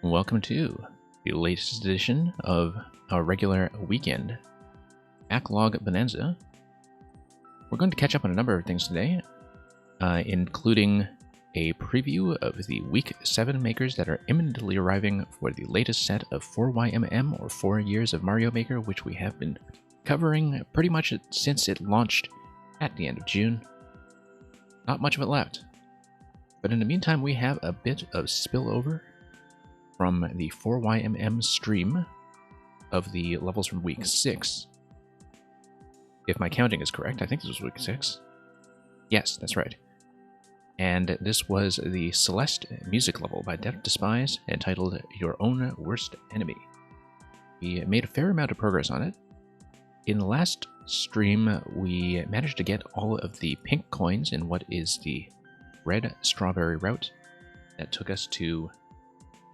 Welcome to the latest edition of our regular weekend Backlog bonanza. We're going to catch up on a number of things today, including a preview of the Week 7 makers that are imminently arriving for the latest set of 4YMM, or 4 Years of Mario Maker, which we have been covering pretty much since it launched at the end of June. Not much of it left. But in the meantime, we have a bit of spillover from the 4YMM stream of the levels from Week 6. If my counting is correct, I think this was Week 6. Yes, that's right. And this was the Celeste music level by Death Despise, entitled Your Own Worst Enemy. We made a fair amount of progress on it. In the last stream, we managed to get all of the pink coins in what is the red strawberry route. That took us to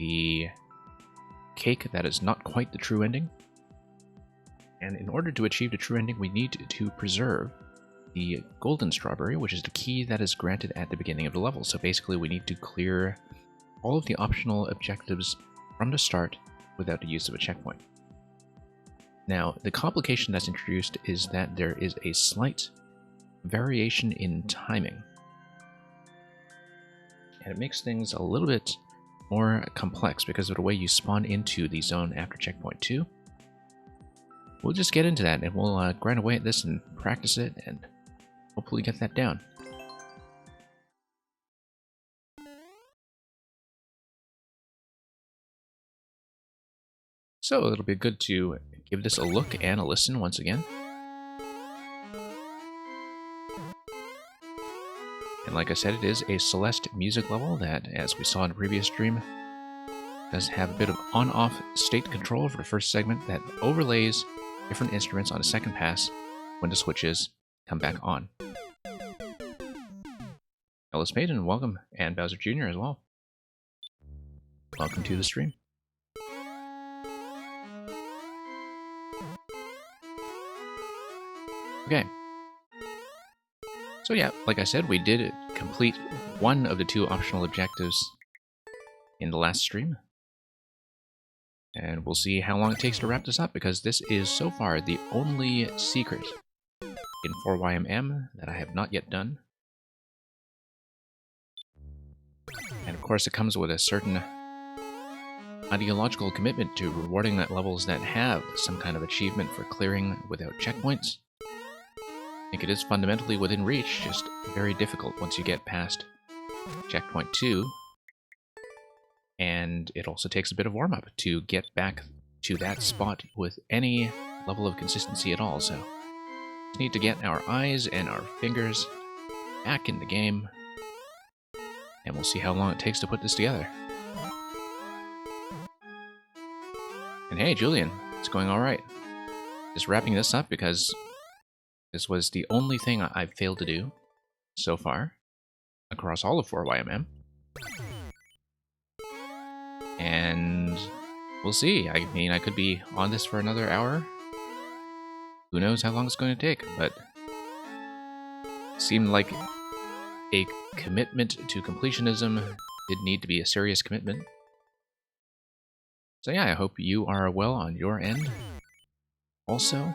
the cake that is not quite the true ending. And in order to achieve the true ending, we need to preserve the golden strawberry, which is the key that is granted at the beginning of the level. So basically we need to clear all of the optional objectives from the start without the use of a checkpoint. Now, the complication that's introduced is that there is a slight variation in timing. And it makes things a little bit more complex because of the way you spawn into the zone after checkpoint 2. We'll just get into that and we'll grind away at this and practice it and hopefully get that down. So it'll be good to give this a look and a listen once again. And like I said, it is a Celeste music level that, as we saw in the previous stream, does have a bit of on-off state control for the first segment that overlays different instruments on a second pass when the switches come back on. Ellis Payton, welcome, and Bowser Jr. as well. Welcome to the stream. Okay. So yeah, like I said, we did complete one of the 2 optional objectives in the last stream. And we'll see how long it takes to wrap this up, because this is so far the only secret in 4YMM that I have not yet done. And of course it comes with a certain ideological commitment to rewarding levels that have some kind of achievement for clearing without checkpoints. I think it is fundamentally within reach, just very difficult once you get past checkpoint 2. And it also takes a bit of warm-up to get back to that spot with any level of consistency at all, so we need to get our eyes and our fingers back in the game, and we'll see how long it takes to put this together. And hey, Julian, it's going alright. Just wrapping this up because this was the only thing I've failed to do so far across all of 4YMM. And we'll see. I mean, I could be on this for another hour. Who knows how long it's going to take, but it seemed like a commitment to completionism did need to be a serious commitment. So yeah, I hope you are well on your end also.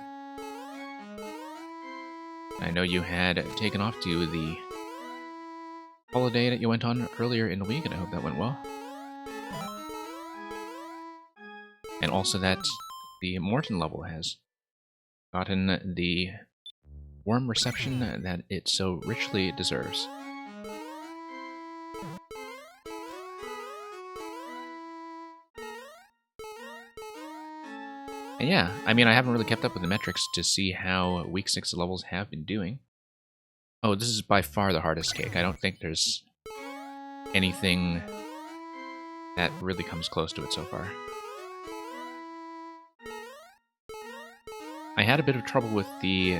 I know you had taken off to the holiday that you went on earlier in the week, and I hope that went well. And also that the Morton level has gotten the warm reception that it so richly deserves. And yeah, I mean, I haven't really kept up with the metrics to see how Week 6 levels have been doing. Oh, this is by far the hardest cake. I don't think there's anything that really comes close to it so far. I had a bit of trouble with the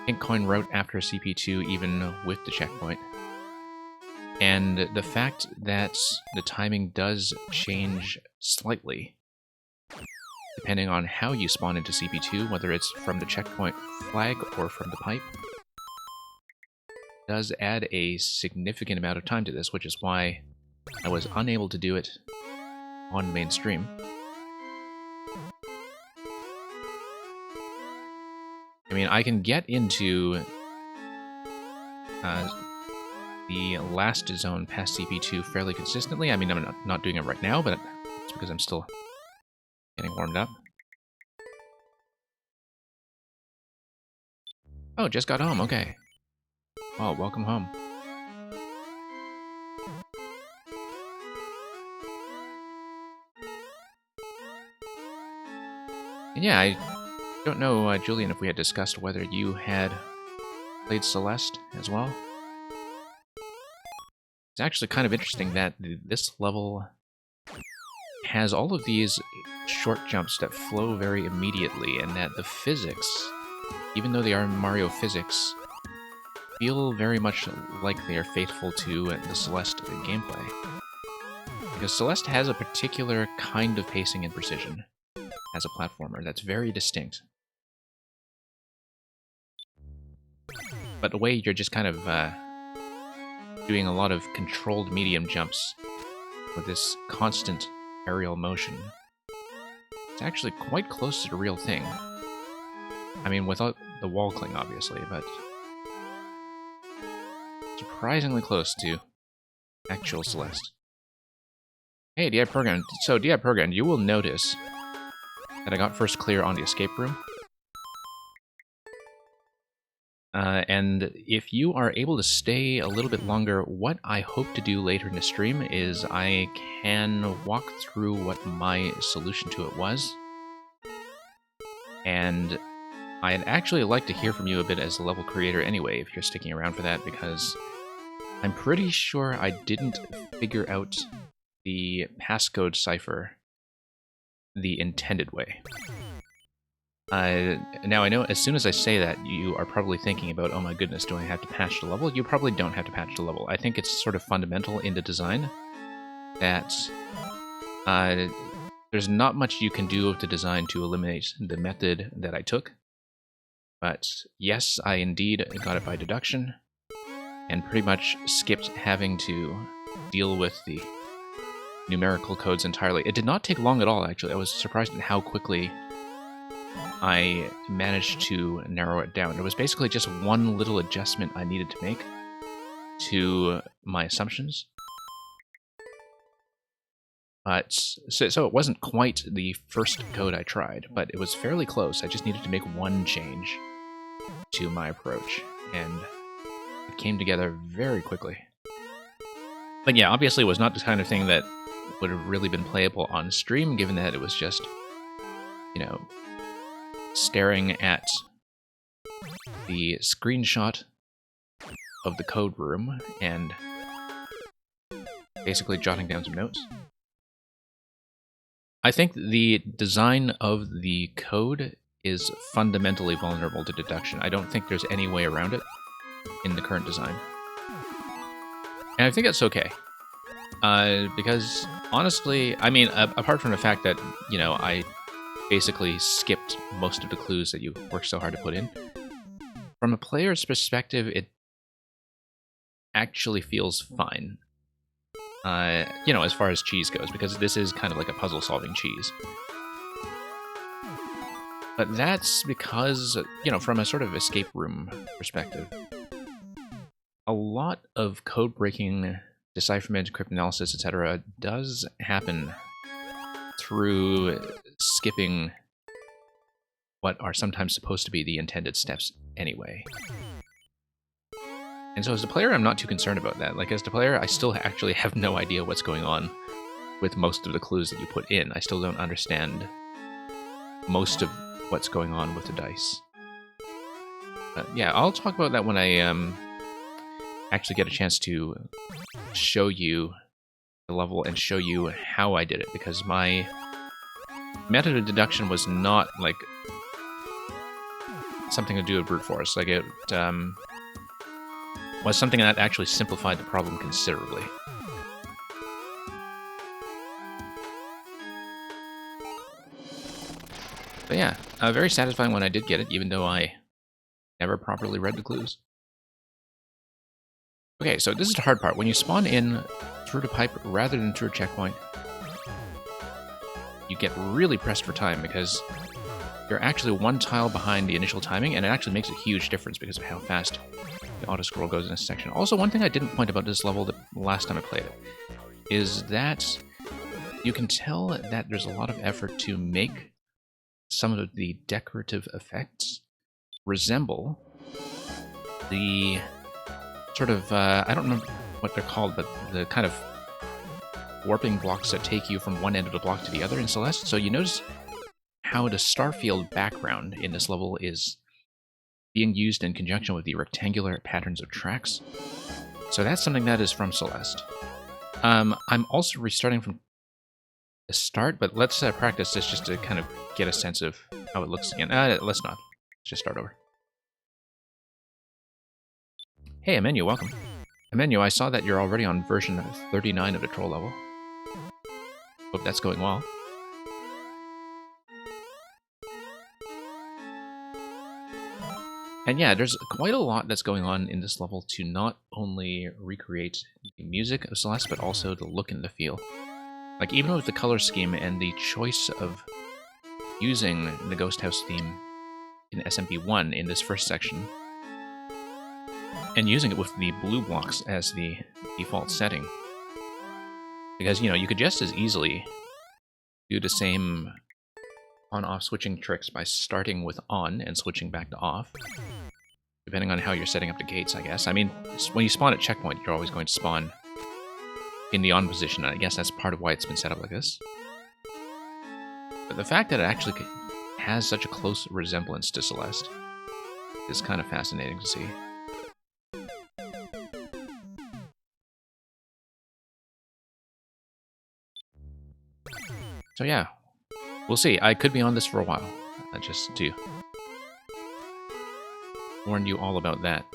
pink coin route after CP2, even with the checkpoint. And the fact that the timing does change slightly, depending on how you spawn into CP2, whether it's from the checkpoint flag or from the pipe, does add a significant amount of time to this, which is why I was unable to do it on mainstream. I mean, I can get into the last zone past CP2 fairly consistently. I mean, I'm not doing it right now, but it's because I'm still getting warmed up. Oh, just got home, okay. Oh, welcome home. And yeah, I don't know, Julian, if we had discussed whether you had played Celeste as well. It's actually kind of interesting that this level has all of these short jumps that flow very immediately, and that the physics, even though they are Mario physics, feel very much like they are faithful to the Celeste gameplay. Because Celeste has a particular kind of pacing and precision as a platformer that's very distinct. But the way you're just kind of doing a lot of controlled medium jumps with this constant aerial motion, it's actually quite close to the real thing. I mean, without the wall cling, obviously, but surprisingly close to actual Celeste. Hey, DI Program. So, DI Program, you will notice that I got first clear on the escape room. And if you are able to stay a little bit longer, what I hope to do later in the stream is I can walk through what my solution to it was. And I'd actually like to hear from you a bit as a level creator anyway, if you're sticking around for that, because I'm pretty sure I didn't figure out the passcode cipher the intended way. Now, I know as soon as I say that, you are probably thinking about, oh my goodness, do I have to patch the level? You probably don't have to patch the level. I think it's sort of fundamental in the design that there's not much you can do with the design to eliminate the method that I took. But yes, I indeed got it by deduction, and pretty much skipped having to deal with the numerical codes entirely. It did not take long at all, actually. I was surprised at how quickly I managed to narrow it down. There was basically just one little adjustment I needed to make to my assumptions. But so it wasn't quite the first code I tried, but it was fairly close. I just needed to make one change to my approach, and it came together very quickly. But yeah, obviously it was not the kind of thing that would have really been playable on stream, given that it was just, you know, staring at the screenshot of the code room and basically jotting down some notes. I think the design of the code is fundamentally vulnerable to deduction. I don't think there's any way around it in the current design. And I think that's okay. Because, honestly, I mean, apart from the fact that, you know, I basically skipped most of the clues that you worked so hard to put in, from a player's perspective, it actually feels fine. You know, as far as cheese goes, because this is kind of like a puzzle-solving cheese. But that's because, you know, from a sort of escape room perspective, a lot of code-breaking, decipherment, cryptanalysis, etc. does happen through skipping what are sometimes supposed to be the intended steps anyway. And so as a player, I'm not too concerned about that. Like, as the player, I still actually have no idea what's going on with most of the clues that you put in. I still don't understand most of what's going on with the dice. But yeah, I'll talk about that when I actually get a chance to show you the level and show you how I did it, because my method of deduction was not, like, something to do with brute force. Like, it was something that actually simplified the problem considerably. But yeah, very satisfying when I did get it, even though I never properly read the clues. Okay, so this is the hard part. When you spawn in through the pipe rather than through a checkpoint, you get really pressed for time because you're actually one tile behind the initial timing, and it actually makes a huge difference because of how fast the auto-scroll goes in this section. Also, one thing I didn't point about this level the last time I played it is that you can tell that there's a lot of effort to make some of the decorative effects resemble the sort of, I don't remember what they're called, but the kind of warping blocks that take you from one end of the block to the other in Celeste. So you notice how the Starfield background in this level is being used in conjunction with the rectangular patterns of tracks. So that's something that is from Celeste. I'm also restarting from the start, but let's practice this just to kind of get a sense of how it looks again. Let's not. Let's just start over. Hey, Emenu, welcome. Emenu, I saw that you're already on version 39 of the troll level. Hope that's going well. And yeah, there's quite a lot that's going on in this level to not only recreate the music of Celeste, but also the look and the feel. Like, even with the color scheme and the choice of using the Ghost House theme in SMP1 in this first section, and using it with the blue blocks as the default setting. Because, you know, you could just as easily do the same on-off switching tricks by starting with on and switching back to off, depending on how you're setting up the gates, I guess. I mean, when you spawn at checkpoint, you're always going to spawn in the on position, and I guess that's part of why it's been set up like this. But the fact that it actually has such a close resemblance to Celeste is kind of fascinating to see. So yeah, we'll see. I could be on this for a while, just to warn you all about that.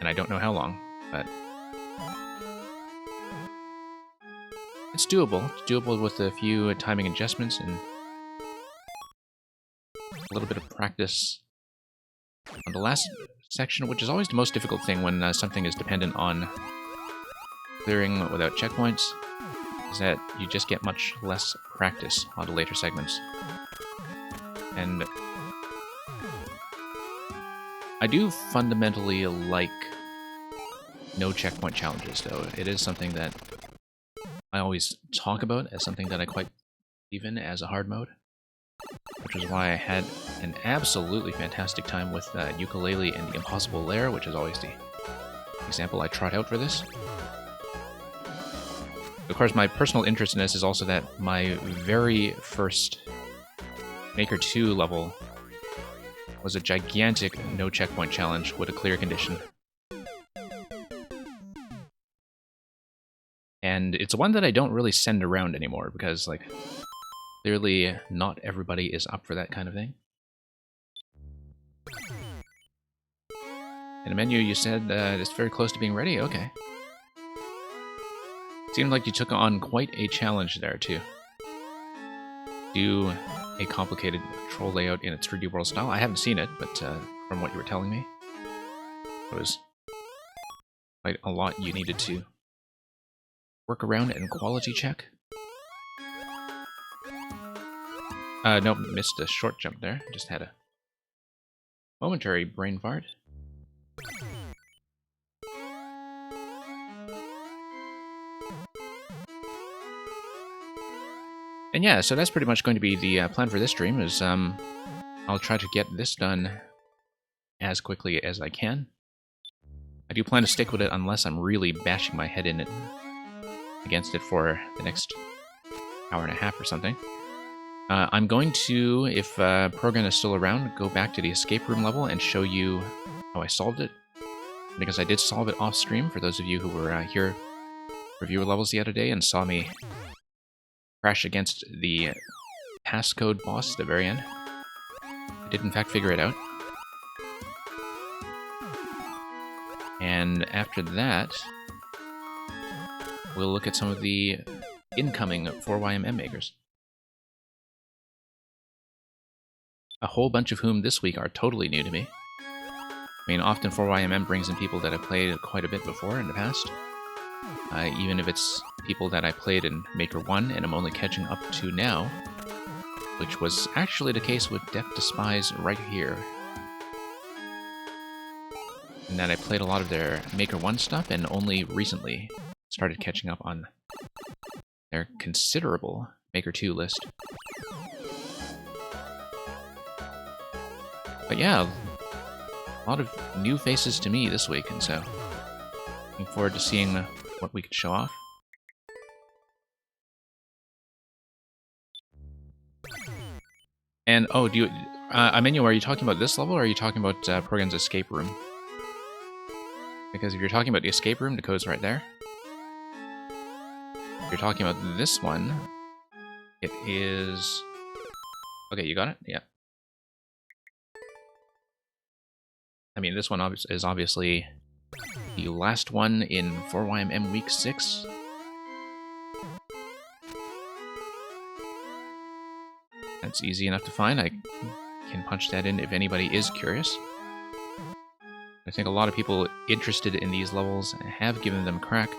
And I don't know how long, but it's doable. It's doable with a few timing adjustments and a little bit of practice on the last section, which is always the most difficult thing when something is dependent on clearing without checkpoints, is that you just get much less practice on the later segments. And I do fundamentally like no checkpoint challenges, though. It is something that I always talk about as something that I quite believe in as a hard mode, which is why I had an absolutely fantastic time with Ukulele and the Impossible Lair, which is always the example I trot out for this. Of course, my personal interest in this is also that my very first Maker 2 level was a gigantic no checkpoint challenge with a clear condition. And it's one that I don't really send around anymore because, like, clearly not everybody is up for that kind of thing. In a menu, you said it's very close to being ready? Okay. Seemed like you took on quite a challenge there, too. Do a complicated troll layout in a 3D world style. I haven't seen it, but from what you were telling me, it was quite a lot you needed to work around and quality check. Nope, missed a short jump there. Just had a momentary brain fart. And yeah, so that's pretty much going to be the plan for this stream, is I'll try to get this done as quickly as I can. I do plan to stick with it unless I'm really bashing my head in it against it for the next hour and a half or something. I'm going to, if Progan is still around, go back to the escape room level and show you how I solved it. Because I did solve it off stream, for those of you who were here for viewer levels the other day and saw me crash against the passcode boss at the very end. I did in fact figure it out. And after that, we'll look at some of the incoming 4YMM makers. A whole bunch of whom this week are totally new to me. I mean, often 4YMM brings in people that I've played quite a bit before in the past. Even if it's people that I played in Maker 1 and I'm only catching up to now, which was actually the case with Death Despise right here. And then I played a lot of their Maker 1 stuff and only recently started catching up on their considerable Maker 2 list. But yeah, a lot of new faces to me this week, and so looking forward to seeing what we could show off. And, oh, do you... Emmanuel, are you talking about this level, or are you talking about Progan's escape room? Because if you're talking about the escape room, the code's right there. If you're talking about this one, it is... Okay, you got it? Yeah. I mean, this one is obviously the last one in 4YMM Week 6. That's easy enough to find. I can punch that in if anybody is curious. I think a lot of people interested in these levels have given them a crack,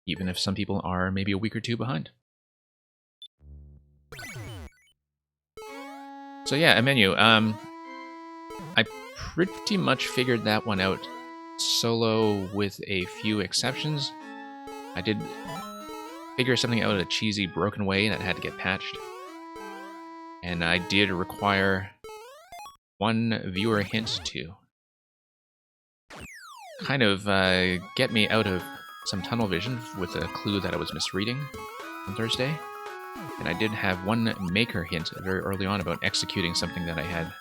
even if some people are maybe a week or two behind. So yeah, a menu. I pretty much figured that one out solo with a few exceptions. I did figure something out a cheesy, broken way that had to get patched. And I did require one viewer hint to kind of get me out of some tunnel vision with a clue that I was misreading on Thursday. And I did have one maker hint very early on about executing something that I had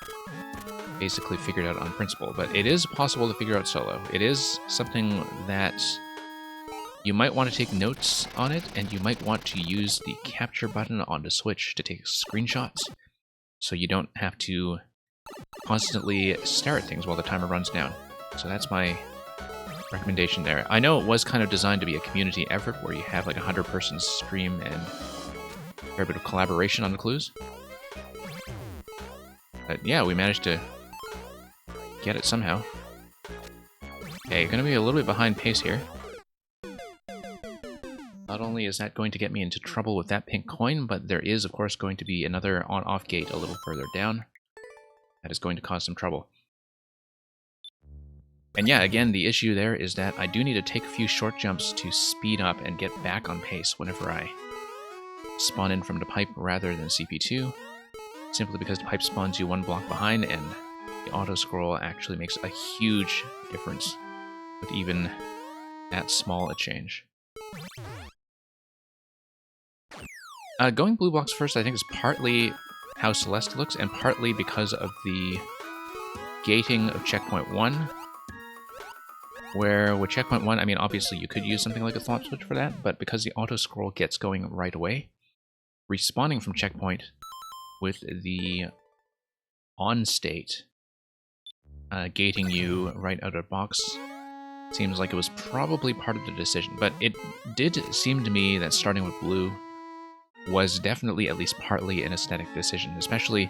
basically figured out on principle. But it is possible to figure out solo. It is something that you might want to take notes on it, and you might want to use the capture button on the Switch to take screenshots, so you don't have to constantly stare at things while the timer runs down. So that's my recommendation there. I know it was kind of designed to be a community effort where you have like 100-person stream and a fair bit of collaboration on the clues. But yeah, we managed to get it somehow. Okay, gonna be a little bit behind pace here. Not only is that going to get me into trouble with that pink coin, but there is, of course, going to be another on-off gate a little further down. That is going to cause some trouble. And yeah, again, the issue there is that I do need to take a few short jumps to speed up and get back on pace whenever I spawn in from the pipe rather than CP2, simply because the pipe spawns you one block behind, and the auto-scroll actually makes a huge difference with even that small a change. Going blue blocks first, I think, is partly how Celeste looks, and partly because of the gating of checkpoint 1. Where with checkpoint 1, I mean, obviously you could use something like a thought switch for that, but because the auto-scroll gets going right away, respawning from checkpoint with the on state gating you right out of the box seems like it was probably part of the decision. But it did seem to me that starting with blue was definitely at least partly an aesthetic decision, especially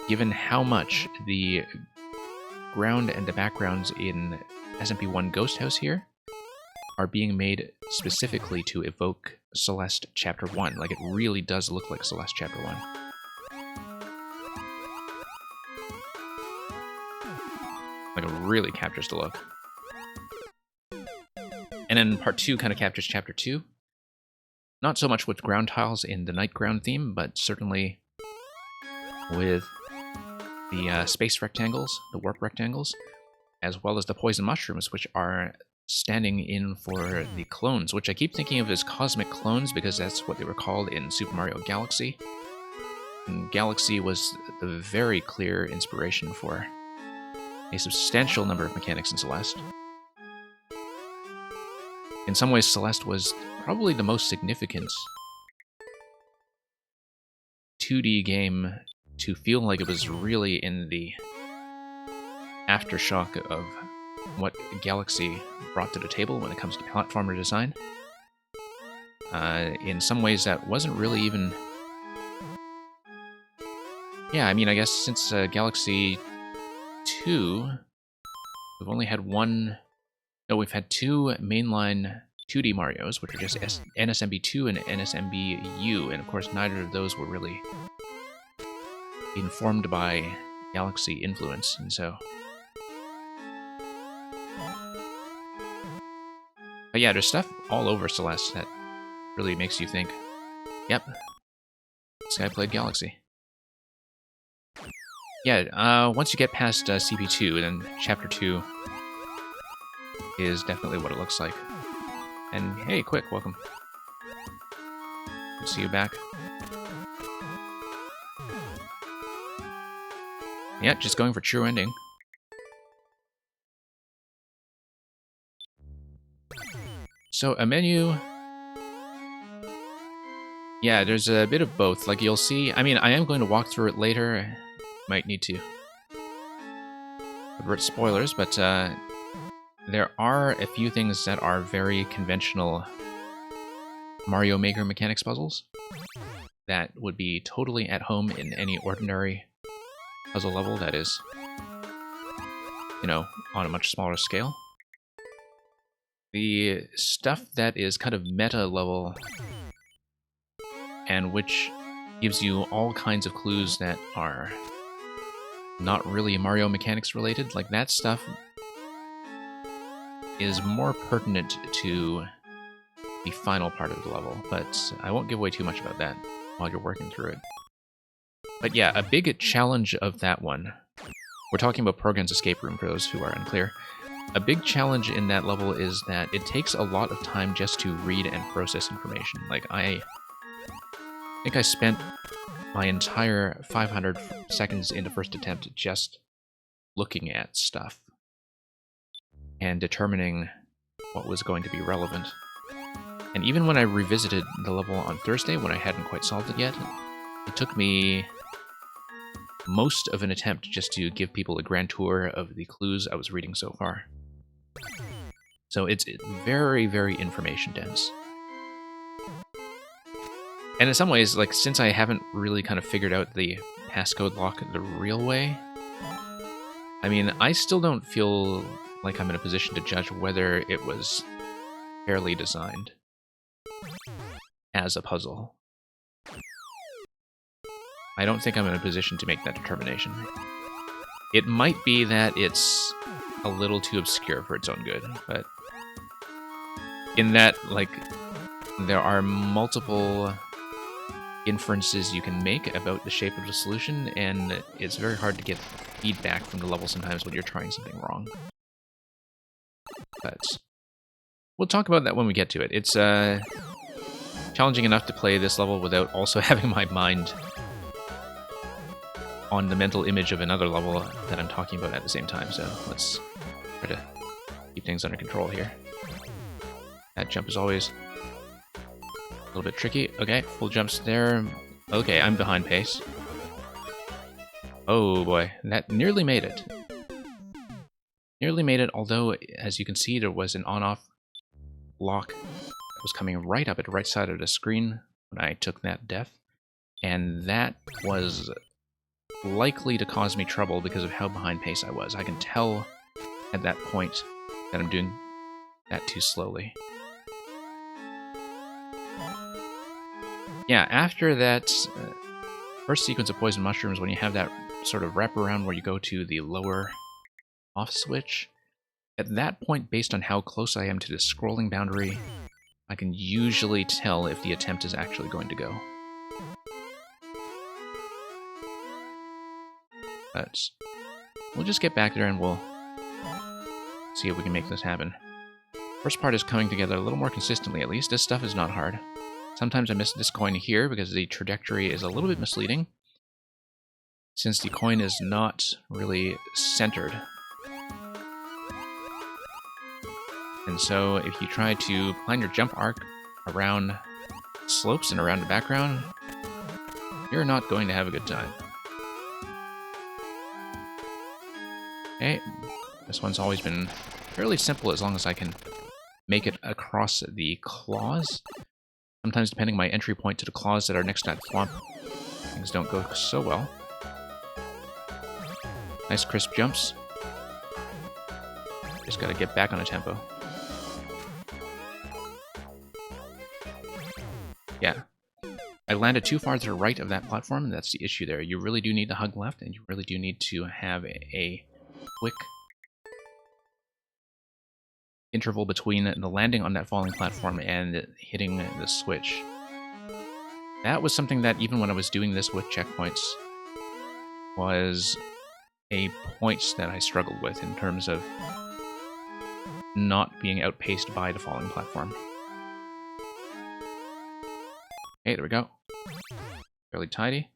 given how much the ground and the backgrounds in SMP1 Ghost House here are being made specifically to evoke Celeste Chapter 1. Like, it really does look like Celeste Chapter 1. Like, it really captures the look. And then Part 2 kind of captures Chapter 2. Not so much with ground tiles in the night ground theme, but certainly with the space rectangles, the warp rectangles, as well as the poison mushrooms, which are standing in for the clones, which I keep thinking of as cosmic clones because that's what they were called in Super Mario Galaxy. And Galaxy was the very clear inspiration for a substantial number of mechanics in Celeste. In some ways, Celeste was probably the most significant 2D game to feel like it was really in the aftershock of what Galaxy brought to the table when it comes to platformer design. In some ways, that wasn't really even... Yeah, I mean, I guess since Galaxy 2, we've only had one... No, we've had two mainline 2D Marios, which are just NSMB2 and NSMB-U, and of course neither of those were really informed by Galaxy influence, and so... But yeah, there's stuff all over Celeste that really makes you think, yep, this guy played Galaxy. Yeah, once you get past CP2, then Chapter 2 is definitely what it looks like. And hey, Quick, welcome. Good to see you back. Yeah, just going for true ending. So, a menu... Yeah, there's a bit of both. Like, you'll see... I mean, I am going to walk through it later. Might need to avert spoilers, but there are a few things that are very conventional Mario Maker mechanics puzzles that would be totally at home in any ordinary puzzle level that is, you know, on a much smaller scale. The stuff that is kind of meta level and which gives you all kinds of clues that are not really Mario mechanics related, like that stuff is more pertinent to the final part of the level, but I won't give away too much about that while you're working through it. But yeah, a big challenge of that one, we're talking about Progan's Escape Room for those who are unclear. A big challenge in that level is that it takes a lot of time just to read and process information. Like, I think I spent my entire 500 seconds in the first attempt just looking at stuff and determining what was going to be relevant. And even when I revisited the level on Thursday, when I hadn't quite solved it yet, it took me most of an attempt just to give people a grand tour of the clues I was reading so far. So it's very, very information dense. And in some ways, like, since I haven't really kind of figured out the passcode lock the real way, I mean, I still don't feel like I'm in a position to judge whether it was fairly designed as a puzzle. I don't think I'm in a position to make that determination. It might be that it's a little too obscure for its own good, but in that, like, there are multiple inferences you can make about the shape of the solution, and it's very hard to get feedback from the level sometimes when you're trying something wrong. But we'll talk about that when we get to it. It's challenging enough to play this level without also having my mind on the mental image of another level that I'm talking about at the same time, so let's try to keep things under control here. That jump is always a little bit tricky. Okay, full jumps there. Okay, I'm behind pace. Oh boy, that nearly made it. Nearly made it, although, as you can see, there was an on-off block that was coming right up at the right side of the screen when I took that death, and that was likely to cause me trouble because of how behind pace I was. I can tell at that point that I'm doing that too slowly. Yeah, after that first sequence of poison mushrooms, when you have that sort of wraparound where you go to the lower off switch, at that point, based on how close I am to the scrolling boundary, I can usually tell if the attempt is actually going to go. But we'll just get back there and we'll see if we can make this happen. First part is coming together a little more consistently, at least. This stuff is not hard. Sometimes I miss this coin here because the trajectory is a little bit misleading, since the coin is not really centered. And so if you try to plan your jump arc around slopes and around the background, you're not going to have a good time. Okay, this one's always been fairly simple as long as I can make it across the claws. Sometimes, depending on my entry point to the claws that are next to that swamp, things don't go so well. Nice crisp jumps. Just gotta get back on a tempo. Yeah. I landed too far to the right of that platform, and that's the issue there. You really do need to hug left, and you really do need to have a quick interval between the landing on that falling platform and hitting the switch. That was something that, even when I was doing this with checkpoints, was a point that I struggled with in terms of not being outpaced by the falling platform. Okay, there we go. Fairly tidy.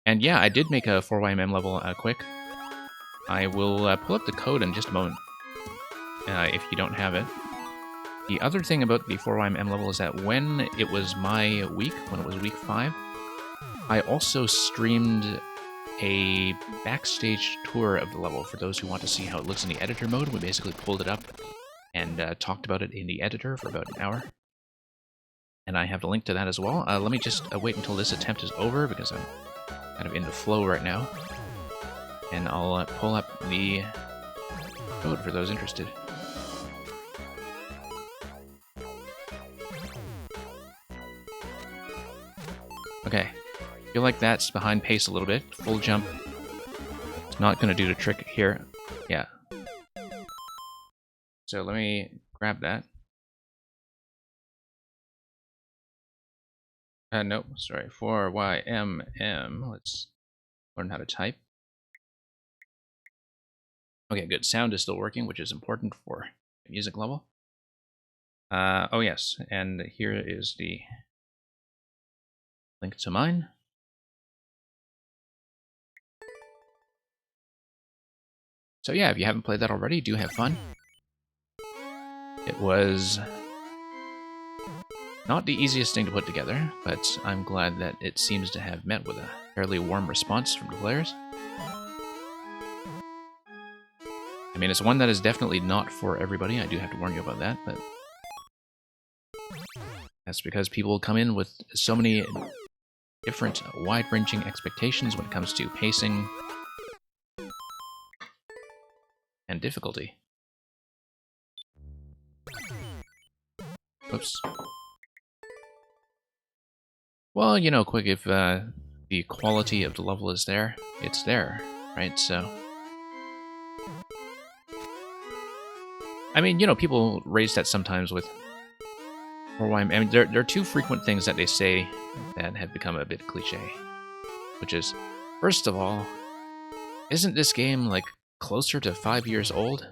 And yeah, I did make a 4YMM level quick. I will pull up the code in just a moment if you don't have it. The other thing about the 4YMM level is that when it was my week, when it was week 5, I also streamed a backstage tour of the level for those who want to see how it looks in the editor mode. We basically pulled it up and talked about it in the editor for about an hour. And I have the link to that as well. Let me just wait until this attempt is over because I'm kind of in the flow right now. And I'll pull up the code for those interested. Okay, feel like that's behind pace a little bit. Full jump. It's not going to do the trick here. Yeah. So let me grab that. Nope, sorry. 4YMM. Let's learn how to type. Okay, good. Sound is still working, which is important for music level. Oh yes, and here is the link to mine. So yeah, if you haven't played that already, do have fun. It was not the easiest thing to put together, but I'm glad that it seems to have met with a fairly warm response from the players. I mean, it's one that is definitely not for everybody, I do have to warn you about that, but that's because people come in with so many different wide-ranging expectations when it comes to pacing and difficulty. Oops. Well, you know, quick, if the quality of the level is there, it's there, right? So, I mean, you know, people raise that sometimes with, or why? I mean, there are two frequent things that they say that have become a bit cliche, which is, first of all, isn't this game like closer to 5 years old?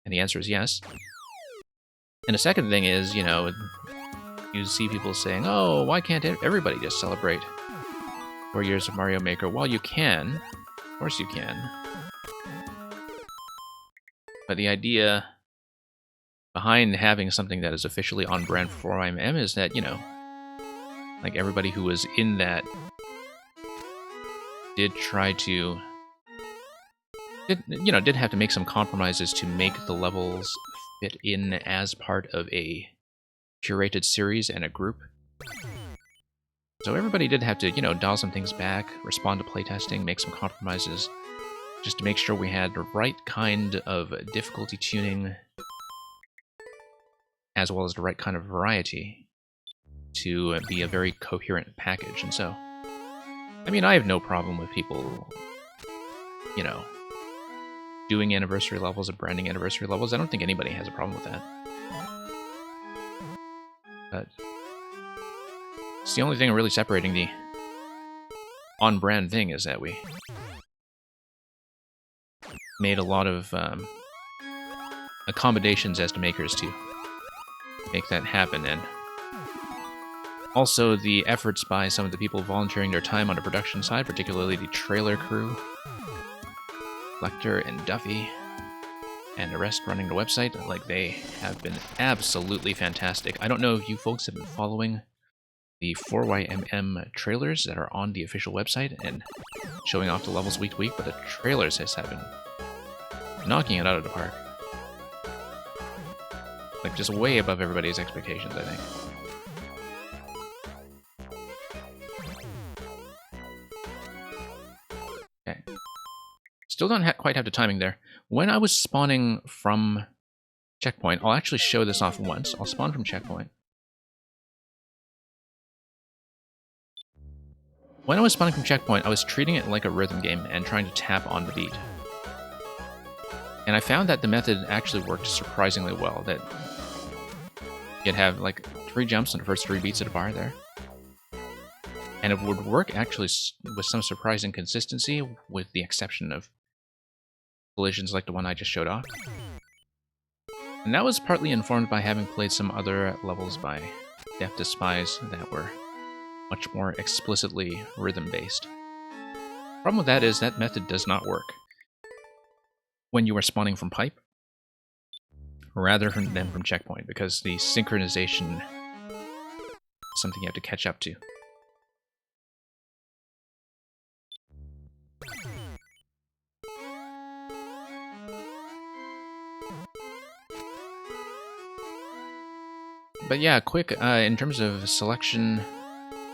And the answer is yes. And the second thing is, you know, you see people saying, oh, why can't everybody just celebrate 4 years of Mario Maker? Well, you can. Of course you can. But the idea behind having something that is officially on brand for 4YMM is that, you know, like everybody who was in that did try to, did have to make some compromises to make the levels fit in as part of a curated series and a group. So everybody did have to, you know, dial some things back, respond to playtesting, make some compromises, just to make sure we had the right kind of difficulty tuning, as well as the right kind of variety to be a very coherent package. And so, I mean, I have no problem with people, you know, doing anniversary levels and branding anniversary levels. I don't think anybody has a problem with that. But it's the only thing really separating the on-brand thing is that we made a lot of accommodations as to makers to make that happen, and also the efforts by some of the people volunteering their time on the production side, particularly the trailer crew, Lecter and Duffy, and the rest running the website. Like, they have been absolutely fantastic. I don't know if you folks have been following the 4YMM trailers that are on the official website and showing off the levels week to week, but the trailers have been knocking it out of the park. Like, just way above everybody's expectations, I think. Okay. Still don't quite have the timing there. When I was spawning from checkpoint, I'll actually show this off once. I'll spawn from checkpoint. When I was spawning from checkpoint, I was treating it like a rhythm game and trying to tap on the beat. And I found that the method actually worked surprisingly well, that you'd have like 3 jumps in the first 3 beats of the bar there. And it would work actually with some surprising consistency, with the exception of collisions like the one I just showed off. And that was partly informed by having played some other levels by Death to Spies that were much more explicitly rhythm-based. Problem with that is that method does not work when you are spawning from pipe, rather than from checkpoint, because the synchronization is something you have to catch up to. But yeah, quick, in terms of selection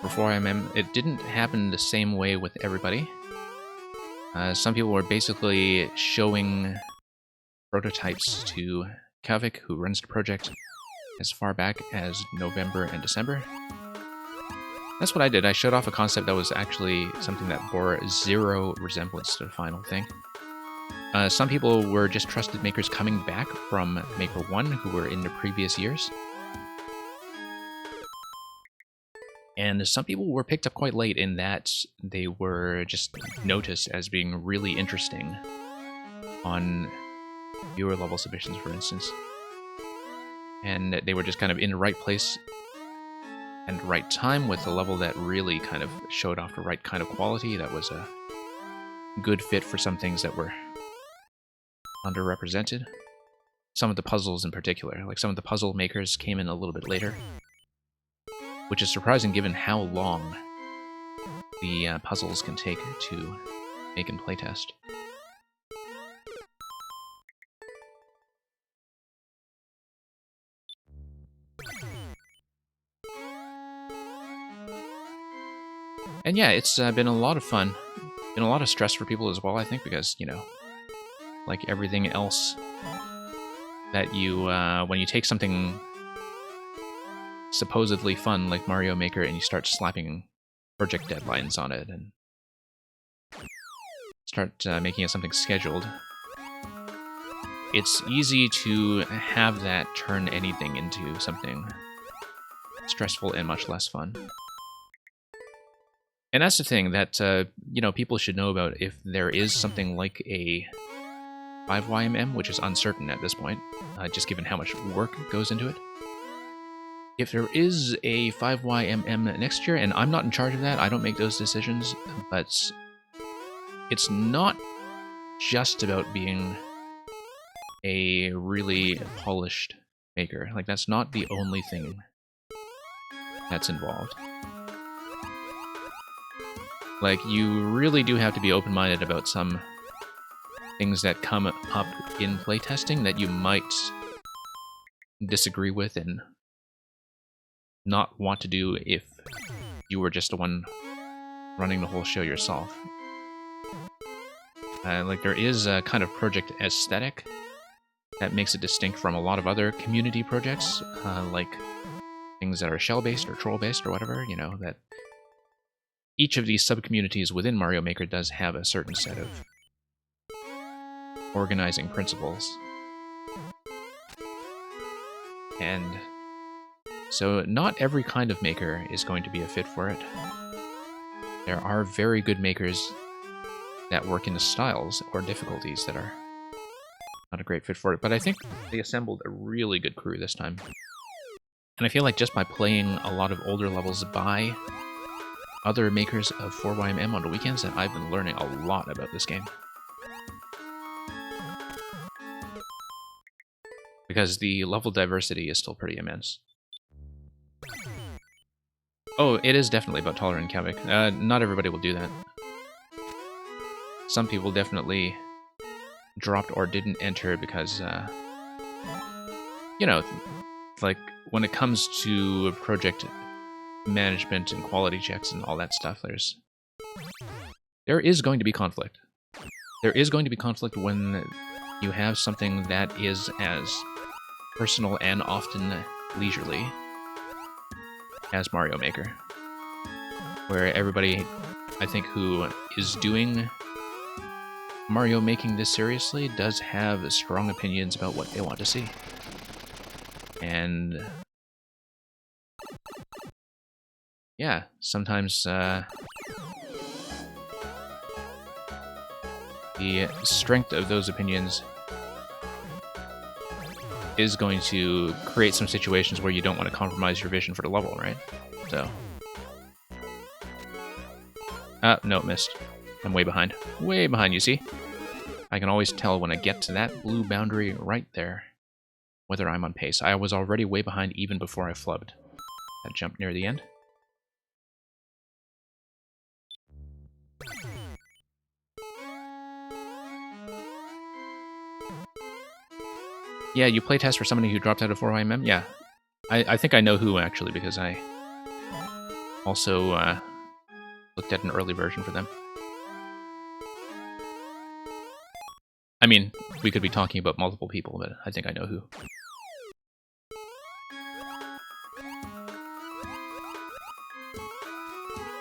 for 4MM, it didn't happen the same way with everybody. Some people were basically showing prototypes to Kavik, who runs the project, as far back as November and December. That's what I did. I showed off a concept that was actually something that bore zero resemblance to the final thing. Some people were just trusted makers coming back from Maker 1 who were in the previous years. And some people were picked up quite late in that they were just noticed as being really interesting on viewer level submissions, for instance. And they were just kind of in the right place and the right time with a level that really kind of showed off the right kind of quality that was a good fit for some things that were underrepresented. Some of the puzzles in particular, like some of the puzzle makers came in a little bit later, which is surprising given how long the puzzles can take to make and playtest. And yeah, it's been a lot of fun. Been a lot of stress for people as well, I think, because, you know, like everything else that you, when you take something supposedly fun like Mario Maker and you start slapping project deadlines on it and start making it something scheduled, it's easy to have that turn anything into something stressful and much less fun. And that's the thing that, you know, people should know about if there is something like a 5YMM, which is uncertain at this point, just given how much work goes into it. If there is a 5YMM next year, and I'm not in charge of that, I don't make those decisions, but it's not just about being a really polished maker. Like, that's not the only thing that's involved. Like, you really do have to be open-minded about some things that come up in playtesting that you might disagree with and not want to do if you were just the one running the whole show yourself. Like, there is a kind of project aesthetic that makes it distinct from a lot of other community projects, like things that are shell-based or troll-based or whatever, you know, that each of these sub-communities within Mario Maker does have a certain set of organizing principles. And so not every kind of maker is going to be a fit for it. There are very good makers that work in the styles or difficulties that are not a great fit for it, but I think they assembled a really good crew this time. And I feel like just by playing a lot of older levels by other makers of 4YMM on the weekends, that I've been learning a lot about this game. Because the level diversity is still pretty immense. Oh, it is definitely about tolerating Kavik. Not everybody will do that. Some people definitely dropped or didn't enter because, you know, like, when it comes to project management and quality checks and all that stuff, there is going to be conflict. There is going to be conflict when you have something that is as personal and often leisurely as Mario Maker, where everybody I think, who is doing Mario making this seriously does have strong opinions about what they want to see. And yeah, sometimes the strength of those opinions is going to create some situations where you don't want to compromise your vision for the level, right? So... no, missed. I'm way behind. Way behind, you see? I can always tell when I get to that blue boundary right there whether I'm on pace. I was already way behind even before I flubbed that jump near the end. Yeah, you playtest for somebody who dropped out of 4YMM? Yeah. I think I know who, actually, because I also looked at an early version for them. I mean, we could be talking about multiple people, but I think I know who.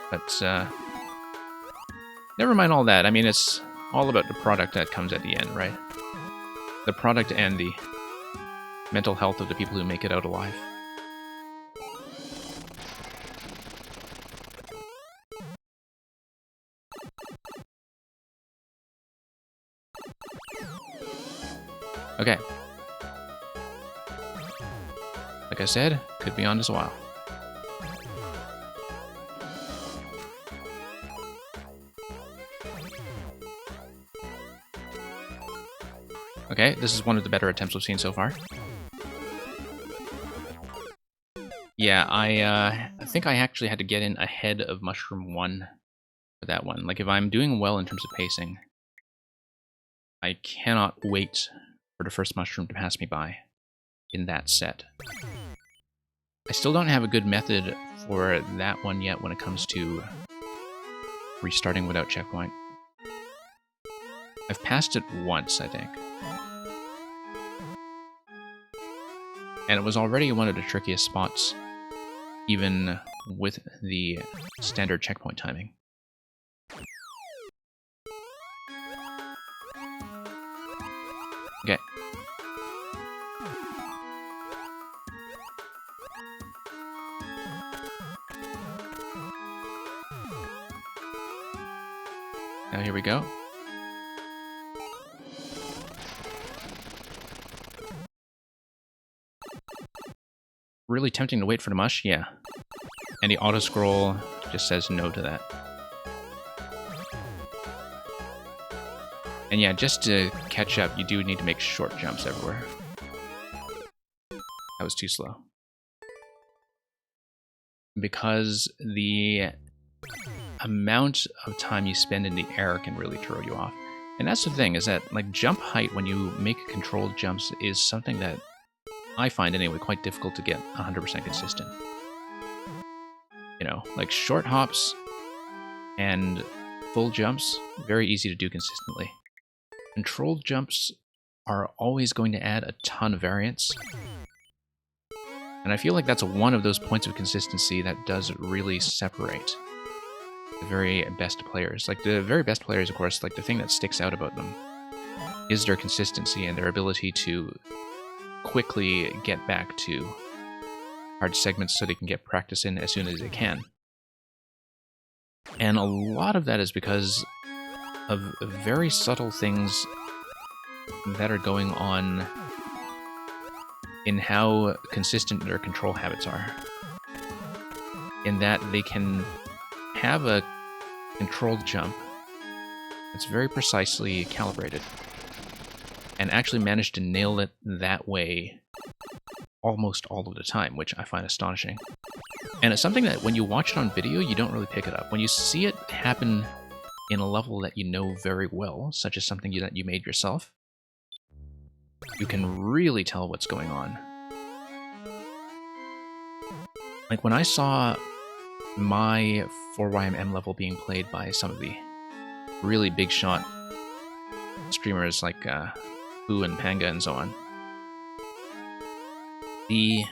But, never mind all that. I mean, it's all about the product that comes at the end, right? The product and the mental health of the people who make it out alive. Okay. Like I said, could be on this a while. Okay, this is one of the better attempts we've seen so far. Yeah, I think I actually had to get in ahead of Mushroom 1 for that one. Like, if I'm doing well in terms of pacing, I cannot wait for the first mushroom to pass me by in that set. I still don't have a good method for that one yet when it comes to restarting without checkpoint. I've passed it once, I think. And it was already one of the trickiest spots, even with the standard checkpoint timing. Okay. Now here we go. Really tempting to wait for the mush? Yeah. And the auto-scroll just says no to that. And yeah, just to catch up, you do need to make short jumps everywhere. That was too slow. Because the amount of time you spend in the air can really throw you off. And that's the thing, is that, like, jump height when you make controlled jumps is something that I find, anyway, quite difficult to get 100% consistent. You know, like, short hops and full jumps, very easy to do consistently. Controlled jumps are always going to add a ton of variance. And I feel like that's one of those points of consistency that does really separate the very best players. Like, the very best players, of course, like, the thing that sticks out about them is their consistency and their ability to quickly get back to hard segments so they can get practice in as soon as they can. And a lot of that is because of very subtle things that are going on in how consistent their control habits are. In that they can have a controlled jump that's very precisely calibrated and actually manage to nail it that way almost all of the time, which I find astonishing. And it's something that when you watch it on video, you don't really pick it up. When you see it happen in a level that you know very well, such as something that you made yourself, you can really tell what's going on. Like, when I saw my 4YMM level being played by some of the really big shot streamers like Boo and Panga and so on, the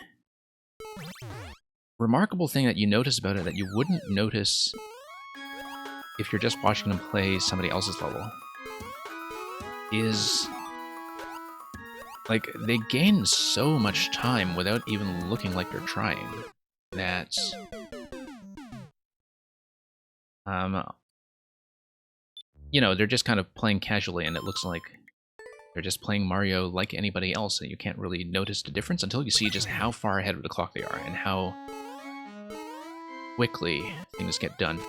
remarkable thing that you notice about it that you wouldn't notice if you're just watching them play somebody else's level, is like they gain so much time without even looking like they're trying that you know, they're just kind of playing casually, and it looks like they're just playing Mario like anybody else, and you can't really notice the difference until you see just how far ahead of the clock they are and how quickly things get done.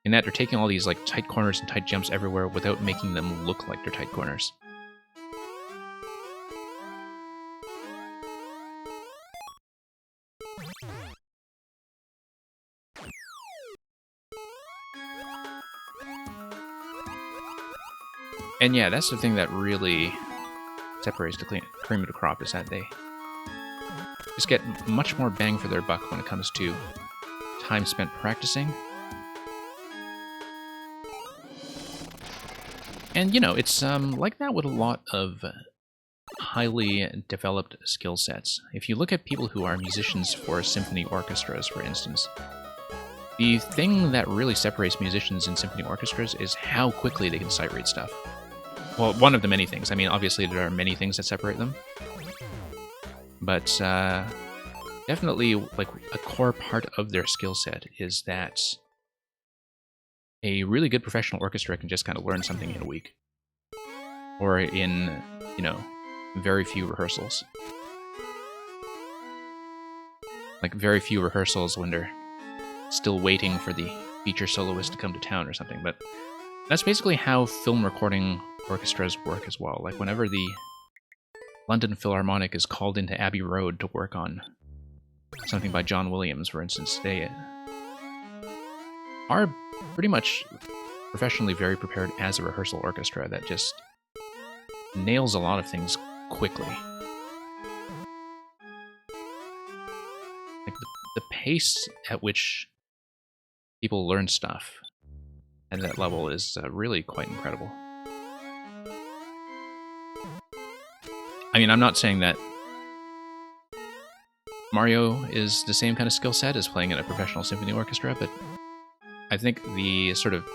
In that they're taking all these like tight corners and tight jumps everywhere without making them look like they're tight corners. And yeah, that's the thing that really separates the cream of the crop, is that they just get much more bang for their buck when it comes to time spent practicing. And, you know, it's like that with a lot of highly developed skill sets. If you look at people who are musicians for symphony orchestras, for instance, the thing that really separates musicians in symphony orchestras is how quickly they can sight read stuff. Well, one of the many things. I mean, obviously there are many things that separate them. But definitely, like, a core part of their skill set is that a really good professional orchestra can just kind of learn something in a week. Or in, you know, very few rehearsals. Like, very few rehearsals when they're still waiting for the feature soloist to come to town or something. But that's basically how film recording orchestras work as well. Like, whenever the London Philharmonic is called into Abbey Road to work on something by John Williams, for instance, they are pretty much professionally very prepared as a rehearsal orchestra that just nails a lot of things quickly. Like, the pace at which people learn stuff at that level is really quite incredible. I mean, I'm not saying that Mario is the same kind of skill set as playing in a professional symphony orchestra, but I think the sort of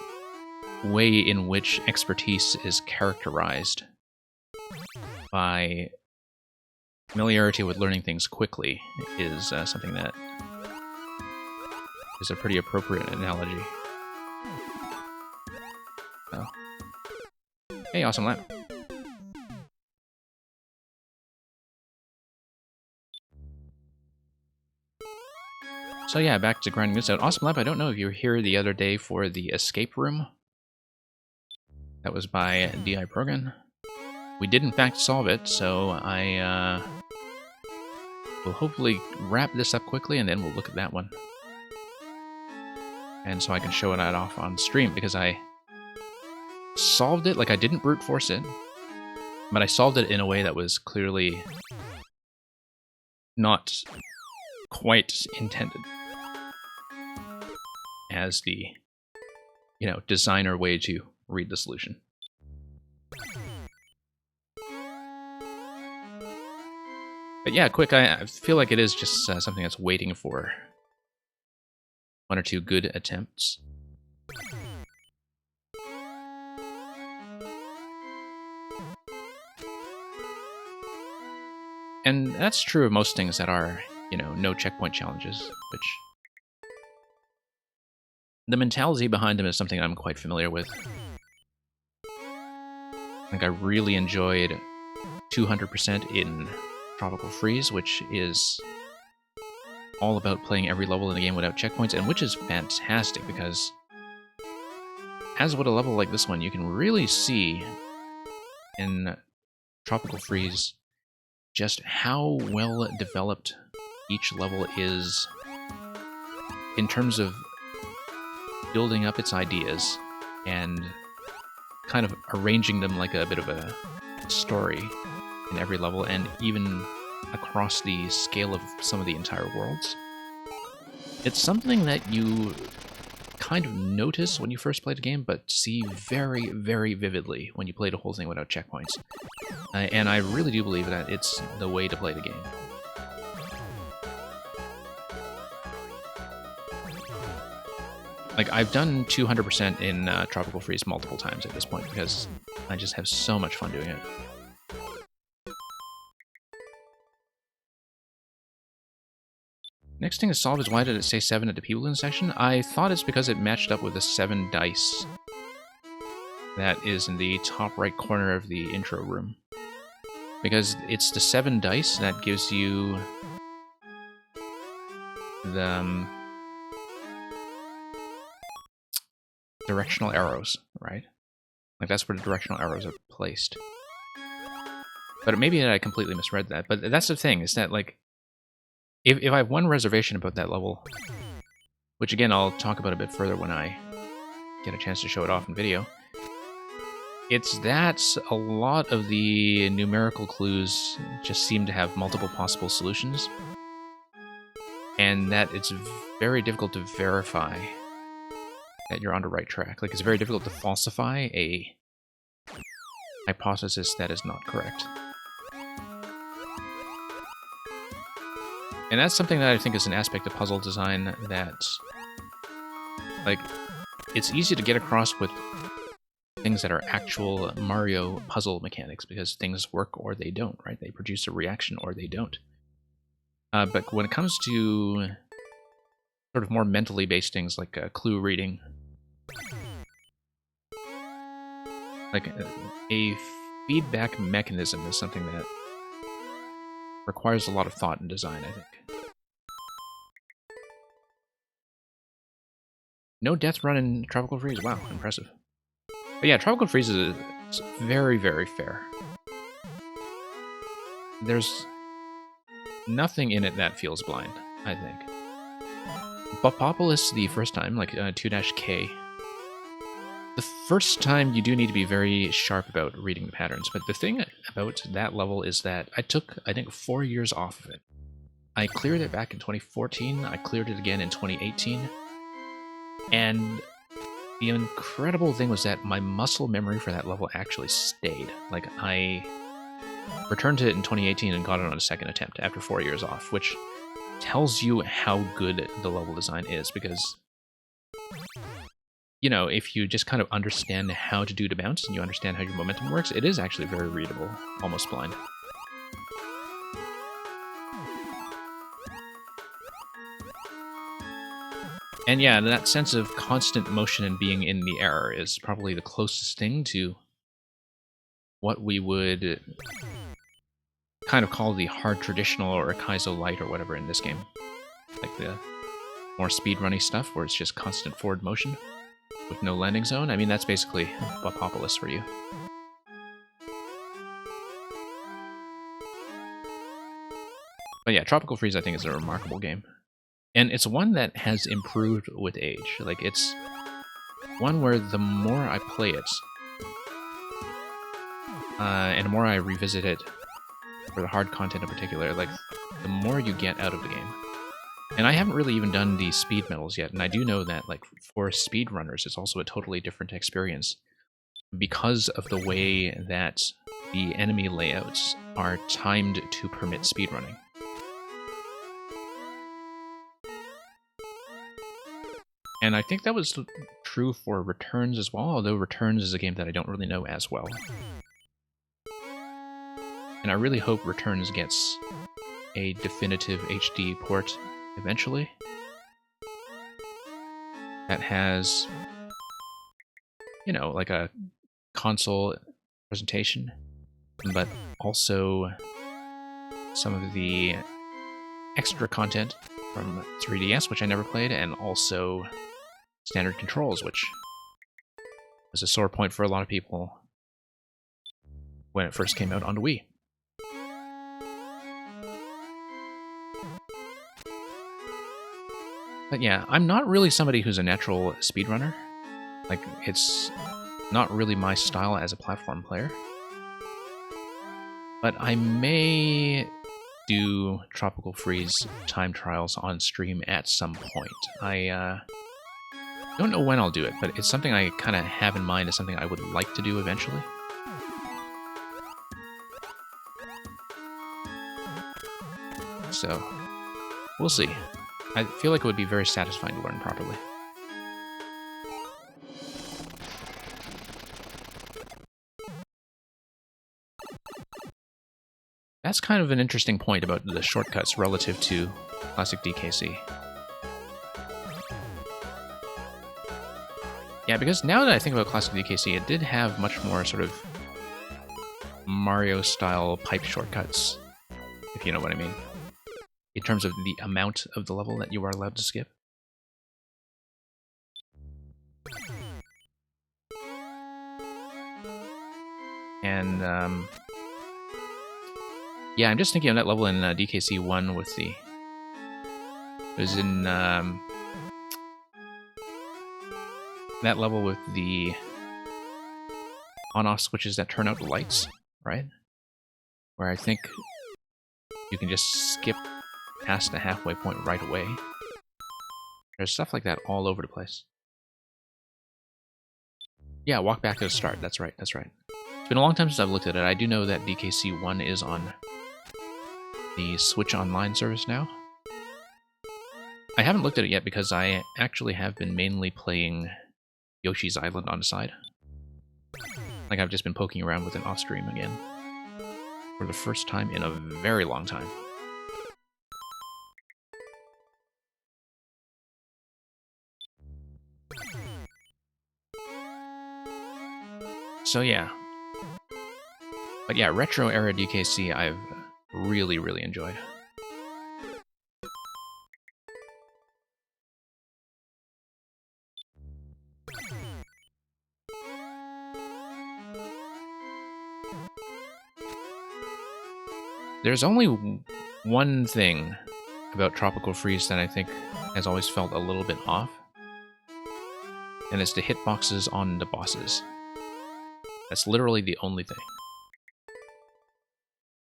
way in which expertise is characterized by familiarity with learning things quickly is something that is a pretty appropriate analogy. Oh. Hey, awesome lap. So yeah, back to grinding this out. Awesome lap, I don't know if you were here the other day for the escape room. That was by D.I. Progan. We did in fact solve it, so I will hopefully wrap this up quickly and then we'll look at that one. And so I can show it off on stream, because I solved it, like I didn't brute force it, but I solved it in a way that was clearly not quite intended as the, you know, designer way to read the solution. But yeah, quick, I feel like it is just something that's waiting for one or two good attempts. And that's true of most things that are, you know, no checkpoint challenges, which the mentality behind them is something I'm quite familiar with. Like, I really enjoyed 200% in Tropical Freeze, which is all about playing every level in the game without checkpoints, and which is fantastic, because as with a level like this one, you can really see in Tropical Freeze just how well developed each level is in terms of building up its ideas and kind of arranging them like a bit of a story in every level, and even across the scale of some of the entire worlds. It's something that you kind of notice when you first play the game, but see very, very vividly when you play the whole thing without checkpoints. And I really do believe that it's the way to play the game. Like, I've done 200% in Tropical Freeze multiple times at this point because I just have so much fun doing it. Next thing to solve is why did it say 7 at the people in section? I thought it's because it matched up with the 7 dice that is in the top right corner of the intro room. Because it's the 7 dice that gives you the directional arrows, right? Like, that's where the directional arrows are placed. But maybe I completely misread that. But that's the thing, is that, like, if I have one reservation about that level, which again I'll talk about a bit further when I get a chance to show it off in video, it's that a lot of the numerical clues just seem to have multiple possible solutions, and that it's very difficult to verify that you're on the right track. Like, it's very difficult to falsify a hypothesis that is not correct. And that's something that I think is an aspect of puzzle design that, like, it's easy to get across with things that are actual Mario puzzle mechanics, because things work or they don't, right? They produce a reaction or they don't. But when it comes to sort of more mentally based things like clue reading, like a feedback mechanism is something that requires a lot of thought and design, I think. No death run in Tropical Freeze. Wow, impressive. But yeah, Tropical Freeze is very, very fair. There's nothing in it that feels blind, I think. Bopopolis the first time, like 2-K. The first time you do need to be very sharp about reading the patterns, but the thing about that level is that I took, I think, 4 years off of it. I cleared it back in 2014, I cleared it again in 2018, and the incredible thing was that my muscle memory for that level actually stayed. Like, I returned to it in 2018 and got it on a second attempt after 4 years off, which tells you how good the level design is, because, you know, if you just kind of understand how to do the bounce and you understand how your momentum works, it is actually very readable, almost blind. And yeah, that sense of constant motion and being in the air is probably the closest thing to what we would kind of call the hard traditional or Kaizo light or whatever in this game. Like the more speedrunny stuff where it's just constant forward motion with no landing zone. I mean, that's basically Bopopolis for you. But yeah, Tropical Freeze I think is a remarkable game. And it's one that has improved with age. Like, it's one where the more I play it, and the more I revisit it, for the hard content in particular, like, the more you get out of the game. And I haven't really even done the speed medals yet, and I do know that, like, for speedrunners, it's also a totally different experience because of the way that the enemy layouts are timed to permit speedrunning. And I think that was true for Returns as well, although Returns is a game that I don't really know as well. And I really hope Returns gets a definitive HD port eventually that has, you know, like a console presentation, but also some of the extra content from 3DS, which I never played, and also standard controls, which was a sore point for a lot of people when it first came out on the Wii. But yeah, I'm not really somebody who's a natural speedrunner. Like, it's not really my style as a platform player. But I may do Tropical Freeze time trials on stream at some point. I don't know when I'll do it, but it's something I kind of have in mind as something I would like to do eventually. So, we'll see. I feel like it would be very satisfying to learn properly. that's kind of an interesting point about the shortcuts relative to classic DKC. Yeah, because now that I think about classic DKC, it did have much more sort of Mario-style pipe shortcuts, if you know what I mean, in terms of the amount of the level that you are allowed to skip. And, yeah, I'm just thinking of that level in DKC 1 with the... It was in, that level with the on-off switches that turn out the lights, right? Where I think you can just skip past the halfway point right away. There's stuff like that all over the place. Yeah, walk back to the start. That's right, that's right. It's been a long time since I've looked at it. I do know that DKC 1 is on the Switch Online service now. I haven't looked at it yet because I actually have been mainly playing Yoshi's Island on the side. Like, I've just been poking around with it off stream again. For the first time in a very long time. So yeah. But yeah, retro era DKC I've really, really enjoyed. There's only one thing about Tropical Freeze that I think has always felt a little bit off, and it's the hitboxes on the bosses. That's literally the only thing.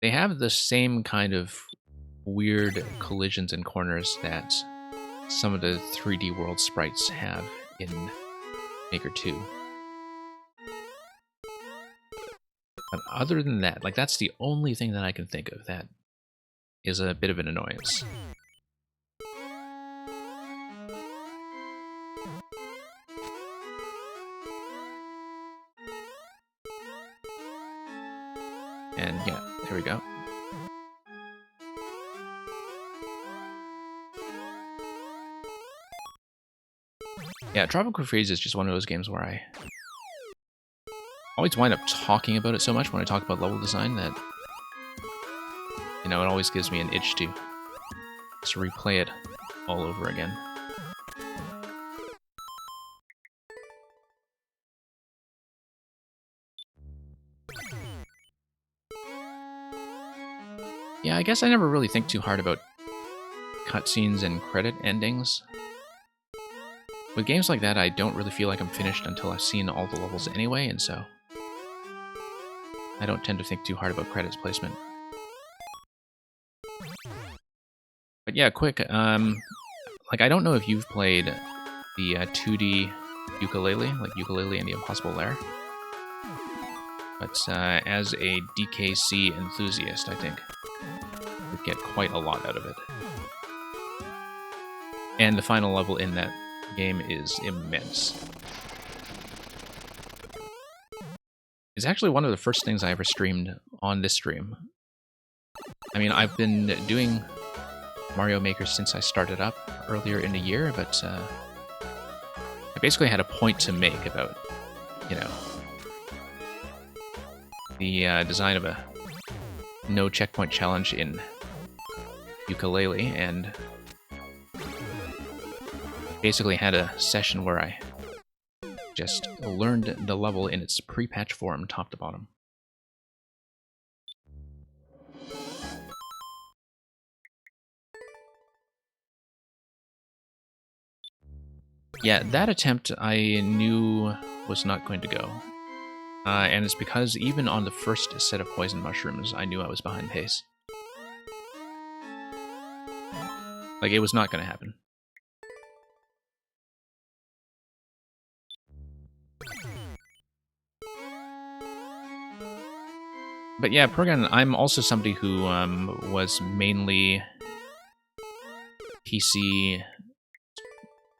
They have the same kind of weird collisions and corners that some of the 3D World sprites have in Maker 2. But other than that, like, that's the only thing that I can think of that is a bit of an annoyance. And yeah, there we go. Yeah, Tropical Freeze is just one of those games where I always wind up talking about it so much when I talk about level design that, you know, it always gives me an itch to just replay it all over again. Yeah, I guess I never really think too hard about cutscenes and credit endings. With games like that, I don't really feel like I'm finished until I've seen all the levels anyway, and so I don't tend to think too hard about credits placement. But yeah, quick, like, I don't know if you've played the 2D Ukulele, like Ukulele and the Impossible Lair, but as a DKC enthusiast, I think you'd get quite a lot out of it. And the final level in that game is immense. It's actually one of the first things I ever streamed on this stream. I mean, I've been doing Mario Maker since I started up earlier in the year, but I basically had a point to make about, you know, the design of a no checkpoint challenge in Ukulele, and basically had a session where I just learned the level in its pre-patch form, top to bottom. Yeah, that attempt I knew was not going to go. And it's because even on the first set of poison mushrooms, I knew I was behind pace. Like, it was not going to happen. But yeah, Pergan, I'm also somebody who was mainly PC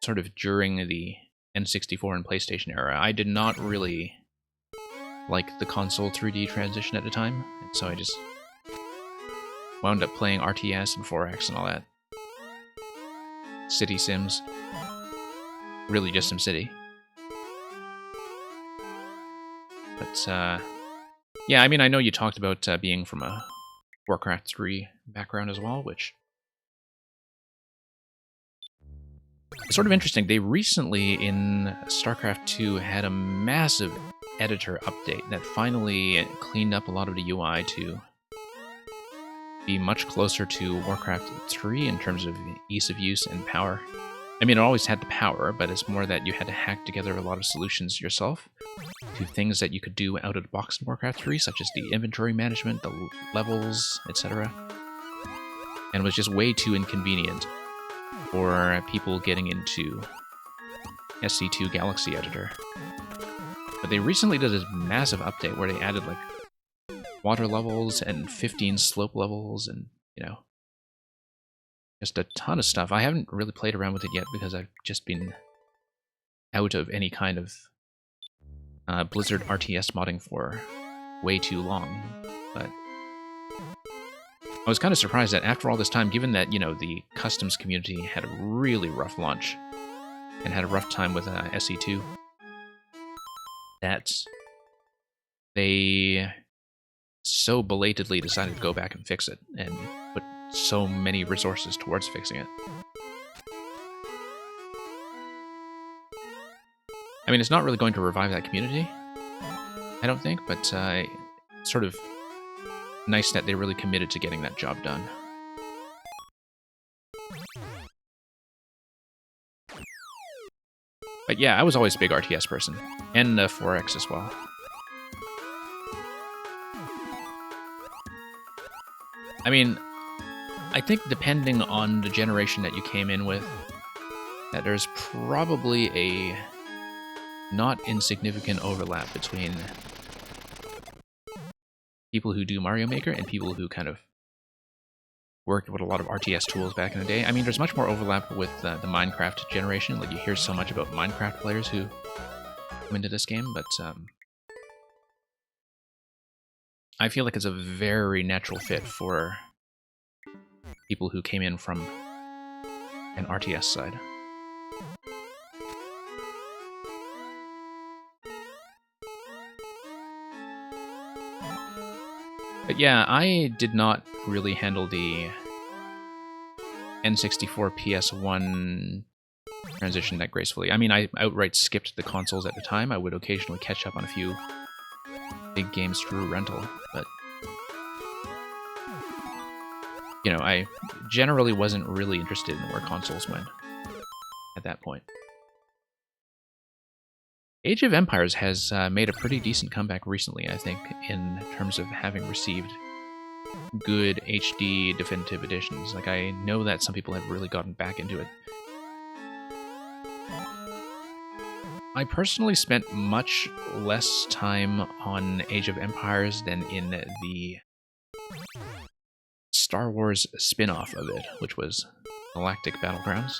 sort of during the N64 and PlayStation era. I did not really like the console 3D transition at the time, and so I just wound up playing RTS and 4X and all that. City Sims. Really just SimCity. But, yeah, I mean, I know you talked about being from a Warcraft 3 background as well, which is sort of interesting. They recently, in StarCraft 2, had a massive editor update that finally cleaned up a lot of the UI to be much closer to Warcraft 3 in terms of ease of use and power. I mean, it always had the power, but it's more that you had to hack together a lot of solutions yourself to things that you could do out of the box in Warcraft 3, such as the inventory management, the levels, etc. And it was just way too inconvenient for people getting into SC2 Galaxy Editor. But they recently did a massive update where they added like water levels and 15 slope levels and, you know, just a ton of stuff. I haven't really played around with it yet because I've just been out of any kind of Blizzard RTS modding for way too long. But I was kind of surprised that after all this time, given that, you know, the customs community had a really rough launch and had a rough time with SE2, that they so belatedly decided to go back and fix it and put so many resources towards fixing it. I mean, it's not really going to revive that community, I don't think, but it's sort of nice that they really committed to getting that job done. But yeah, I was always a big RTS person, and 4X as well. I mean, I think depending on the generation that you came in with, that there's probably a not insignificant overlap between people who do Mario Maker and people who kind of worked with a lot of RTS tools back in the day. I mean, there's much more overlap with the Minecraft generation. Like, you hear so much about Minecraft players who come into this game, but I feel like it's a very natural fit for people who came in from an RTS side. But yeah, I did not really handle the N64 PS1 transition that gracefully. I mean, I outright skipped the consoles at the time. I would occasionally catch up on a few big games through rental, but you know, I generally wasn't really interested in where consoles went at that point. Age of Empires has made a pretty decent comeback recently, I think, in terms of having received good HD definitive editions. Like, I know that some people have really gotten back into it. I personally spent much less time on Age of Empires than in the Star Wars spin-off of it, which was Galactic Battlegrounds,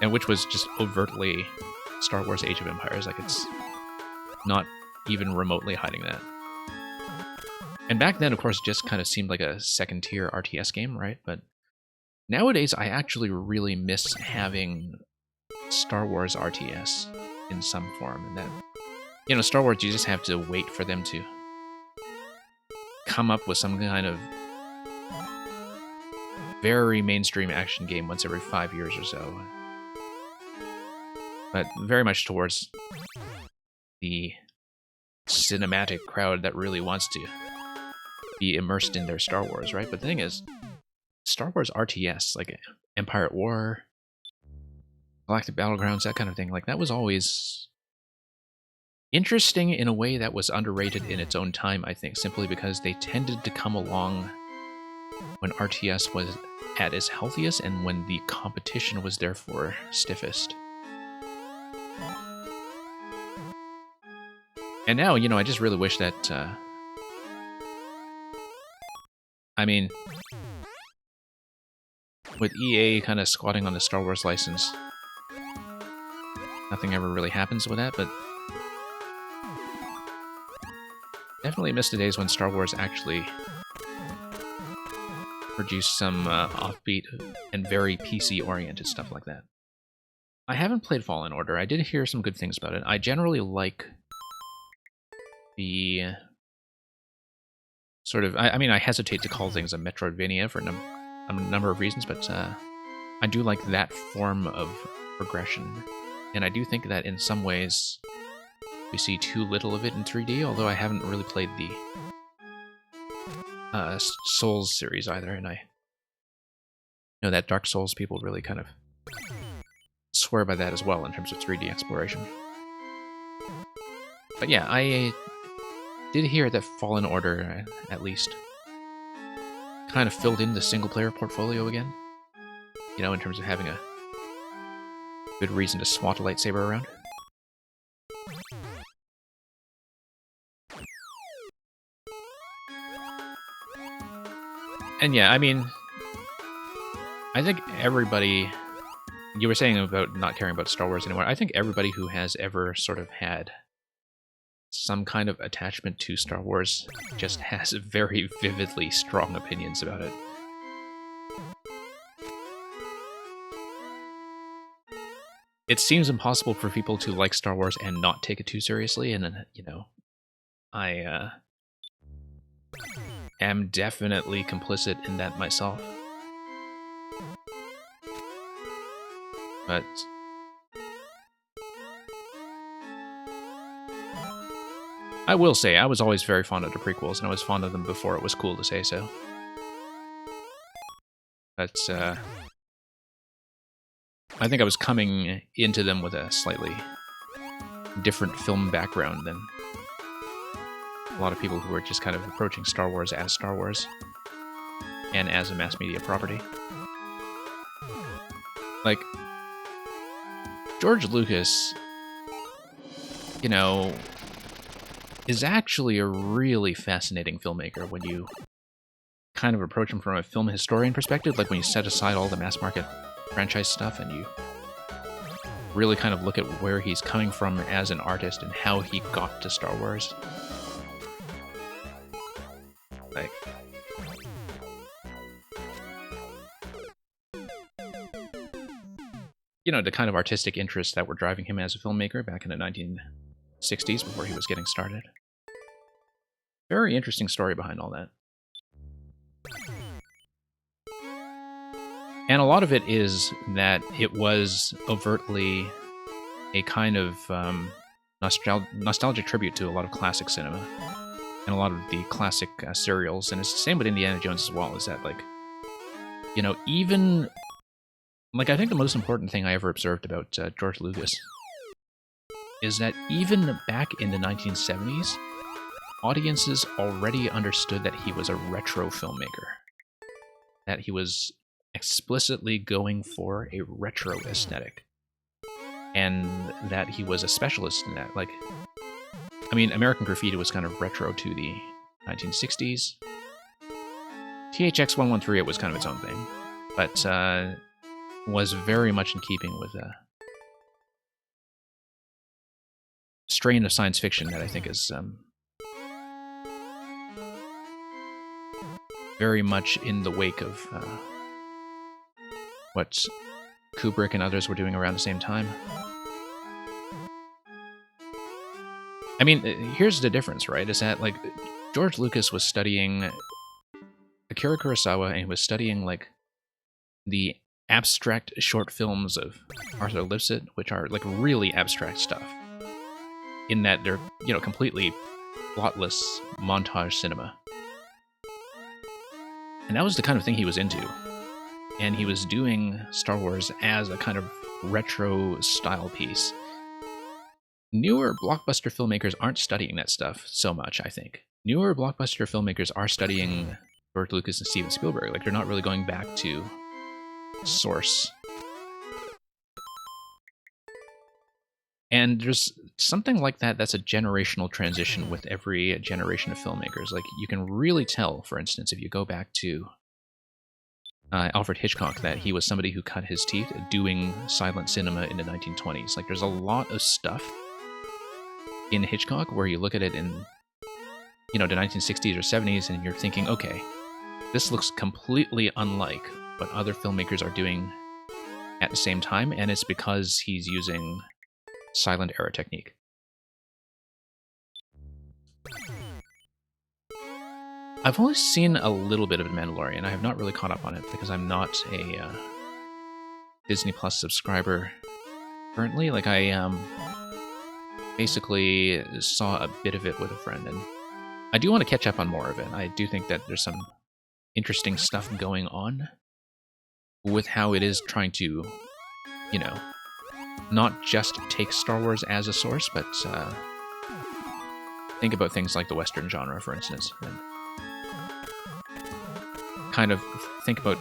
and which was just overtly Star Wars Age of Empires. Like, it's not even remotely hiding that. And back then, of course, it just kind of seemed like a second-tier RTS game, right? But nowadays, I actually really miss having Star Wars RTS in some form. And that, you know, Star Wars, you just have to wait for them to come up with some kind of very mainstream action game once every 5 years or so. But very much towards the cinematic crowd that really wants to be immersed in their Star Wars, right? But the thing is, Star Wars RTS, like Empire at War, Galactic Battlegrounds, that kind of thing, like, that was always interesting in a way that was underrated in its own time, I think, simply because they tended to come along when RTS was at its healthiest and when the competition was therefore stiffest. And now, you know, I just really wish that, I mean, with EA kind of squatting on the Star Wars license, nothing ever really happens with that, but definitely miss the days when Star Wars actually produce some offbeat and very PC-oriented stuff like that. I haven't played Fallen Order. I did hear some good things about it. I generally like the sort of... I mean, I hesitate to call things a Metroidvania for a number of reasons, but I do like that form of progression. And I do think that in some ways we see too little of it in 3D, although I haven't really played the Souls series either, and I know that Dark Souls people really kind of swear by that as well in terms of 3D exploration. But yeah, I did hear that Fallen Order, at least, kind of filled in the single-player portfolio again. You know, in terms of having a good reason to swat a lightsaber around. And yeah, I mean, I think everybody... You were saying about not caring about Star Wars anymore. I think everybody who has ever sort of had some kind of attachment to Star Wars just has very vividly strong opinions about it. It seems impossible for people to like Star Wars and not take it too seriously, and, you know, I am definitely complicit in that myself. But I will say, I was always very fond of the prequels, and I was fond of them before it was cool to say so. But I think I was coming into them with a slightly different film background than a lot of people who are just kind of approaching Star Wars as Star Wars and as a mass media property. Like, George Lucas, you know, is actually a really fascinating filmmaker when you kind of approach him from a film historian perspective, like when you set aside all the mass market franchise stuff and you really kind of look at where he's coming from as an artist and how he got to Star Wars. Like, you know, the kind of artistic interests that were driving him as a filmmaker back in the 1960s before he was getting started. Very interesting story behind all that. And a lot of it is that it was overtly a kind of nostalgic tribute to a lot of classic cinema and a lot of the classic serials. And it's the same with Indiana Jones as well, is that, like, you know, even... Like, I think the most important thing I ever observed about George Lucas is that even back in the 1970s, audiences already understood that he was a retro filmmaker. That he was explicitly going for a retro aesthetic. And that he was a specialist in that. Like, I mean, American Graffiti was kind of retro to the 1960s. THX 113, it was kind of its own thing. But, was very much in keeping with a strain of science fiction that I think is very much in the wake of what Kubrick and others were doing around the same time. I mean, here's the difference, right? Is that, like, George Lucas was studying Akira Kurosawa, and he was studying, like, the abstract short films of Arthur Lipsett, which are, like, really abstract stuff, in that they're, you know, completely plotless montage cinema. And that was the kind of thing he was into. And he was doing Star Wars as a kind of retro style piece. Newer blockbuster filmmakers aren't studying that stuff so much, I think. Newer blockbuster filmmakers are studying George Lucas and Steven Spielberg. Like, they're not really going back to source. And there's something like that that's a generational transition with every generation of filmmakers. Like, you can really tell, for instance, if you go back to Alfred Hitchcock, that he was somebody who cut his teeth doing silent cinema in the 1920s. Like, there's a lot of stuff in Hitchcock where you look at it in, you know, the 1960s or 70s and you're thinking, okay, this looks completely unlike what other filmmakers are doing at the same time, and it's because he's using silent era technique. I've only seen a little bit of The Mandalorian. I have not really caught up on it because I'm not a Disney Plus subscriber currently. Like, I basically saw a bit of it with a friend, and I do want to catch up on more of it. I do think that there's some interesting stuff going on with how it is trying to, you know, not just take Star Wars as a source, but think about things like the Western genre, for instance, and kind of think about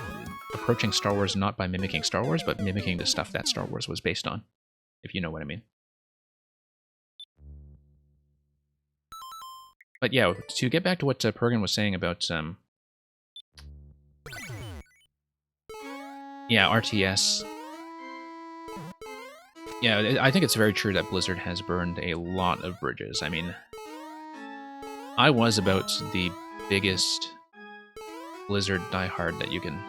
approaching Star Wars not by mimicking Star Wars, but mimicking the stuff that Star Wars was based on, if you know what I mean. But yeah, to get back to what Pergan was saying about, yeah, RTS. Yeah, I think it's very true that Blizzard has burned a lot of bridges. I mean, I was about the biggest Blizzard diehard that you can...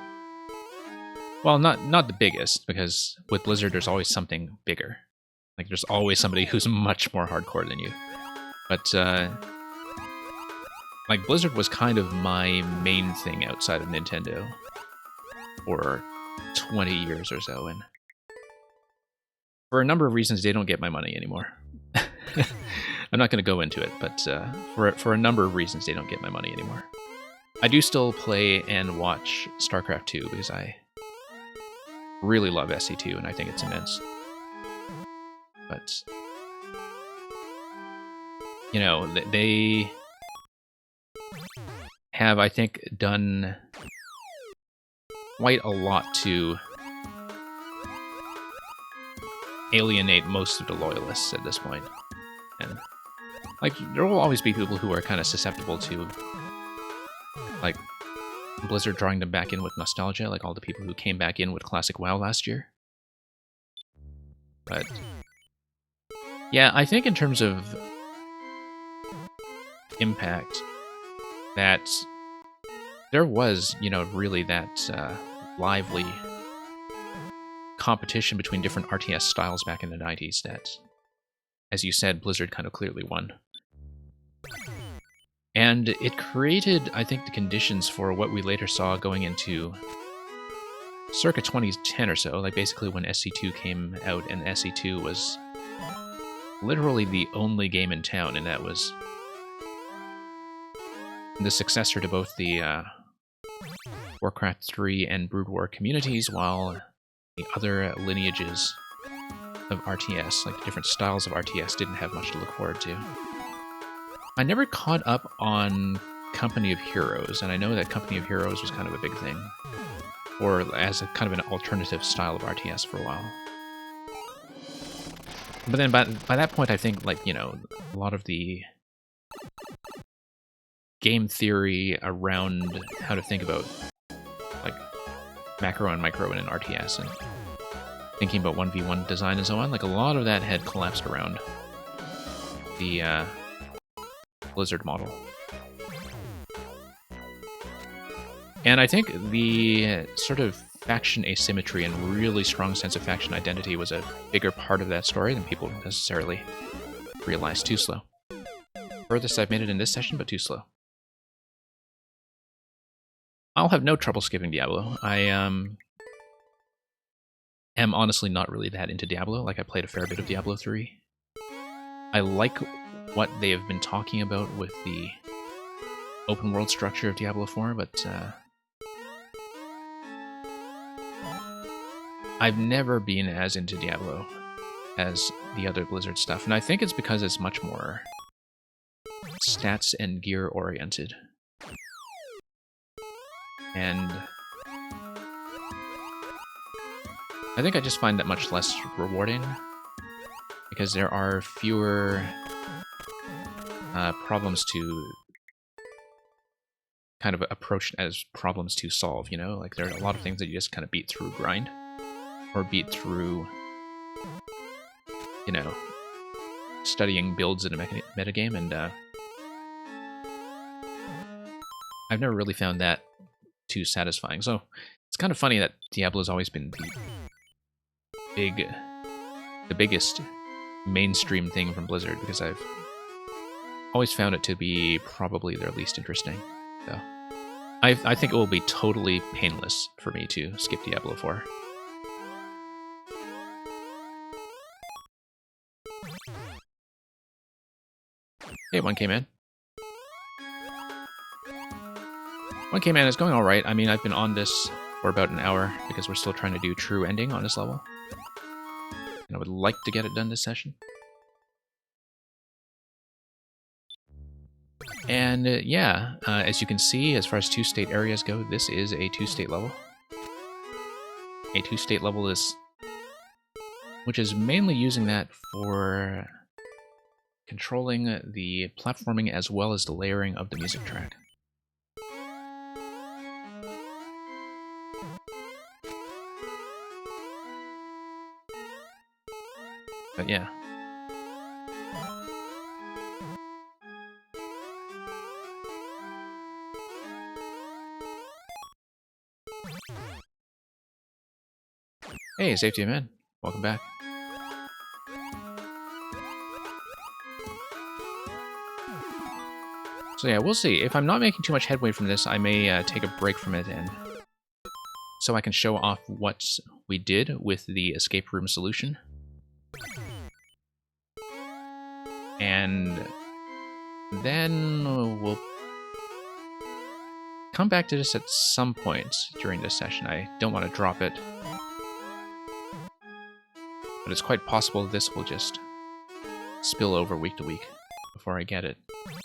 Well, not the biggest, because with Blizzard there's always something bigger. Like, there's always somebody who's much more hardcore than you. But, like, Blizzard was kind of my main thing outside of Nintendo for 20 years or so, and for a number of reasons they don't get my money anymore. I'm not going to go into it, but for a number of reasons they don't get my money anymore. I do still play and watch StarCraft 2 because I really love SC2 and I think it's immense. But, you know, they have, I think, done quite a lot to alienate most of the loyalists at this point. And, like, there will always be people who are kind of susceptible to, like, Blizzard drawing them back in with nostalgia, like all the people who came back in with Classic WoW last year. But, yeah, I think in terms of impact, that there was, you know, really that lively competition between different RTS styles back in the 90s that, as you said, Blizzard kind of clearly won. And it created, I think, the conditions for what we later saw going into circa 2010 or so, like basically when SC2 came out, and SC2 was literally the only game in town, and that was the successor to both the Warcraft 3 and Brood War communities, while the other lineages of RTS, like the different styles of RTS, didn't have much to look forward to. I never caught up on Company of Heroes, and I know that Company of Heroes was kind of a big thing, or as a kind of an alternative style of RTS for a while. But then by that point, I think, like, you know, a lot of the game theory around how to think about, like, macro and micro in an RTS, and thinking about 1v1 design and so on, like, a lot of that had collapsed around the Blizzard model. And I think the sort of faction asymmetry and really strong sense of faction identity was a bigger part of that story than people necessarily realized. Too slow. Furthest I've made it in this session, but too slow. I'll have no trouble skipping Diablo. I am honestly not really that into Diablo. Like, I played a fair bit of Diablo 3. I like what they have been talking about with the open world structure of Diablo 4, but I've never been as into Diablo as the other Blizzard stuff, and I think it's because it's much more stats and gear oriented. And I think I just find that much less rewarding, because there are fewer problems to kind of approach as problems to solve, you know? Like, there are a lot of things that you just kind of beat through grind, or beat through, you know, studying builds in a metagame, and I've never really found that too satisfying. So it's kind of funny that Diablo's always been the biggest mainstream thing from Blizzard, because I've always found it to be probably their least interesting. So I think it will be totally painless for me to skip Diablo 4. Hey, 1K Man. 1K Man is going alright. I mean, I've been on this for about an hour because we're still trying to do true ending on this level. And I would like to get it done this session. And yeah, as you can see, as far as two-state areas go, this is a two-state level. A two-state level is... which is mainly using that for controlling the platforming as well as the layering of the music track. But yeah. Hey, Safety Man. Welcome back. So yeah, we'll see. If I'm not making too much headway from this, I may take a break from it, and so I can show off what we did with the escape room solution. And then we'll come back to this at some point during this session. I don't want to drop it, but it's quite possible this will just spill over week to week before I get it.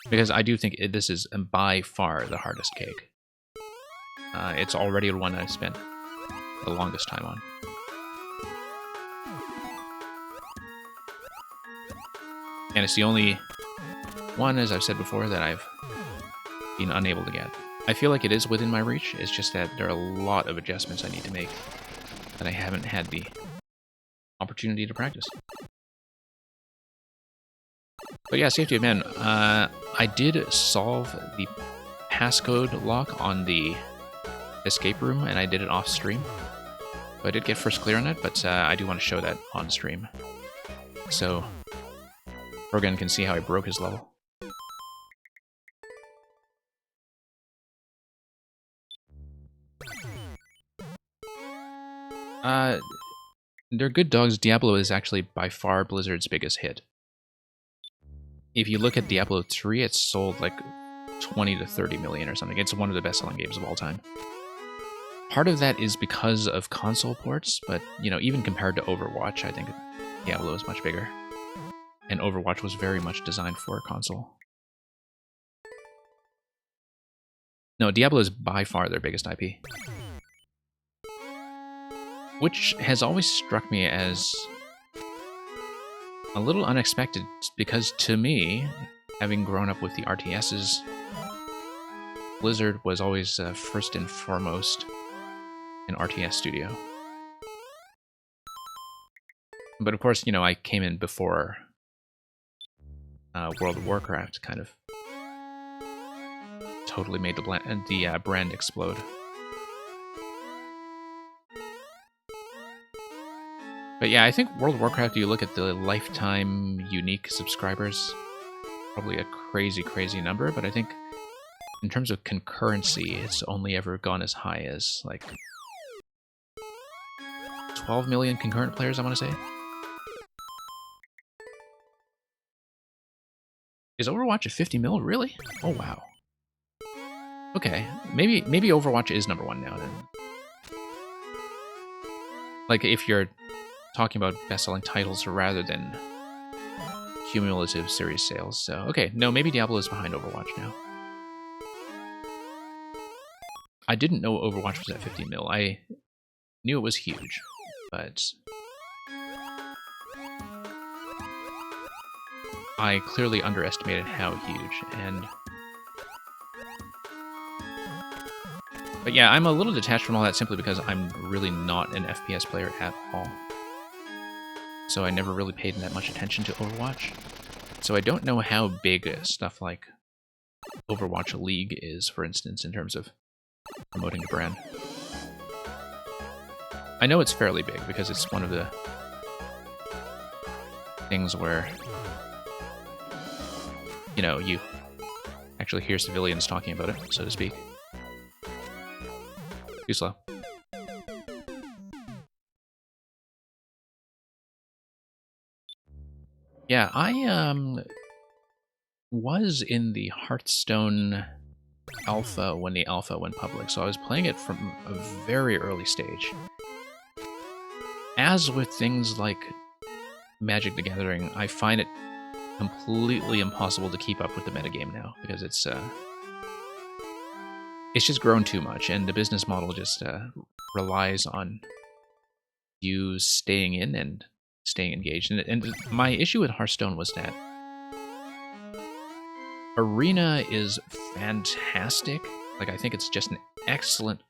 Because I do think this is by far the hardest cake. It's already the one I've spent the longest time on. And it's the only one, as I've said before, that I've been unable to get. I feel like it is within my reach, it's just that there are a lot of adjustments I need to make that I haven't had the opportunity to practice. But yeah, Safety of Men, I did solve the passcode lock on the escape room, and I did it off stream. So I did get first clear on it, but I do want to show that on stream. So Rogan can see how I broke his level. They're good dogs. Diablo is actually by far Blizzard's biggest hit. If you look at Diablo 3, it's sold like 20 to 30 million or something. It's one of the best-selling games of all time. Part of that is because of console ports, but, you know, even compared to Overwatch, I think Diablo is much bigger. And Overwatch was very much designed for a console. No, Diablo is by far their biggest IP. Which has always struck me as a little unexpected, because to me, having grown up with the RTSs, Blizzard was always first and foremost an RTS studio. But of course, you know, I came in before World of Warcraft kind of totally made the brand explode. But yeah, I think World of Warcraft, you look at the lifetime unique subscribers, probably a crazy, crazy number, but I think in terms of concurrency, it's only ever gone as high as, like, 12 million concurrent players, I want to say. Is Overwatch at 50 mil? Really? Oh, wow. Okay, maybe Overwatch is #1 now, then. Like, if you're talking about best-selling titles rather than cumulative series sales. So, okay, no, maybe Diablo is behind Overwatch now. I didn't know Overwatch was at 50 mil. I knew it was huge, but I clearly underestimated how huge, and... But yeah, I'm a little detached from all that simply because I'm really not an FPS player at all. So I never really paid that much attention to Overwatch. So I don't know how big stuff like Overwatch League is, for instance, in terms of promoting the brand. I know it's fairly big because it's one of the things where, you know, you actually hear civilians talking about it, so to speak. Too slow. Yeah, I was in the Hearthstone alpha when the alpha went public, so I was playing it from a very early stage. As with things like Magic the Gathering, I find it completely impossible to keep up with the metagame now, because it's just grown too much, and the business model just relies on you staying in and staying engaged. And my issue with Hearthstone was that Arena is fantastic. Like, I think it's just an excellent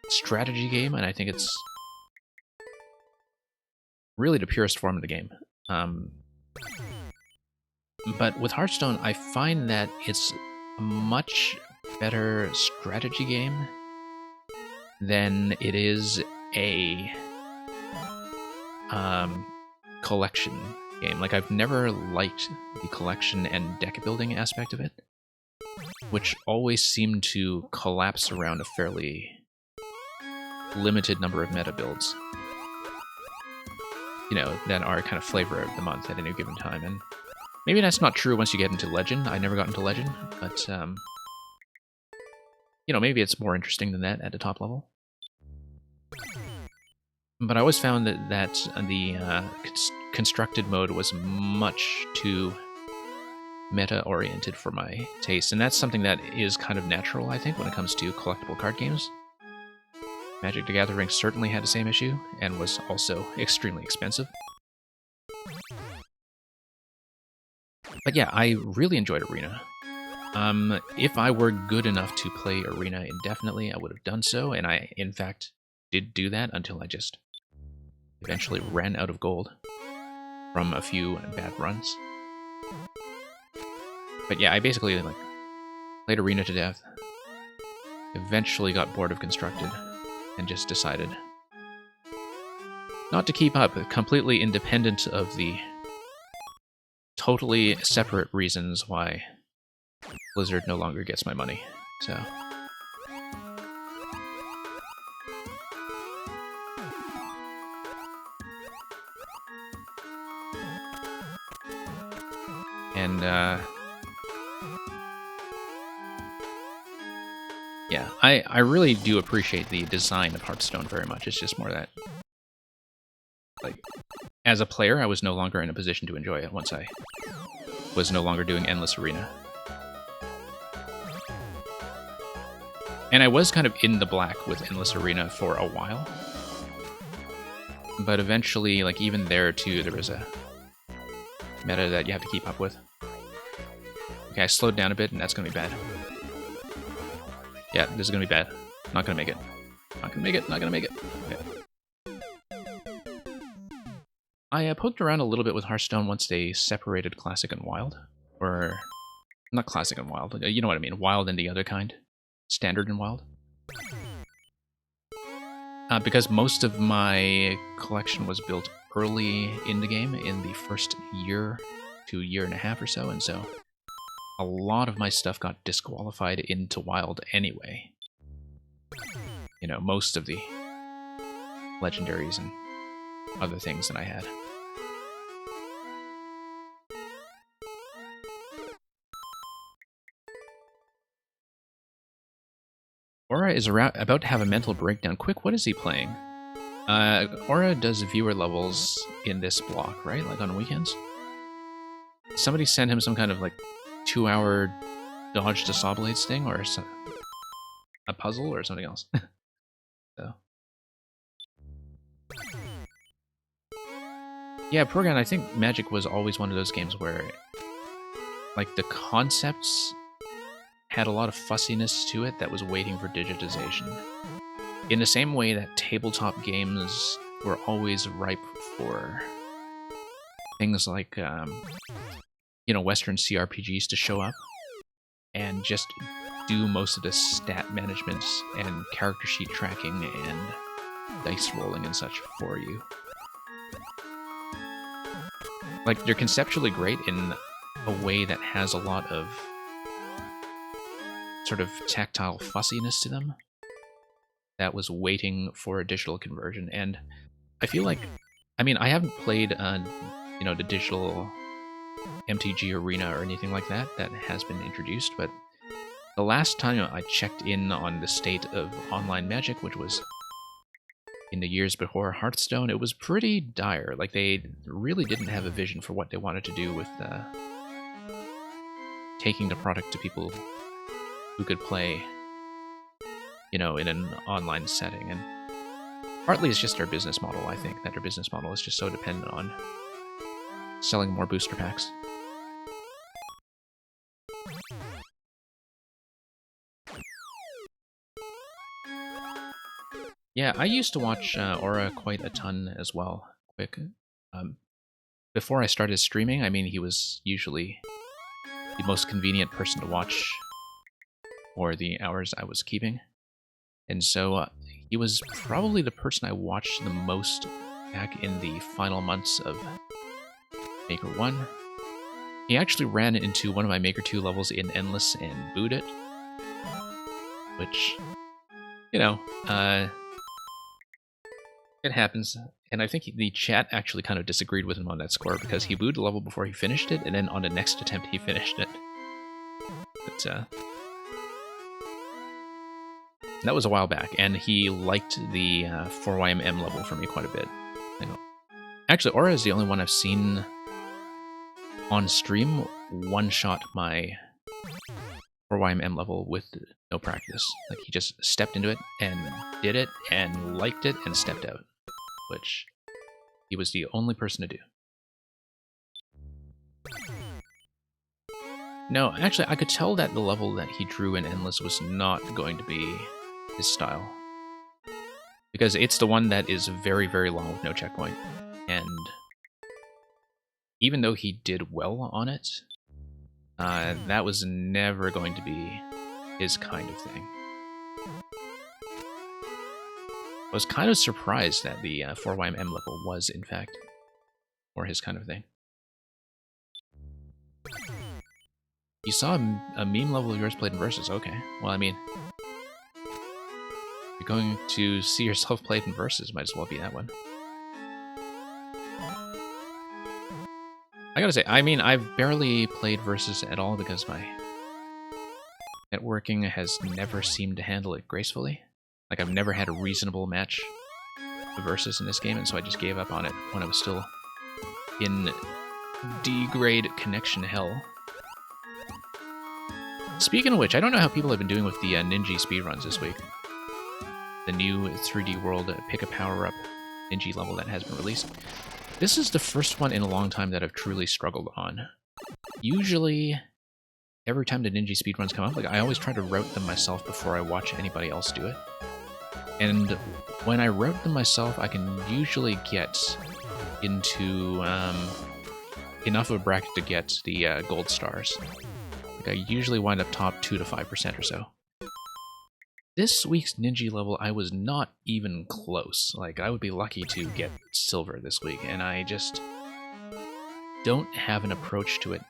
strategy game, and I think it's really the purest form of the game. But with Hearthstone, I find that it's a much better strategy game than it is a collection game. Like, I've never liked the collection and deck building aspect of it, which always seemed to collapse around a fairly limited number of meta builds, you know, that are kind of flavor of the month at any given time. And maybe that's not true once you get into Legend. I never got into Legend, but you know, maybe it's more interesting than that at the top level. But I always found that the constructed mode was much too meta-oriented for my taste, and that's something that is kind of natural, I think, when it comes to collectible card games. Magic the Gathering certainly had the same issue, and was also extremely expensive. But yeah, I really enjoyed Arena. If I were good enough to play Arena indefinitely, I would have done so, and I, in fact, did do that until I just eventually ran out of gold from a few bad runs. But yeah, I basically like played Arena to death, eventually got bored of Constructed, and just decided not to keep up, completely independent of the totally separate reasons why Blizzard no longer gets my money. So and yeah, I really do appreciate the design of Hearthstone very much. It's just more that, like, as a player, I was no longer in a position to enjoy it once I was no longer doing Endless Arena. And I was kind of in the black with Endless Arena for a while. But eventually, like, even there, too, there was a meta that you have to keep up with. Okay, I slowed down a bit, and that's going to be bad. Yeah, this is going to be bad. Not going to make it. Not going to make it. Not going to make it. Okay. I poked around a little bit with Hearthstone once they separated Classic and Wild. Or, not Classic and Wild. You know what I mean. Wild and the other kind. Standard and Wild. Because most of my collection was built early in the game, in the first year to year and a half or so, and so a lot of my stuff got disqualified into Wild anyway. You know, most of the legendaries and other things that I had. Aura is about to have a mental breakdown. Quick, what is he playing? Aura does viewer levels in this block, right? Like on weekends? Somebody sent him some kind of like 2-hour dodge to Saw Blades thing, or a puzzle, or something else. So. Yeah, Progan, I think Magic was always one of those games where, like, the concepts had a lot of fussiness to it that was waiting for digitization. In the same way that tabletop games were always ripe for things like, you know, Western CRPGs to show up and just do most of the stat management and character sheet tracking and dice rolling and such for you. Like, they're conceptually great in a way that has a lot of sort of tactile fussiness to them that was waiting for a digital conversion. And I feel like, I mean, I haven't played, you know, the digital MTG Arena or anything like that has been introduced, but the last time I checked in on the state of online Magic, which was in the years before Hearthstone, it was pretty dire. Like, they really didn't have a vision for what they wanted to do with taking the product to people who could play, you know, in an online setting. And partly it's just their business model, I think, that their business model is just so dependent on selling more booster packs. Yeah, I used to watch Aura quite a ton as well. Before I started streaming, I mean, he was usually the most convenient person to watch for the hours I was keeping. And so he was probably the person I watched the most back in the final months of Maker 1. He actually ran into one of my Maker 2 levels in Endless and booed it. Which, you know, it happens. And I think the chat actually kind of disagreed with him on that score, because he booed a level before he finished it, and then on the next attempt he finished it. But, that was a while back, and he liked the 4YMM level for me quite a bit. Actually, Aura is the only one I've seen on stream one-shot my 4YMM level with no practice. Like, he just stepped into it and did it and liked it and stepped out, which he was the only person to do. No, actually, I could tell that the level that he drew in Endless was not going to be his style, because it's the one that is very, very long with no checkpoint, and even though he did well on it, that was never going to be his kind of thing. I was kind of surprised that the 4YMM level was, in fact, more his kind of thing. You saw a meme level of yours played in Versus, okay. Well, I mean, you're going to see yourself played in Versus, might as well be that one. I gotta say, I mean, I've barely played Versus at all because my networking has never seemed to handle it gracefully. Like, I've never had a reasonable match of Versus in this game, and so I just gave up on it when I was still in D-grade connection hell. Speaking of which, I don't know how people have been doing with the Ninja speedruns this week. The new 3D World Pick a Power-Up Ninja level that has been released. This is the first one in a long time that I've truly struggled on. Usually, every time the Ninja speedruns come up, like, I always try to route them myself before I watch anybody else do it. And when I route them myself, I can usually get into enough of a bracket to get the gold stars. Like, I usually wind up top 2 to 5% or so. This week's Ninja level, I was not even close. Like, I would be lucky to get silver this week, and I just don't have an approach to it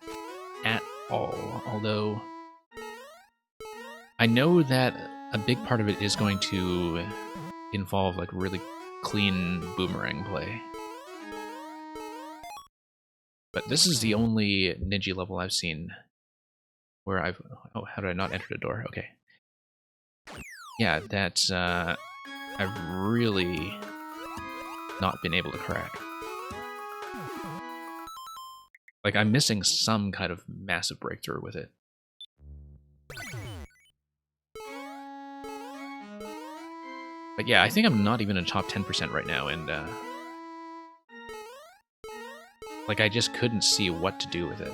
at all. Although, I know that a big part of it is going to involve, like, really clean boomerang play. But this is the only Ninja level I've seen where I've... Oh, how did I not enter the door? Okay. Yeah, that's, I've really not been able to crack. Like, I'm missing some kind of massive breakthrough with it. But yeah, I think I'm not even in top 10% right now, and, like, I just couldn't see what to do with it.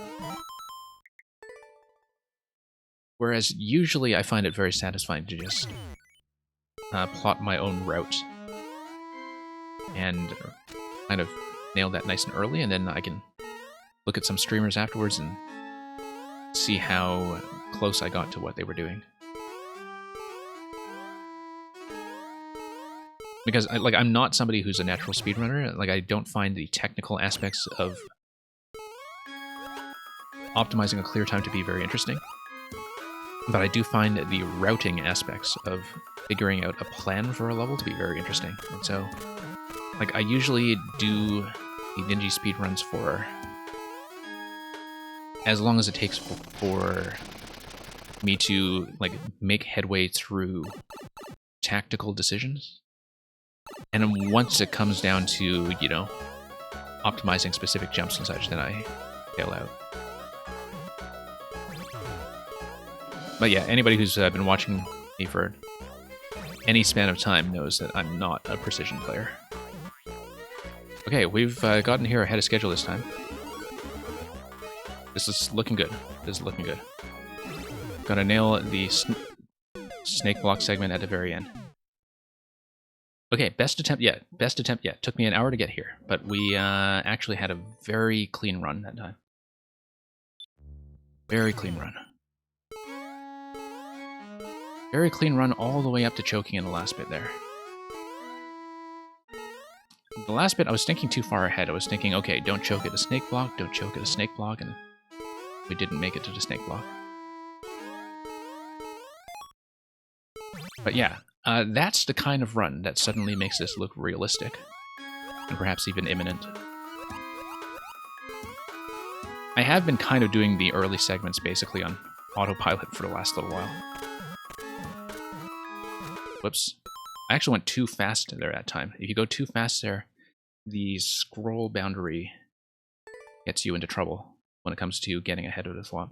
Whereas usually I find it very satisfying to just plot my own route and kind of nail that nice and early, and then I can look at some streamers afterwards and see how close I got to what they were doing. Because I'm not somebody who's a natural speedrunner. Like, I don't find the technical aspects of optimizing a clear time to be very interesting. But I do find the routing aspects of figuring out a plan for a level to be very interesting. And so, like, I usually do the Ninja speedruns for as long as it takes for me to, like, make headway through tactical decisions. And then once it comes down to, you know, optimizing specific jumps and such, then I fail out. But yeah, anybody who's been watching me for any span of time knows that I'm not a precision player. Okay, we've gotten here ahead of schedule this time. This is looking good. This is looking good. Gotta nail the snake block segment at the very end. Okay, best attempt yet. Best attempt yet. Took me an hour to get here, but we actually had a very clean run that time. Very clean run. Very clean run all the way up to choking in the last bit there. The last bit, I was thinking too far ahead. I was thinking, okay, don't choke at a snake block, don't choke at a snake block, and we didn't make it to the snake block. But yeah, that's the kind of run that suddenly makes this look realistic, and perhaps even imminent. I have been kind of doing the early segments basically on autopilot for the last little while. Whoops. I actually went too fast there that time. If you go too fast there, the scroll boundary gets you into trouble when it comes to getting ahead of the flop.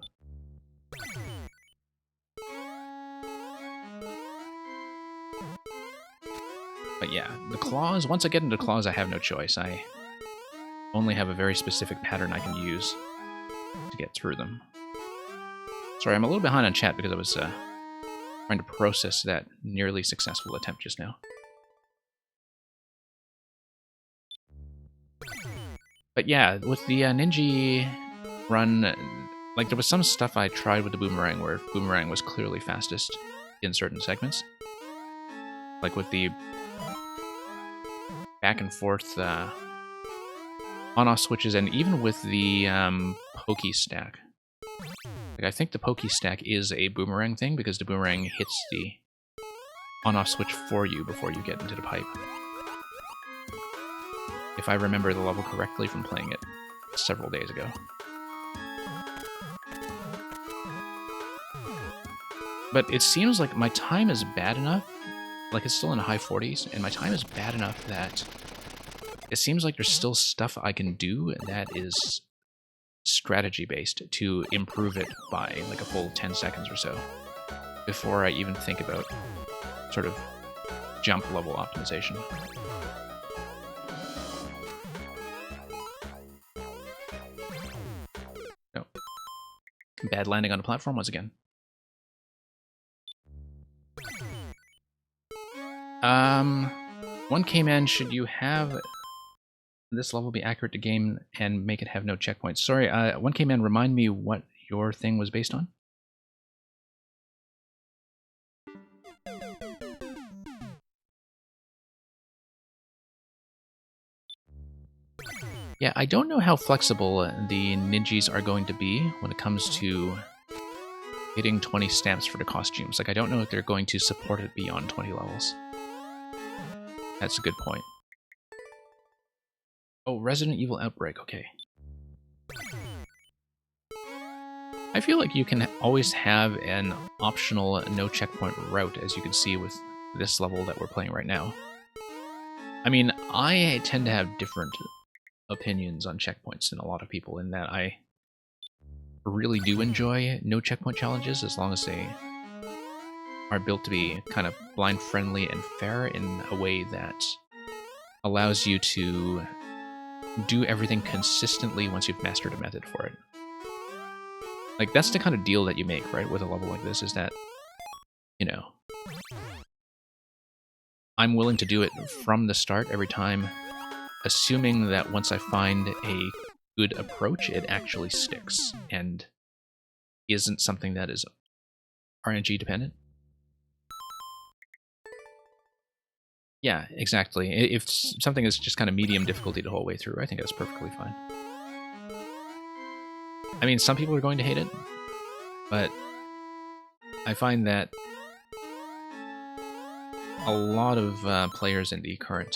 But yeah, the claws, once I get into claws, I have no choice. I only have a very specific pattern I can use to get through them. Sorry, I'm a little behind on chat because I was trying to process that nearly successful attempt just now. But yeah, with the Ninja run, like there was some stuff I tried with the boomerang where boomerang was clearly fastest in certain segments. Like with the back and forth on-off switches, and even with the pokey stack. Like, I think the pokey stack is a boomerang thing because the boomerang hits the on-off switch for you before you get into the pipe. If I remember the level correctly from playing it several days ago. But it seems like my time is bad enough, like it's still in the high 40s, and my time is bad enough that it seems like there's still stuff I can do that is strategy-based to improve it by like a full 10 seconds or so before I even think about sort of jump level optimization. Oh. Bad landing on the platform once again. One K-Man, should you have this level be accurate to game and make it have no checkpoints? Sorry, 1K-Man, remind me what your thing was based on? Yeah, I don't know how flexible the ninjas are going to be when it comes to hitting 20 stamps for the costumes. Like, I don't know if they're going to support it beyond 20 levels. That's a good point. Oh, Resident Evil Outbreak, okay. I feel like you can always have an optional no checkpoint route, as you can see with this level that we're playing right now. I mean, I tend to have different opinions on checkpoints than a lot of people, in that I really do enjoy no checkpoint challenges as long as they are built to be kind of blind friendly and fair in a way that allows you to do everything consistently once you've mastered a method for it. Like, that's the kind of deal that you make, right, with a level like this, is that, you know, I'm willing to do it from the start every time, assuming that once I find a good approach, it actually sticks, and isn't something that is RNG dependent. Yeah, exactly. If something is just kind of medium difficulty the whole way through, I think that's perfectly fine. I mean, some people are going to hate it, but I find that a lot of players in the current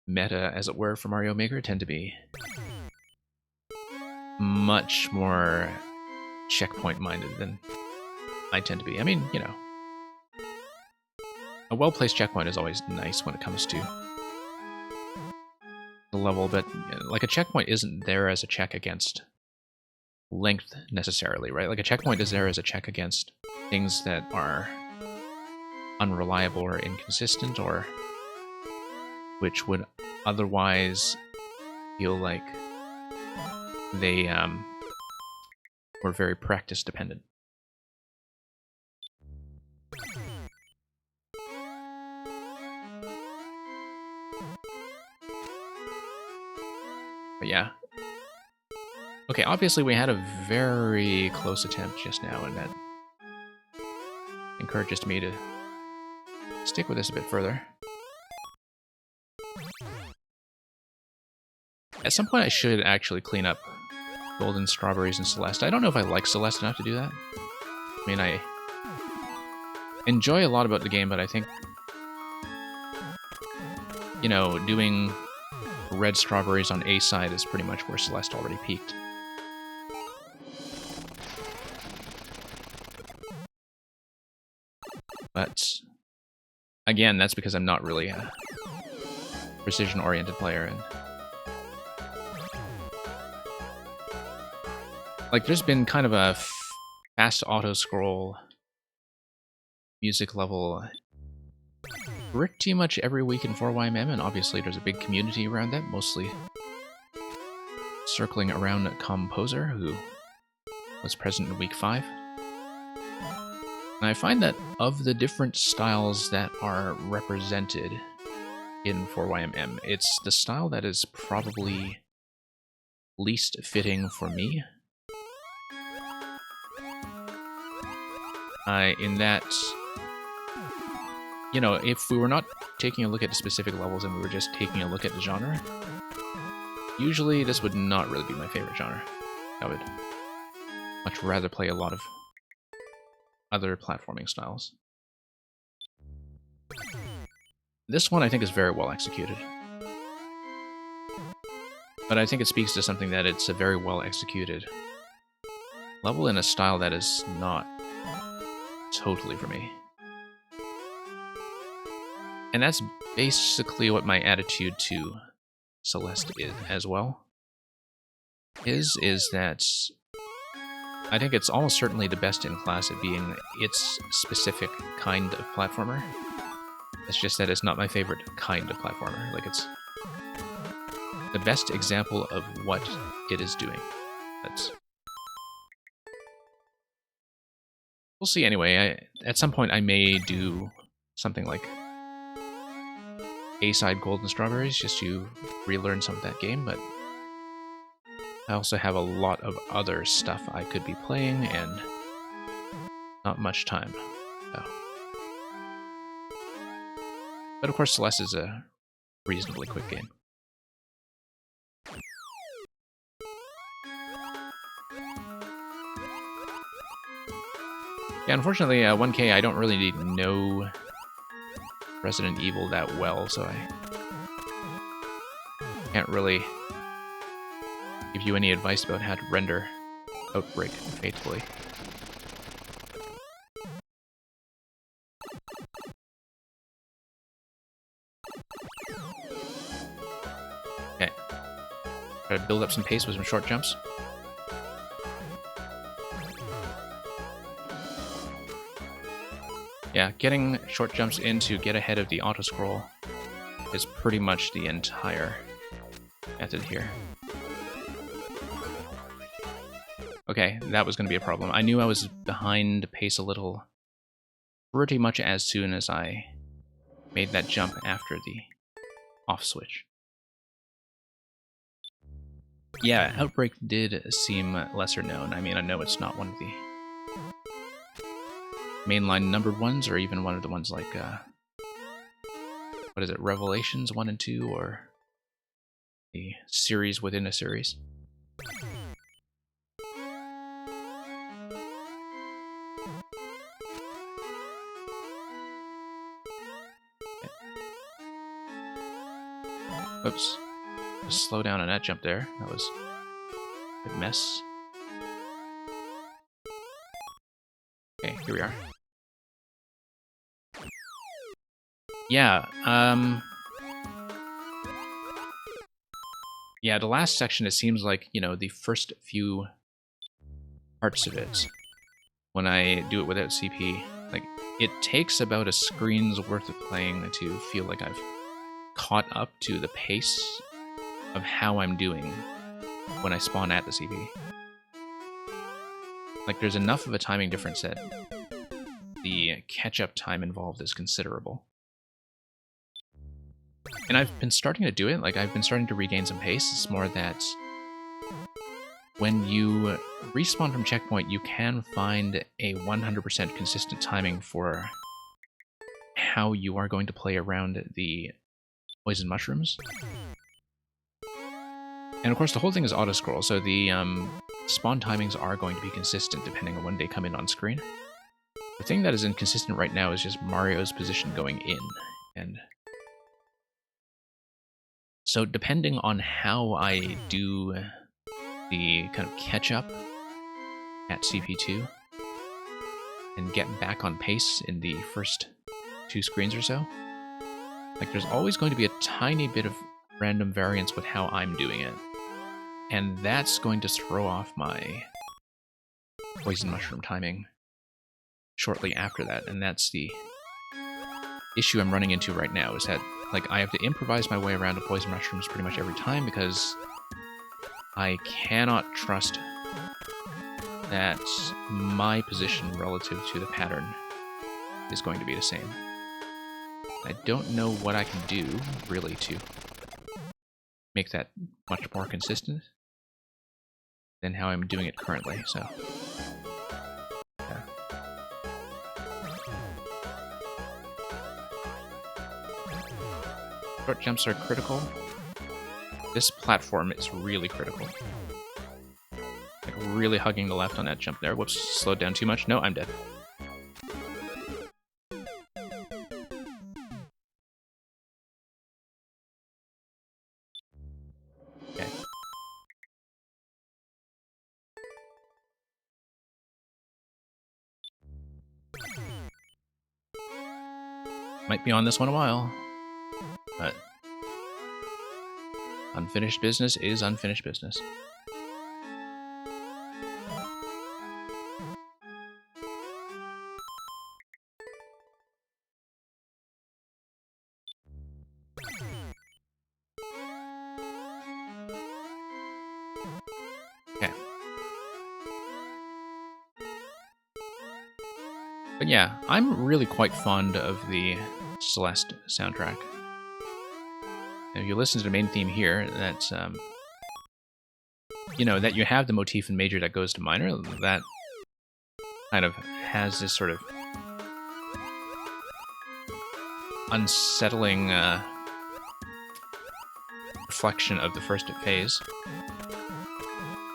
meta, as it were, for Mario Maker tend to be much more checkpoint-minded than I tend to be. I mean, you know, a well-placed checkpoint is always nice when it comes to the level, but like a checkpoint isn't there as a check against length necessarily, right? Like a checkpoint is there as a check against things that are unreliable or inconsistent, or which would otherwise feel like they were very practice dependent. But yeah. Okay, obviously we had a very close attempt just now, and that encourages me to stick with this a bit further. At some point I should actually clean up Golden Strawberries and Celeste. I don't know if I like Celeste enough to do that. I mean, I enjoy a lot about the game, but I think, you know, doing Red Strawberries on A side is pretty much where Celeste already peaked. But again, that's because I'm not really a precision-oriented player, and like there's been kind of a fast auto-scroll music level pretty much every week in 4YMM, and obviously there's a big community around that, mostly circling around Composer, who was present in week 5. And I find that of the different styles that are represented in 4YMM, it's the style that is probably least fitting for me. In that, you know, if we were not taking a look at the specific levels and we were just taking a look at the genre, usually this would not really be my favorite genre. I would much rather play a lot of other platforming styles. This one I think is very well executed. But I think it speaks to something that it's a very well executed level in a style that is not totally for me. And that's basically what my attitude to Celeste is as well. Is that I think it's almost certainly the best in class at being its specific kind of platformer. It's just that it's not my favorite kind of platformer. Like, it's the best example of what it is doing. That's... We'll see anyway. At some point I may do something like A-side Golden Strawberries just to relearn some of that game, but I also have a lot of other stuff I could be playing and not much time. So. But of course Celeste is a reasonably quick game. Yeah, unfortunately, 1K, I don't really know Resident Evil that well, so I can't really give you any advice about how to render Outbreak faithfully. Okay. Try to build up some pace with some short jumps. Yeah, getting short jumps in to get ahead of the auto-scroll is pretty much the entire method here. Okay, that was going to be a problem. I knew I was behind pace a little pretty much as soon as I made that jump after the off switch. Yeah, Outbreak did seem lesser known. I mean, I know it's not one of the mainline numbered ones, or even one of the ones like what is it, Revelations 1 and 2, or the series within a series. Oops. Just slow down on that jump there. That was a mess. Okay, here we are. Yeah, yeah, the last section, it seems like, you know, the first few parts of it, when I do it without CP, like, it takes about a screen's worth of playing to feel like I've caught up to the pace of how I'm doing when I spawn at the CP. Like, there's enough of a timing difference that the catch-up time involved is considerable. And I've been starting to do it, like, I've been starting to regain some pace. It's more that when you respawn from checkpoint, you can find a 100% consistent timing for how you are going to play around the poison mushrooms. And of course, the whole thing is auto-scroll, so the spawn timings are going to be consistent depending on when they come in on screen. The thing that is inconsistent right now is just Mario's position going in, and so depending on how I do the kind of catch-up at CP2 and get back on pace in the first 2 screens or so, like, there's always going to be a tiny bit of random variance with how I'm doing it. And that's going to throw off my poison mushroom timing shortly after that, and that's the issue I'm running into right now, is that, like, I have to improvise my way around the poison mushrooms pretty much every time because I cannot trust that my position relative to the pattern is going to be the same. I don't know what I can do, really, to make that much more consistent than how I'm doing it currently, so yeah. Short jumps are critical. This platform is really critical. Like, really hugging the left on that jump there. Whoops, slowed down too much. No, I'm dead. Okay. Might be on this one a while, but unfinished business is unfinished business. Okay. But yeah, I'm really quite fond of the Celeste soundtrack. And if you listen to the main theme here, that's, you know, that you have the motif in major that goes to minor, that kind of has this sort of unsettling reflection of the first phase.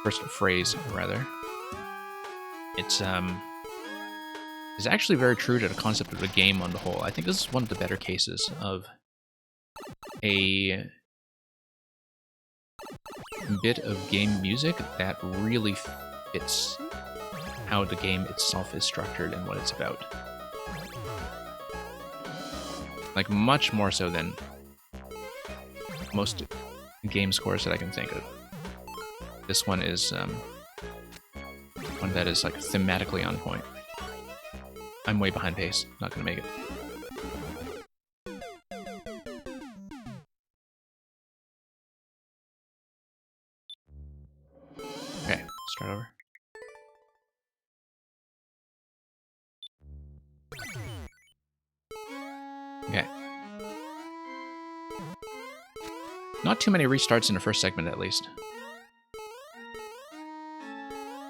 First phrase, rather. It's actually very true to the concept of the game on the whole. I think this is one of the better cases of a bit of game music that really fits how the game itself is structured and what it's about. Like, much more so than most game scores that I can think of. This one is one that is, like, thematically on point. I'm way behind pace. Not gonna make it. Okay, start over. Okay. Not too many restarts in the first segment, at least.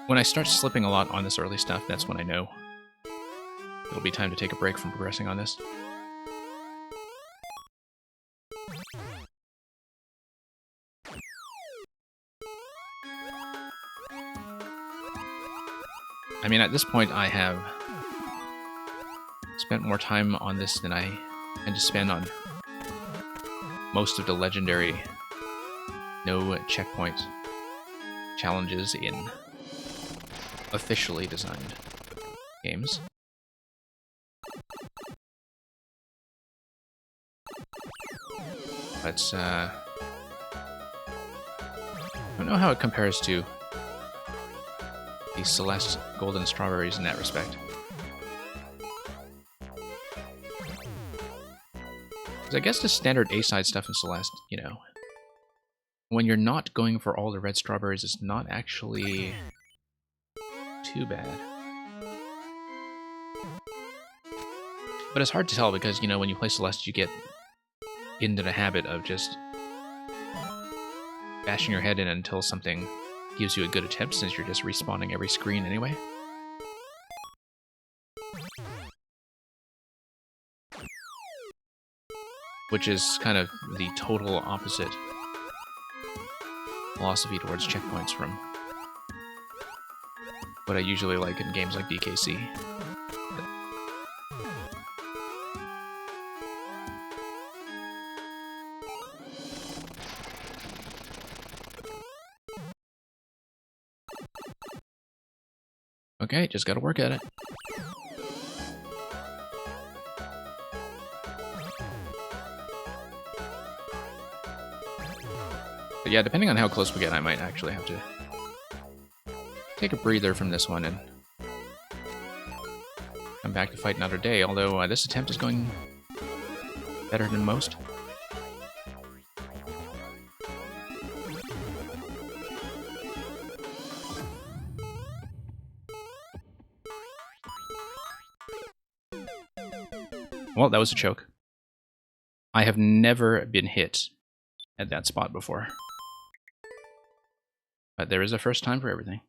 When I start slipping a lot on this early stuff, that's when I know it'll be time to take a break from progressing on this. I mean, at this point, I have spent more time on this than I tend to spend on most of the legendary no checkpoint challenges in officially designed games. But, I don't know how it compares to the Celeste Golden Strawberries in that respect. Because I guess the standard A-side stuff in Celeste, you know, when you're not going for all the red strawberries, it's not actually too bad. But it's hard to tell because, you know, when you play Celeste, you get into the habit of just bashing your head in until something gives you a good attempt, since you're just respawning every screen anyway. Which is kind of the total opposite philosophy towards checkpoints from what I usually like in games like DKC. Okay, just gotta work at it. But yeah, depending on how close we get, I might actually have to take a breather from this one and come back to fight another day, although this attempt is going better than most. Well, that was a choke. I have never been hit at that spot before. But there is a first time for everything.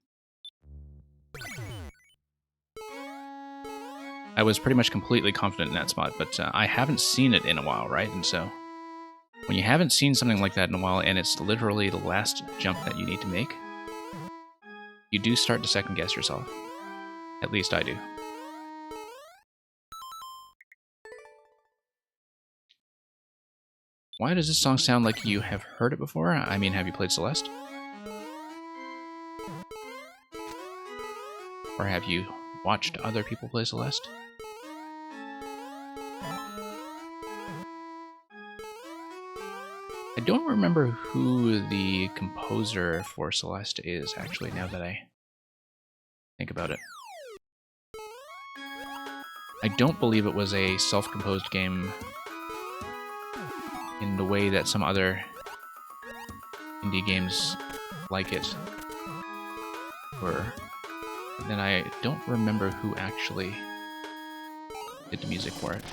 I was pretty much completely confident in that spot, but I haven't seen it in a while, right? And so, when you haven't seen something like that in a while, and it's literally the last jump that you need to make, you do start to second guess yourself. At least I do. Why does this song sound like you have heard it before? I mean, have you played Celeste? Or have you watched other people play Celeste? I don't remember who the composer for Celeste is, actually, now that I think about it. I don't believe it was a self-composed game in the way that some other indie games like it were. But then I don't remember who actually did the music for it.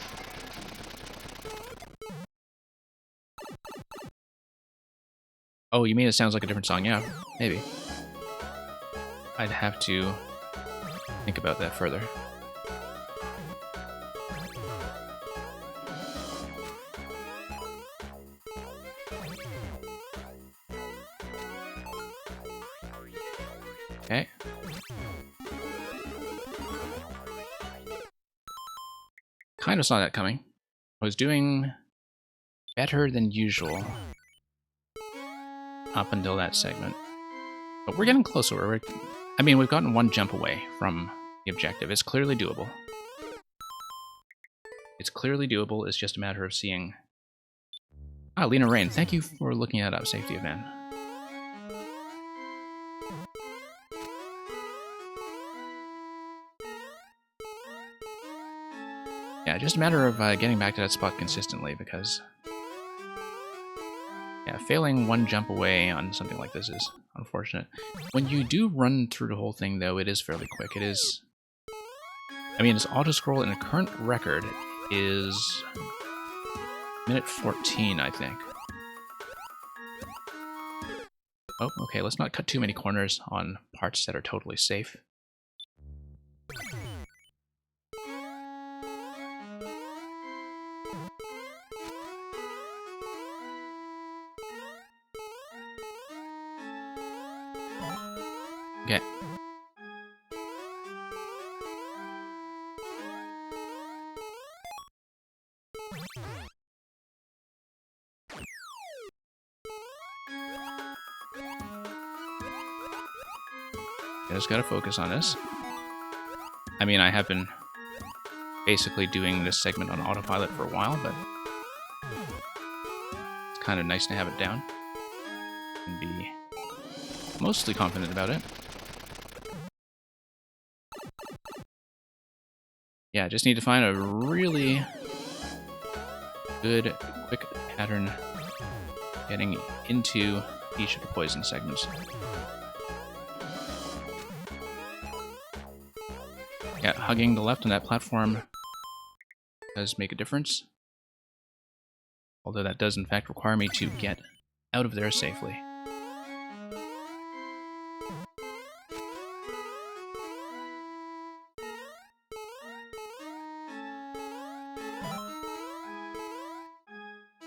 Oh, you mean it sounds like a different song? Yeah, maybe. I'd have to think about that further. Okay. Kind of saw that coming. I was doing better than usual up until that segment. But we're getting closer. I mean, we've gotten one jump away from the objective. It's clearly doable. It's clearly doable. It's just a matter of seeing... Ah, Lena Rain, thank you for looking that up, Safety of Man. Yeah, just a matter of getting back to that spot consistently, because... yeah, failing one jump away on something like this is unfortunate. When you do run through the whole thing, though, it is fairly quick. It is... I mean, it's auto-scroll, and the current record is... minute 14, I think. Oh, okay, let's not cut too many corners on parts that are totally safe. Okay. I just gotta focus on this. I mean, I have been basically doing this segment on autopilot for a while, but it's kind of nice to have it down and be mostly confident about it. Yeah, I just need to find a really good, quick pattern getting into each of the poison segments. Yeah, hugging the left on that platform does make a difference. Although that does in fact require me to get out of there safely.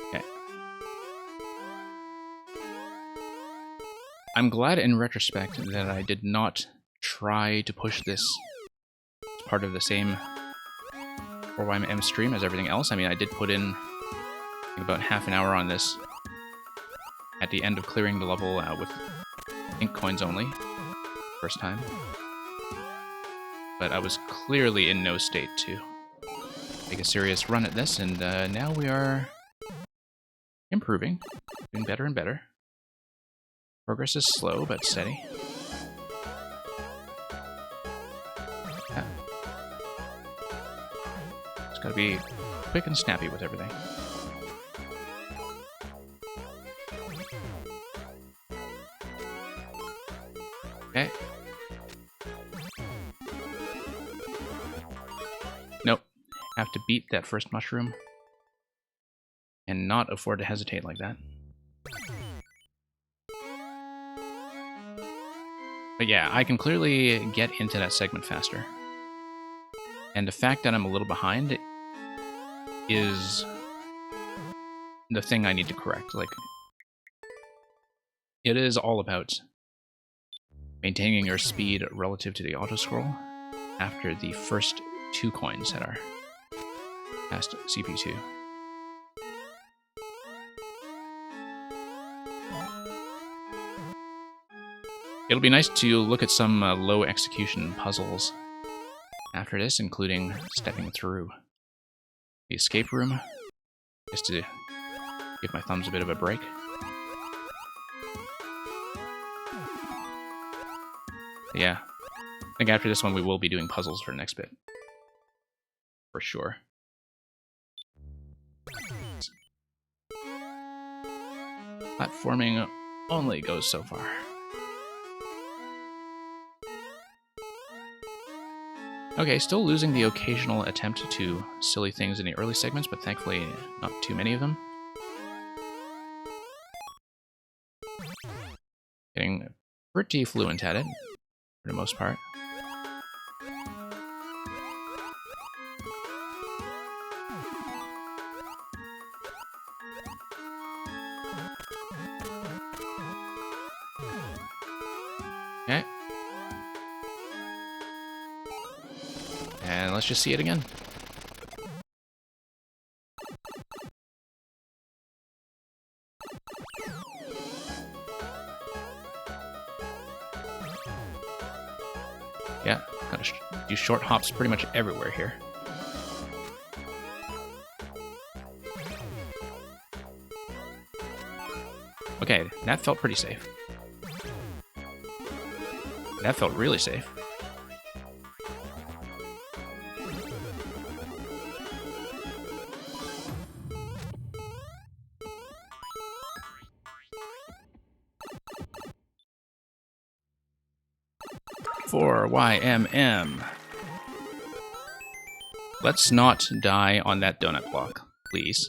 Okay. I'm glad in retrospect that I did not try to push this as part of the same 4YM stream as everything else. I mean, I did put in about half an hour on this at the end of clearing the level with ink coins only, first time. But I was clearly in no state to take a serious run at this, and now we are improving, doing better and better. Progress is slow but steady. Yeah. Just gotta be quick and snappy with everything. Okay. Nope. Have to beat that first mushroom and not afford to hesitate like that. But yeah, I can clearly get into that segment faster. And the fact that I'm a little behind is the thing I need to correct. Like, it is all about maintaining your speed relative to the auto-scroll after the first 2 coins that are past CP2. It'll be nice to look at some low execution puzzles after this, including stepping through the escape room, just to give my thumbs a bit of a break. But yeah, I think after this one we will be doing puzzles for the next bit. For sure. Platforming only goes so far. Okay, still losing the occasional attempt to silly things in the early segments, but thankfully not too many of them. Getting pretty fluent at it, for the most part. Okay. And let's just see it again. Yeah, gotta do short hops pretty much everywhere here. Okay, that felt pretty safe. That felt really safe. For YMM. Let's not die on that donut block, please.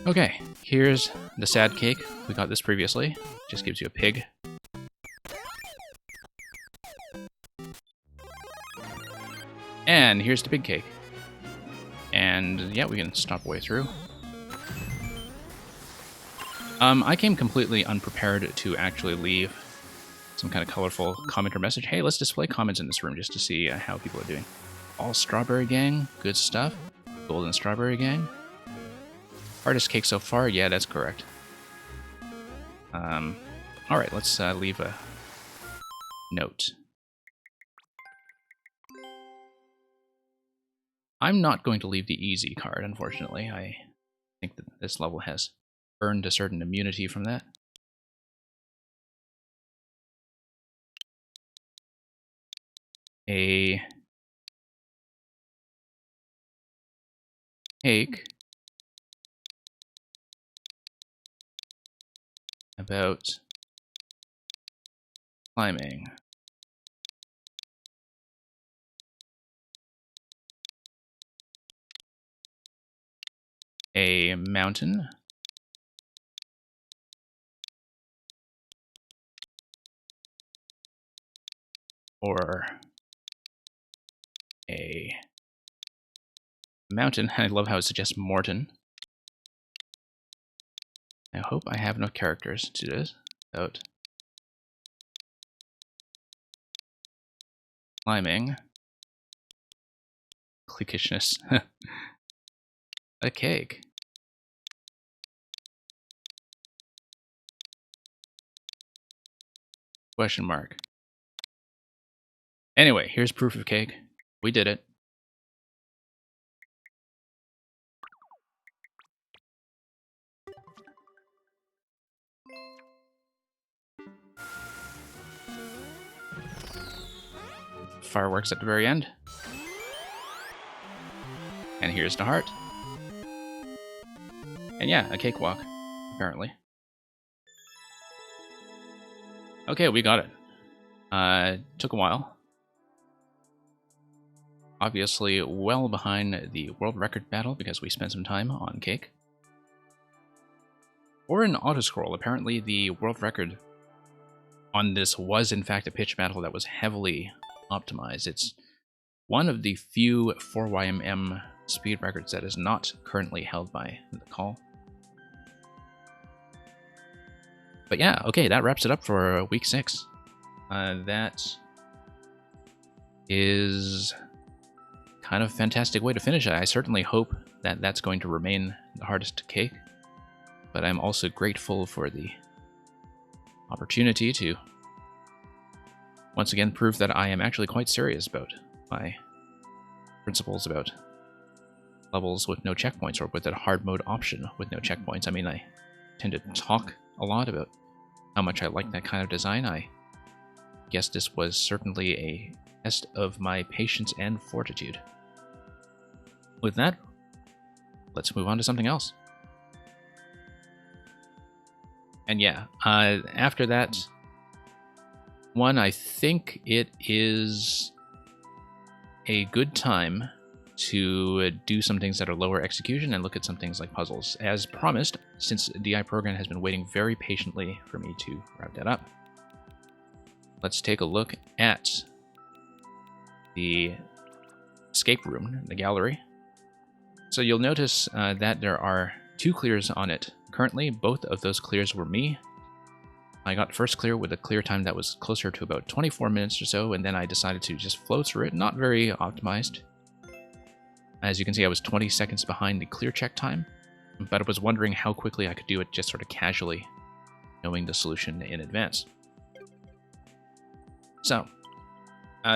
Okay, here's the sad cake. We got this previously. Just gives you a pig. And here's the big cake. And yeah, we can stop way through. I came completely unprepared to actually leave some kind of colorful comment or message. Hey, let's display comments in this room just to see how people are doing. All Strawberry Gang, good stuff. Golden Strawberry Gang. Hardest cake so far? Yeah, that's correct. Alright, let's leave a note. I'm not going to leave the easy card, unfortunately. I think that this level has earned a certain immunity from that. A cake about climbing. A mountain. Or a mountain. I love how it suggests Morton. I hope I have enough characters to do this. About climbing. Cliquishness. A cake. Question mark. Anyway, here's proof of cake. We did it. Fireworks at the very end. And here's the heart. And yeah, a cakewalk, apparently. Okay, we got it. Took a while. Obviously well behind the world record battle because we spent some time on cake. Or an auto-scroll. Apparently the world record on this was in fact a pitch battle that was heavily optimized. It's one of the few 4YMM speed records that is not currently held by the call. But yeah, okay, that wraps it up for week 6. That is kind of a fantastic way to finish it. I certainly hope that that's going to remain the hardest cake, but I'm also grateful for the opportunity to once again prove that I am actually quite serious about my principles about levels with no checkpoints, or with a hard mode option with no checkpoints. I mean, I tend to talk a lot about how much I like that kind of design. I guess this was certainly a test of my patience and fortitude. With that, let's move on to something else. And yeah, after that one, I think it is a good time to do some things that are lower execution and look at some things like puzzles. As promised, since DI Program has been waiting very patiently for me to wrap that up, let's take a look at the escape room, the gallery. So you'll notice that there are 2 clears on it. Currently, both of those clears were me. I got first clear with a clear time that was closer to about 24 minutes or so, and then I decided to just flow through it, not very optimized. As you can see, I was 20 seconds behind the clear check time, but I was wondering how quickly I could do it just sort of casually, knowing the solution in advance. So,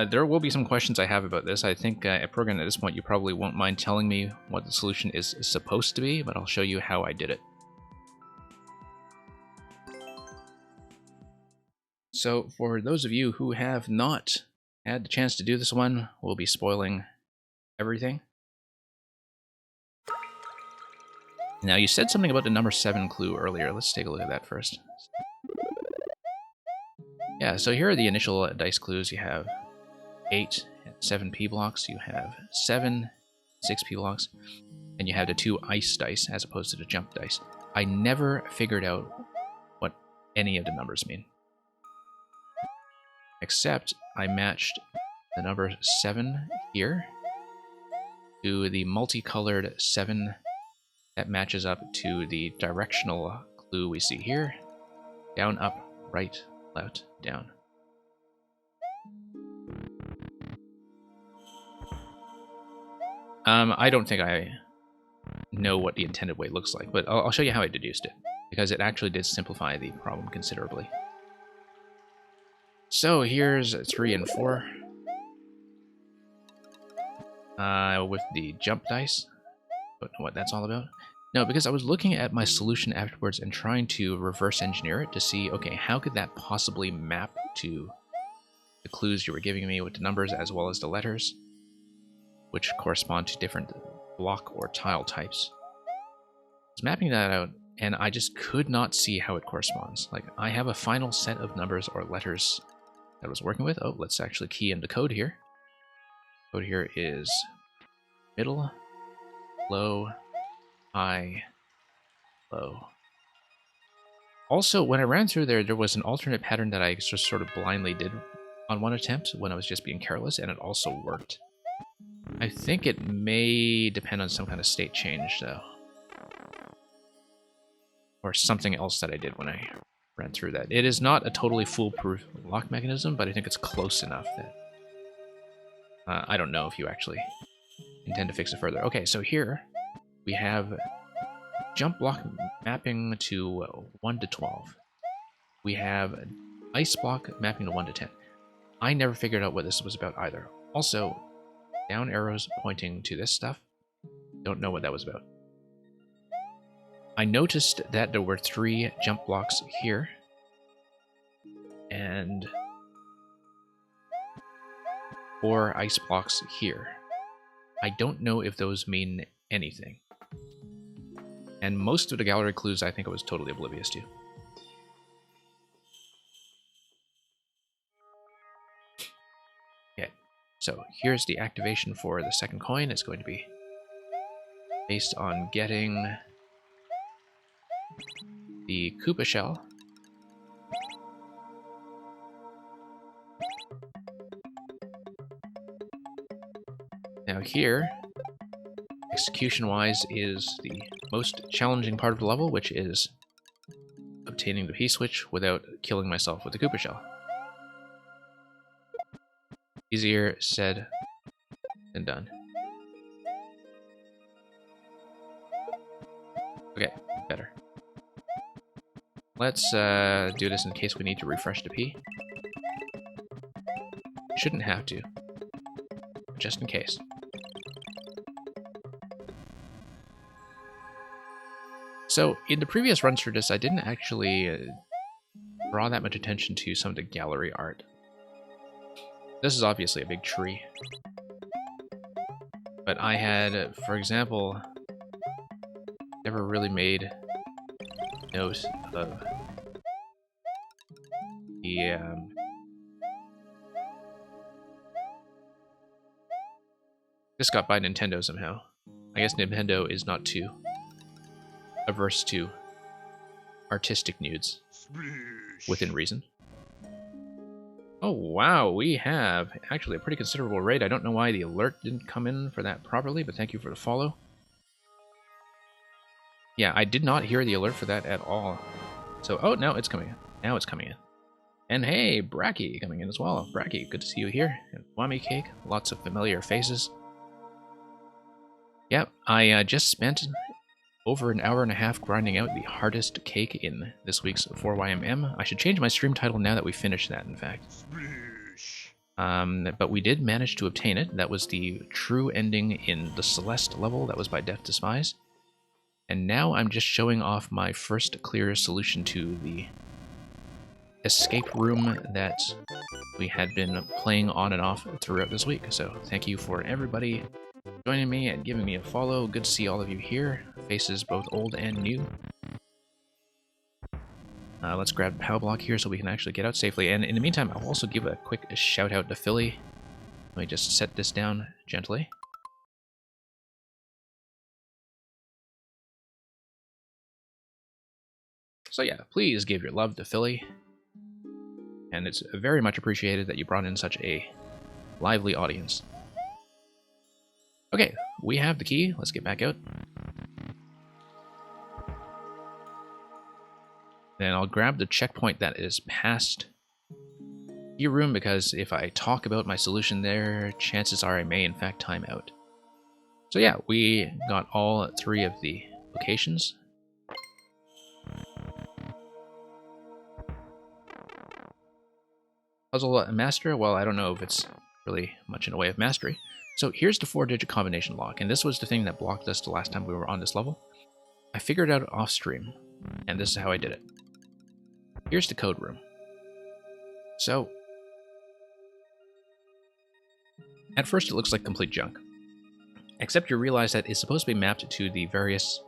there will be some questions I have about this. I think at Program at this point you probably won't mind telling me what the solution is supposed to be, but I'll show you how I did it. So for those of you who have not had the chance to do this one, we'll be spoiling everything. Now you said something about the number 7 clue earlier. Let's take a look at that first. Yeah, so here are the initial dice clues. You have 8 and 7 P blocks, you have 7, 6 P blocks, and you have the 2 ice dice as opposed to the jump dice. I never figured out what any of the numbers mean, except I matched the number 7 here to the multicolored 7 that matches up to the directional clue we see here. Down, up, right, left, down. I don't think I know what the intended way looks like, but I'll show you how I deduced it, because it actually did simplify the problem considerably. So here's 3 and 4 with the jump dice. Don't know what that's all about. No, because I was looking at my solution afterwards and trying to reverse engineer it to see, okay, how could that possibly map to the clues you were giving me with the numbers as well as the letters, which correspond to different block or tile types. I was mapping that out, and I just could not see how it corresponds. Like, I have a final set of numbers or letters that I was working with. Oh, let's actually key into code here. Code here is middle, low, high, low. Also, when I ran through there was an alternate pattern that I just sort of blindly did on one attempt when I was just being careless, and it also worked. I think it may depend on some kind of state change, though. Or something else that I did when I ran through that. It is not a totally foolproof lock mechanism, but I think it's close enough that... I don't know if you actually intend to fix it further. Okay, so here we have jump block mapping to 1 to 12. We have ice block mapping to 1 to 10. I never figured out what this was about either. Also, down arrows pointing to this stuff. Don't know what that was about. I noticed that there were 3 jump blocks here. And 4 ice blocks here. I don't know if those mean anything. And most of the gallery clues I think I was totally oblivious to. Okay, so here's the activation for the second coin. It's going to be based on getting the Koopa shell. Now here, execution-wise, is the most challenging part of the level, which is obtaining the P-switch without killing myself with the Koopa shell. Easier said than done. Okay, better. Let's do this in case we need to refresh the P. Shouldn't have to, just in case. So, in the previous runs for this, I didn't actually draw that much attention to some of the gallery art. This is obviously a big tree. But I had, for example, never really made note of the this got by Nintendo somehow. I guess Nintendo is not too averse to artistic nudes within reason. Oh wow, we have actually a pretty considerable raid. I don't know why the alert didn't come in for that properly, but thank you for the follow. Yeah, I did not hear the alert for that at all. So, oh, now it's coming in. Now it's coming in. And hey, Bracky coming in as well. Bracky, good to see you here. And Wami Cake, lots of familiar faces. Yep, I just spent over an hour and a half grinding out the hardest cake in this week's 4YMM. I should change my stream title now that we finished that, in fact. But we did manage to obtain it. That was the true ending in the Celeste level. That was by Death Despise. And now I'm just showing off my first clear solution to the escape room that we had been playing on and off throughout this week. So thank you for everybody joining me and giving me a follow. Good to see all of you here. Faces both old and new. Let's grab Power Block here so we can actually get out safely. And in the meantime, I'll also give a quick shout out to Philly. Let me just set this down gently. So yeah, please give your love to Philly. And it's very much appreciated that you brought in such a lively audience. Okay, we have the key. Let's get back out. Then I'll grab the checkpoint that is past your room, because if I talk about my solution there, chances are I may in fact time out. So yeah, we got all 3 of the locations. Puzzle master, well, I don't know if it's really much in the way of mastery. So here's the 4-digit combination lock, and this was the thing that blocked us the last time we were on this level. I figured it out off stream, and this is how I did it. Here's the code room. So, at first it looks like complete junk, except you realize that it's supposed to be mapped to the various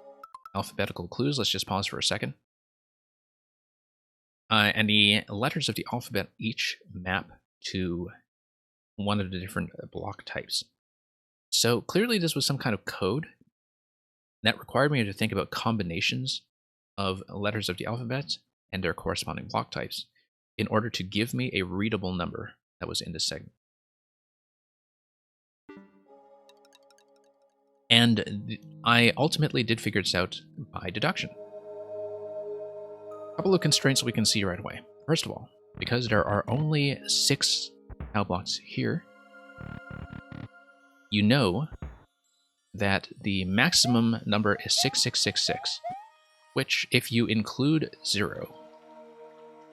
alphabetical clues. Let's just pause for a second. And the letters of the alphabet each map to one of the different block types. So clearly this was some kind of code that required me to think about combinations of letters of the alphabet and their corresponding block types in order to give me a readable number that was in this segment. And I ultimately did figure this out by deduction. A couple of constraints we can see right away. First of all, because there are only 6 tile blocks here, you know that the maximum number is 6666, which, if you include 0,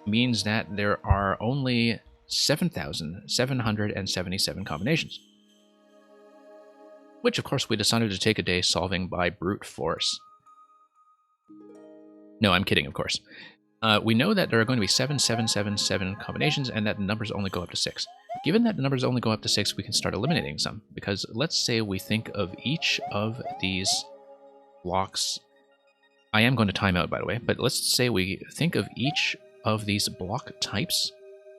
means that there are only 7,777 combinations. Which, of course, we decided to take a day solving by brute force. No, I'm kidding, of course. We know that there are going to be 7777 combinations and that the numbers only go up to 6. Given that the numbers only go up to 6, we can start eliminating some, because let's say we think of each of these blocks. I am going to time out, by the way, but let's say we think of each of these block types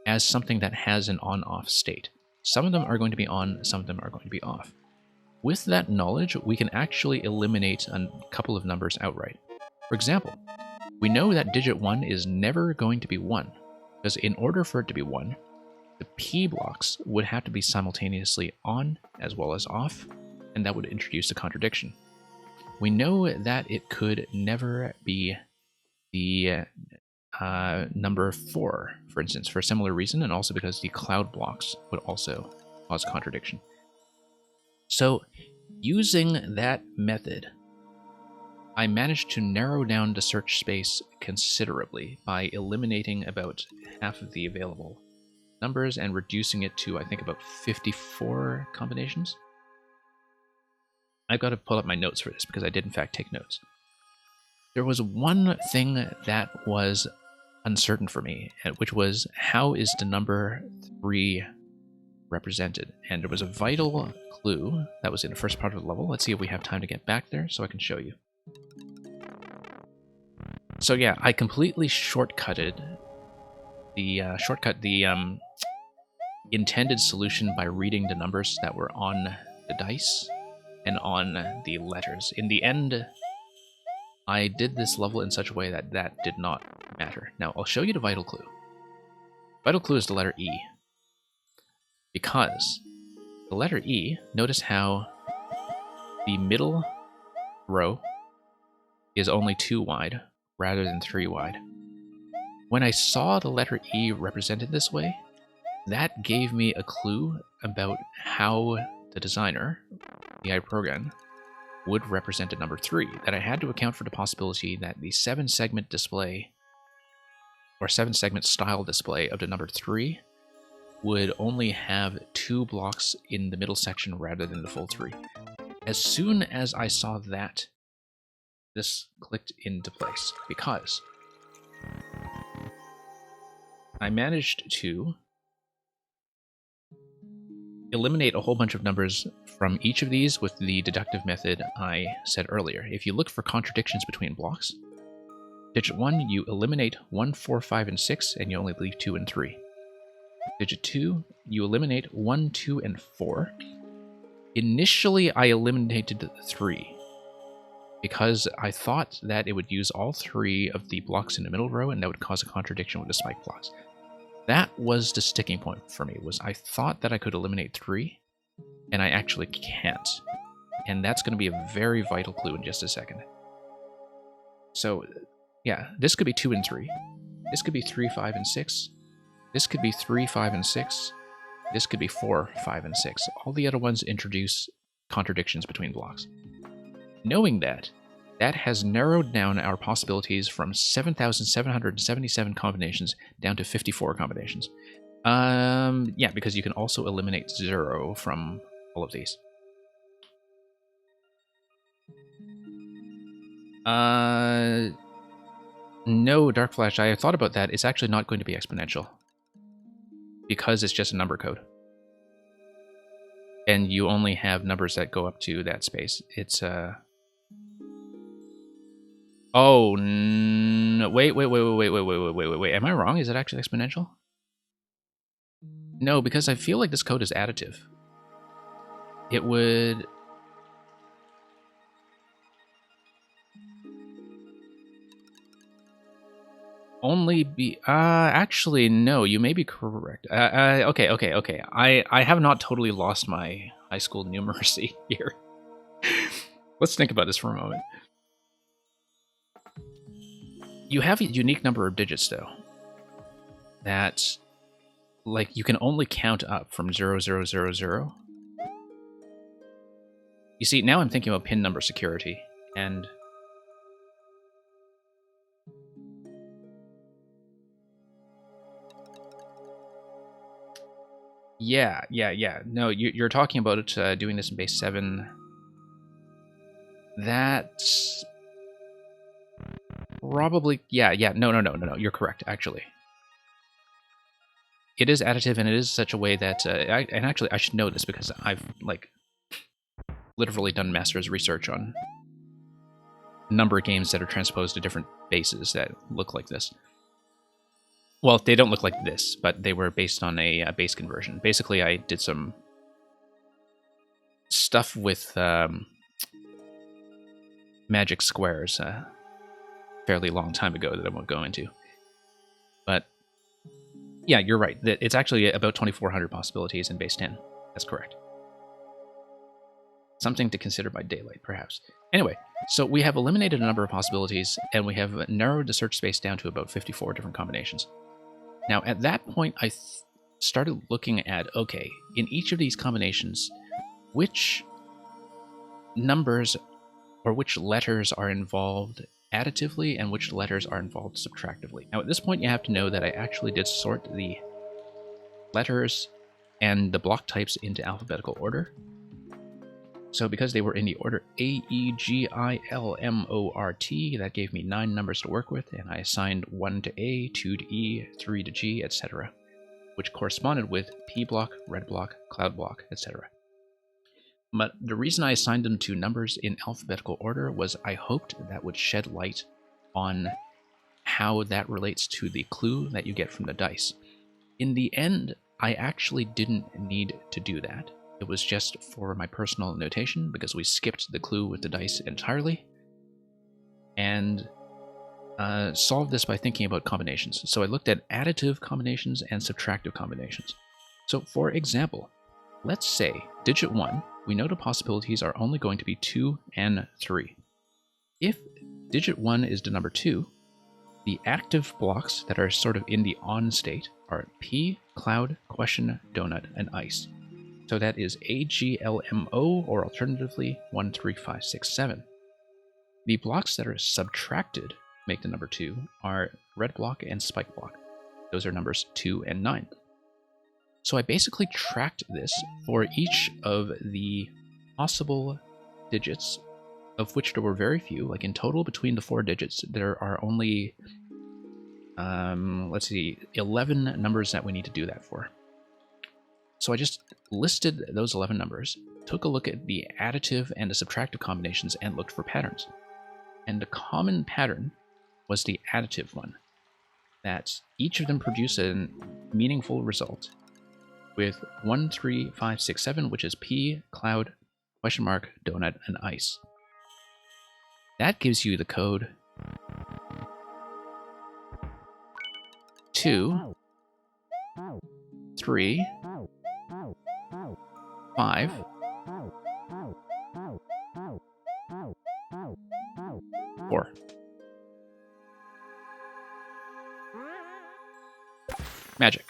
as something that has an on-off state. Some of them are going to be on, some of them are going to be off. With that knowledge, we can actually eliminate a couple of numbers outright. For example, we know that digit 1 is never going to be 1, because in order for it to be 1, the P blocks would have to be simultaneously on as well as off, and that would introduce a contradiction. We know that it could never be the number 4, for instance, for a similar reason, and also because the cloud blocks would also cause a contradiction. So, using that method, I managed to narrow down the search space considerably by eliminating about half of the available numbers and reducing it to, I think, about 54 combinations. I've got to pull up my notes for this because I did in fact take notes. There was one thing that was uncertain for me, which was how is the number 3 represented? And there was a vital clue that was in the first part of the level. Let's see if we have time to get back there so I can show you. So yeah, I completely shortcutted the intended solution by reading the numbers that were on the dice and on the letters. In the end, I did this level in such a way that that did not matter. Now, I'll show you the vital clue. Vital clue is the letter E. Because the letter E, notice how the middle row is only 2 wide rather than 3 wide. When I saw the letter E represented this way, that gave me a clue about how the designer, the AI program, would represent a number 3, that I had to account for the possibility that the 7-segment display, or 7-segment style display of the number 3 would only have 2 blocks in the middle section rather than the full 3. As soon as I saw that, this clicked into place, because I managed to eliminate a whole bunch of numbers from each of these with the deductive method I said earlier. If you look for contradictions between blocks, digit 1, you eliminate 1, 4, 5, and 6, and you only leave 2 and 3. Digit 2, you eliminate 1, 2, and 4. Initially, I eliminated 3, because I thought that it would use all 3 of the blocks in the middle row, and that would cause a contradiction with the spike blocks. That was the sticking point for me, was I thought that I could eliminate 3, and I actually can't. And that's going to be a very vital clue in just a second. So, yeah, this could be 2 and 3. This could be 3, 5, and 6. This could be 3, 5, and 6. This could be 4, 5, and 6. All the other ones introduce contradictions between blocks. Knowing that, that has narrowed down our possibilities from 7,777 combinations down to 54 combinations. Yeah, because you can also eliminate 0 from all of these. No, Dark Flash, I thought about that. It's actually not going to be exponential. Because it's just a number code. And you only have numbers that go up to that space. It's, Oh, no, wait. Am I wrong? Is it actually exponential? No, because I feel like this code is additive. It would... only be... actually, no, you may be correct. Okay. I have not totally lost my high school numeracy here. Let's think about this for a moment. You have a unique number of digits, though, that, like, you can only count up from 0000. You see, now I'm thinking about pin number security, and... Yeah. No, you're talking about it doing this in base 7. That's... probably... Yeah. No. You're correct, actually. It is additive, and it is such a way that... and actually, I should know this because I've, like, literally done master's research on number of games that are transposed to different bases that look like this. Well, they don't look like this, but they were based on a base conversion. Basically, I did some stuff with magic squares a fairly long time ago that I won't go into. But yeah, you're right. It's actually about 2,400 possibilities in base 10. That's correct. Something to consider by daylight, perhaps. Anyway, so we have eliminated a number of possibilities, and we have narrowed the search space down to about 54 different combinations. Now, at that point, I started looking at, okay, in each of these combinations, which numbers or which letters are involved additively and which letters are involved subtractively. Now, at this point, you have to know that I actually did sort the letters and the block types into alphabetical order. So because they were in the order A, E, G, I, L, M, O, R, T, that gave me 9 numbers to work with, and I assigned 1 to A, 2 to E, 3 to G, etc., which corresponded with P block, red block, cloud block, etc. But the reason I assigned them to numbers in alphabetical order was I hoped that would shed light on how that relates to the clue that you get from the dice. In the end, I actually didn't need to do that. It was just for my personal notation, because we skipped the clue with the dice entirely, and solved this by thinking about combinations. So I looked at additive combinations and subtractive combinations. So for example, let's say digit 1, we know the possibilities are only going to be 2 and 3. If digit 1 is the number 2, the active blocks that are sort of in the on state are P, cloud, question, donut, and ice. So that is A, G, L, M, O, or alternatively 1, 3, 5, 6, 7. The blocks that are subtracted, make the number 2, are red block and spike block. Those are numbers 2 and 9. So I basically tracked this for each of the possible digits, of which there were very few. Like in total, between the 4 digits, there are only, 11 numbers that we need to do that for. So I just listed those 11 numbers, took a look at the additive and the subtractive combinations, and looked for patterns. And the common pattern was the additive one, that each of them produce a meaningful result with 1, 3, 5, 6, 7, which is P, cloud, question mark, donut, and ice. That gives you the code 2, 3, 5, 4. Magic.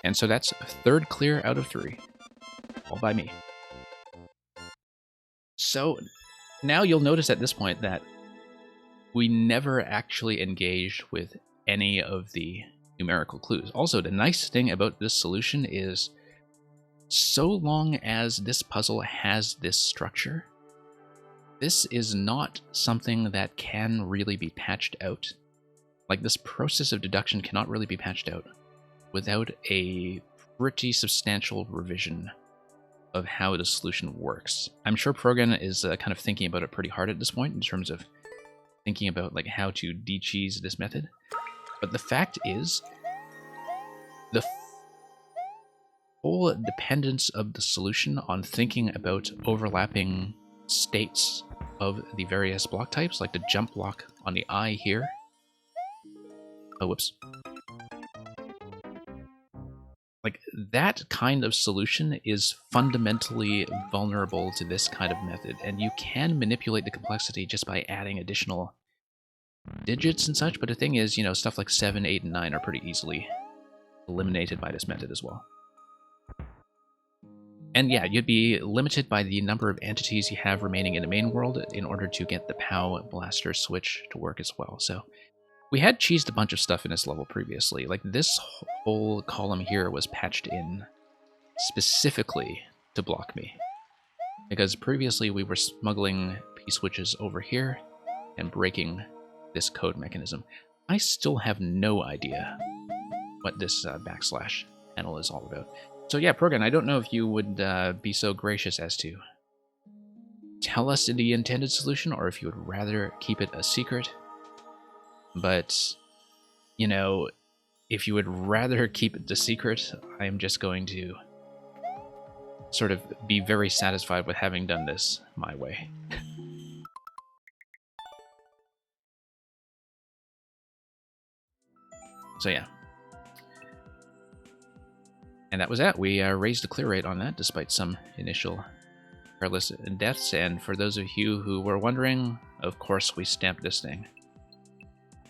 And so that's 3rd clear out of 3. all by me. So now you'll notice at this point that we never actually engaged with any of the numerical clues. Also, the nice thing about this solution is so long as this puzzle has this structure, this is not something that can really be patched out. Like, this process of deduction cannot really be patched out without a pretty substantial revision of how the solution works. I'm sure Progan is kind of thinking about it pretty hard at this point in terms of thinking about like how to de-cheese this method. But the fact is, the full dependence of the solution on thinking about overlapping states of the various block types, like the jump block on the eye here. Oh, whoops. Like, that kind of solution is fundamentally vulnerable to this kind of method, and you can manipulate the complexity just by adding additional digits and such, but the thing is, you know, stuff like 7, 8, and 9 are pretty easily eliminated by this method as well. And yeah, you'd be limited by the number of entities you have remaining in the main world in order to get the POW blaster switch to work as well. So we had cheesed a bunch of stuff in this level previously. Like, this whole column here was patched in specifically to block me, because previously we were smuggling P-switches over here and breaking this code mechanism. I still have no idea what this backslash panel is all about. So yeah, Progan, I don't know if you would be so gracious as to tell us the intended solution, or if you would rather keep it a secret. But, you know, if you would rather keep it the secret, I'm just going to sort of be very satisfied with having done this my way. So yeah. And that was that. We raised the clear rate on that, despite some initial careless deaths. And for those of you who were wondering, of course we stamped this thing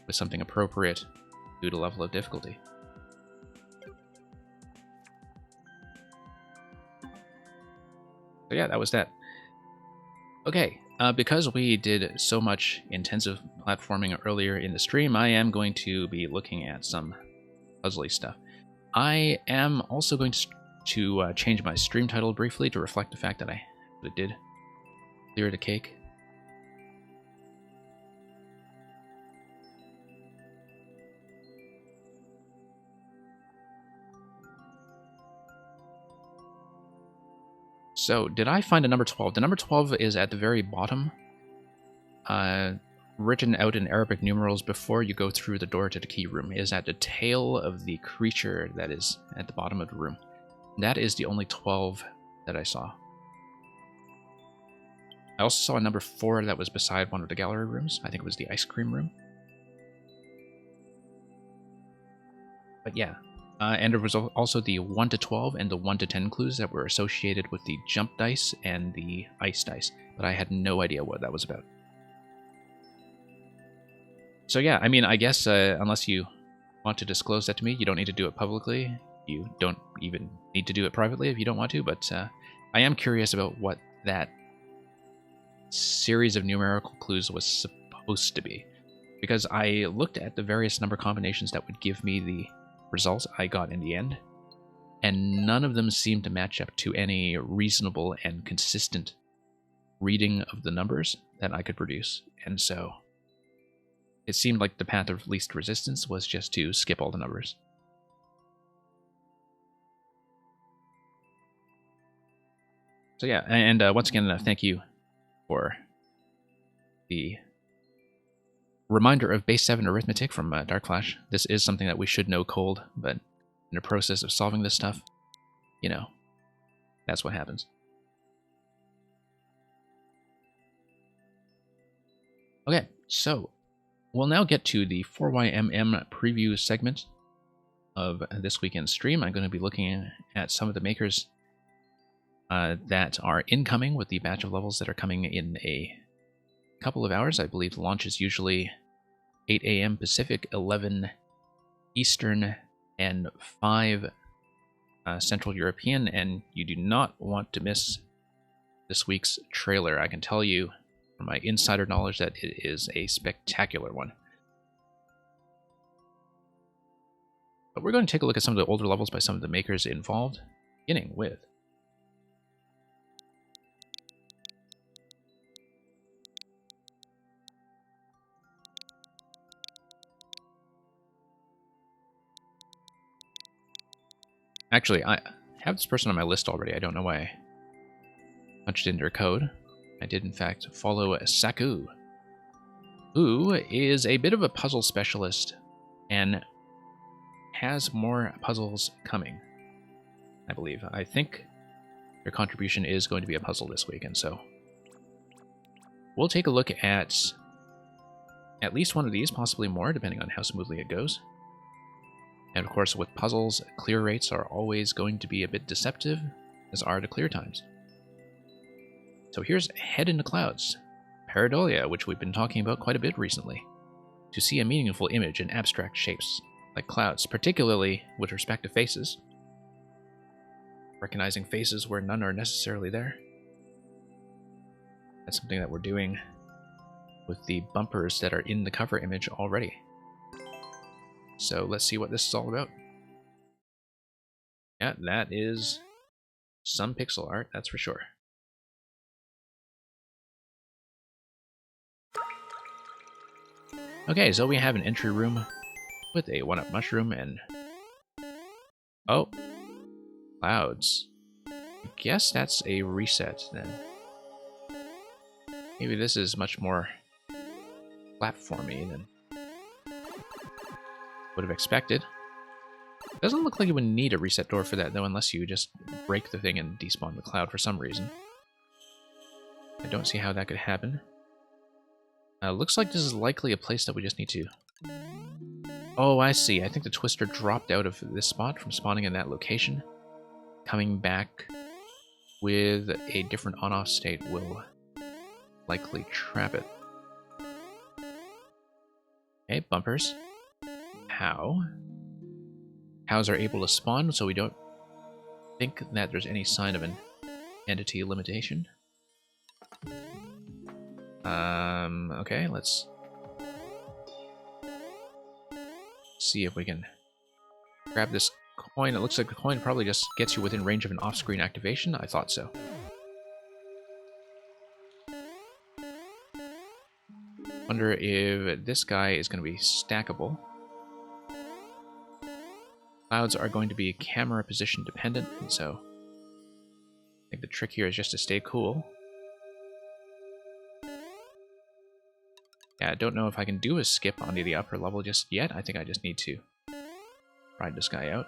with something appropriate due to level of difficulty. So yeah, that was that. Okay, because we did so much intensive platforming earlier in the stream, I am going to be looking at some puzzly stuff. I am also going to change my stream title briefly to reflect the fact that I did clear the cake. So, did I find a number 12? The number 12 is at the very bottom, written out in Arabic numerals before you go through the door to the key room. It is at the tail of the creature that is at the bottom of the room. That is the only 12 that I saw. I also saw a number 4 that was beside one of the gallery rooms. I think it was the ice cream room. But yeah. And there was also the 1 to 12 and the 1 to 10 clues that were associated with the jump dice and the ice dice, but I had no idea what that was about. So yeah, I mean, I guess unless you want to disclose that to me, you don't need to do it publicly. You don't even need to do it privately if you don't want to, but I am curious about what that series of numerical clues was supposed to be, because I looked at the various number combinations that would give me the results I got in the end, and none of them seemed to match up to any reasonable and consistent reading of the numbers that I could produce. And so it seemed like the path of least resistance was just to skip all the numbers. So yeah, and once again, thank you for the reminder of base 7 arithmetic from Dark Flash. This is something that we should know cold, but in the process of solving this stuff, you know, that's what happens. Okay, so we'll now get to the 4YMM preview segment of this weekend's stream. I'm going to be looking at some of the makers that are incoming with the batch of levels that are coming in a couple of hours. I believe the launch is usually 8 a.m. Pacific, 11 Eastern, and 5 Central European, and you do not want to miss this week's trailer. I can tell you from my insider knowledge that it is a spectacular one. But we're going to take a look at some of the older levels by some of the makers involved, beginning with actually, I have this person on my list already. I don't know why I punched in their code. I did, in fact, follow Saku, who is a bit of a puzzle specialist and has more puzzles coming, I believe. I think their contribution is going to be a puzzle this week, and so we'll take a look at least one of these, possibly more, depending on how smoothly it goes. And of course, with puzzles, clear rates are always going to be a bit deceptive, as are the clear times. So here's Head in the Clouds, Pareidolia, which we've been talking about quite a bit recently, to see a meaningful image in abstract shapes, like clouds, particularly with respect to faces. Recognizing faces where none are necessarily there. That's something that we're doing with the bumpers that are in the cover image already. So let's see what this is all about. Yeah, that is some pixel art, that's for sure. Okay, so we have an entry room with a 1-up mushroom and... oh, clouds. I guess that's a reset then. Maybe this is much more platformy than would have expected. Doesn't look like you would need a reset door for that though, unless you just break the thing and despawn the cloud for some reason. I don't see how that could happen. Looks like this is likely a place that we just need to... oh, I see. I think the twister dropped out of this spot from spawning in that location. Coming back with a different on-off state will likely trap it. Okay, bumpers. How? Cows are able to spawn, so we don't think that there's any sign of an entity limitation. Okay, let's see if we can grab this coin. It looks like the coin probably just gets you within range of an off-screen activation. I thought so. Wonder if this guy is going to be stackable. Clouds are going to be camera position dependent, and so I think the trick here is just to stay cool. Yeah, I don't know if I can do a skip onto the upper level just yet. I think I just need to ride this guy out.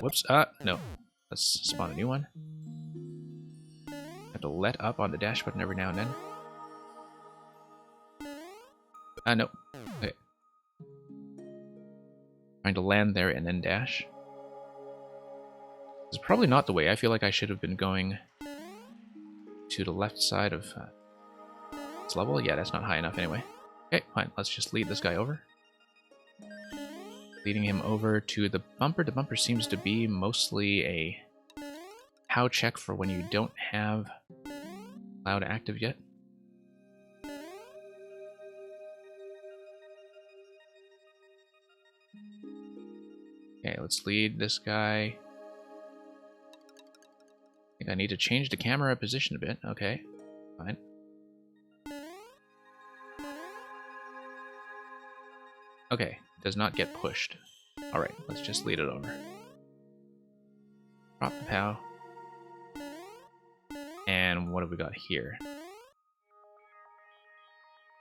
Whoops. No. Let's spawn a new one. Have to let up on the dash button every now and then. No. Okay. Trying to land there and then dash. This is probably not the way. I feel like I should have been going to the left side of this level. Yeah, that's not high enough anyway. Okay, fine. Let's just lead this guy over. Leading him over to the bumper. The bumper seems to be mostly a how check for when you don't have cloud active yet. Okay, let's lead this guy. I think I need to change the camera position a bit. Okay, fine. Okay, does not get pushed. Alright, let's just lead it over. Drop the POW. And what have we got here?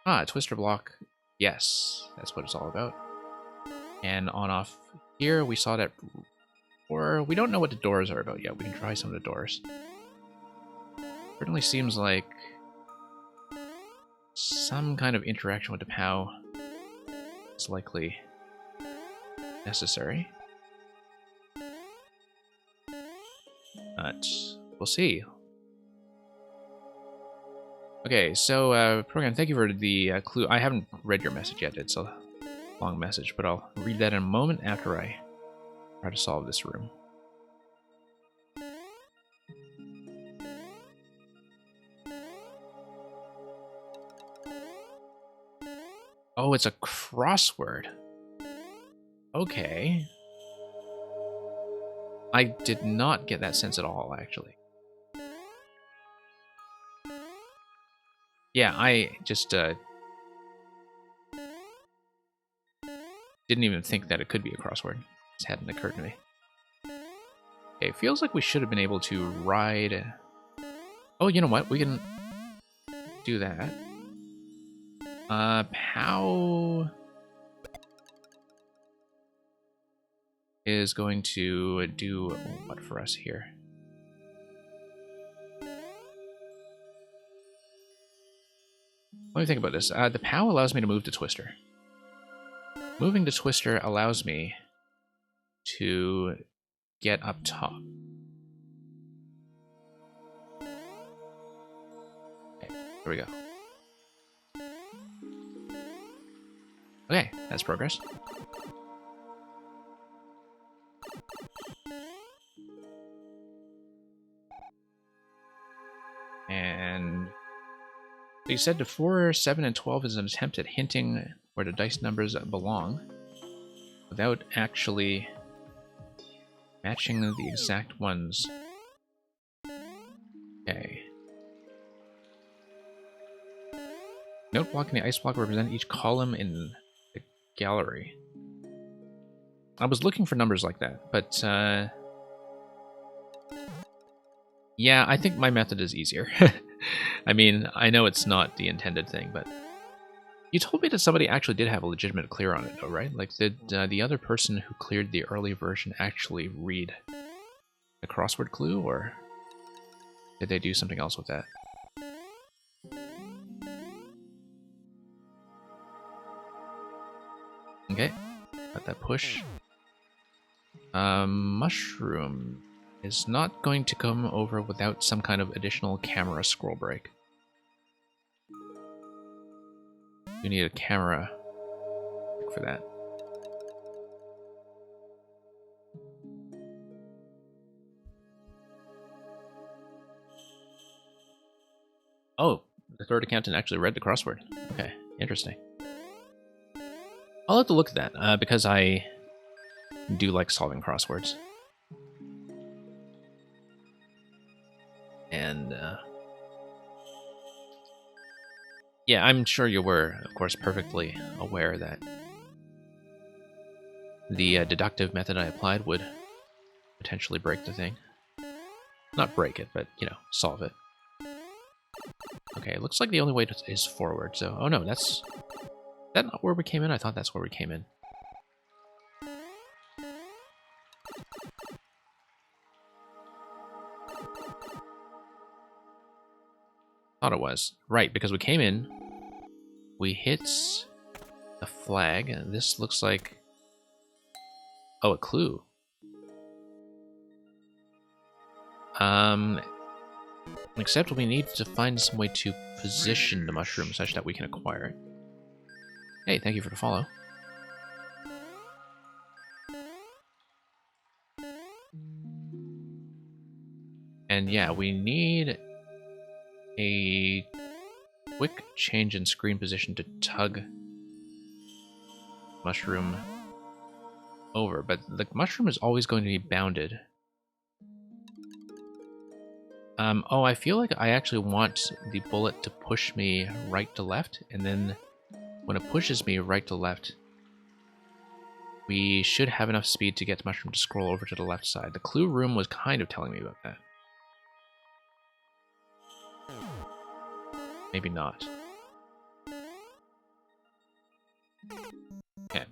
Ah, twister block. Yes, that's what it's all about. And on off here, we saw that... or we don't know what the doors are about yet. We can try some of the doors. Certainly seems like some kind of interaction with the POW is likely necessary. But we'll see. Okay, so program, thank you for the clue. I haven't read your message yet. It's a long message, but I'll read that in a moment after I try to solve this room. Oh, it's a crossword. Okay. I did not get that sense at all, actually. Yeah, I just didn't even think that it could be a crossword. It just hadn't occurred to me. Okay, it feels like we should have been able to ride... Oh, you know what? We can do that. Pow is going to do what for us here? Let me think about this. The POW allows me to move to Twister. Moving to Twister allows me to get up top. Okay, here we go. Okay, that's progress. And you said the 4, 7, and 12 is an attempt at hinting where the dice numbers belong without actually matching the exact ones. Okay. Note block and the ice block represent each column in the gallery. I was looking for numbers like that, but yeah, I think my method is easier. I mean, I know it's not the intended thing, but you told me that somebody actually did have a legitimate clear on it, though, right? Like, did the other person who cleared the early version actually read the crossword clue, or did they do something else with that? Okay, let that push. Mushroom is not going to come over without some kind of additional camera scroll break. You need a camera for that. Oh, the third accountant actually read the crossword. Okay, interesting. I'll have to look at that, because I do like solving crosswords. And, yeah, I'm sure you were, of course, perfectly aware that the deductive method I applied would potentially break the thing. Not break it, but, you know, solve it. Okay, it looks like the only way is forward, so... Oh no, that's... Is that not where we came in? I thought that's where we came in. Thought it was. Right, because we came in, we hit a flag, and this looks like... Oh, a clue. Except we need to find some way to position the mushroom such that we can acquire it. Hey, thank you for the follow. And yeah, we need a quick change in screen position to tug mushroom over, but the mushroom is always going to be bounded. Oh, I feel like I actually want the bullet to push me right to left, and then when it pushes me right to left, we should have enough speed to get the mushroom to scroll over to the left side. The clue room was kind of telling me about that. Maybe not. Okay.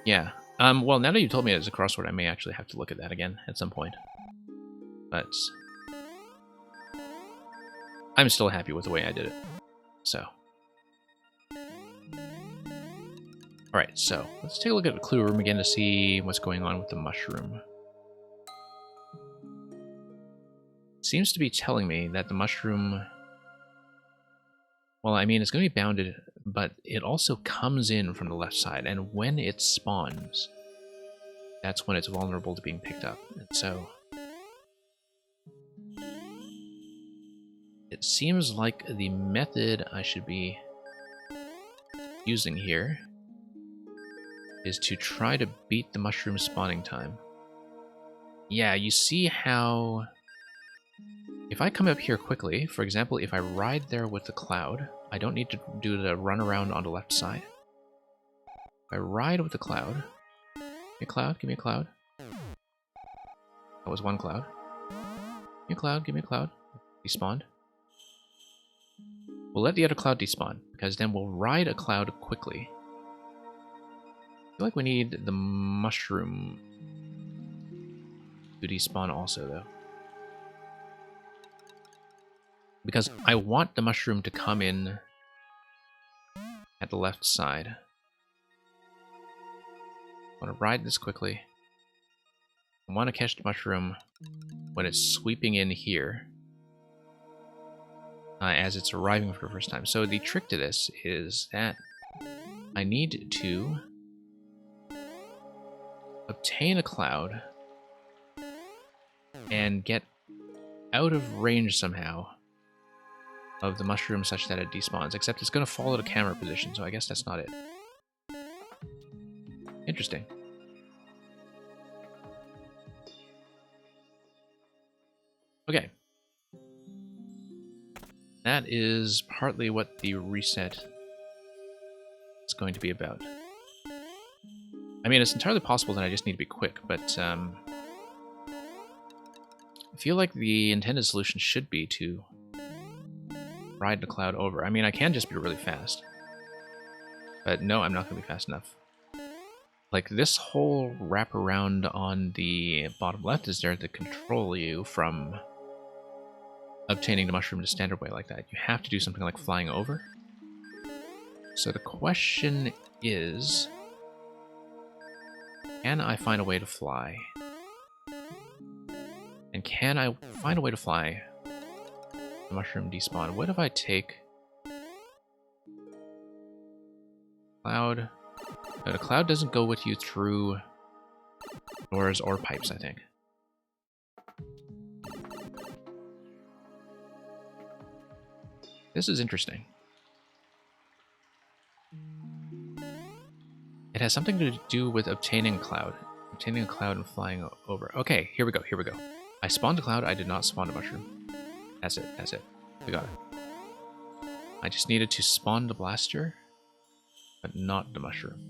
Yeah. Well, now that you told me it's a crossword, I may actually have to look at that again at some point. But I'm still happy with the way I did it. So. Alright, so let's take a look at the clue room again to see what's going on with the mushroom. It seems to be telling me that the mushroom... Well, I mean, it's going to be bounded, but it also comes in from the left side, and when it spawns, that's when it's vulnerable to being picked up. And so it seems like the method I should be using here is to try to beat the mushroom spawning time. Yeah, you see how... If I come up here quickly, for example, if I ride there with the cloud, I don't need to do the run around on the left side. If I ride with the cloud... Give me a cloud, give me a cloud. That was one cloud. Give me a cloud, give me a cloud. Despawned. We'll let the other cloud despawn, because then we'll ride a cloud quickly. I feel like we need the mushroom to despawn also, though. Because I want the mushroom to come in at the left side. I want to ride this quickly. I want to catch the mushroom when it's sweeping in here. As it's arriving for the first time. So the trick to this is that I need to obtain a cloud and get out of range somehow of the mushroom such that it despawns, except it's going to follow the camera position, so I guess that's not it. Interesting. Okay. That is partly what the reset is going to be about. I mean, it's entirely possible that I just need to be quick, but I feel like the intended solution should be to ride the cloud over. I mean, I can just be really fast. But no, I'm not going to be fast enough. Like, this whole wraparound on the bottom left is there to control you from obtaining the mushroom the standard way like that. You have to do something like flying over. So the question is, can I find a way to fly? And can I find a way to fly the mushroom despawn? What if I take cloud? No, the cloud doesn't go with you through doors or pipes, I think. This is interesting. It has something to do with obtaining a cloud. Obtaining a cloud and flying over. Okay, here we go, here we go. I spawned a cloud, I did not spawn a mushroom. That's it, that's it. We got it. I just needed to spawn the blaster, but not the mushroom.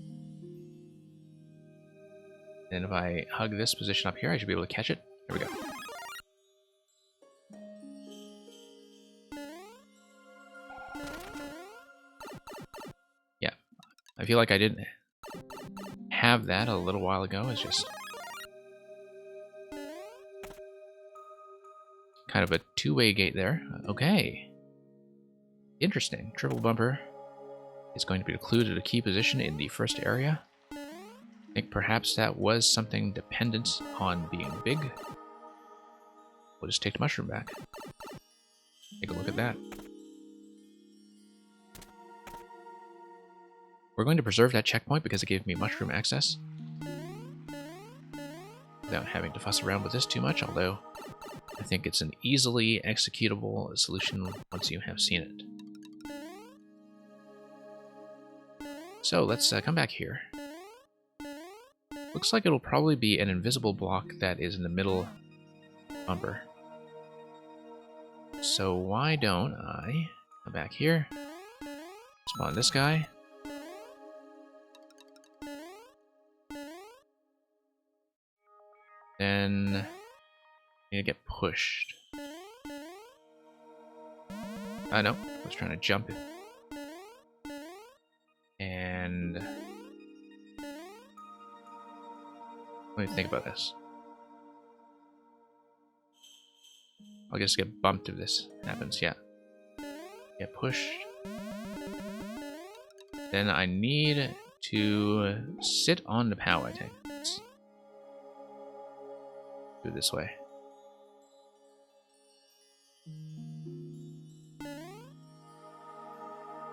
And if I hug this position up here, I should be able to catch it. Here we go. Yeah, I feel like I didn't have that a little while ago. It's just kind of a two-way gate there. Okay. Interesting. Triple bumper is going to be included a key position in the first area. I think perhaps that was something dependent on being big. We'll just take the mushroom back. Take a look at that. We're going to preserve that checkpoint because it gave me mushroom access without having to fuss around with this too much, although I think it's an easily executable solution once you have seen it. So let's come back here. Looks like it'll probably be an invisible block that is in the middle bumper. So why don't I come back here, spawn this guy, then I need to get pushed. No, I was trying to jump it. And let me think about this. I'll just get bumped if this happens, yeah. Get pushed. Then I need to sit on the POW, I think. Let's do it this way.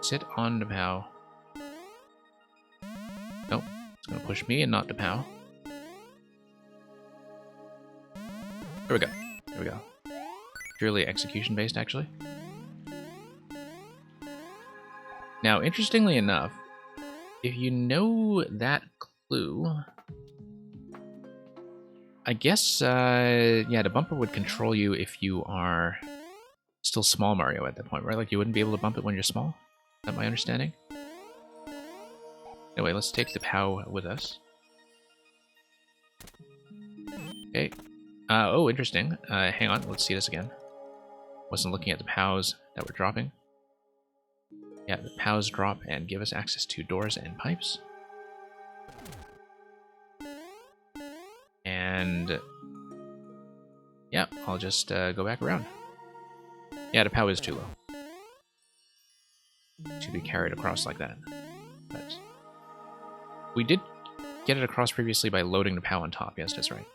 Sit on the POW. Nope, it's gonna push me and not the POW. There we go. There we go. Purely execution based, actually. Now, interestingly enough, if you know that clue, I guess, yeah, the bumper would control you if you are still small Mario at that point, right? Like, you wouldn't be able to bump it when you're small? Is that my understanding? Anyway, let's take the POW with us. Okay. Oh, interesting. Hang on, let's see this again. Wasn't looking at the POWs that were dropping. Yeah, the POWs drop and give us access to doors and pipes. And yeah, I'll just go back around. Yeah, the POW is too low to be carried across like that. But we did get it across previously by loading the POW on top. Yes, that's right.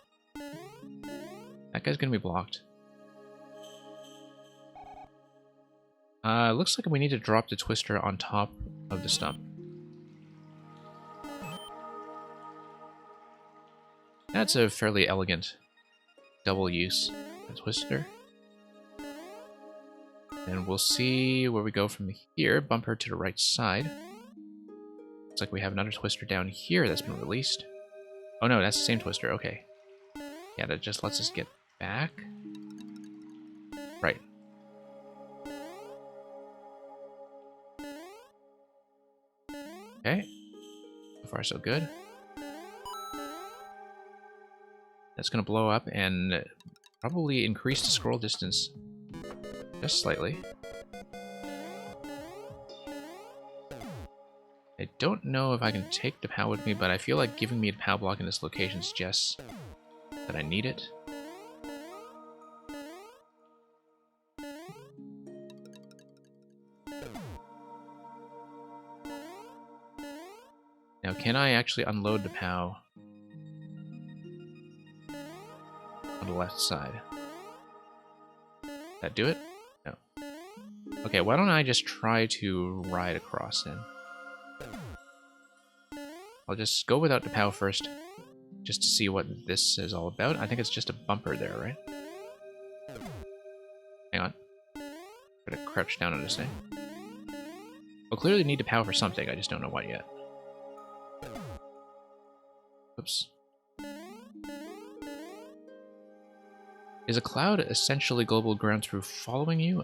That guy's gonna be blocked. Looks like we need to drop the twister on top of the stump. That's a fairly elegant double use of twister. And we'll see where we go from here. Bumper to the right side. Looks like we have another twister down here that's been released. Oh no, that's the same twister, okay. Yeah, that just lets us get back. Right. Okay. So far so good. That's gonna blow up and probably increase the scroll distance just slightly. I don't know if I can take the POW with me, but I feel like giving me a POW block in this location suggests that I need it. Now, can I actually unload the POW on the left side? That do it? No. Okay, why don't I just try to ride across then? I'll just go without the POW first, just to see what this is all about. I think it's just a bumper there, right? Hang on. Try to crouch down on this thing. We'll clearly need the POW for something, I just don't know what yet. Oops. Is a cloud essentially global ground through following you?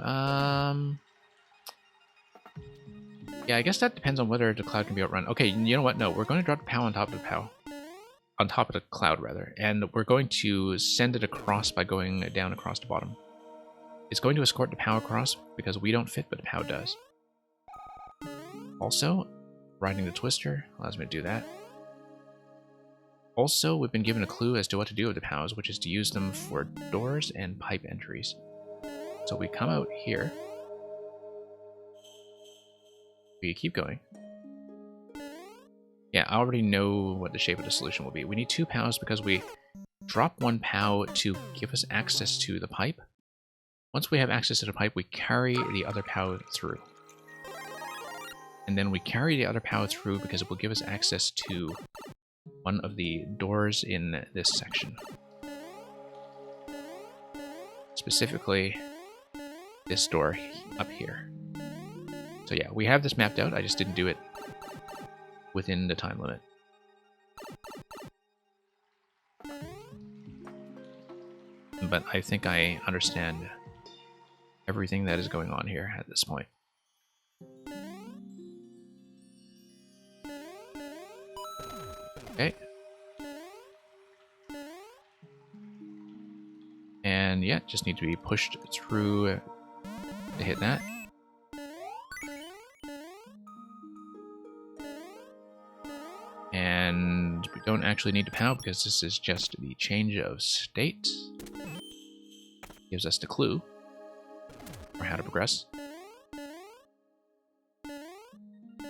Yeah, I guess that depends on whether the cloud can be outrun. Okay, you know what? No, we're going to drop the POW on top of the POW. On top of the cloud, rather. And we're going to send it across by going down across the bottom. It's going to escort the POW across because we don't fit, but the POW does. Also, riding the twister allows me to do that. Also, we've been given a clue as to what to do with the POWs, which is to use them for doors and pipe entries. So we come out here. We keep going. Yeah, I already know what the shape of the solution will be. We need 2 POWs because we drop 1 POW to give us access to the pipe. Once we have access to the pipe, we carry the other POW through. And then we carry the other POW through because it will give us access to one of the doors in this section. Specifically, this door up here. So yeah, we have this mapped out, I just didn't do it within the time limit. But I think I understand everything that is going on here at this point. Okay. And yeah, just need to be pushed through to hit that. And we don't actually need to POW because this is just the change of state. Gives us the clue for how to progress.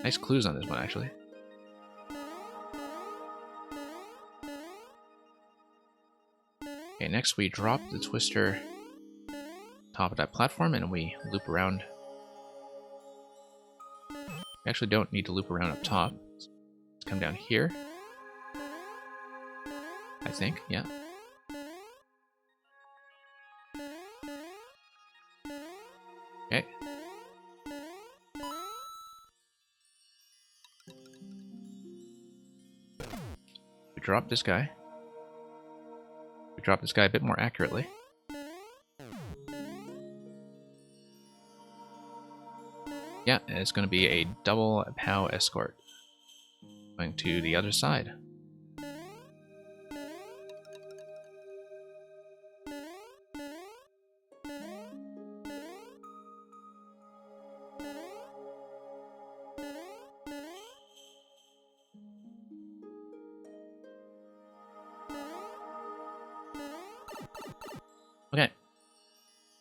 Nice clues on this one, actually. Okay, next we drop the twister top of that platform and we loop around. We actually don't need to loop around up top. Let's come down here. I think, yeah. Okay. We drop this guy. We drop this guy a bit more accurately. Yeah, and it's going to be a double POW escort. Going to the other side. Okay,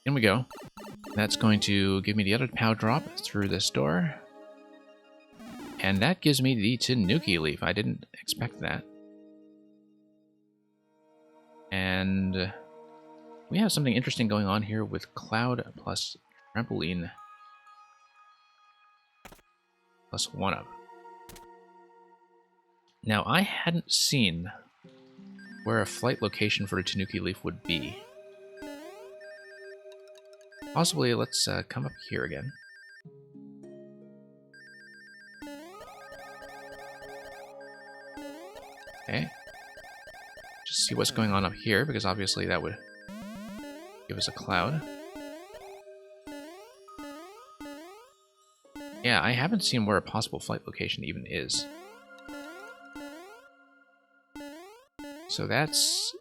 in we go. That's going to give me the other POW drop through this door. And that gives me the Tanuki leaf. I didn't expect that. And we have something interesting going on here with Cloud plus Trampoline plus 1-up. Now, I hadn't seen where a flight location for a Tanuki leaf would be. Possibly, let's come up here again. Okay. Just see what's going on up here, because obviously that would give us a cloud. Yeah, I haven't seen where a possible flight location even is. So that's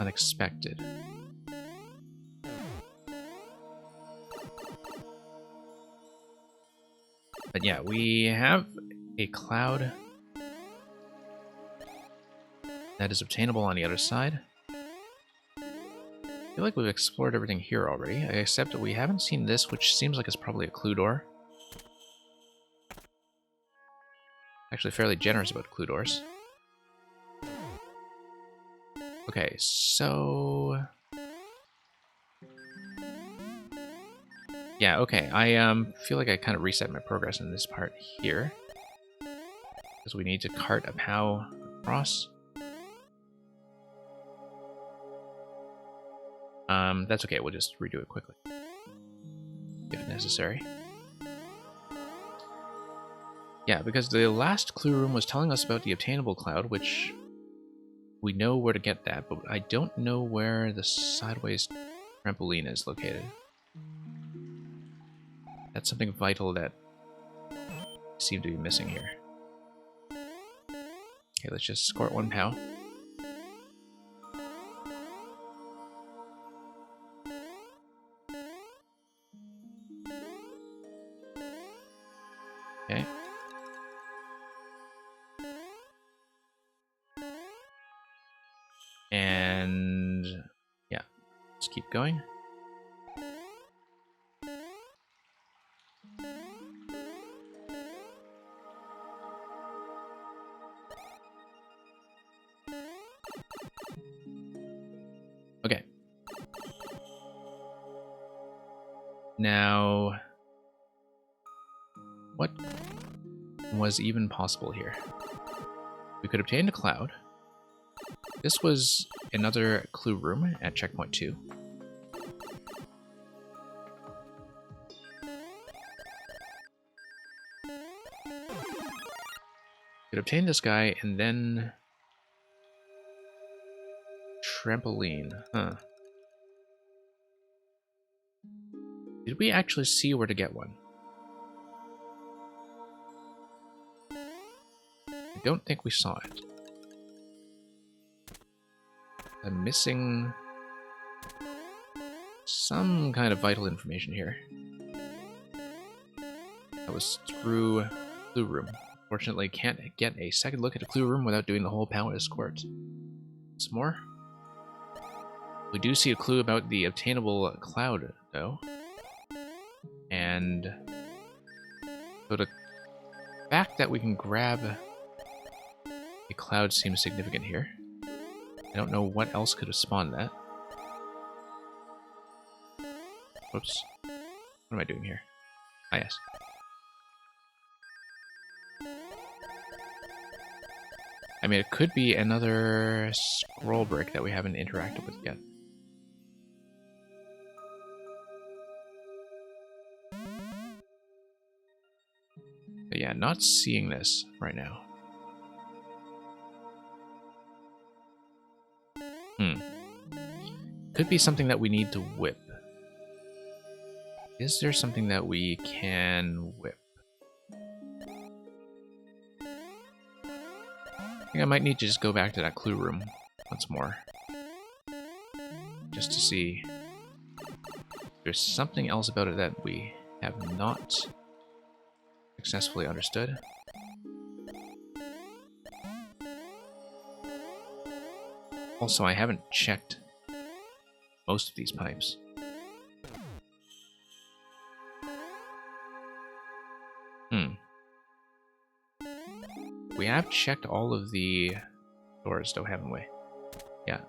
unexpected. But yeah, we have a cloud that is obtainable on the other side. I feel like we've explored everything here already, except that we haven't seen this, which seems like it's probably a clue door. Actually fairly generous about clue doors. Okay, so... yeah, okay, I feel like I kind of reset my progress in this part here. Because we need to cart a POW across. That's okay, we'll just redo it quickly. If necessary. Yeah, because the last clue room was telling us about the obtainable cloud, which we know where to get that, but I don't know where the sideways trampoline is located. That's something vital that seemed to be missing here. Okay, let's just escort 1 POW. Okay. And yeah, let's keep going. Okay. Now, what was even possible here? We could obtain a cloud. This was another clue room at checkpoint 2. Could obtain this guy and then trampoline. Huh. Did we actually see where to get one? I don't think we saw it. I'm missing some kind of vital information here. That was through clue room. Fortunately, can't get a second look at a clue room without doing the whole POW escort. Some more. We do see a clue about the obtainable cloud, though. And so the fact that we can grab a cloud seems significant here. I don't know what else could have spawned that. Whoops. What am I doing here? Ah, yes. I mean, it could be another scroll brick that we haven't interacted with yet. But yeah, not seeing this right now. Could be something that we need to whip. Is there something that we can whip? I think I might need to just go back to that clue room once more. Just to see if there's something else about it that we have not successfully understood. Also, I haven't checked most of these pipes. We have checked all of the doors, though, haven't we? Yeah.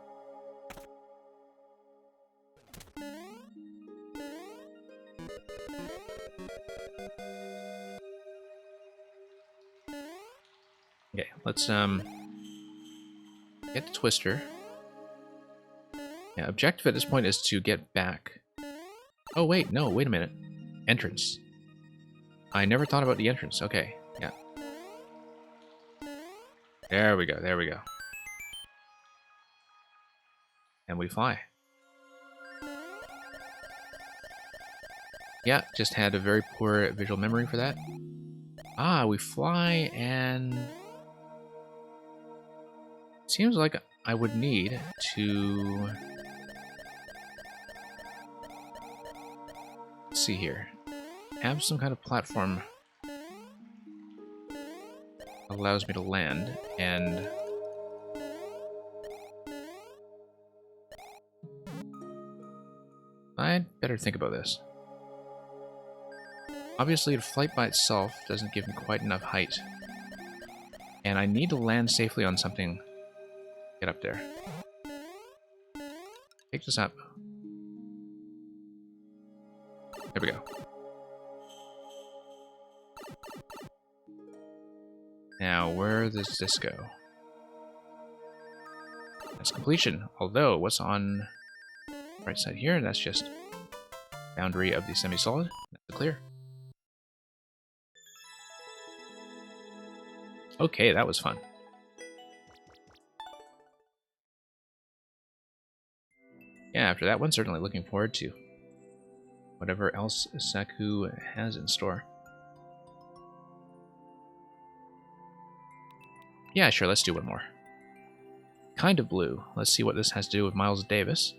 Okay, let's get the twister. Yeah, objective at this point is to get back. Oh wait, no, wait a minute. Entrance. I never thought about the entrance. Okay, yeah. There we go, there we go. And we fly. Yeah, just had a very poor visual memory for that. Ah, we fly and... Seems like I would need to... Let's see here. Have some kind of platform allows me to land, and... I'd better think about this. Obviously, the flight by itself doesn't give me quite enough height. And I need to land safely on something. Get up there. Take this up. There we go. Now, where does this go? That's completion. Although, what's on the right side here? That's just boundary of the semi-solid. That's the clear. Okay, that was fun. Yeah, after that one, certainly looking forward to whatever else Saku has in store. Yeah, sure, let's do one more. Kind of blue. Let's see what this has to do with Miles Davis.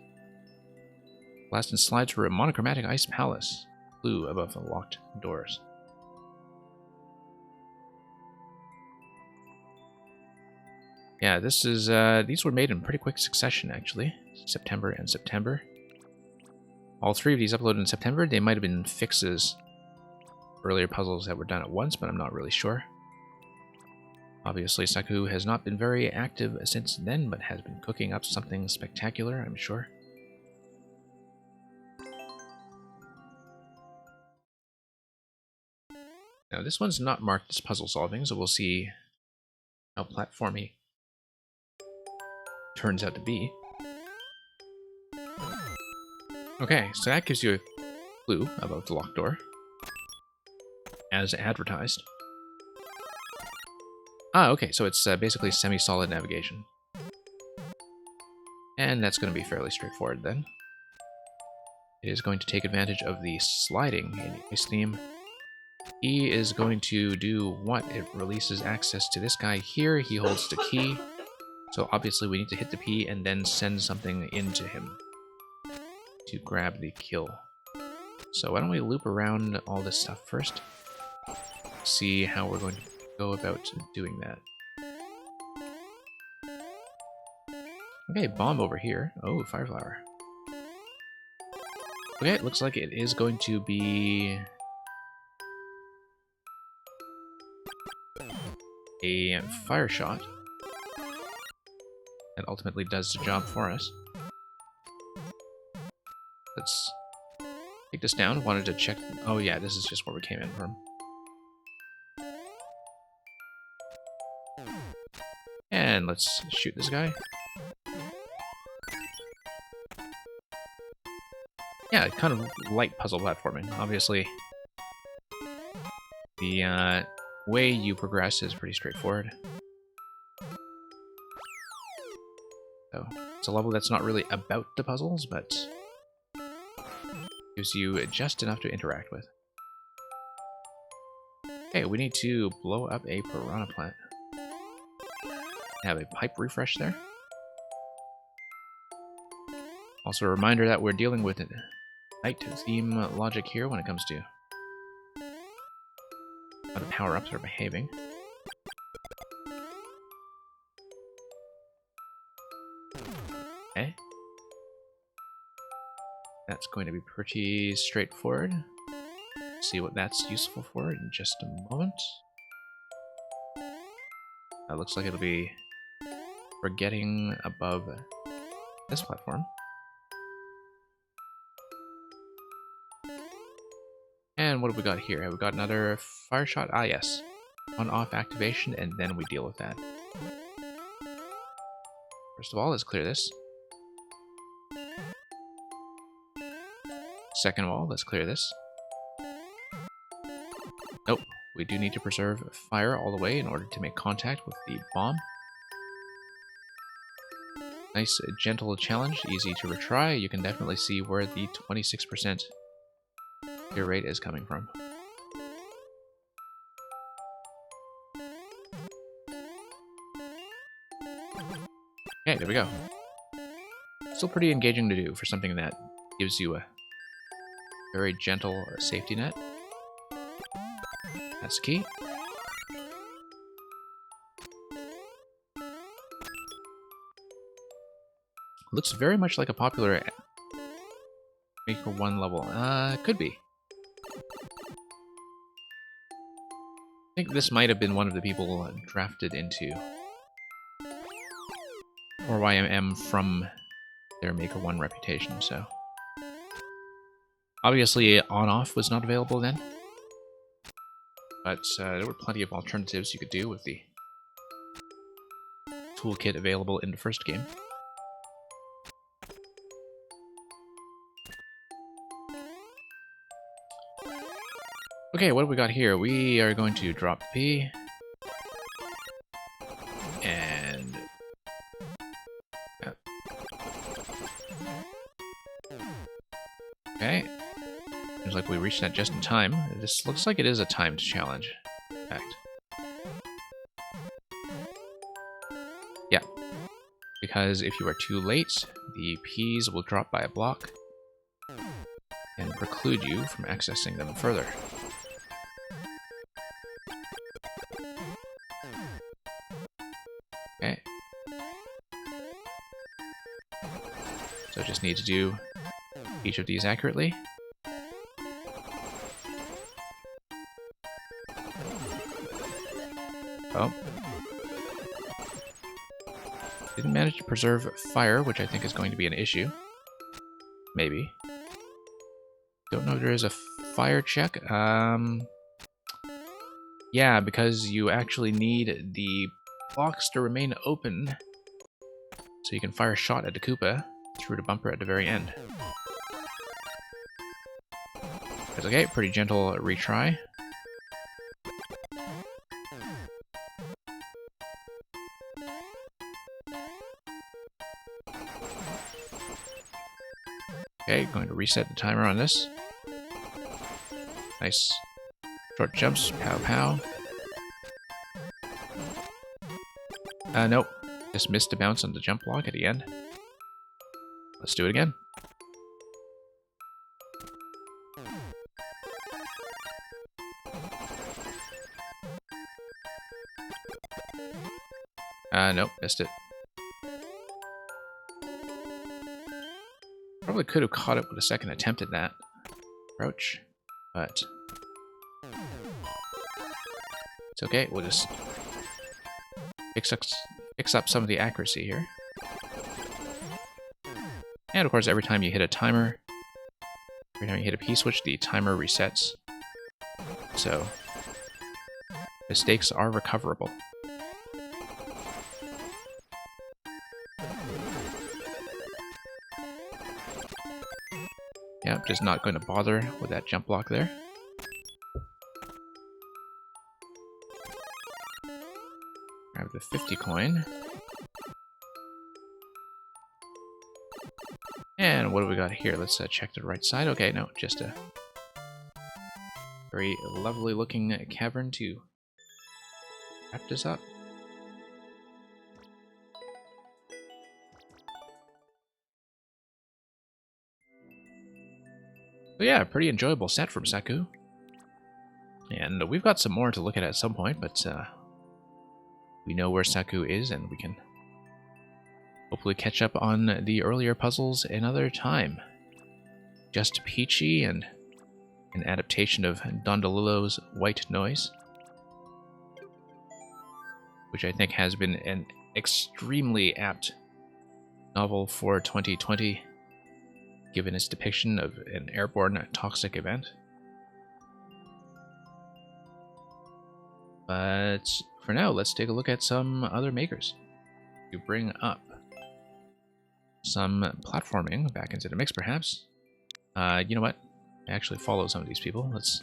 Blast and slide through a monochromatic ice palace. Blue above the locked doors. Yeah, this is, these were made in pretty quick succession, actually. September and September. All three of these uploaded in September. They might have been fixes earlier puzzles that were done at once, but I'm not really sure. Obviously, Saku has not been very active since then, but has been cooking up something spectacular, I'm sure. Now, this one's not marked as puzzle solving, so we'll see how platformy turns out to be. Okay, so that gives you a clue about the locked door, as advertised. Ah, okay, so it's basically semi-solid navigation. And that's going to be fairly straightforward then. It is going to take advantage of the sliding in the ice theme. E is going to do what? It releases access to this guy here. He holds the key. So obviously we need to hit the P and then send something into him to grab the kill. So why don't we loop around all this stuff first? See how we're going to go about doing that. Okay, bomb over here. Oh, fire flower. Okay, it looks like it is going to be a fire shot that ultimately does the job for us. Let's take this down. Wanted to check. Oh yeah, this is just where we came in from. And let's shoot this guy. Yeah, kind of light puzzle platforming. Obviously, the way you progress is pretty straightforward. So it's a level that's not really about the puzzles, but gives you just enough to interact with. Okay, we need to blow up a piranha plant. Have a pipe refresh there. Also a reminder that we're dealing with night theme logic here when it comes to how the power-ups are behaving. Okay. That's going to be pretty straightforward. See what that's useful for in just a moment. That looks like it'll be for getting above this platform. And what have we got here? Have we got another fire shot? Ah, yes. On-off activation, and then we deal with that. First of all, let's clear this. Second of all, let's clear this. Nope, we do need to preserve fire all the way in order to make contact with the bomb. Nice, gentle challenge, easy to retry. You can definitely see where the 26% clear rate is coming from. Okay, there we go. Still pretty engaging to do for something that gives you a very gentle safety net. That's the key. Looks very much like a popular Maker 1 level. Could be. I think this might have been one of the people drafted into or YMM from their Maker 1 reputation, so. Obviously, on-off was not available then, but there were plenty of alternatives you could do with the toolkit available in the first game. Okay, what have we got here? We are going to drop P. And... okay. Seems like we reached that just in time. This looks like it is a timed challenge. In fact. Yeah. Because if you are too late, the Ps will drop by a block and preclude you from accessing them further. Okay. So just need to do each of these accurately. Oh. Didn't manage to preserve fire, which I think is going to be an issue. Maybe. Don't know if there is a fire check. Yeah, because you actually need the blocks to remain open so you can fire a shot at the Koopa through the bumper at the very end. That's okay, pretty gentle retry. Okay, going to reset the timer on this. Nice. Short jumps, pow pow. Nope. Just missed a bounce on the jump block at the end. Let's do it again. Nope, missed it. Probably could have caught it with a second attempt at that approach, but it's okay. We'll just fix up some of the accuracy here. And of course, every time you hit a timer, every time you hit a P-switch, the timer resets. So mistakes are recoverable. Yep, just not going to bother with that jump block there. Grab the 50 coin. And what do we got here? Let's check the right side. Okay, no, just a very lovely looking cavern to wrap this up. So yeah, pretty enjoyable set from Saku. And we've got some more to look at some point, but we know where Saku is, and we can hopefully catch up on the earlier puzzles another time. Just Peachy and an adaptation of Don DeLillo's White Noise, which I think has been an extremely apt novel for 2020, given its depiction of an airborne toxic event. But for now, let's take a look at some other makers to bring up some platforming back into the mix, perhaps. You know what? I actually follow some of these people. Let's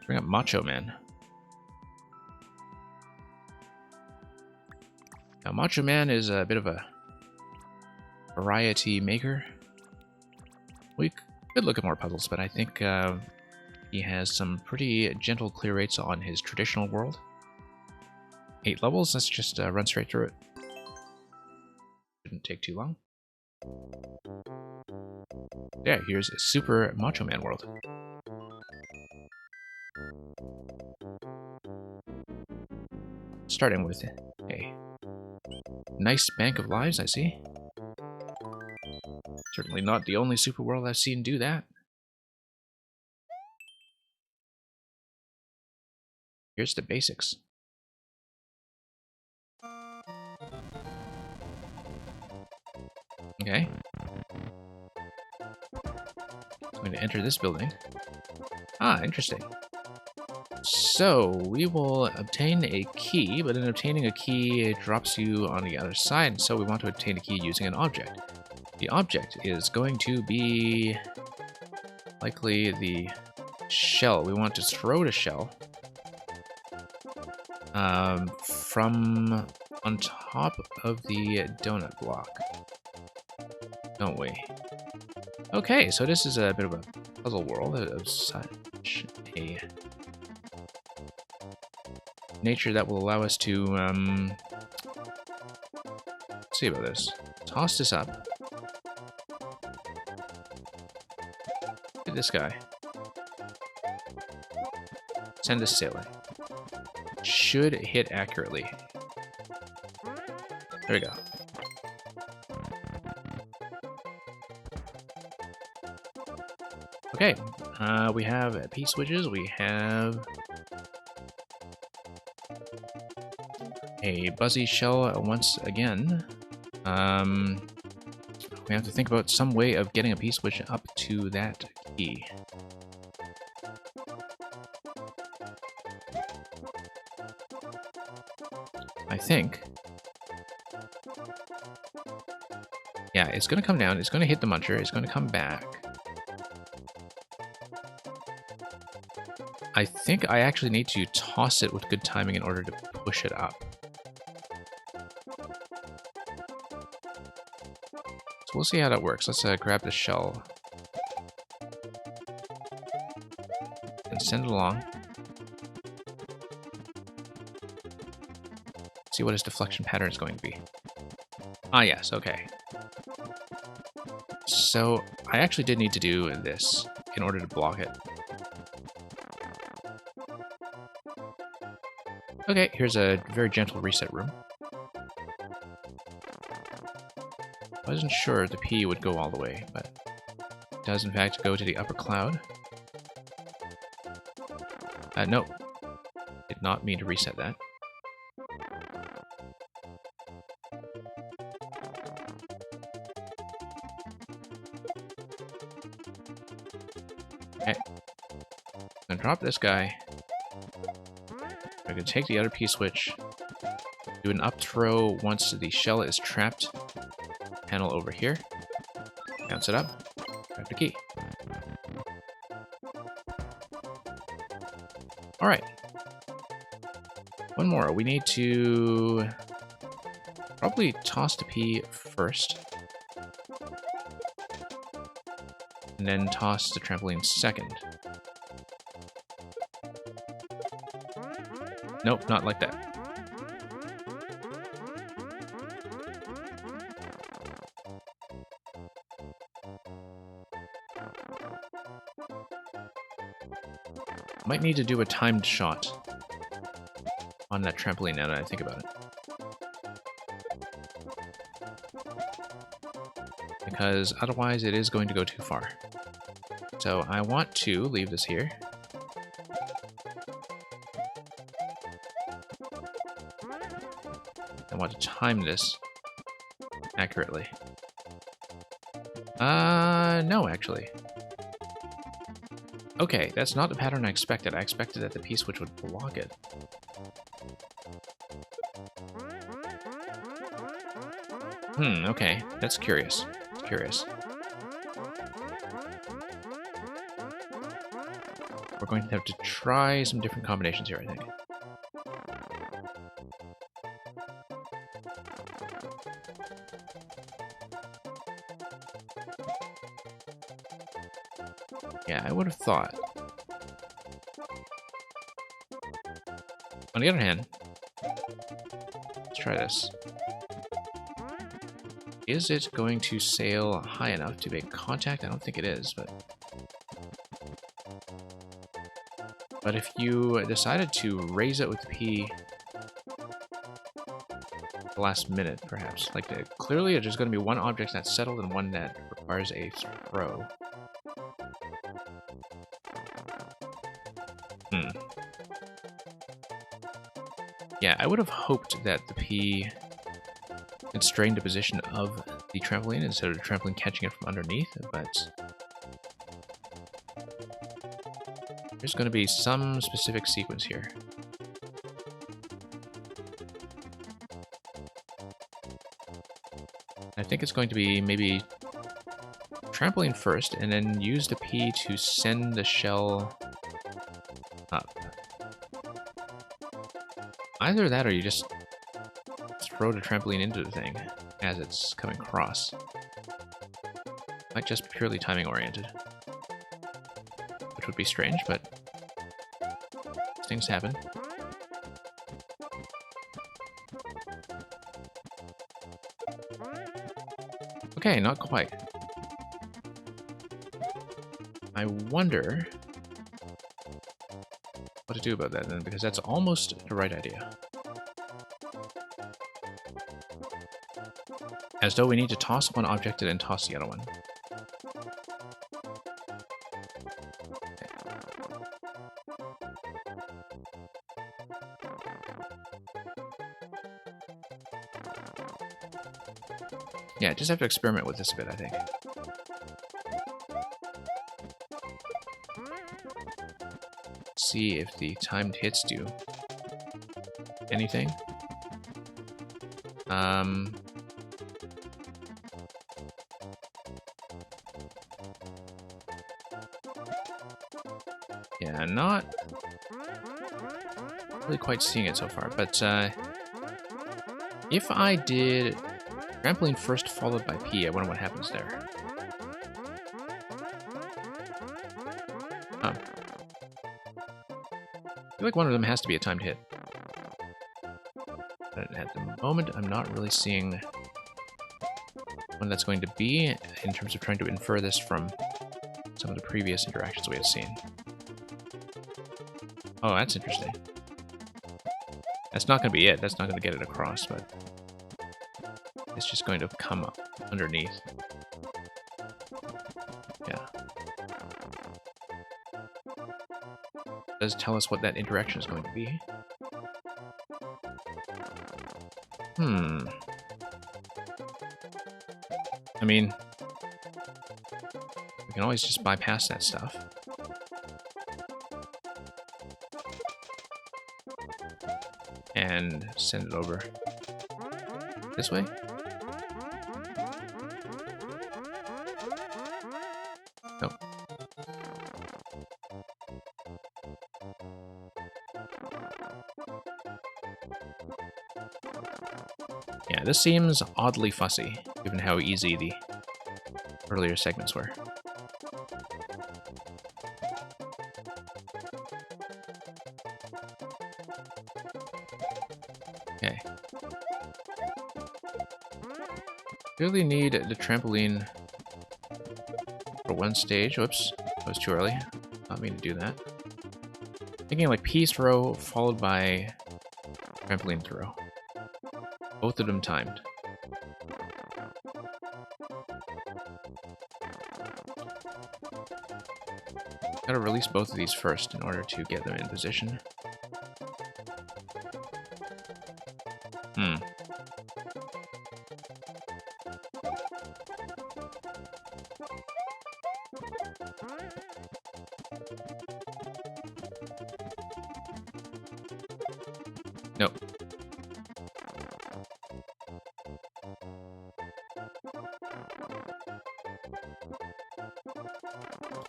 bring up Macho Man. Now, Macho Man is a bit of a variety maker. We could look at more puzzles, but I think he has some pretty gentle clear rates on his traditional world. 8 levels, let's just run straight through it. Shouldn't take too long. Yeah, here's Super Macho Man World. Starting with a nice bank of lives, I see. Certainly not the only super world I've seen do that. Here's the basics. Okay. I'm going to enter this building. Ah, interesting. So, we will obtain a key, but in obtaining a key, it drops you on the other side, so we want to obtain a key using an object. The object is going to be likely the shell. We want to throw the shell from on top of the donut block, don't we? Okay, so this is a bit of a puzzle world of such a nature that will allow us to let's see about this. Toss this up. Look at this guy. Send this sailing. Should hit accurately. There we go. Okay, we have P-switches, we have a buzzy shell once again. We have to think about some way of getting a P-switch up to that key. I think. Yeah, it's going to come down, it's going to hit the muncher, it's going to come back. I think I actually need to toss it with good timing in order to push it up. So we'll see how that works. Let's grab the shell and send it along. See what his deflection pattern is going to be. Ah, yes, okay. So I actually did need to do this in order to block it. Okay, here's a very gentle reset room. I wasn't sure the P would go all the way, but it does in fact go to the upper cloud. No, did not mean to reset that. Okay, I'm gonna drop this guy. I'm gonna take the other P-switch, do an up throw once the shell is trapped. Panel over here. Bounce it up. Grab the key. Alright. One more. We need to probably toss the P first. and then toss the trampoline second. Nope, not like that. Might need to do a timed shot on that trampoline now that I think about it. Because otherwise it is going to go too far. So I want to leave this here. I want to time this accurately. No, actually. Okay, that's not the pattern I expected. I expected that the P-switch would block it. Okay. That's curious. It's curious. We're going to have to try some different combinations here, I think. Yeah, I would have thought. On the other hand, let's try this. Is it going to sail high enough to make contact? I don't think it is, but... But if you decided to raise it with the P the last minute, perhaps. Like, clearly there's going to be one object that's settled and one that requires a throw. Yeah, I would have hoped that the P constrained the position of the trampoline instead of the trampoline catching it from underneath, but there's going to be some specific sequence here. I think it's going to be maybe trampoline first, and then use the P to send the shell up. Either that or you just throw the trampoline into the thing as it's coming across. Might just be purely timing oriented. Which would be strange, but things happen. Okay, not quite. I wonder what to do about that then, because that's almost the right idea. As though we need to toss one object and then toss the other one. Yeah, just have to experiment with this a bit, I think. See if the timed hits do anything. Yeah, not really quite seeing it so far, but if I did trampoline first followed by P, I wonder what happens there. I feel like one of them has to be a timed hit. But at the moment, I'm not really seeing one that's going to be in terms of trying to infer this from some of the previous interactions we had seen. Oh, that's interesting. That's not going to be it. That's not going to get it across, but it's just going to come up underneath. Yeah. Does tell us what that interaction is going to be. I mean, we can always just bypass that stuff. And send it over this way. Nope. Yeah, this seems oddly fussy, given how easy the earlier segments were. Clearly need the trampoline for one stage. Whoops, that was too early. Not mean to do that. Thinking like pea throw followed by trampoline throw. Both of them timed. Gotta release both of these first in order to get them in position. Nope.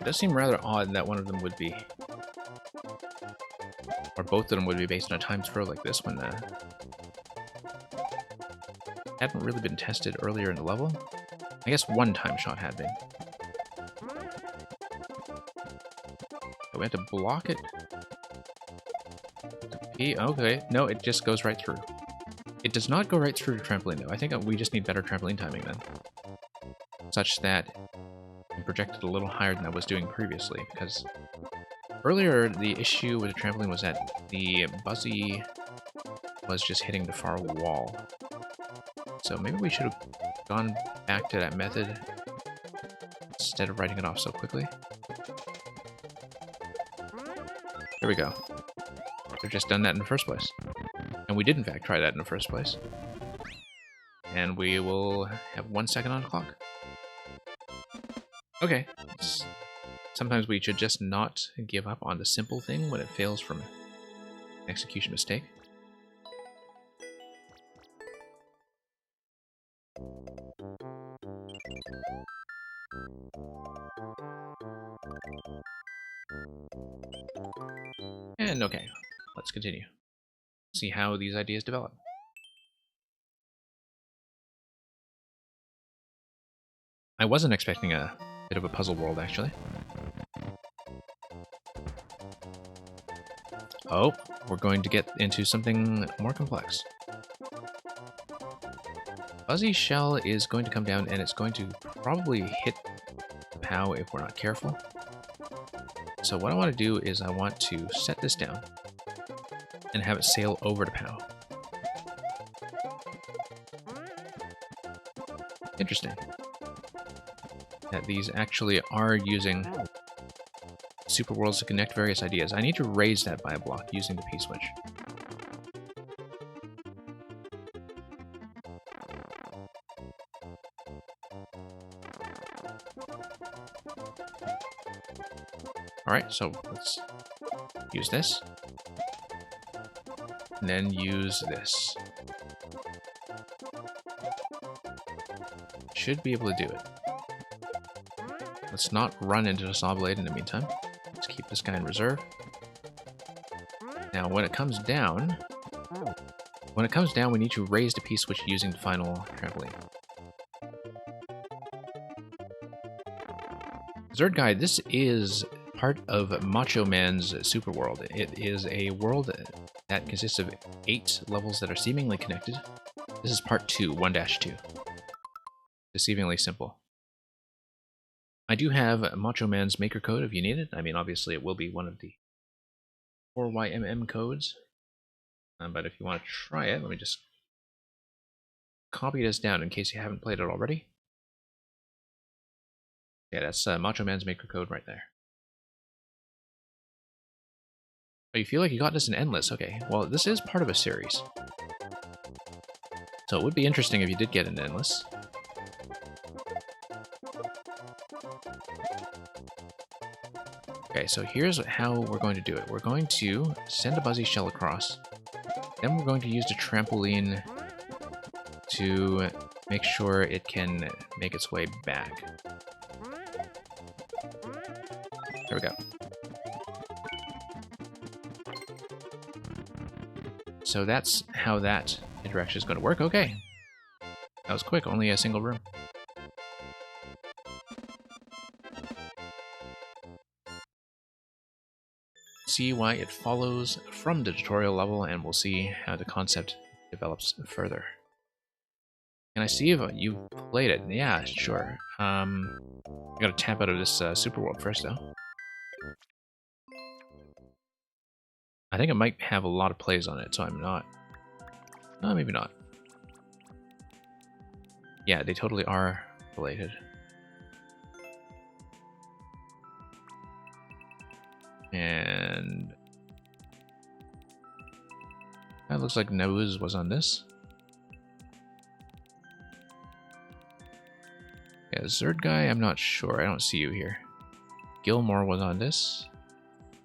It does seem rather odd that one of them would be, or both of them would be based on a time throw like this when hadn't really been tested earlier in the level. I guess one time shot had been. But we have to block it. Okay, no, it just goes right through. It does not go right through the trampoline though. I think we just need better trampoline timing then. Such that it projected a little higher than I was doing previously, because earlier the issue with the trampoline was that the buzzy was just hitting the far wall. So maybe we should have gone back to that method instead of writing it off so quickly. There we go. Should have just done that in the first place. And we did in fact try that in the first place. And we will have 1 second on the clock. Okay. Sometimes we should just not give up on the simple thing when it fails from an execution mistake. And okay, let's continue. See how these ideas develop. I wasn't expecting a bit of a puzzle world, actually. Oh, we're going to get into something more complex. Fuzzy shell is going to come down and it's going to probably hit the POW if we're not careful. So what I want to do is I want to set this down and have it sail over the POW. Interesting. That these actually are using super worlds to connect various ideas. I need to raise that by a block using the P-switch. Alright, so let's use this. And then use this. Should be able to do it. Let's not run into the saw blade in the meantime. Let's keep this guy in reserve. Now, when it comes down, we need to raise the P-switch using the final trampoline. Zerd Guide, this is part of Macho Man's super world. It is a world that consists of 8 levels that are seemingly connected. This is part 2, 1-2. Deceivingly simple. I do have Macho Man's maker code if you need it. I mean, obviously it will be one of the 4YMM codes. But if you want to try it, let me just copy this down in case you haven't played it already. Yeah, that's Macho Man's maker code right there. Oh, you feel like you got this in Endless? Okay, well, this is part of a series. So it would be interesting if you did get an Endless. Okay, so here's how we're going to do it. We're going to send a Buzzy Shell across. Then we're going to use the trampoline to make sure it can make its way back. There we go. So that's how that interaction is going to work. Okay. That was quick, only a single room. See why it follows from the tutorial level, and we'll see how the concept develops further. Can I see if you played it? Yeah, sure. I gotta tap out of this super world first, though. I think it might have a lot of plays on it, so I'm not. No, maybe not. Yeah, they totally are related. And that looks like Nose was on this. Yeah, Zerd guy, I'm not sure. I don't see you here. Gilmore was on this.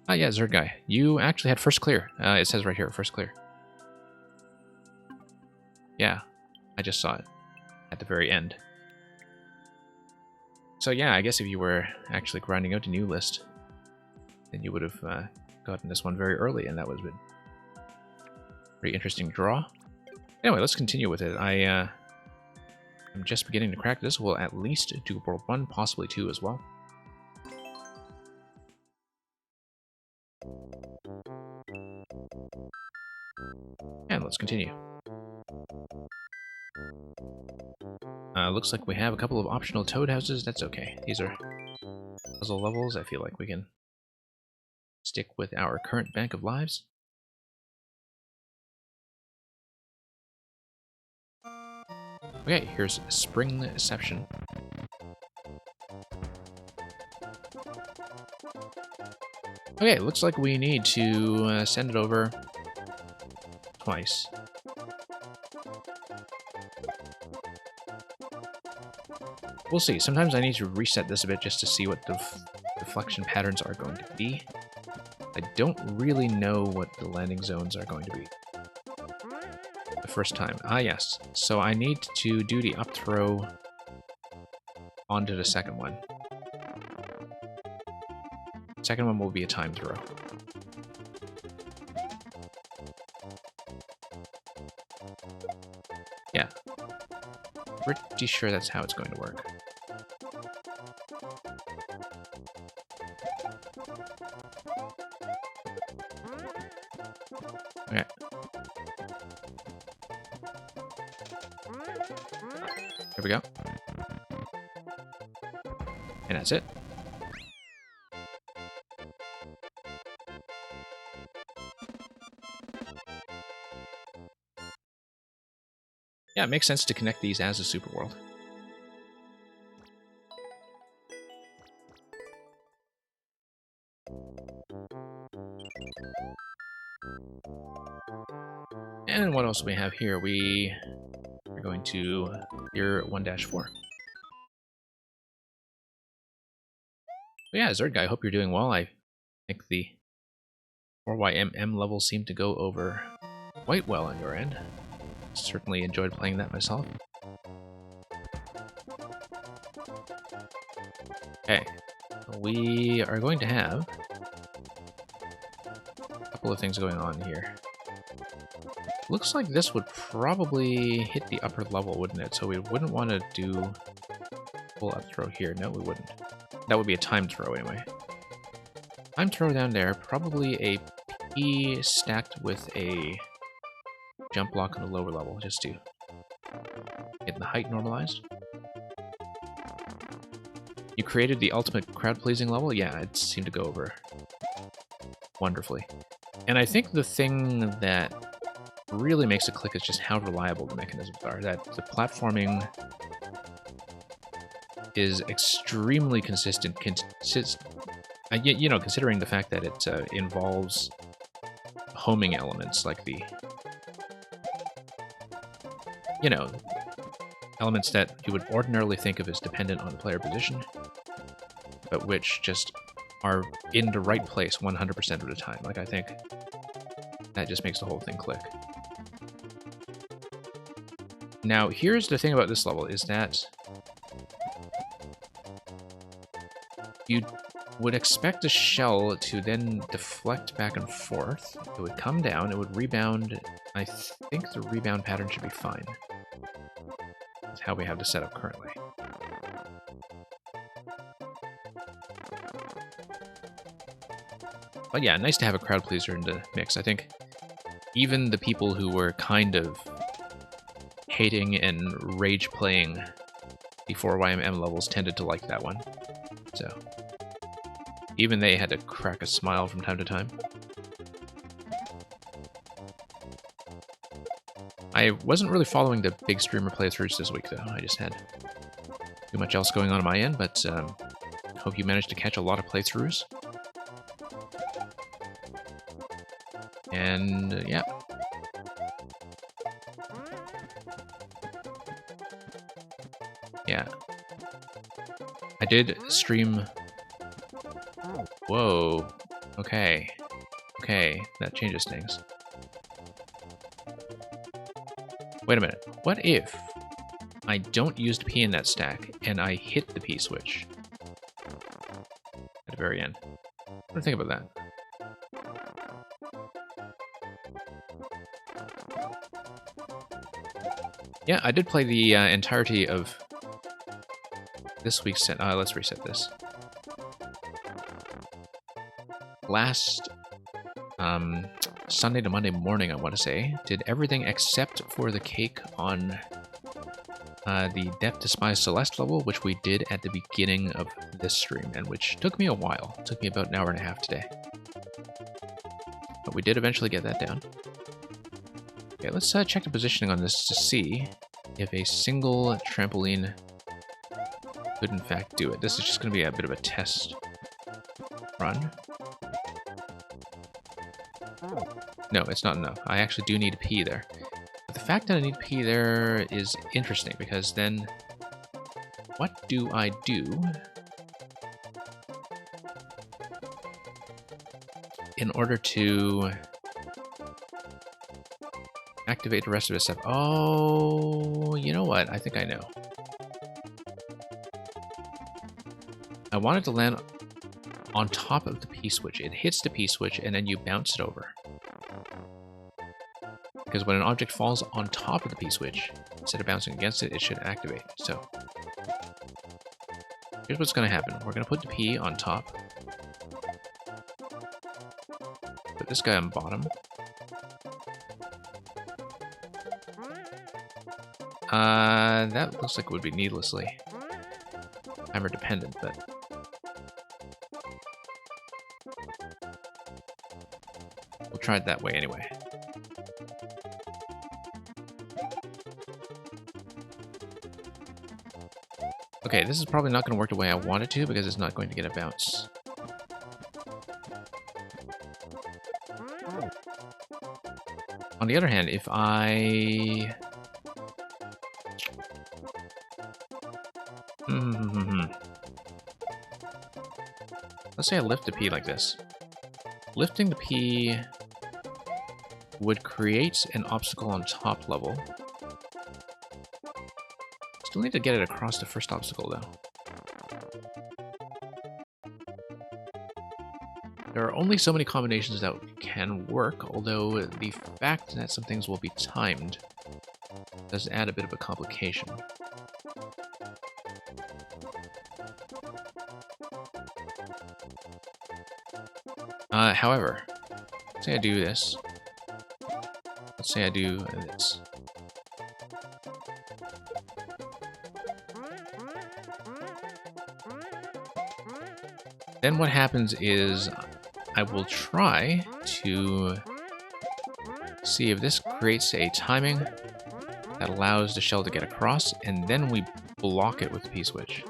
Ah, yeah, Zerd guy. You actually had first clear. It says right here, first clear. Yeah, I just saw it at the very end. So yeah, I guess if you were actually grinding out a new list, then you would have gotten this one very early, and that would have been a pretty interesting draw. Anyway, let's continue with it. I'm just beginning to crack this. We'll at least do World 1, possibly 2 as well. And let's continue. Looks like we have a couple of optional toad houses. That's okay. These are puzzle levels. I feel like we can stick with our current bank of lives. Okay, here's Springception. Okay, looks like we need to send it over twice. We'll see. Sometimes I need to reset this a bit just to see what the deflection patterns are going to be. I don't really know what the landing zones are going to be the first time. Ah, yes. So I need to do the up throw onto the second one. Second one will be a time throw. Yeah. Pretty sure that's how it's going to work. Okay. Here we go. And that's it. Yeah, it makes sense to connect these as a super world. And what else do we have here? We are going to year 1-4. But yeah, Zerd guy, I hope you're doing well. I think the 4YMM levels seem to go over quite well on your end. Certainly enjoyed playing that myself. Okay, we are going to have a couple of things going on here. Looks like this would probably hit the upper level, wouldn't it? So we wouldn't want to do full up throw here. No, we wouldn't. That would be a timed throw anyway. Timed throw down there, probably a P stacked with a jump block on the lower level, just to get the height normalized. You created the ultimate crowd-pleasing level? Yeah, it seemed to go over wonderfully. And I think the thing that really makes it click is just how reliable the mechanisms are. That the platforming is extremely consistent. You know, considering the fact that it involves homing elements like the, you know, elements that you would ordinarily think of as dependent on player position, but which just are in the right place 100% of the time. Like, I think that just makes the whole thing click. Now, here's the thing about this level, is that you would expect the shell to then deflect back and forth. It would come down, it would rebound. I think the rebound pattern should be fine. That's how we have the setup currently. But yeah, nice to have a crowd pleaser in the mix. I think even the people who were kind of hating and rage playing the 4YMM levels tended to like that one. So even they had to crack a smile from time to time. I wasn't really following the big streamer playthroughs this week, though. I just had too much else going on my end, but hope you managed to catch a lot of playthroughs. And yeah. Yeah. I did stream... Whoa. Okay. Okay, that changes things. Wait a minute. What if I don't use the P in that stack and I hit the P switch at the very end? What do you think about that? Yeah, I did play the entirety of this week's set. Let's reset this. Last Sunday to Monday morning, I want to say, did everything except for the cake on the Death Despised Celeste level, which we did at the beginning of this stream, and which took me a while. It took me about an hour and a half today. But we did eventually get that down. Okay, let's check the positioning on this to see if a single trampoline could in fact do it. This is just going to be a bit of a test run. No, it's not enough. I actually do need a P there. But the fact that I need a P there is interesting, because then what do I do in order to activate the rest of this stuff? Oh, you know what? I think I know. I want it to land on top of the P switch. It hits the P switch and then you bounce it over. Because when an object falls on top of the P switch, instead of bouncing against it, it should activate. So here's what's going to happen. We're going to put the P on top. Put this guy on bottom. That looks like it would be needlessly timer dependent, but we'll try it that way anyway. Okay, this is probably not going to work the way I want it to, because it's not going to get a bounce. On the other hand, if I... Let's say I lift the P like this. Lifting the P would create an obstacle on top level. Still need to get it across the first obstacle, though. There are only so many combinations that can work, although the fact that some things will be timed does add a bit of a complication. However, let's say I do this. Let's say I do this. Then what happens is I will try to see if this creates a timing that allows the shell to get across, and then we block it with the P-switch.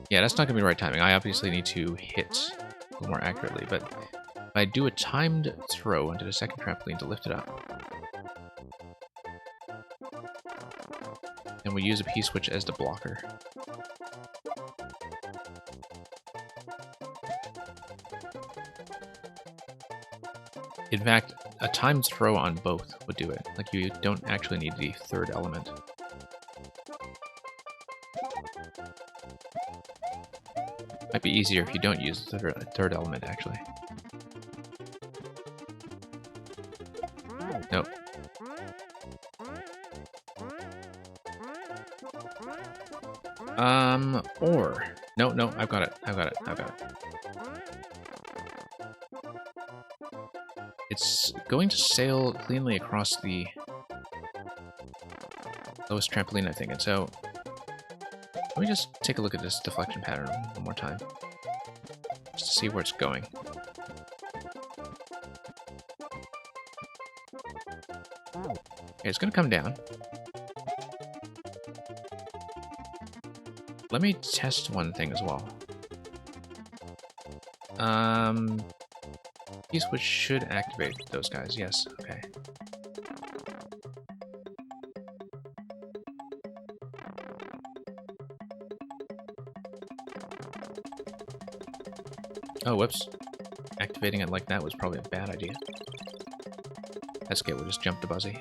Yeah, that's not going to be the right timing. I obviously need to hit a little more accurately, but if I do a timed throw into the second trampoline to lift it up, and we use a P-switch as the blocker. In fact, a timed throw on both would do it. Like, you don't actually need the third element. Might be easier if you don't use the third element, actually. Nope. Or... No, I've got it. It's going to sail cleanly across the lowest trampoline, I think. And so, let me just take a look at this deflection pattern one more time, just to see where it's going. Okay, it's going to come down. Let me test one thing as well. P-switch should activate those guys. Yes. Okay. Oh, whoops. Activating it like that was probably a bad idea. That's okay, we'll just jump to Buzzy.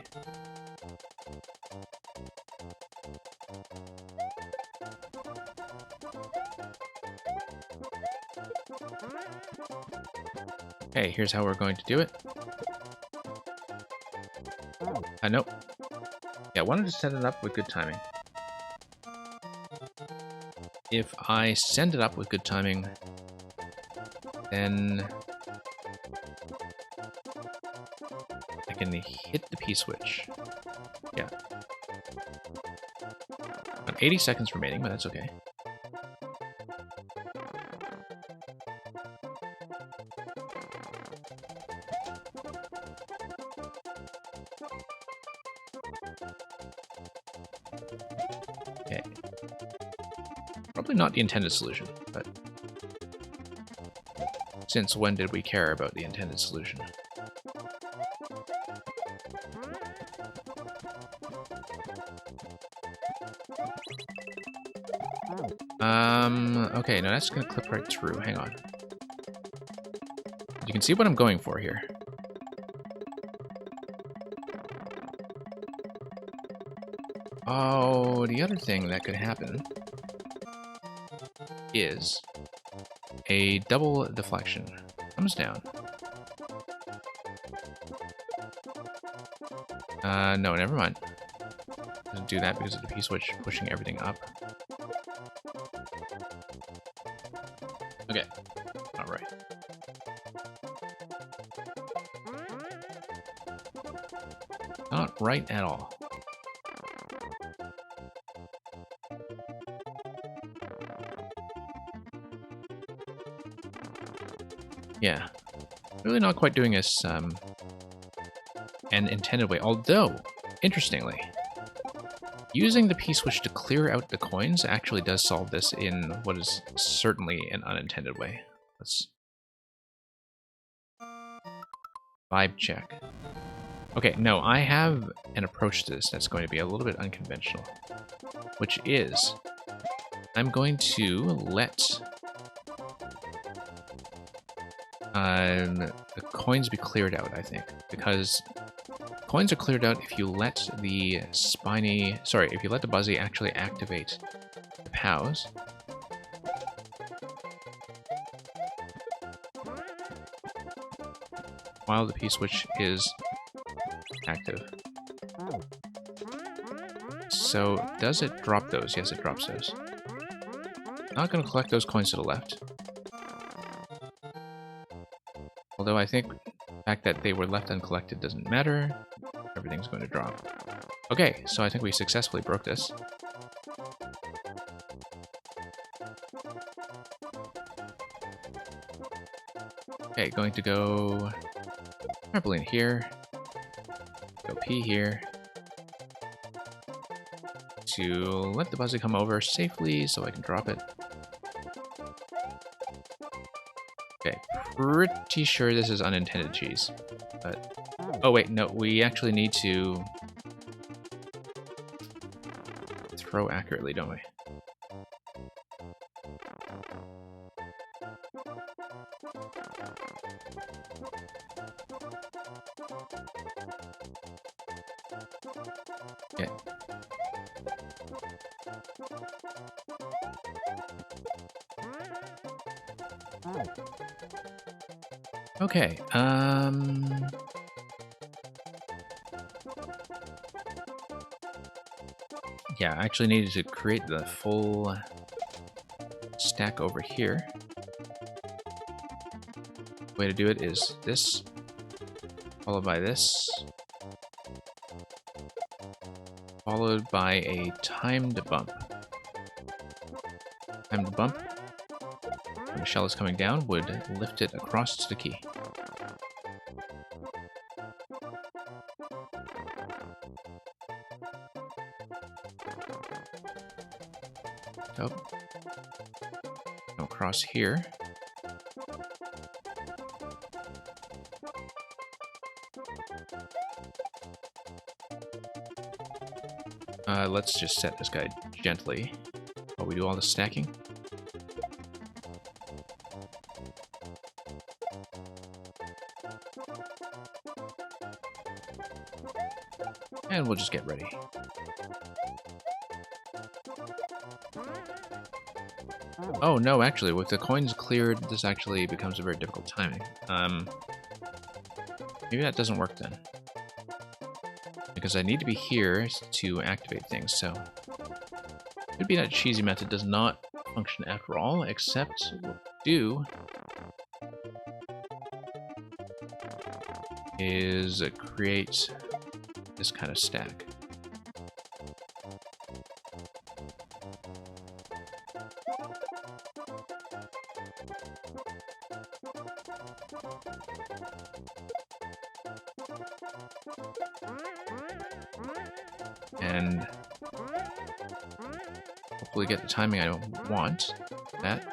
Okay, here's how we're going to do it. Nope. Yeah, I wanted to set it up with good timing. If I send it up with good timing, then I can hit the P-switch. Yeah. About 80 seconds remaining, but that's okay. Okay. Probably not the intended solution, but since when did we care about the intended solution? Okay, no, that's gonna clip right through. Hang on. You can see what I'm going for here. Oh, the other thing that could happen is a double deflection. Comes down. No, never mind. Doesn't do that because of the P-switch pushing everything up. Okay. Alright. Not right at all. Yeah. Really not quite doing this an intended way. Although, interestingly, using the P-switch to clear out the coins actually does solve this in what is certainly an unintended way. Let's vibe check. Okay, no, I have an approach to this that's going to be a little bit unconventional, which is I'm going to let the coins be cleared out, I think, because coins are cleared out if you let the if you let the Buzzy actually activate the POWs. While the P-switch is active. So, does it drop those? Yes, it drops those. Not going to collect those coins to the left. Although I think the fact that they were left uncollected doesn't matter. Everything's going to drop. Okay, so I think we successfully broke this. Okay, going to go trampoline here. Go P here. To let the Buzzy come over safely so I can drop it. Okay, pretty sure this is unintended cheese, but... Oh wait, no, we actually need to throw accurately, don't we? Yeah. Okay, yeah, I actually needed to create the full stack over here. The way to do it is this. followed by this, followed by a timed bump. Timed bump, when the shell is coming down, would lift it across to the key. Oh. Go across here. Let's just set this guy gently while we do all the stacking. And we'll just get ready. Oh no, actually, with the coins cleared, this actually becomes a very difficult timing. Maybe that doesn't work then. Because I need to be here to activate things, so... Could be that cheesy method does not function after all, except what we'll do is create this kind of stack. And hopefully get the timing I want. That.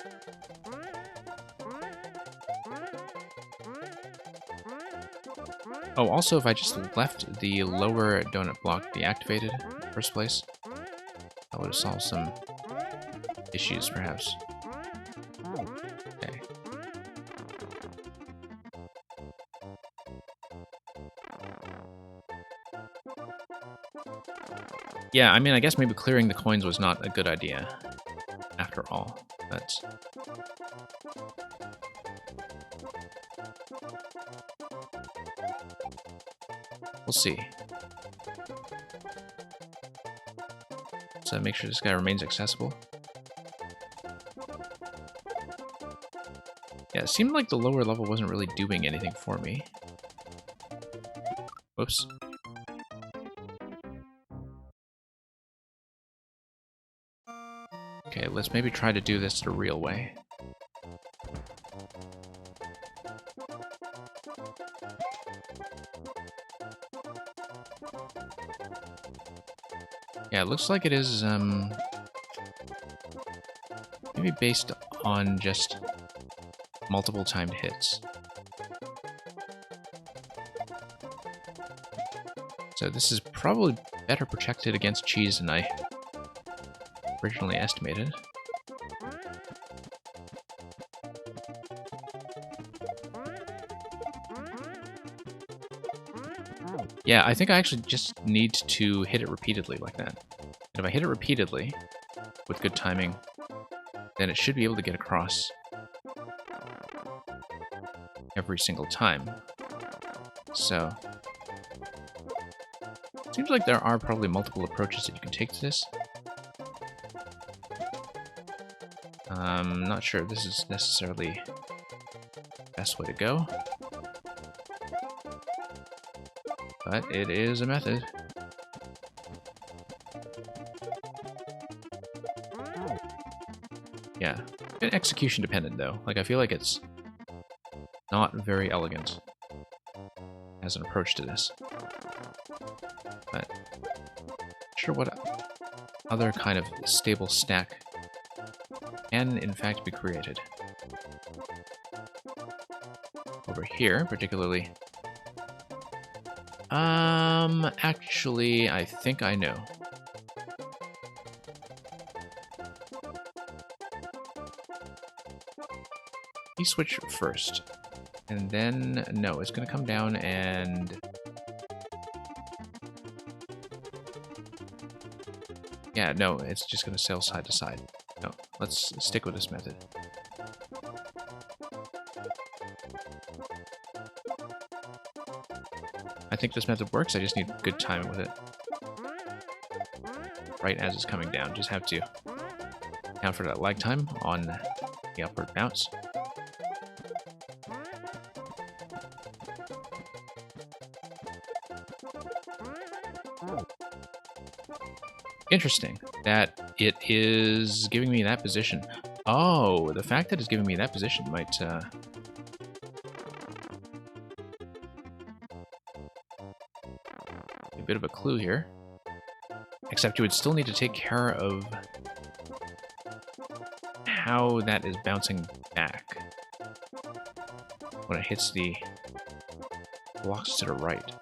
Oh, also, if I just left the lower donut block deactivated in the first place, that would have solved some issues, perhaps. Okay. Yeah, I mean, I guess maybe clearing the coins was not a good idea, after all, but... We'll see. So make sure this guy remains accessible. Yeah, it seemed like the lower level wasn't really doing anything for me. Whoops. Okay, let's maybe try to do this the real way. Yeah, it looks like it is, maybe based on just multiple timed hits. So this is probably better protected against cheese than I originally estimated. Yeah, I think I actually just need to hit it repeatedly like that. And if I hit it repeatedly, with good timing, then it should be able to get across every single time. So, seems like there are probably multiple approaches that you can take to this. I'm not sure if this is necessarily the best way to go. But it is a method. Yeah. Execution dependent though. Like, I feel like it's not very elegant as an approach to this. But not sure what other kind of stable stack can in fact be created. Over here, particularly. Actually, I think I know. You switch first. And then, no, it's gonna come down and... Yeah, no, it's just gonna sail side to side. No, let's stick with this method. I think this method works, I just need good timing with it. Right as it's coming down, just have to account for that lag time on the upward bounce. Interesting that it is giving me that position. Oh, the fact that it's giving me that position might be a bit of a clue here. Except you would still need to take care of how that is bouncing back when it hits the blocks to the right.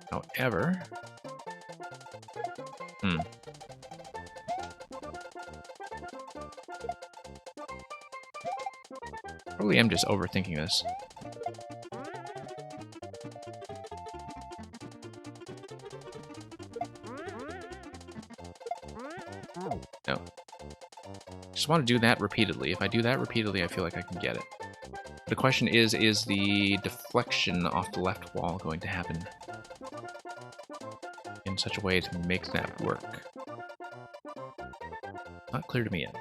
However, probably am just overthinking this. No. Just want to do that repeatedly. If I do that repeatedly, I feel like I can get it. The question is the deflection off the left wall going to happen in such a way to make that work? Not clear to me yet.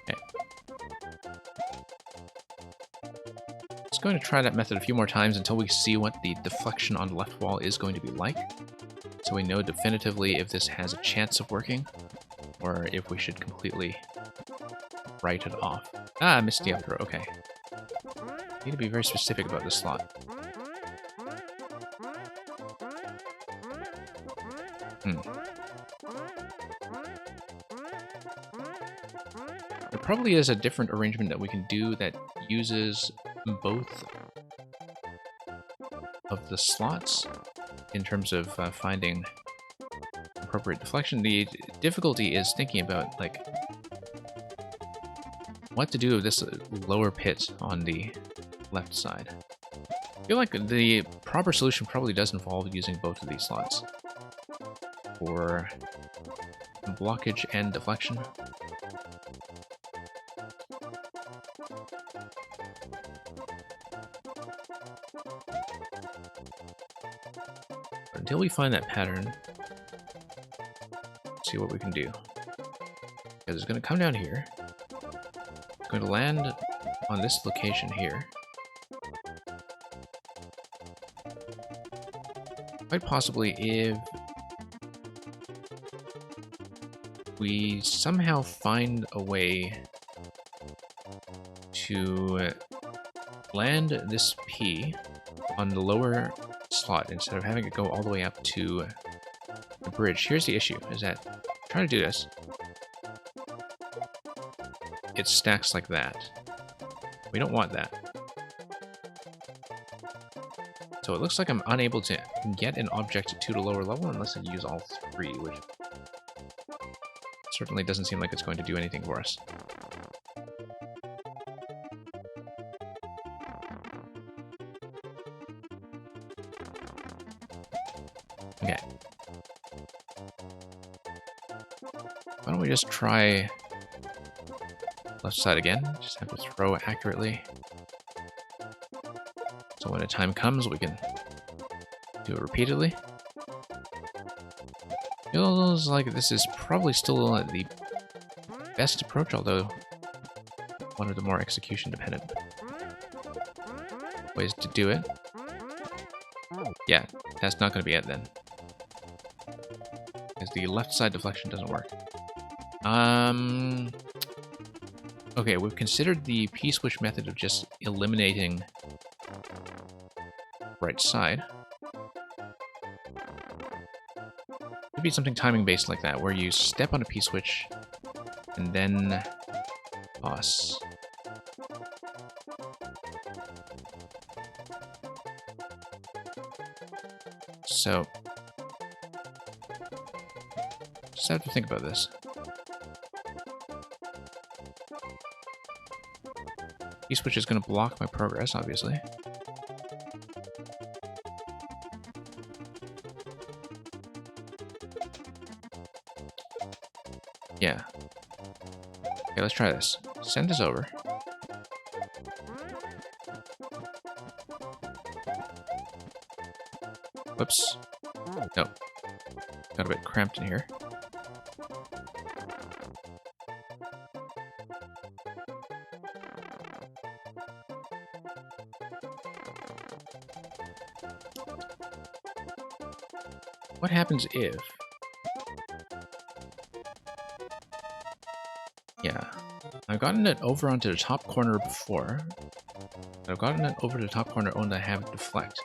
Okay. Just going to try that method a few more times until we see what the deflection on the left wall is going to be like, so we know definitively if this has a chance of working, or if we should completely write it off. Ah, I missed the outro, okay. Need to be very specific about this slot. There probably is a different arrangement that we can do that uses both of the slots in terms of finding appropriate deflection. The difficulty is thinking about, like, what to do with this lower pit on the left side. I feel like the proper solution probably does involve using both of these slots for blockage and deflection. Until we find that pattern, let's see what we can do. Because it's going to come down here. It's going to land on this location here. Quite possibly if we somehow find a way to land this P on the lower slot instead of having it go all the way up to the bridge. Here's the issue, is that trying to do this, it stacks like that. We don't want that. So it looks like I'm unable to get an object to the lower level unless I use all three, which certainly doesn't seem like it's going to do anything for us. Okay. Why don't we just try left side again? Just have to throw accurately. So when the time comes, we can do it repeatedly. Feels like this is probably still the best approach, although one of the more execution-dependent ways to do it. Yeah, that's not going to be it then. Because the left side deflection doesn't work. Okay, we've considered the P-switch method of just eliminating right side. Could be something timing-based like that, where you step on a P-switch and then toss. So, just have to think about this. P-switch is going to block my progress, obviously. Yeah. Okay, let's try this. Send this over. Whoops. No. Got a bit cramped in here. What happens if... Yeah, I've gotten it over onto the top corner before. I've gotten it over to the top corner and I have it deflect.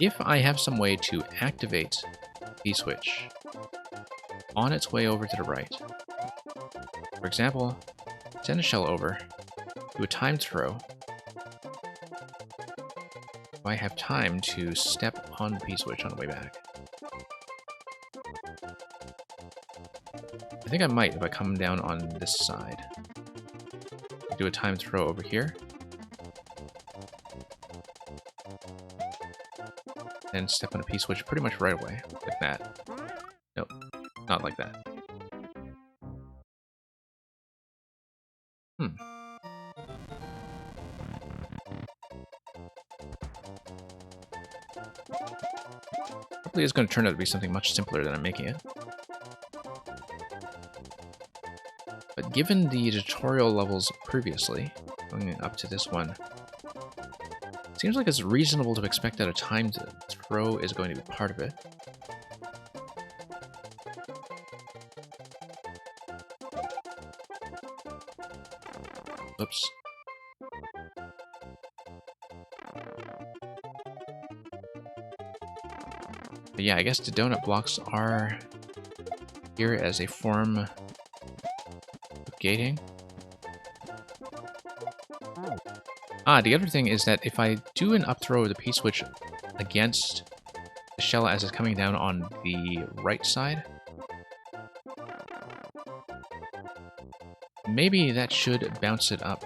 If I have some way to activate the switch on its way over to the right, for example, send a shell over, do a timed throw. I have time to step on the P-switch on the way back. I think I might if I come down on this side. Do a timed throw over here. And step on a P-switch pretty much right away, like that. Nope, not like that. Probably is going to turn out to be something much simpler than I'm making it. But given the tutorial levels previously, going up to this one, it seems like it's reasonable to expect that a timed throw is going to be part of it. Oops. But yeah, I guess the donut blocks are here as a form of gating. Ah, the other thing is that if I do an up throw of the P-switch against the shell as it's coming down on the right side, maybe that should bounce it up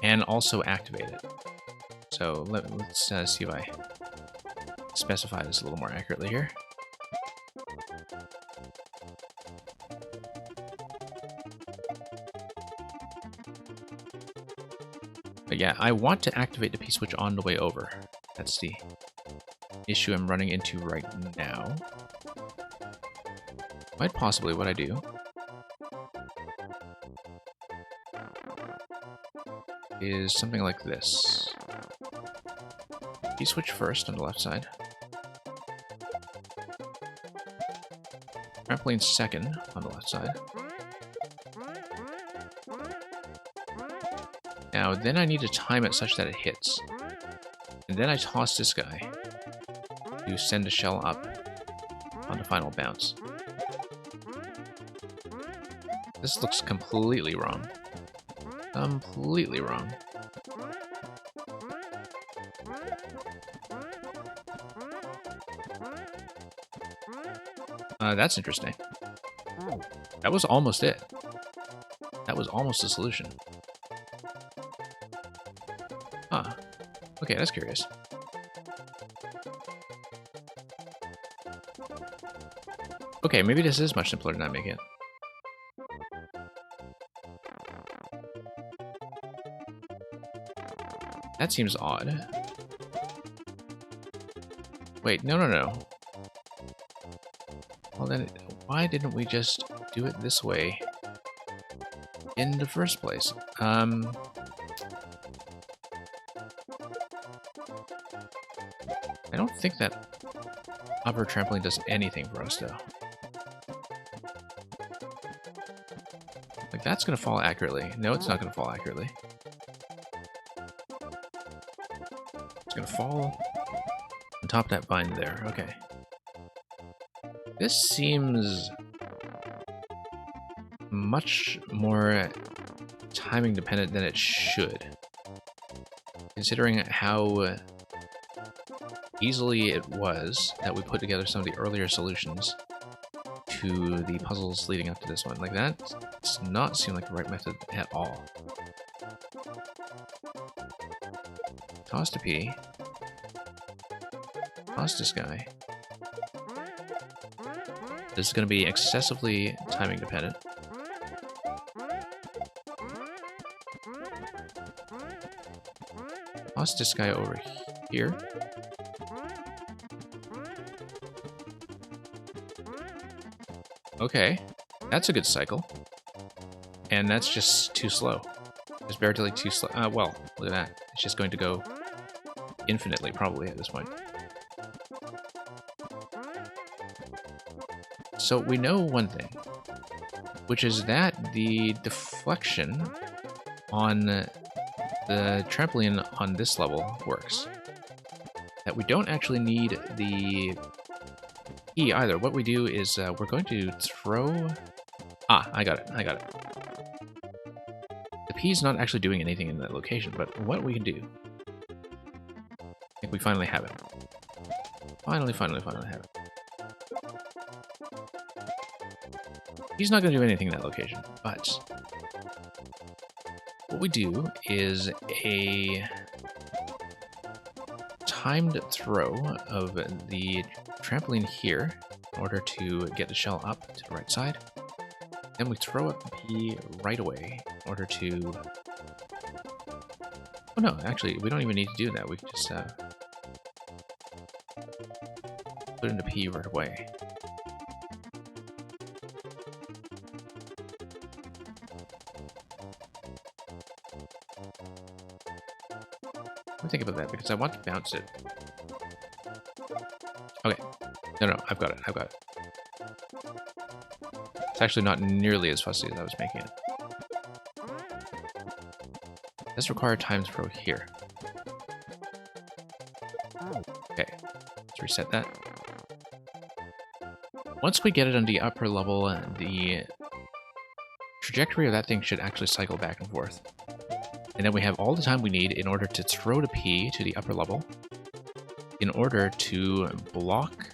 and also activate it. So let's see if I specify this a little more accurately here. But yeah, I want to activate the P-switch on the way over. That's the issue I'm running into right now. Quite possibly what I do is something like this. P-switch first on the left side. Trampoline second on the left side. Now, then I need to time it such that it hits. And then I toss this guy to send a shell up on the final bounce. This looks completely wrong. Completely wrong. That's interesting. That was almost it. That was almost the solution. Huh. Okay, that's curious. Okay, maybe this is much simpler than I make it. That seems odd. Wait, no. Well then, why didn't we just do it this way in the first place? I don't think that upper trampoline does anything for us, though. Like, that's gonna fall accurately. No, it's not gonna fall accurately. It's gonna fall on top of that vine there. Okay. This seems much more timing dependent than it should, considering how easily it was that we put together some of the earlier solutions to the puzzles leading up to this one. Like, that does not seem like the right method at all. Toss to P. Toss this guy. This is going to be excessively timing dependent. Toss this guy over here. Okay, that's a good cycle. And that's just too slow. It's barely too slow. Well, look at that. It's just going to go infinitely, probably, at this point. So we know one thing, which is that the deflection on the trampoline on this level works. That we don't actually need the E either. What we do is we're going to throw... Ah, I got it. I got it. The P is not actually doing anything in that location, but what we can do... I think we finally have it. Finally have it. He's not going to do anything in that location, but... what we do is a timed throw of the trampoline here in order to get the shell up to the right side. Then we throw up the P right away in order to... oh no, actually, we don't even need to do that. We can just put in the P right away. Let me think about that, because I want to bounce it. Okay. No, I've got it. It's actually not nearly as fussy as I was making it. This requires time throw here. Okay. Let's reset that. Once we get it on the upper level, the trajectory of that thing should actually cycle back and forth. And then we have all the time we need in order to throw the P to the upper level, in order to block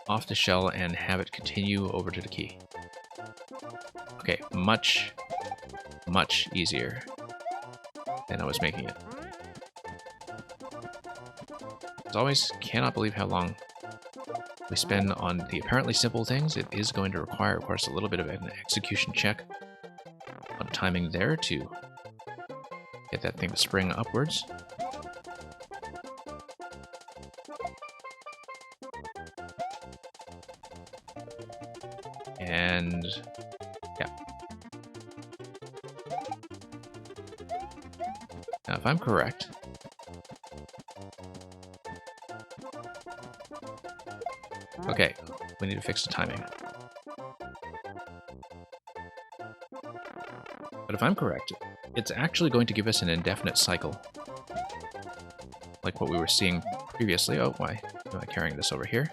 off the shell and have it continue over to the key. Okay, much easier than I was making it. As always, cannot believe how long we spend on the apparently simple things. It is going to require, of course, a little bit of an execution check on timing there to get that thing to spring upwards. And yeah. Now, if I'm correct, okay, we need to fix the timing. But if I'm correct, it's actually going to give us an indefinite cycle. Like what we were seeing previously. Oh, why am I carrying this over here?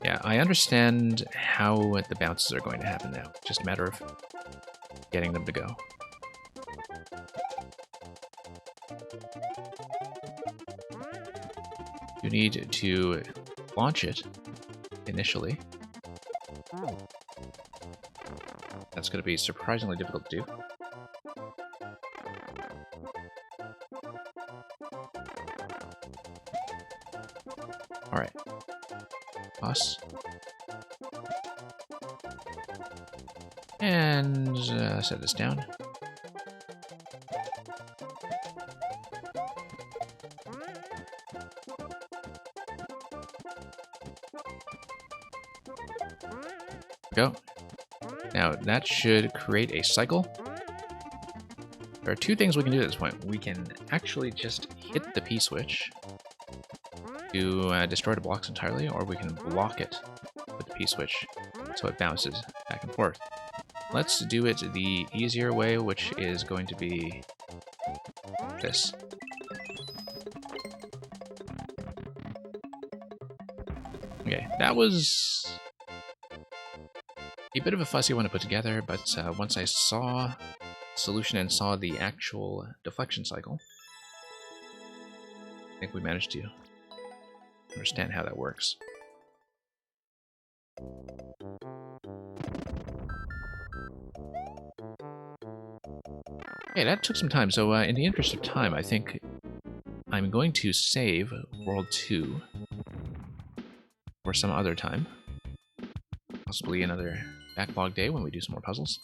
Yeah, I understand how the bounces are going to happen now. Just a matter of getting them to go. You need to launch it initially. That's going to be surprisingly difficult to do. Alright. Toss. And set this down. Go. Now, that should create a cycle. There are two things we can do at this point. We can actually just hit the P switch to destroy the blocks entirely, or we can block it with the P switch so it bounces back and forth. Let's do it the easier way, which is going to be this. Okay, that was a bit of a fussy one to put together, but once I saw the solution and saw the actual deflection cycle, I think we managed to understand how that works. Okay, that took some time, so in the interest of time, I think I'm going to save World 2 for some other time. Possibly another backlog day when we do some more puzzles.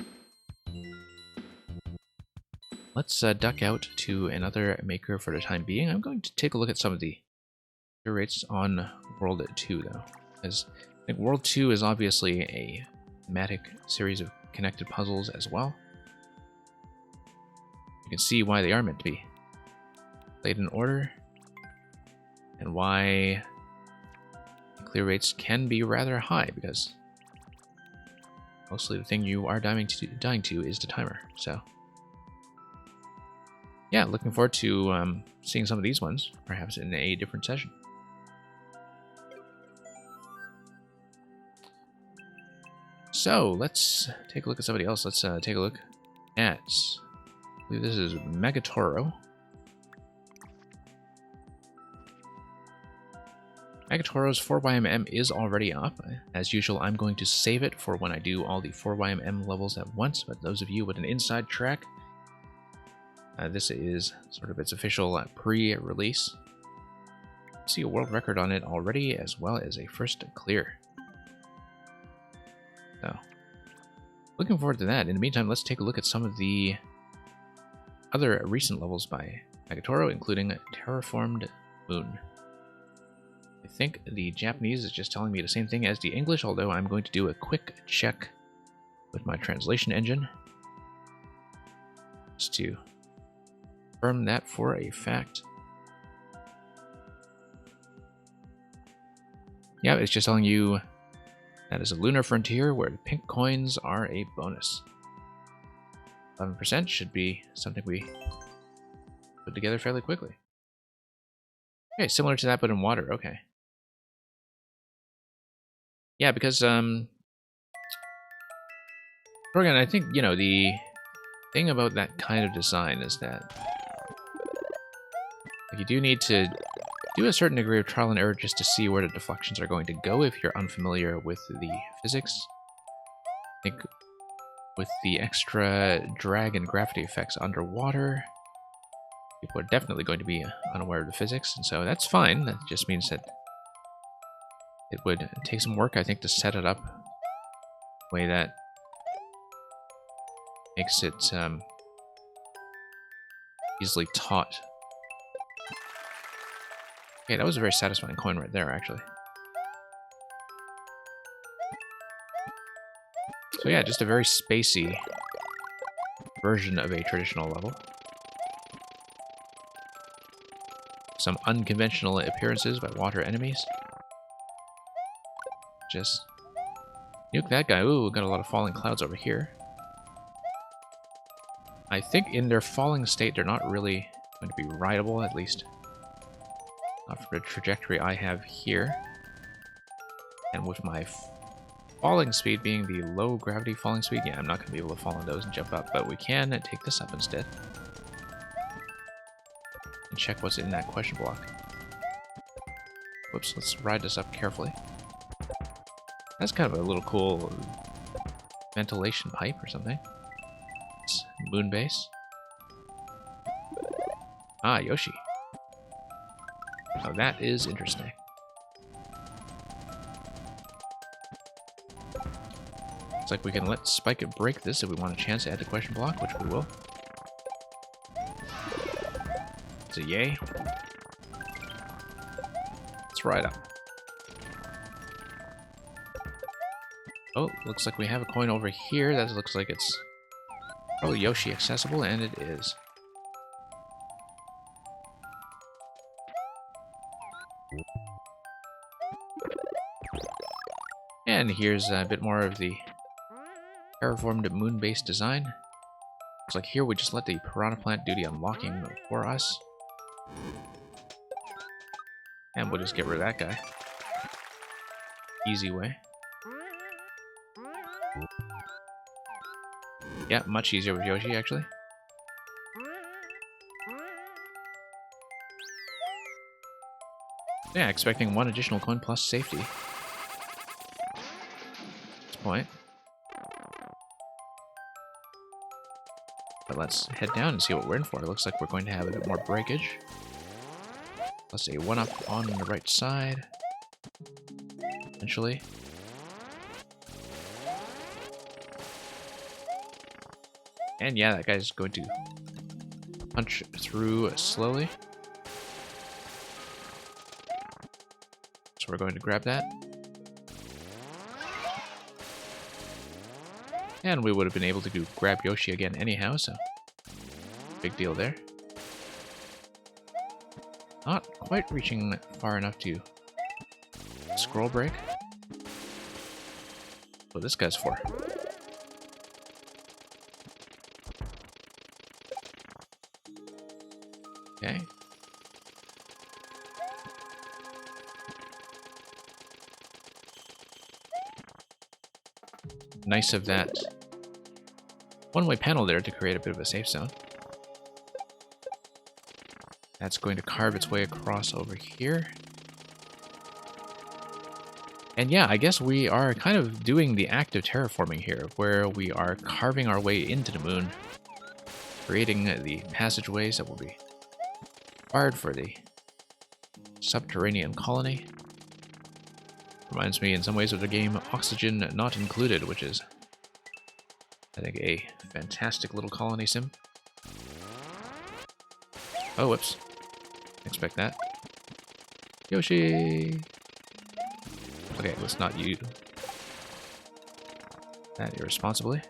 Let's duck out to another maker for the time being. I'm going to take a look at some of the rates on World 2, though, because I think World 2 is obviously a thematic series of connected puzzles as well. You can see why they are meant to be played in order, and why clear rates can be rather high, because mostly the thing you are dying to is the timer. So yeah, looking forward to seeing some of these ones, perhaps in a different session. So let's take a look at somebody else. Let's take a look at, I believe this is Megatoro. Megatoro's 4YMM is already up. As usual, I'm going to save it for when I do all the 4YMM levels at once, but those of you with an inside track, this is sort of its official pre-release. See a world record on it already, as well as a first clear. So, looking forward to that. In the meantime, let's take a look at some of the other recent levels by Megatoro, including Terraformed Moon. I think the Japanese is just telling me the same thing as the English, although I'm going to do a quick check with my translation engine, just to confirm that for a fact. Yeah, it's just telling you that is a lunar frontier where the pink coins are a bonus. 11% should be something we put together fairly quickly. Okay, similar to that, but in water. Okay. Yeah, because again, I think, you know, the thing about that kind of design is that you do need to do a certain degree of trial and error just to see where the deflections are going to go if you're unfamiliar with the physics. I think with the extra drag and gravity effects underwater, people are definitely going to be unaware of the physics, and so that's fine. That just means that it would take some work, I think, to set it up in a way that makes it easily taught. Okay, that was a very satisfying coin right there, actually. So yeah, just a very spacey version of a traditional level. Some unconventional appearances by water enemies. Just nuke that guy. Ooh, got a lot of falling clouds over here. I think in their falling state, they're not really going to be rideable, at least not for the trajectory I have here. And with my falling speed being the low gravity falling speed, yeah, I'm not going to be able to fall on those and jump up, but we can take this up instead. And check what's in that question block. Whoops, let's ride this up carefully. That's kind of a little cool ventilation pipe or something. It's moon base. Ah, Yoshi. Oh, that is interesting. Looks like we can let Spike it break this if we want a chance to add the question block, which we will. It's a yay. Let's ride up. Oh, looks like we have a coin over here. That looks like it's probably Yoshi accessible, and it is. And here's a bit more of the terraformed moon-based design. Looks like here we just let the piranha plant do the unlocking for us. And we'll just get rid of that guy. Easy way. Yeah, much easier with Yoshi, actually. Yeah, expecting one additional coin plus safety. At this point. But let's head down and see what we're in for. It looks like we're going to have a bit more breakage. Plus a 1-up on the right side. Potentially. And yeah, that guy's going to punch through slowly. So we're going to grab that. And we would have been able to grab Yoshi again anyhow, so big deal there. Not quite reaching far enough to scroll break. What this guy's for. Okay. Nice of that one-way panel there to create a bit of a safe zone. That's going to carve its way across over here. And yeah, I guess we are kind of doing the act of terraforming here, where we are carving our way into the moon, creating the passageways that will be required for the subterranean colony. Reminds me in some ways of the game Oxygen Not Included, which is, I think, a fantastic little colony sim. Oh, whoops. Expect that. Yoshi! Okay, let's not use that irresponsibly.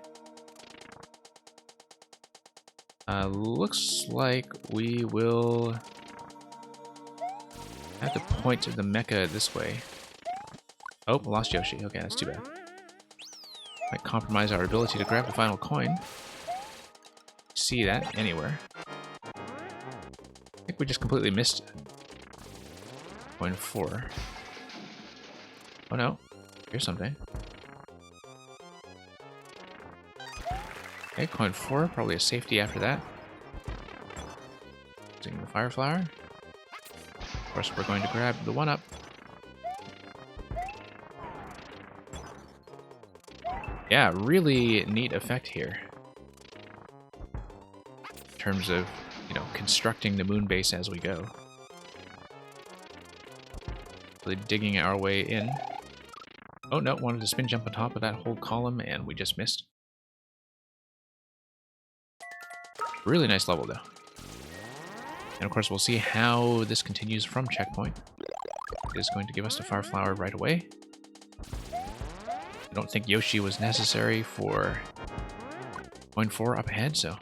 Looks like we will have to point to the mecha this way. Oh, lost Yoshi. Okay, that's too bad. Might compromise our ability to grab the final coin. See that anywhere. I think we just completely missed coin 4. Oh no, here's something. Okay, coin 4, probably a safety after that. Using the fire flower. Of course, we're going to grab the 1-up. Yeah, really neat effect here. In terms of, you know, constructing the moon base as we go. Really digging our way in. Oh no, wanted to spin jump on top of that whole column, and we just missed. Really nice level, though. And of course, we'll see how this continues from checkpoint. It is going to give us the fire flower right away. I don't think Yoshi was necessary for coin 4 up ahead, so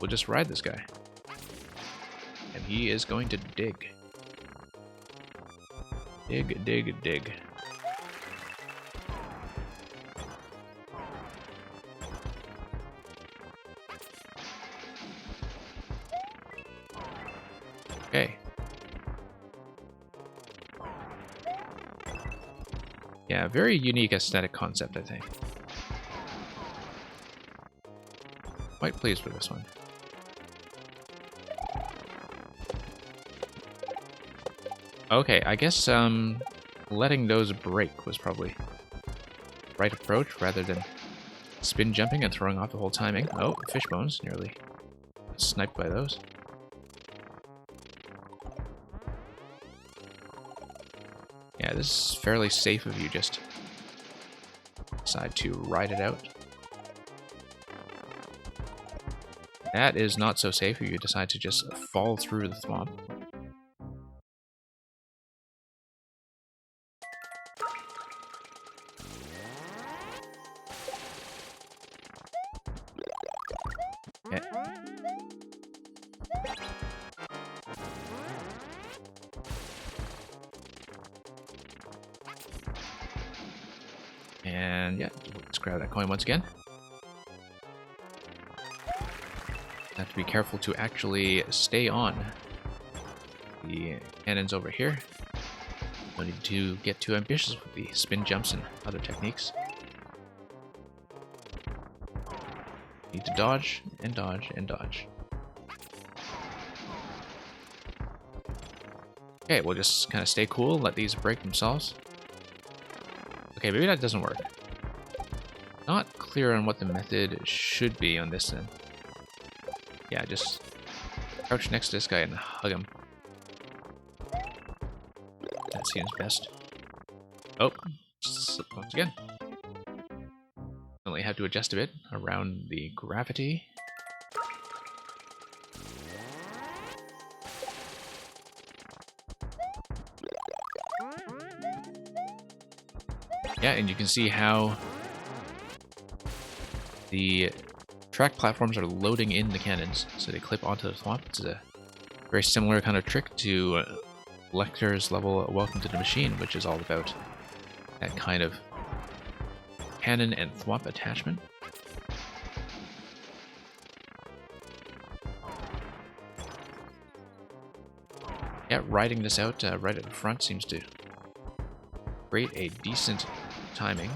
we'll just ride this guy. And he is going to dig. Dig, dig, dig. Okay. Yeah, very unique aesthetic concept, I think. Quite pleased with this one. Okay, I guess letting those break was probably the right approach rather than spin jumping and throwing off the whole timing. Oh, fish bones, nearly sniped by those. Yeah, this is fairly safe if you just decide to ride it out. That is not so safe if you decide to just fall through the swamp. Okay. And yeah, let's grab that coin once again. Have to be careful to actually stay on the cannons over here. No need to get too ambitious with the spin jumps and other techniques. Need to dodge and dodge and dodge. Okay, we'll just kind of stay cool, let these break themselves. Okay, maybe that doesn't work. Not clear on what the method should be on this then. Yeah, just crouch next to this guy and hug him. That seems best. Oh, slip once again. Only have to adjust a bit around the gravity. Yeah, and you can see how The track platforms are loading in the cannons, so they clip onto the thwomp. It's a very similar kind of trick to Lecter's level Welcome to the Machine, which is all about that kind of cannon and thwomp attachment. Yeah, riding this out right at the front seems to create a decent timing,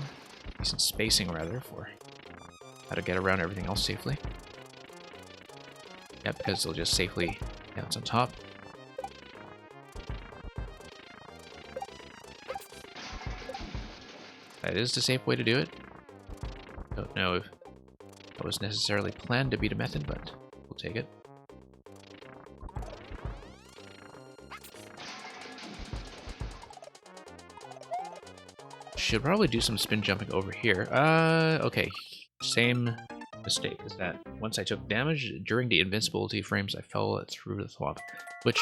decent spacing rather, for how to get around everything else safely. Yeah, because they'll just safely bounce on top. That is the safe way to do it. Don't know if that was necessarily planned to be the method, but we'll take it. Should probably do some spin jumping over here. Okay. Same mistake as that. Once I took damage during the invincibility frames, I fell through the thwomp, which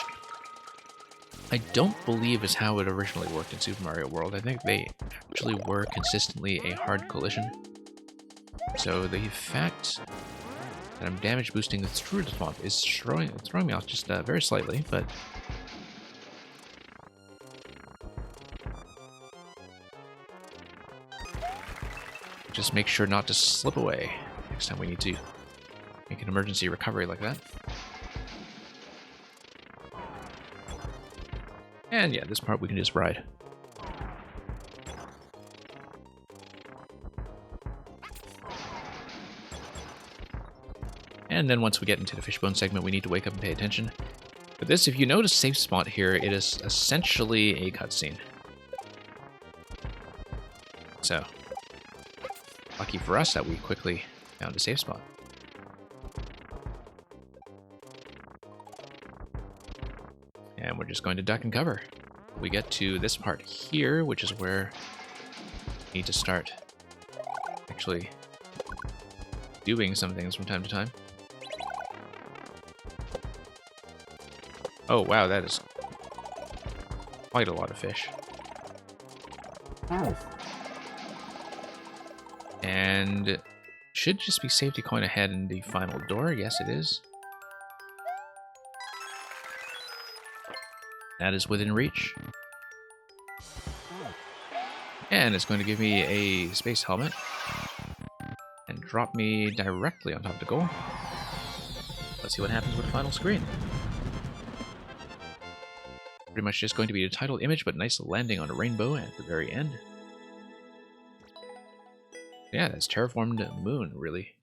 I don't believe is how it originally worked in Super Mario World. I think they actually were consistently a hard collision. So the fact that I'm damage boosting through the thwomp is throwing me off just very slightly, but just make sure not to slip away next time we need to make an emergency recovery like that. And yeah, this part we can just ride. And then once we get into the fishbone segment, we need to wake up and pay attention. But this, if you notice safe spot here, it is essentially a cutscene. So, lucky for us that we quickly found a safe spot. And we're just going to duck and cover. We get to this part here, which is where we need to start actually doing some things from time to time. Oh wow, that is quite a lot of fish. Oh. And should just be safety coin ahead in the final door. Yes, it is. That is within reach. And it's going to give me a space helmet and drop me directly on top of the goal. Let's see what happens with the final screen. Pretty much just going to be a title image, but nice landing on a rainbow at the very end. Yeah, that's Terraformed Moon, really.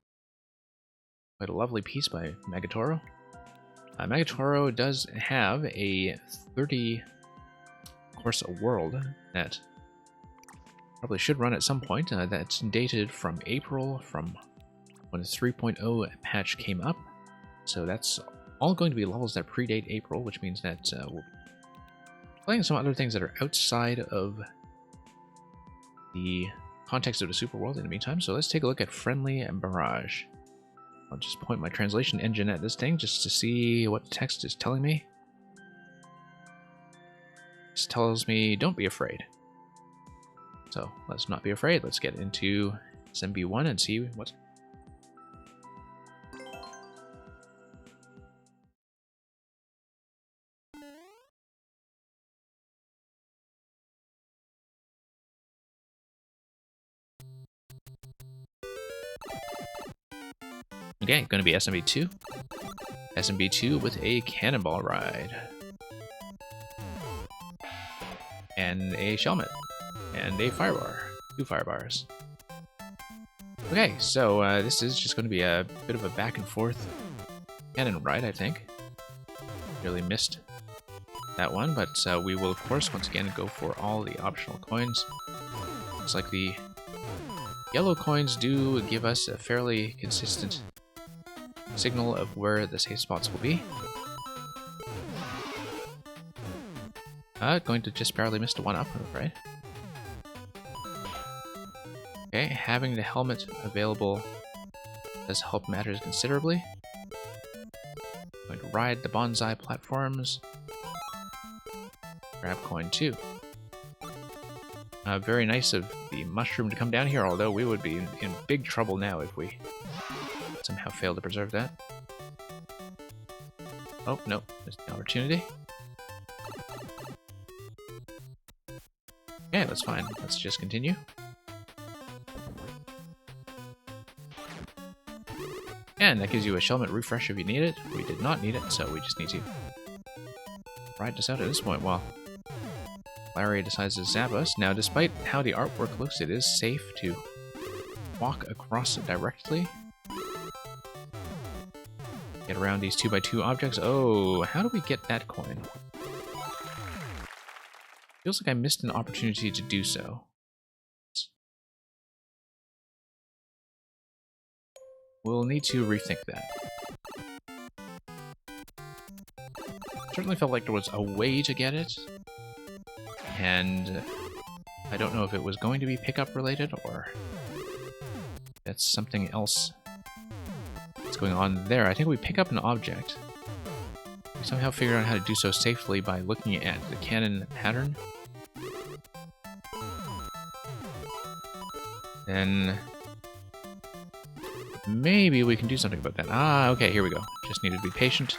Quite a lovely piece by Magatoro. Magatoro does have a 30-course world that probably should run at some point. That's dated from April, from when the 3.0 patch came up. So that's all going to be levels that predate April, which means that we'll be playing some other things that are outside of the context of the Super World in the meantime. So let's take a look at Friendly Barrage. I'll just point my translation engine at this thing just to see what text is telling me. This tells me, don't be afraid. So let's not be afraid. Let's get into SMB1 and see what's... Okay, going to be SMB2. SMB2 with a cannonball ride. And a shelmet. And a firebar. 2 firebars. Okay, so this is just going to be a bit of a back and forth cannon ride, I think. Really missed that one, but we will, of course, once again go for all the optional coins. Looks like the yellow coins do give us a fairly consistent signal of where the safe spots will be. Going to just barely miss the one up, right? Okay, having the helmet available does help matters considerably. Going to ride the bonsai platforms. Grab coin 2. Very nice of the mushroom to come down here, although we would be in big trouble now if we somehow fail to preserve that. Oh, no. There's the opportunity. Okay, that's fine. Let's just continue. And that gives you a Shellmet refresh if you need it. We did not need it, so we just need to ride this out at this point while Larry decides to zap us. Now, despite how the artwork looks, it is safe to walk across it directly. Get around these 2x2 objects. Oh, how do we get that coin? Feels like I missed an opportunity to do so. We'll need to rethink that. Certainly felt like there was a way to get it, and I don't know if it was going to be pickup related or that's something else that's going on there. I think we pick up an object. We somehow figured out how to do so safely by looking at the cannon pattern. Then maybe we can do something about that. Ah, okay, here we go. Just needed to be patient.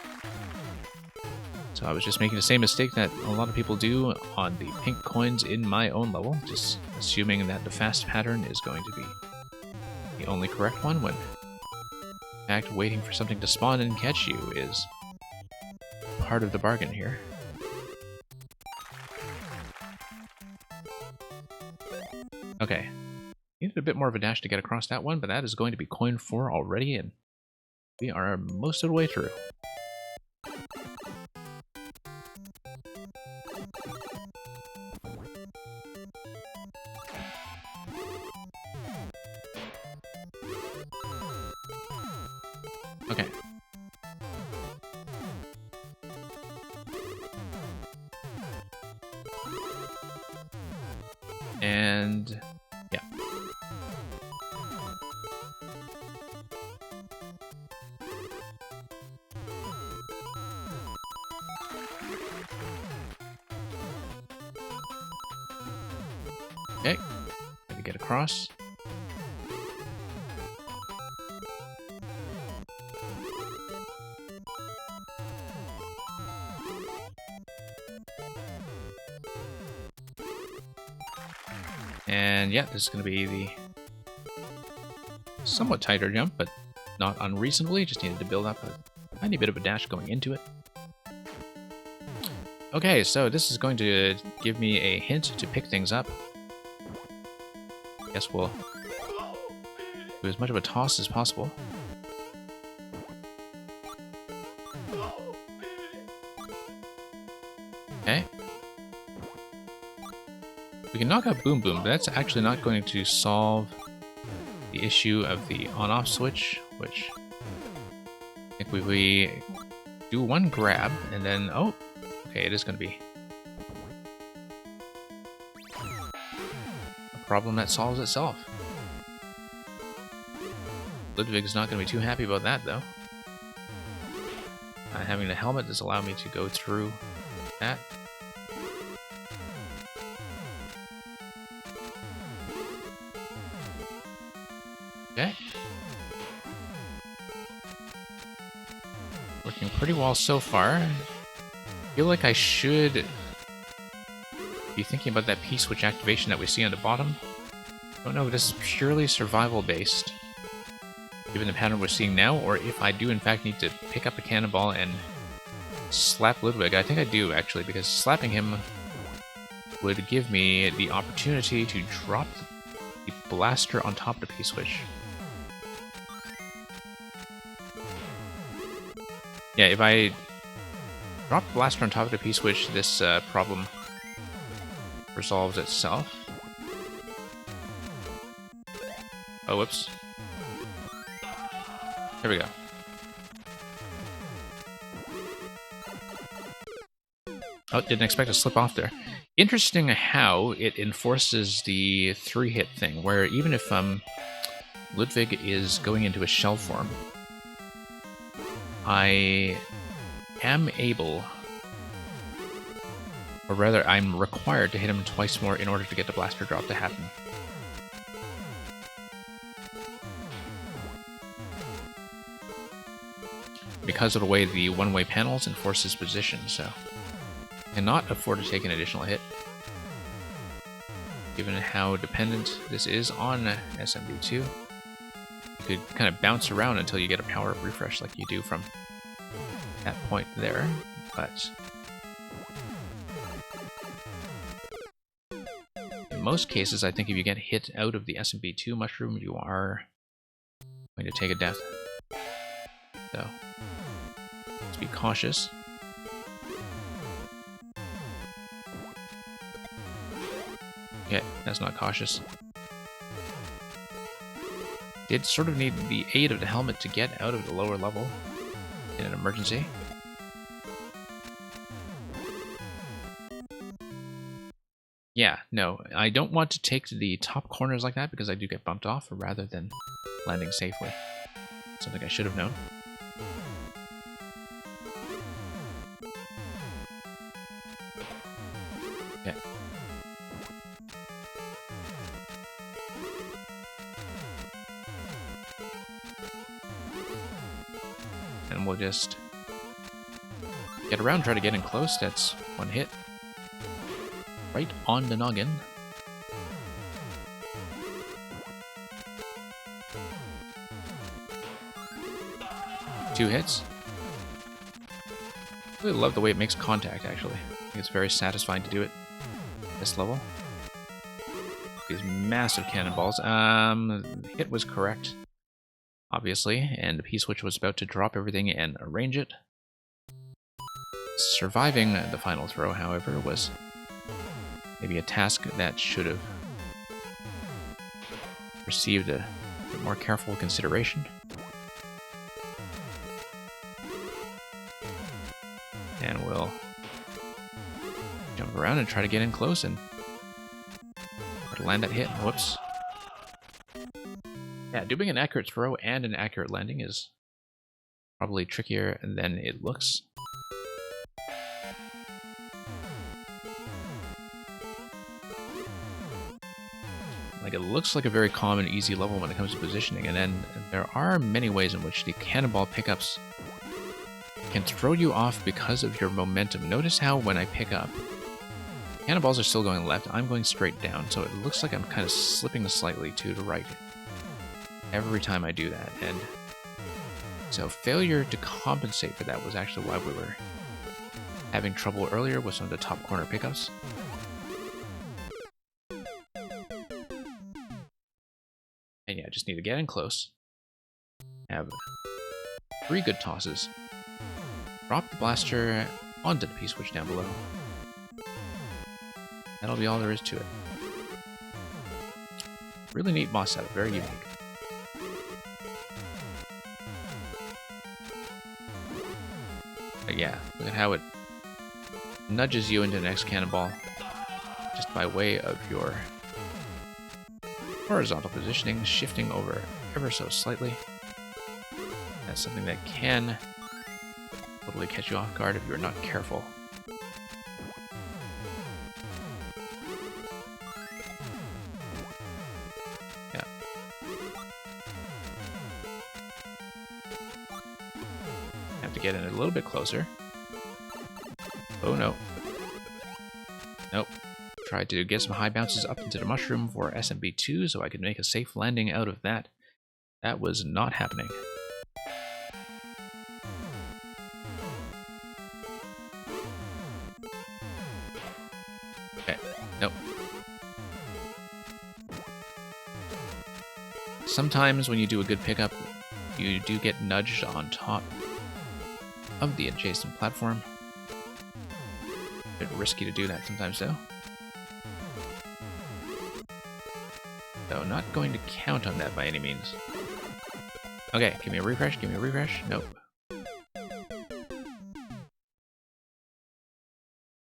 So I was just making the same mistake that a lot of people do on the pink coins in my own level, just assuming that the fast pattern is going to be the only correct one, when in fact waiting for something to spawn and catch you is part of the bargain here. Okay. Needed a bit more of a dash to get across that one, but that is going to be coin 4 already, and we are most of the way through. Okay. And yeah. Okay. Gotta get across. And yeah, this is going to be the somewhat tighter jump, but not unreasonably. Just needed to build up a tiny bit of a dash going into it. Okay, so this is going to give me a hint to pick things up. Guess we'll do as much of a toss as possible. Okay. We can knock out Boom Boom, but that's actually not going to solve the issue of the on-off switch, which I think we do one grab, and then, oh, okay, it is going to be a problem that solves itself. Ludwig is not going to be too happy about that, though. Having the helmet does allow me to go through that. Okay. Working pretty well so far. I feel like I should be thinking about that P-switch activation that we see on the bottom. I don't know if this is purely survival based, given the pattern we're seeing now, or if I do in fact need to pick up a cannonball and slap Ludwig. I think I do, actually, because slapping him would give me the opportunity to drop the blaster on top of the P-switch. Yeah, if I drop the blaster on top of the P-switch, this problem resolves itself. Oh, whoops. Here we go. Oh, didn't expect to slip off there. Interesting how it enforces the 3-hit thing, where even if Ludwig is going into a shell form, I am able Or rather, I'm required to hit him twice more in order to get the blaster drop to happen. Because of the way the one-way panels enforce his position, so cannot afford to take an additional hit. Given how dependent this is on SMB2, you could kind of bounce around until you get a power-up refresh like you do from that point there, but in most cases, I think if you get hit out of the SMB2 mushroom, you are going to take a death. So let's be cautious. Okay, that's not cautious. Did sort of need the aid of the helmet to get out of the lower level in an emergency. Yeah, no, I don't want to take the top corners like that because I do get bumped off rather than landing safely. Something I should have known. Okay. And we'll just get around, try to get in close. That's one hit. Right on the noggin. Two hits. I really love the way it makes contact, actually. I think it's very satisfying to do it at this level. These massive cannonballs. The hit was correct, obviously, and the P-switch was about to drop everything and arrange it. Surviving the final throw, however, was maybe a task that should have received a bit more careful consideration. And we'll jump around and try to get in close and land that hit. Whoops. Yeah, doing an accurate throw and an accurate landing is probably trickier than it looks. Like, it looks like a very calm and easy level when it comes to positioning, and then there are many ways in which the cannonball pickups can throw you off because of your momentum. Notice how when I pick up, cannonballs are still going left, I'm going straight down, so it looks like I'm kind of slipping slightly to the right every time I do that, and so failure to compensate for that was actually why we were having trouble earlier with some of the top corner pickups. And yeah, just need to get in close, have 3 good tosses, drop the blaster onto the P-switch down below. That'll be all there is to it. Really neat boss setup, very unique. But yeah, look at how it nudges you into the next cannonball just by way of your horizontal positioning, shifting over ever so slightly. That's something that can totally catch you off guard if you're not careful. Yeah. Have to get in a little bit closer. Oh no. Nope. Tried to get some high bounces up into the mushroom for SMB2 so I could make a safe landing out of that. That was not happening. Okay, nope. Sometimes when you do a good pickup, you do get nudged on top of the adjacent platform. A bit risky to do that sometimes though. So not going to count on that by any means. Okay, give me a refresh, give me a refresh. Nope.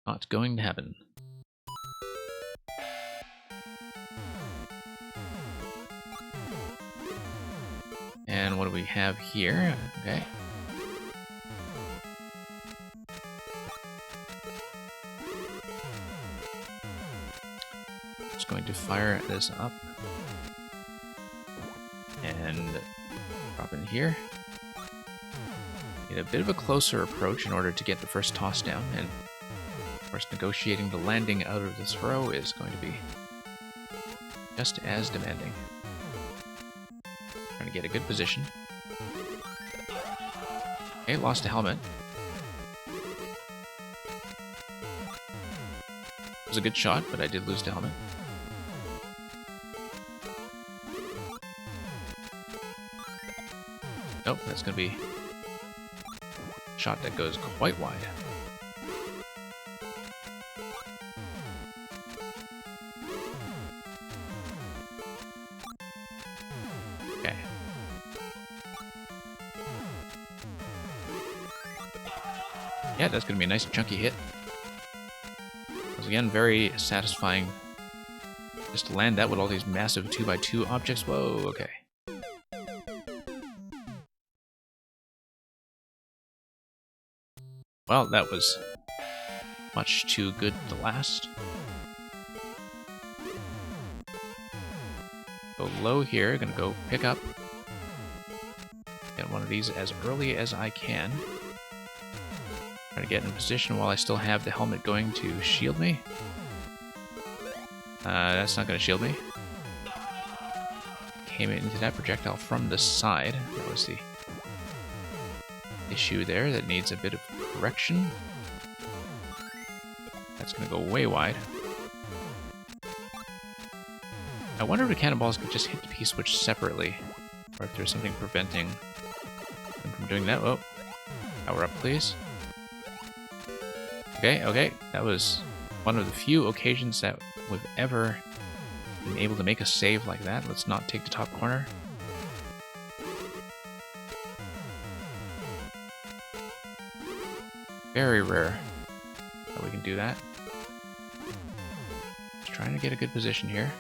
Not going to happen. And what do we have here? Okay. Just going to fire this up. And drop in here. Get a bit of a closer approach in order to get the first toss down, and of course negotiating the landing out of this throw is going to be just as demanding. Trying to get a good position. Okay, lost a helmet. It was a good shot, but I did lose the helmet. Nope, that's going to be a shot that goes quite wide. Okay. Yeah, that's going to be a nice chunky hit. Once again, very satisfying just to land that with all these massive 2x2 objects. Whoa, okay. Well, that was much too good to last. Go low here, gonna go pick up. Get one of these as early as I can. Try to get in position while I still have the helmet going to shield me. That's not gonna shield me. Came into that projectile from the side. That was the issue there that needs a bit of correction. That's going to go way wide. I wonder if the cannonballs could just hit the P-switch separately, or if there's something preventing them from doing that. Oh, power up, please. Okay, okay, that was one of the few occasions that we've ever been able to make a save like that. Let's not take the top corner. Very rare that we can do that. Just trying to get a good position here.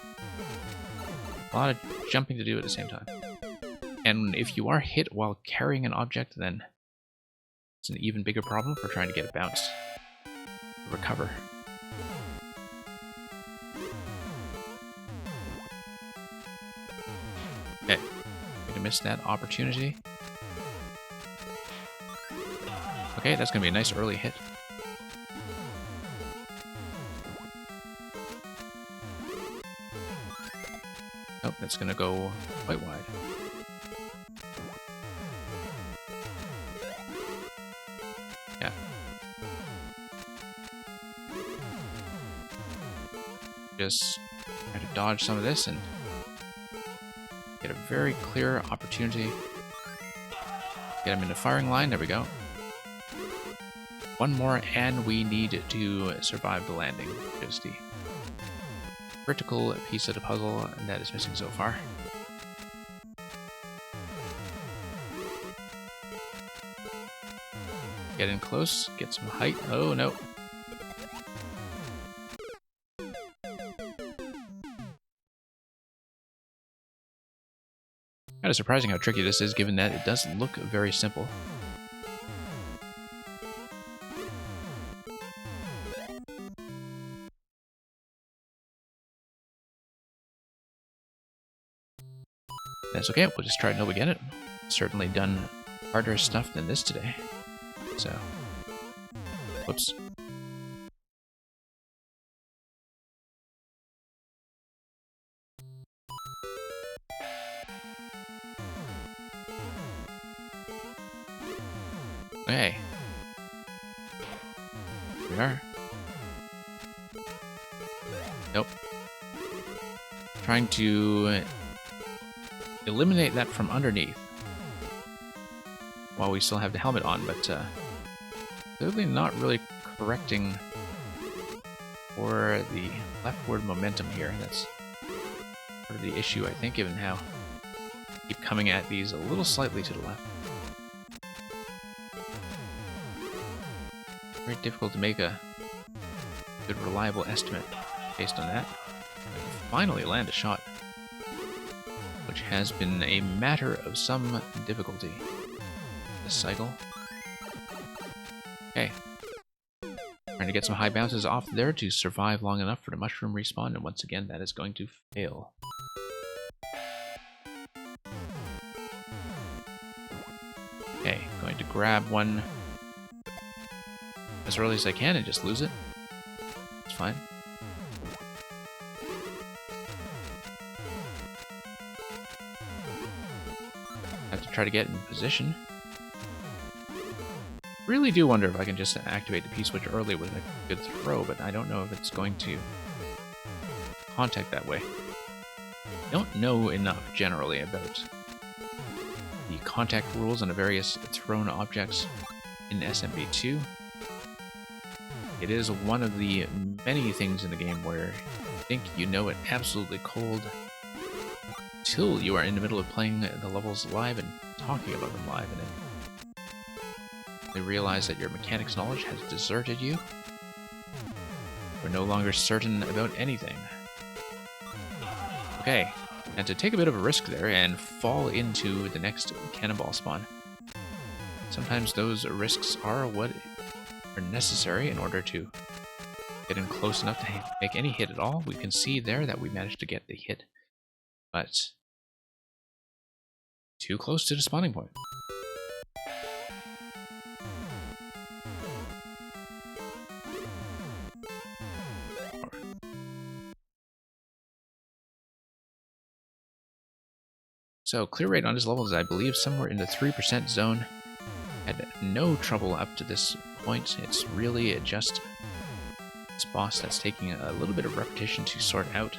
A lot of jumping to do at the same time. And if you are hit while carrying an object, then it's an even bigger problem for trying to get a bounce. Recover. Okay. Going to miss that opportunity. Okay, that's going to be a nice early hit. Oh, that's going to go quite wide. Yeah. Just try to dodge some of this and get a very clear opportunity. Get him into firing line. There we go. One more, and we need to survive the landing, which is the critical piece of the puzzle that is missing so far. Get in close, get some height. Oh no. Kind of surprising how tricky this is, given that it does look very simple. That's okay, we'll just try until we get it. Certainly done harder stuff than this today. So, whoops. Okay. Here we are. Nope. Trying to eliminate that from underneath while we still have the helmet on, but clearly not really correcting for the leftward momentum here. That's part of the issue, I think, given how I keep coming at these a little slightly to the left. Very difficult to make a good, reliable estimate based on that. I can finally land a shot, which has been a matter of some difficulty this cycle. Okay. Trying to get some high bounces off there to survive long enough for the mushroom respawn, and once again, that is going to fail. Okay, going to grab one as early as I can and just lose it. It's fine. Have to try to get in position. Really do wonder if I can just activate the P-switch early with a good throw, but I don't know if it's going to contact that way. I don't know enough generally about the contact rules on the various thrown objects in SMB2. It is one of the many things in the game where you think you know it absolutely cold till you are in the middle of playing the levels live and talking about them live, and then you realize that your mechanics knowledge has deserted you. We're no longer certain about anything. Okay, and to take a bit of a risk there and fall into the next cannonball spawn. Sometimes those risks are what are necessary in order to get in close enough to make any hit at all. We can see there that we managed to get the hit, but too close to the spawning point. So clear rate on this level is, I believe, somewhere in the 3% zone. Had no trouble up to this point. It's really just this boss that's taking a little bit of repetition to sort out,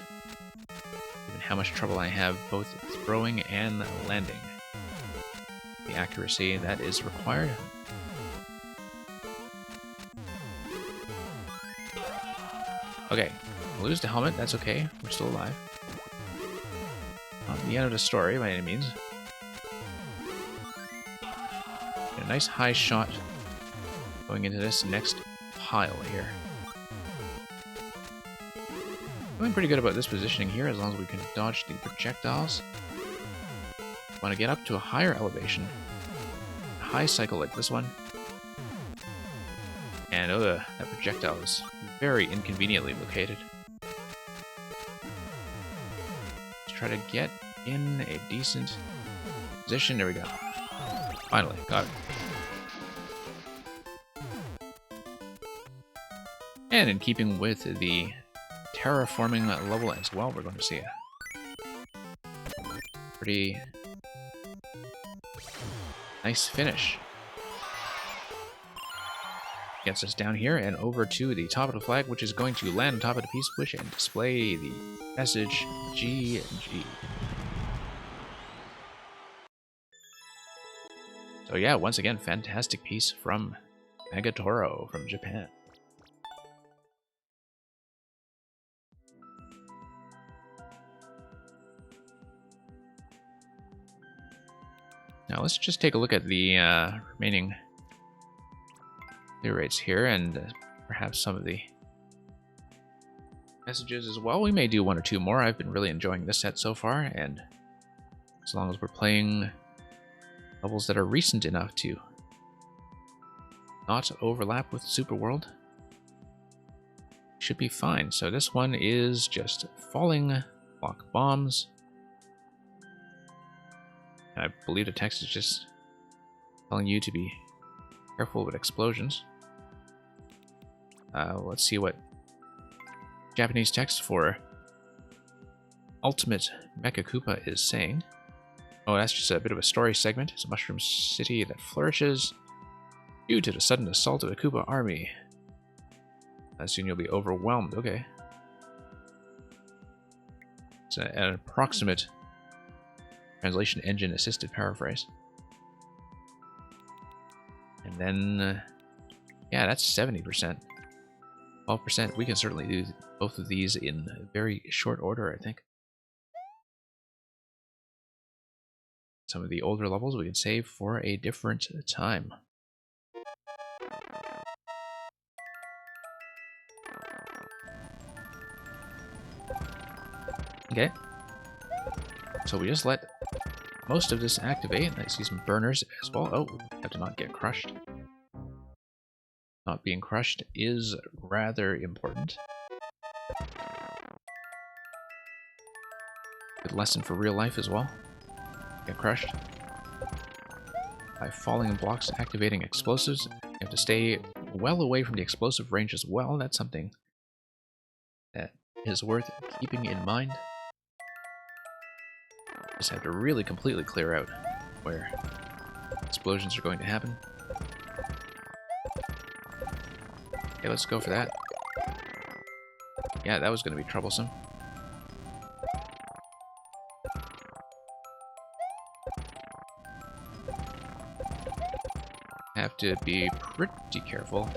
given how much trouble I have both throwing and landing. The accuracy that is required. Okay, lose the helmet, that's okay, we're still alive. Not the end of the story by any means. Get a nice high shot going into this next pile here. Feeling pretty good about this positioning here, as long as we can dodge the projectiles. Want to get up to a higher elevation, a high cycle like this one. And that projectile is very inconveniently located. Try to get in a decent position. There we go. Finally, got it. And in keeping with the terraforming level as well, we're going to see a pretty nice finish. Gets us down here and over to the top of the flag, which is going to land on top of the P-switch and display the message GG. So yeah, once again, fantastic piece from Megatoro from Japan. Now let's just take a look at the remaining clear rates here, and perhaps some of the messages as well. We may do one or two more. I've been really enjoying this set so far, and as long as we're playing levels that are recent enough to not overlap with Super World, should be fine. So this one is just falling block bombs. I believe the text is just telling you to be careful with explosions. Let's see what Japanese text for Ultimate Mecha Koopa is saying. Oh, that's just a bit of a story segment. It's a mushroom city that flourishes due to the sudden assault of the Koopa army. Soon you'll be overwhelmed. Okay. It's an approximate translation engine assisted paraphrase. And then, yeah, that's 70%. 12%. We can certainly do both of these in very short order, I think. Some of the older levels we can save for a different time. Okay. So we just let most of this activate. I see some burners as well. Oh, have to not get crushed. not being crushed is rather important. Good lesson for real life as well. Get crushed. By falling in blocks and activating explosives, you have to stay well away from the explosive range as well. That's something that is worth keeping in mind. Just have to really completely clear out where explosions are going to happen. Okay, let's go for that. Yeah, that was going to be troublesome. Have to be pretty careful.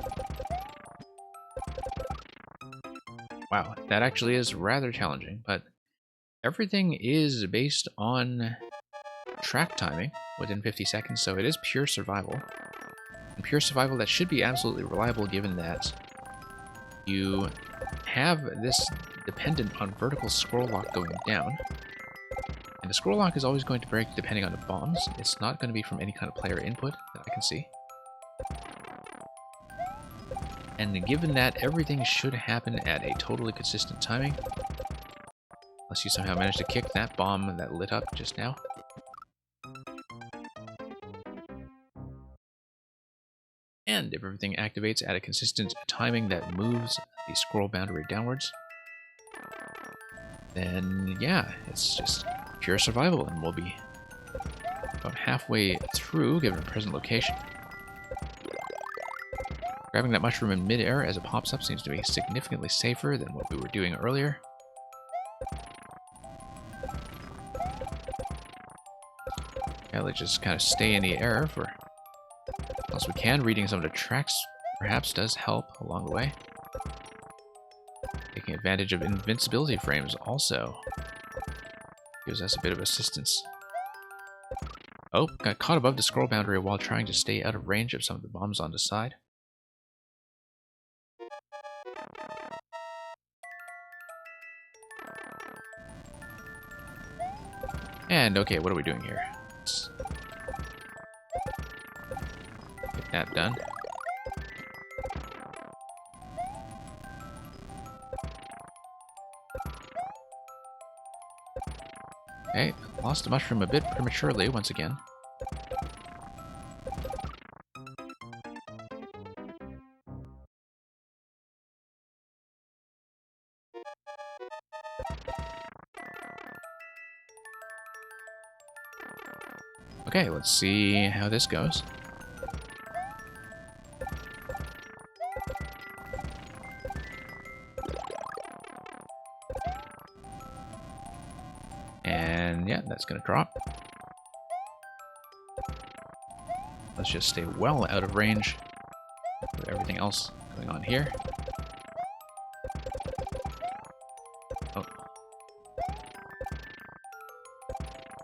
Wow, that actually is rather challenging, but everything is based on track timing within 50 seconds, so it is pure survival. And pure survival that should be absolutely reliable given that you have this dependent on vertical scroll lock going down. And the scroll lock is always going to break depending on the bombs. It's not going to be from any kind of player input that I can see. And given that everything should happen at a totally consistent timing, unless you somehow manage to kick that bomb that lit up just now. And if everything activates at a consistent timing that moves the scroll boundary downwards, then yeah, it's just pure survival, and we'll be about halfway through given the present location. Grabbing that mushroom in mid-air as it pops up seems to be significantly safer than what we were doing earlier. Yeah, let's just kind of stay in the air for as long as we can. Reading some of the tracks perhaps does help along the way. Taking advantage of invincibility frames also gives us a bit of assistance. Oh, got caught above the scroll boundary while trying to stay out of range of some of the bombs on the side. And okay, what are we doing here? Let's get that done. Okay, lost the mushroom a bit prematurely once again. Okay, let's see how this goes. And yeah, that's gonna drop. Let's just stay well out of range with everything else going on here. Oh.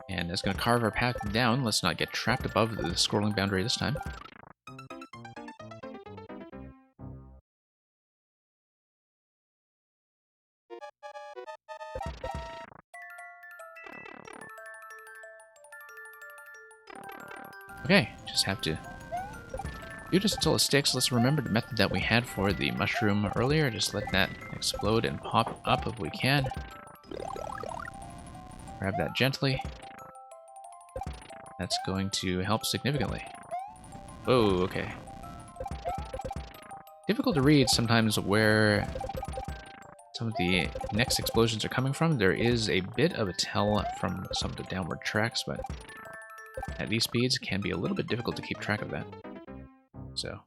And it's gonna carve our path down. Let's not get trapped above the scrolling boundary this time. Okay, just have to do this until it sticks. Let's remember the method that we had for the mushroom earlier. Just let that explode and pop up if we can. Grab that gently. That's going to help significantly. Whoa, okay. Difficult to read sometimes where some of the next explosions are coming from. There is a bit of a tell from some of the downward tracks, but at these speeds, it can be a little bit difficult to keep track of that. So.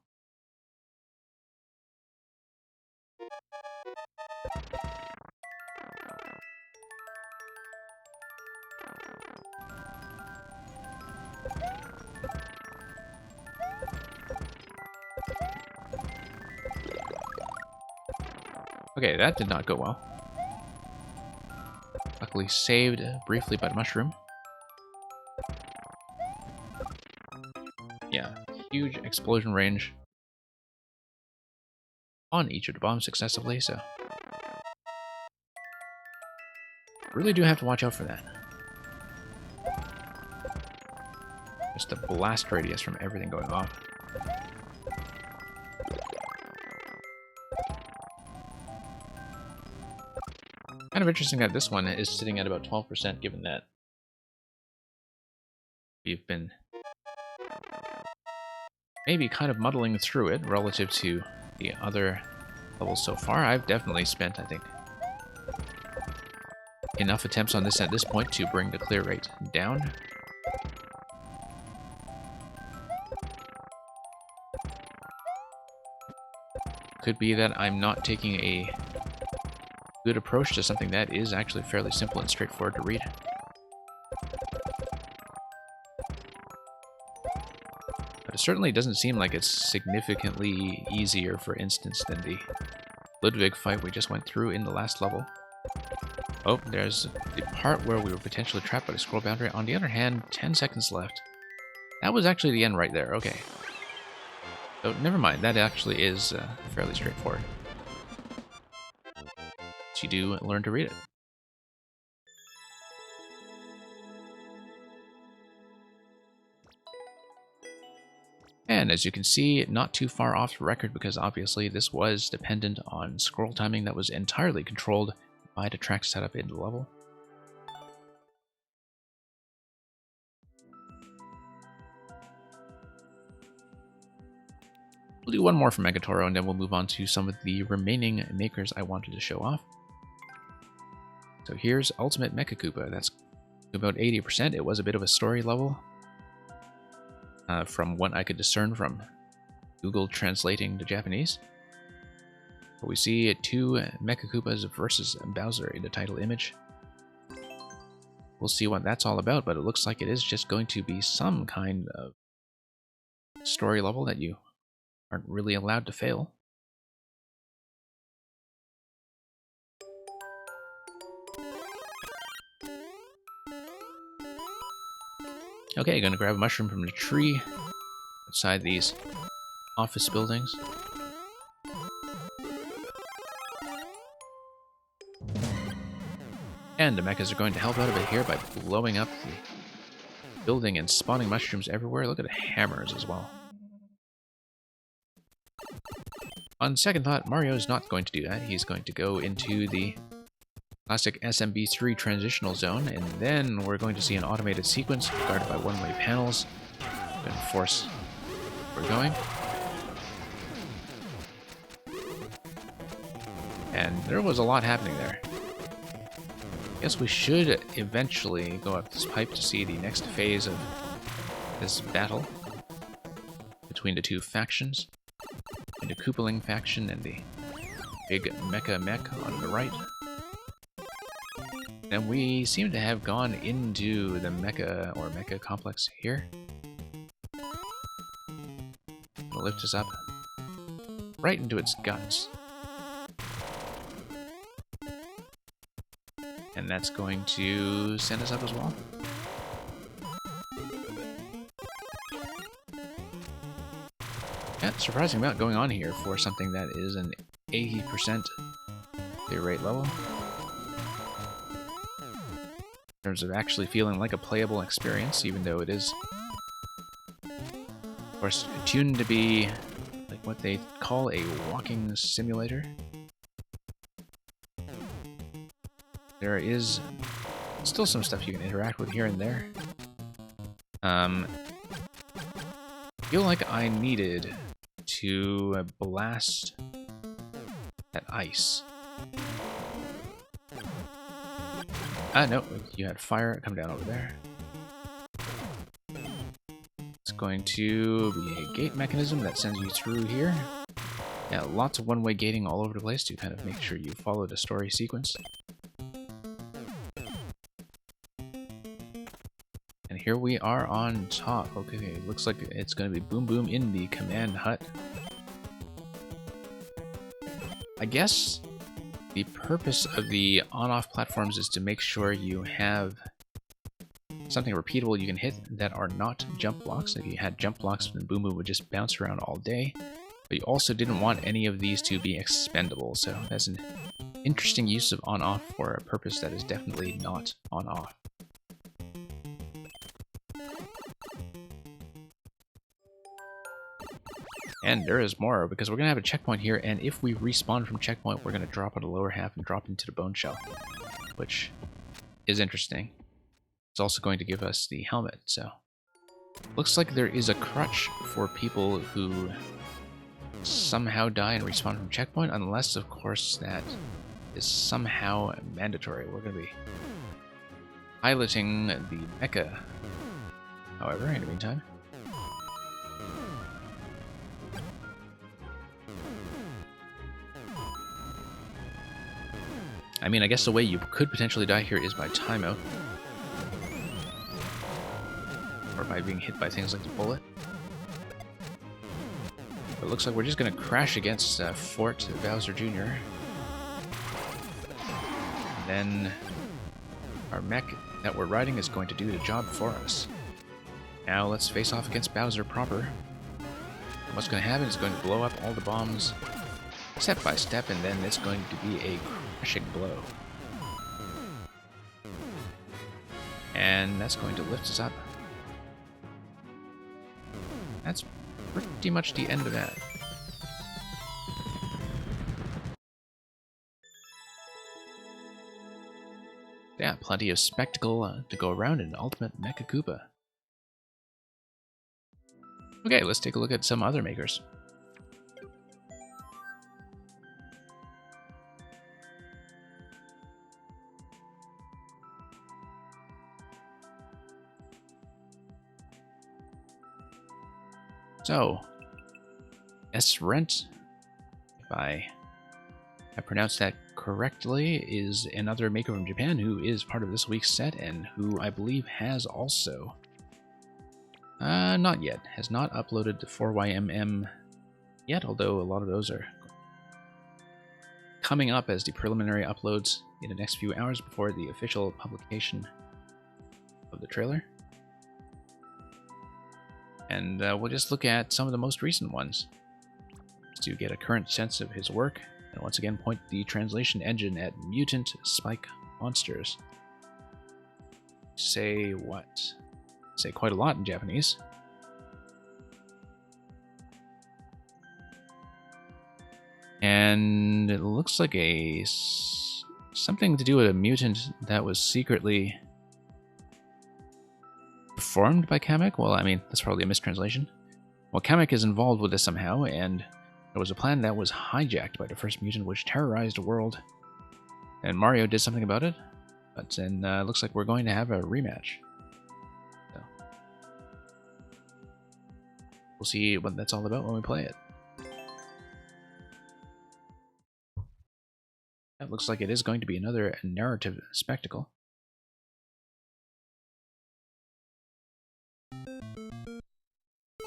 Okay, that did not go well. Luckily saved briefly by the mushroom. Yeah, huge explosion range on each of the bombs successively, so really do have to watch out for that. Just the blast radius from everything going off. Kind of interesting that this one is sitting at about 12%, given that we've been maybe kind of muddling through it relative to the other levels so far. I've definitely spent, I think, enough attempts on this at this point to bring the clear rate down. Could be that I'm not taking a good approach to something that is actually fairly simple and straightforward to read. But it certainly doesn't seem like it's significantly easier, for instance, than the Ludwig fight we just went through in the last level. Oh, there's the part where we were potentially trapped by the scroll boundary. On the other hand, 10 seconds left. That was actually the end right there, okay. So, never mind, that actually is fairly straightforward. So you do learn to read it. And as you can see, not too far off the record, because obviously this was dependent on scroll timing that was entirely controlled by the track setup in the level. We'll do one more for Megatoro, and then we'll move on to some of the remaining makers I wanted to show off. So here's Ultimate Mecha Koopa. That's about 80%. It was a bit of a story level, from what I could discern from Google translating to Japanese. But we see two Mecha Koopas versus Bowser in the title image. We'll see what that's all about, but it looks like it is just going to be some kind of story level that you aren't really allowed to fail. Okay, gonna grab a mushroom from the tree outside these office buildings. And the mechas are going to help out a bit here by blowing up the building and spawning mushrooms everywhere. Look at the hammers as well. On second thought, Mario is not going to do that. He's going to go into the classic SMB3 transitional zone, and then we're going to see an automated sequence guarded by one-way panels. Going to force where we're going. And there was a lot happening there. Guess we should eventually go up this pipe to see the next phase of this battle between the two factions. The Koopaling faction and the big Mecha Mech on the right. And we seem to have gone into the Mecha complex here. It'll lift us up right into its guts. And that's going to send us up as well. Yeah, surprising amount going on here for something that is an 80% clear rate level. In terms of actually feeling like a playable experience, even though it is, of course, tuned to be like what they call a walking simulator. There is still some stuff you can interact with here and there. Feel like I needed to blast that ice. No, you had fire come down over there. It's going to be a gate mechanism that sends you through here. Yeah, lots of one-way gating all over the place to kind of make sure you follow the story sequence. And here we are on top. Okay, it looks like it's going to be Boom Boom in the command hut. I guess the purpose of the on-off platforms is to make sure you have something repeatable you can hit that are not jump blocks. If you had jump blocks, then Boom Boom would just bounce around all day. But you also didn't want any of these to be expendable, so that's an interesting use of on-off for a purpose that is definitely not on-off. And there is more, because we're going to have a checkpoint here, and if we respawn from checkpoint, we're going to drop on the lower half and drop into the bone shell. which is interesting. It's also going to give us the helmet, so... Looks like there is a crutch for people who somehow die and respawn from checkpoint, unless, of course, that is somehow mandatory. We're going to be piloting the mecha, however, in the meantime. I mean, I guess the way you could potentially die here is by timeout. Or by being hit by things like the bullet. But it looks like we're just going to crash against Fort Bowser Jr. And then our mech that we're riding is going to do the job for us. Now let's face off against Bowser proper. And what's going to happen is going to blow up all the bombs step by step, and then it's going to be a crashing blow. And that's going to lift us up. That's pretty much the end of that. Yeah, plenty of spectacle to go around in Ultimate Mecha Koopa. Okay, let's take a look at some other makers. So, S-Rent, if I pronounced that correctly, is another maker from Japan who is part of this week's set and who I believe has also, not yet, has not uploaded the 4YMM yet, although a lot of those are coming up as the preliminary uploads in the next few hours before the official publication of the trailer. And we'll just look at some of the most recent ones to get a current sense of his work, and once again point the translation engine at Mutant Spike Monsters. Say what? Say quite a lot in Japanese. And it looks like something to do with a mutant that was secretly performed by Kamek? Well, I mean, that's probably a mistranslation. Well, Kamek is involved with this somehow, and there was a plan that was hijacked by the first mutant which terrorized the world. And Mario did something about it, but then looks like we're going to have a rematch. So, we'll see what that's all about when we play it. That looks like it is going to be another narrative spectacle.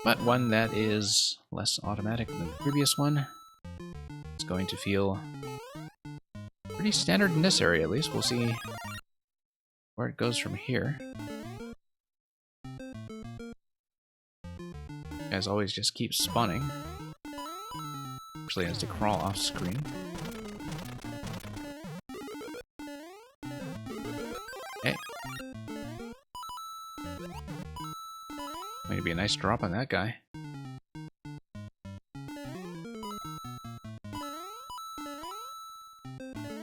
But one that is less automatic than the previous one. It's going to feel pretty standard in this area, at least. We'll see where it goes from here. As always, just keep spawning. Actually, has to crawl off screen. Okay. Going to be a nice drop on that guy.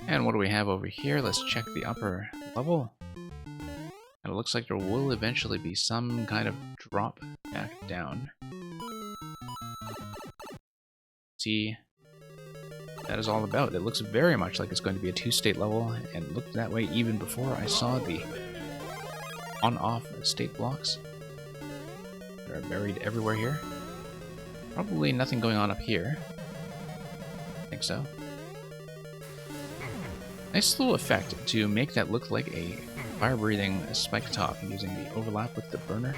And what do we have over here? Let's check the upper level. And it looks like there will eventually be some kind of drop back down. See, that is all about. It looks very much like it's going to be a two-state level, and it looked that way even before I saw the on-off state blocks. They're buried everywhere here. Probably nothing going on up here. I think so. Nice little effect to make that look like a fire-breathing spike top using the overlap with the burner.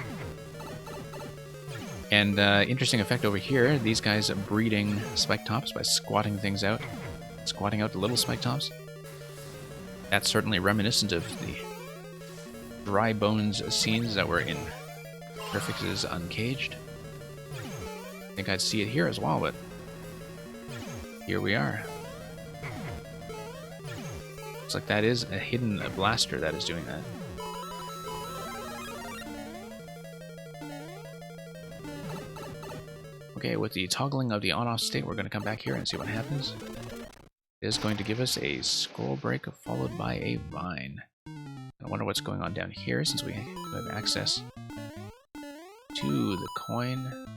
And interesting effect over here, these guys are breeding spike tops by squatting things out. Squatting out the little spike tops. That's certainly reminiscent of the dry bones scenes that were in Perfect's Uncaged. I think I'd see it here as well, but here we are. Looks like that is a hidden blaster that is doing that. Okay, with the toggling of the on-off state, we're going to come back here and see what happens. is going to give us a scroll break followed by a vine. I wonder what's going on down here since we have access to the coin.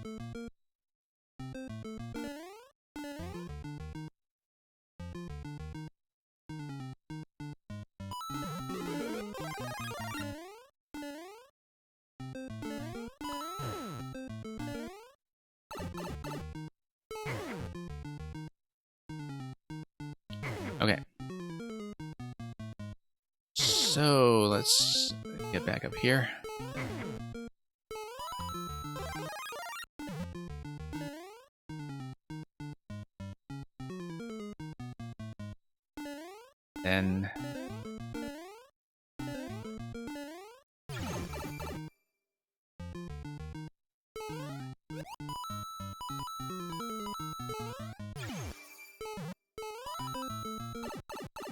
Okay. So let's get back up here. Then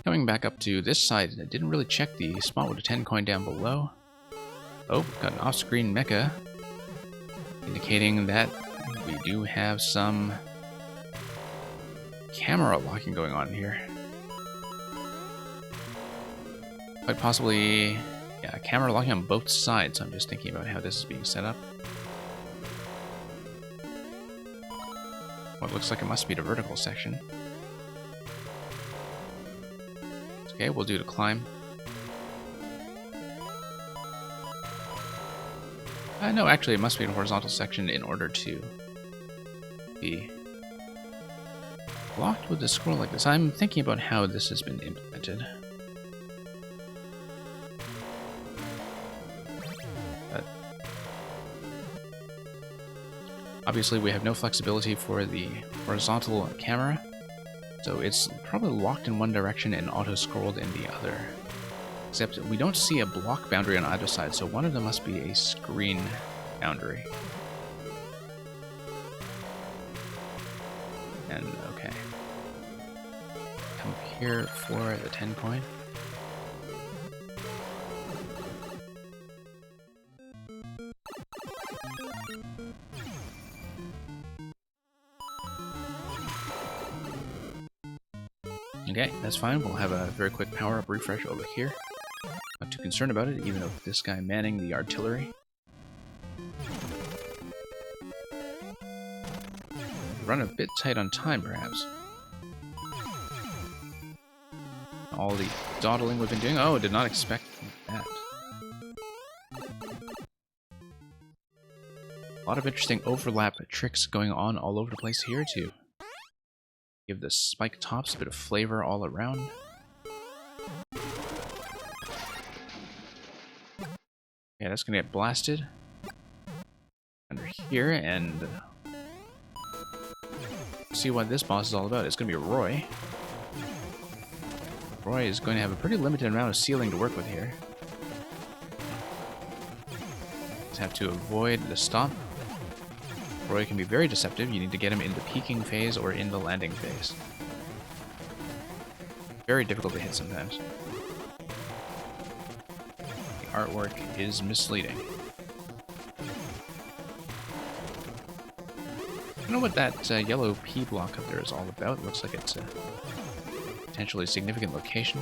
coming back up to this side, I didn't really check the spot with the 10 coin down below. Oh, got an off-screen mecha, indicating that we do have some camera locking going on here. Quite possibly, yeah, camera locking on both sides. I'm just thinking about how this is being set up. What looks like it must be the vertical section. Okay, we'll do the climb. No, actually, it must be the horizontal section in order to be blocked with the scroll like this. I'm thinking about how this has been implemented. But obviously, we have no flexibility for the horizontal camera, so it's probably locked in one direction and auto-scrolled in the other. Except we don't see a block boundary on either side, so one of them must be a screen boundary. And, okay. Come here for the 10 coin. Okay, that's fine. We'll have a very quick power-up refresh over here. Not too concerned about it, even with this guy manning the artillery. Run a bit tight on time, perhaps. All the dawdling we've been doing. Oh, did not expect that. A lot of interesting overlap tricks going on all over the place here, too. Give the spike tops a bit of flavor all around. Yeah, that's gonna get blasted under here, and see what this boss is all about. It's gonna be Roy. Roy is going to have a pretty limited amount of ceiling to work with here. Just have to avoid the stomp. Roy can be very deceptive. You need to get him in the peaking phase or in the landing phase. Very difficult to hit sometimes. The artwork is misleading. I don't know what that yellow P block up there is all about. It looks like it's a potentially significant location.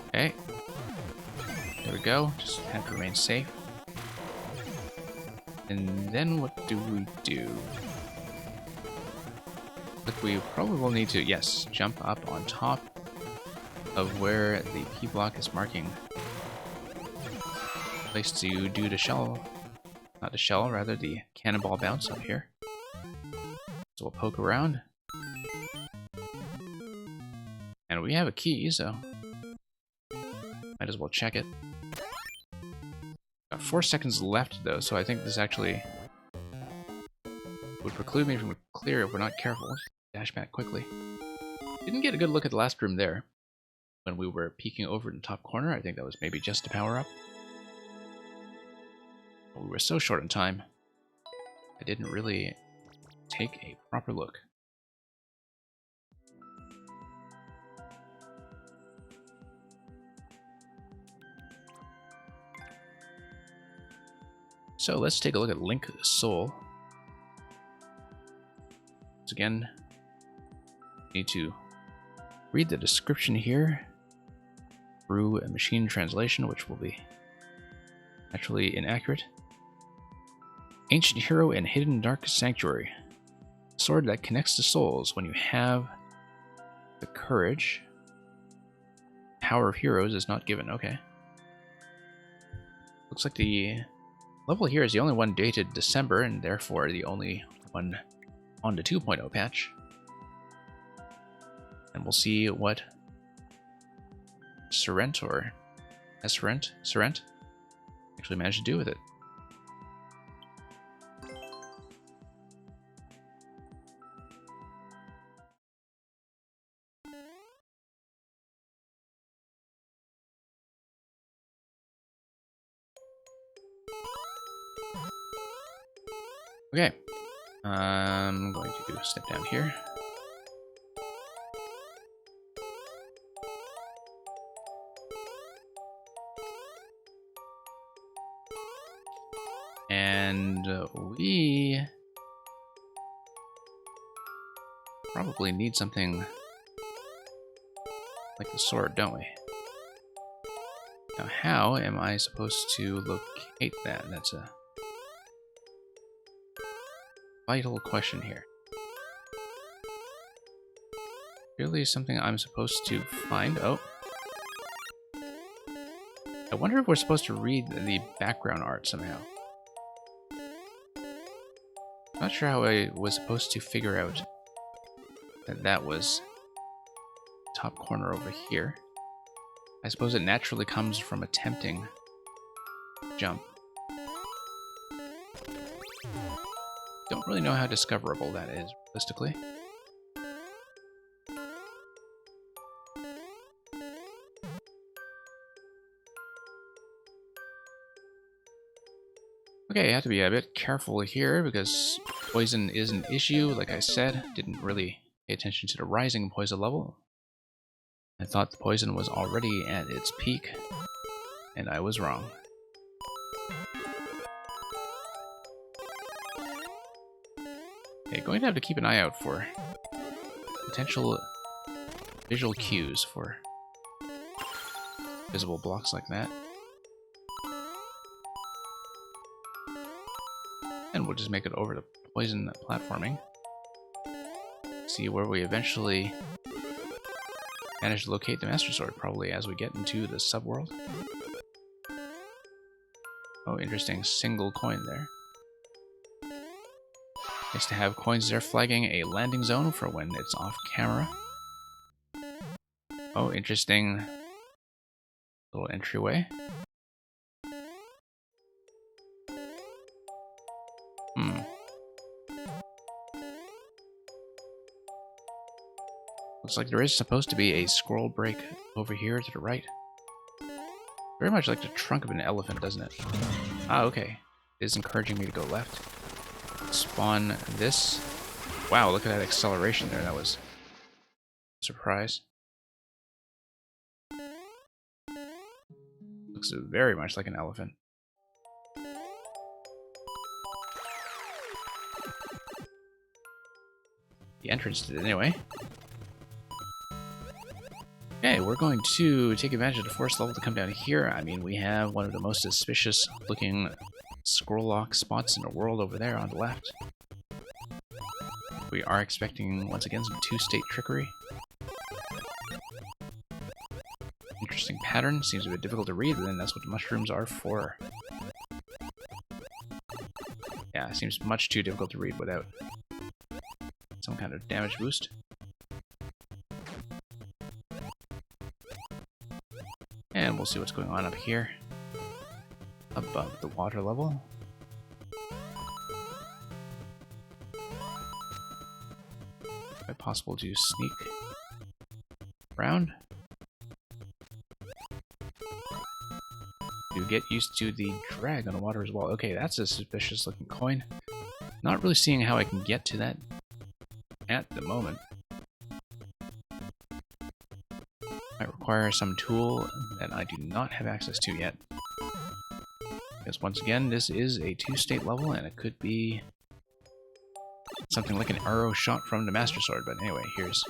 Okay. There we go. Just have to remain safe. And then what do we do? Look, we probably will need to, yes, jump up on top of where the P block is marking. Place to do the shell, not the shell, rather the cannonball bounce up here. So we'll poke around. And we have a key, so might as well check it. Got 4 seconds left though, so I think this actually would preclude me from clear if we're not careful. Dash back quickly. Didn't get a good look at the last room there. When we were peeking over in the top corner, I think that was maybe just a power up. But we were so short on time, I didn't really take a proper look. So let's take a look at Link Soul. Once again, need to read the description here through a machine translation, which will be naturally inaccurate. Ancient hero and hidden dark sanctuary. Sword that connects the souls. When you have the courage, power of heroes is not given. Okay. Looks like the level here is the only one dated December, and therefore the only one on the 2.0 patch. And we'll see what Sorrent or Sorrent actually managed to do with it. Okay, I'm going to step down here. And we probably need something like the sword, don't we? Now, how am I supposed to locate that? That's a vital question here. Really something I'm supposed to find? Oh. I wonder if we're supposed to read the background art somehow. Not sure how I was supposed to figure out that that was top corner over here. I suppose it naturally comes from attempting jump. Don't really know how discoverable that is, realistically. Okay, I have to be a bit careful here because poison is an issue, like I said. Didn't really pay attention to the rising poison level. I thought the poison was already at its peak, and I was wrong. Okay, going to have to keep an eye out for potential visual cues for visible blocks like that. And we'll just make it over to poison platforming. See where we eventually manage to locate the Master Sword, probably as we get into the subworld. Oh, interesting. Single coin there. Nice to have coins there flagging a landing zone for when it's off camera. Oh, interesting little entryway. Looks like there is supposed to be a scroll break over here to the right. Very much like the trunk of an elephant, doesn't it? Ah, okay. It is encouraging me to go left. Spawn this. Wow, look at that acceleration there. That was a surprise. Looks very much like an elephant. The entrance did it anyway. Okay, we're going to take advantage of the force level to come down here. I mean, we have one of the most suspicious looking scroll lock spots in the world over there on the left. We are expecting, once again, some two-state trickery. Interesting pattern. Seems a bit difficult to read, but then that's what the mushrooms are for. Yeah, it seems much too difficult to read without some kind of damage boost. And we'll see what's going on up here, above the water level. Quite possible to sneak around. You get used to the drag on the water as well. Okay, that's a suspicious looking coin. Not really seeing how I can get to that at the moment. Might require some tool that I do not have access to yet. Because once again, this is a two-state level and it could be something like an arrow shot from the Master Sword, but anyway, here's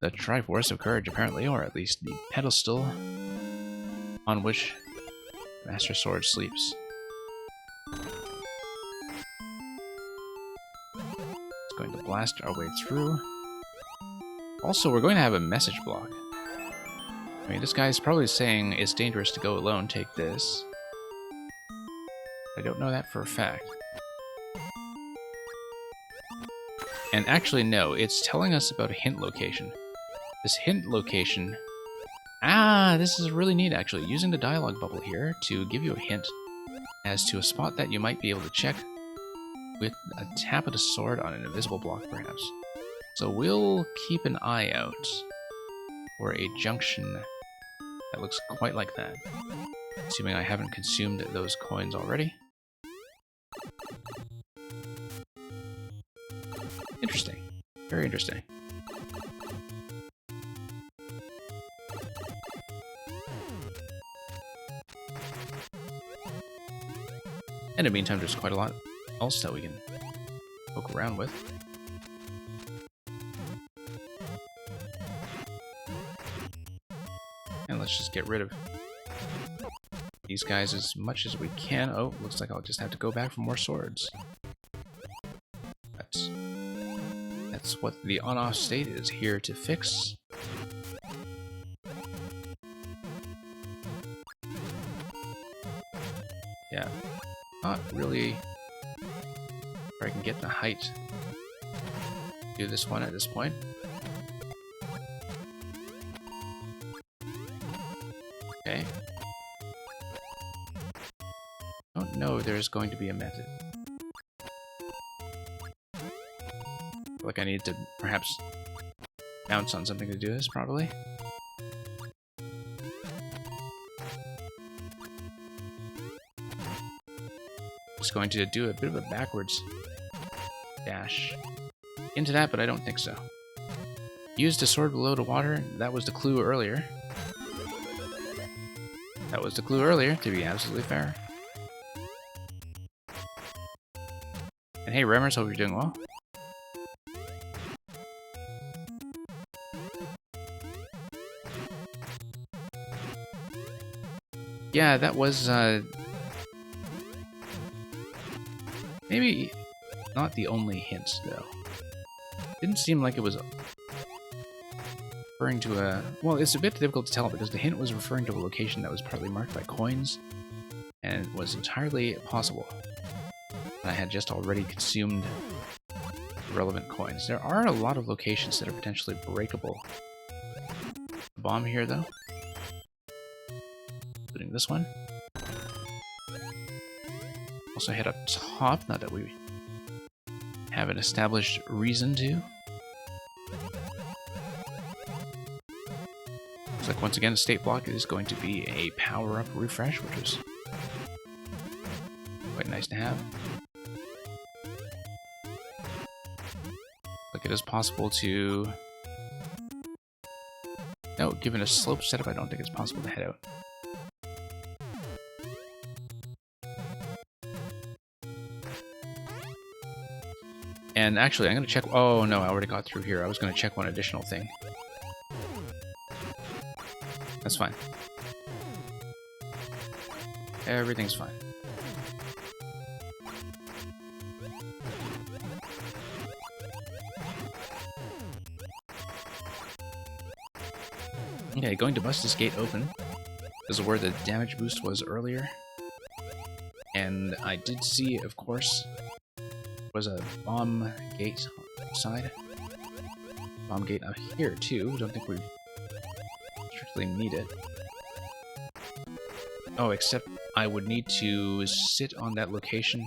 the Triforce of Courage, apparently, or at least the pedestal on which the Master Sword sleeps. It's going to blast our way through. Also, we're going to have a message block. I mean, this guy's probably saying it's dangerous to go alone, take this. I don't know that for a fact. And actually, no, it's telling us about a hint location. This hint location... Ah, this is really neat, actually. Using the dialogue bubble here to give you a hint as to a spot that you might be able to check with a tap of the sword on an invisible block, perhaps. So we'll keep an eye out for a junction that looks quite like that. Assuming I haven't consumed those coins already. Interesting. Very interesting. And in the meantime, there's quite a lot else that we can poke around with. And let's just get rid of these guys as much as we can. Oh, looks like I'll just have to go back for more swords. That's what the on-off state is here to fix. Yeah, not really where I can get the height to do this one at this point. Okay. Don't know if there's going to be a method. Like I need to perhaps bounce on something to do this, probably. Just going to do a bit of a backwards dash into that, but I don't think so. Used a sword below the water. That was the clue earlier. That was the clue earlier, to be absolutely fair. And hey, Remmers, hope you're doing well. Yeah, that was, maybe not the only hint, though. Didn't seem like it was referring to a... Well, it's a bit difficult to tell because the hint was referring to a location that was partly marked by coins, and it was entirely possible that I had just already consumed relevant coins. There are a lot of locations that are potentially breakable. Bomb here, though. Including this one. Also head up top, not that we have an established reason to. Looks like once again, state block is going to be a power-up refresh, which is quite nice to have. Like it is possible to... No, given a slope setup, I don't think it's possible to head out. And actually, I'm going to check... Oh, no, I already got through here. I was going to check one additional thing. That's fine. Everything's fine. Okay, going to bust this gate open. This is where the damage boost was earlier. And I did see, of course... was a bomb gate on the side. Bomb gate up here too. Don't think we strictly need it. Oh, except I would need to sit on that location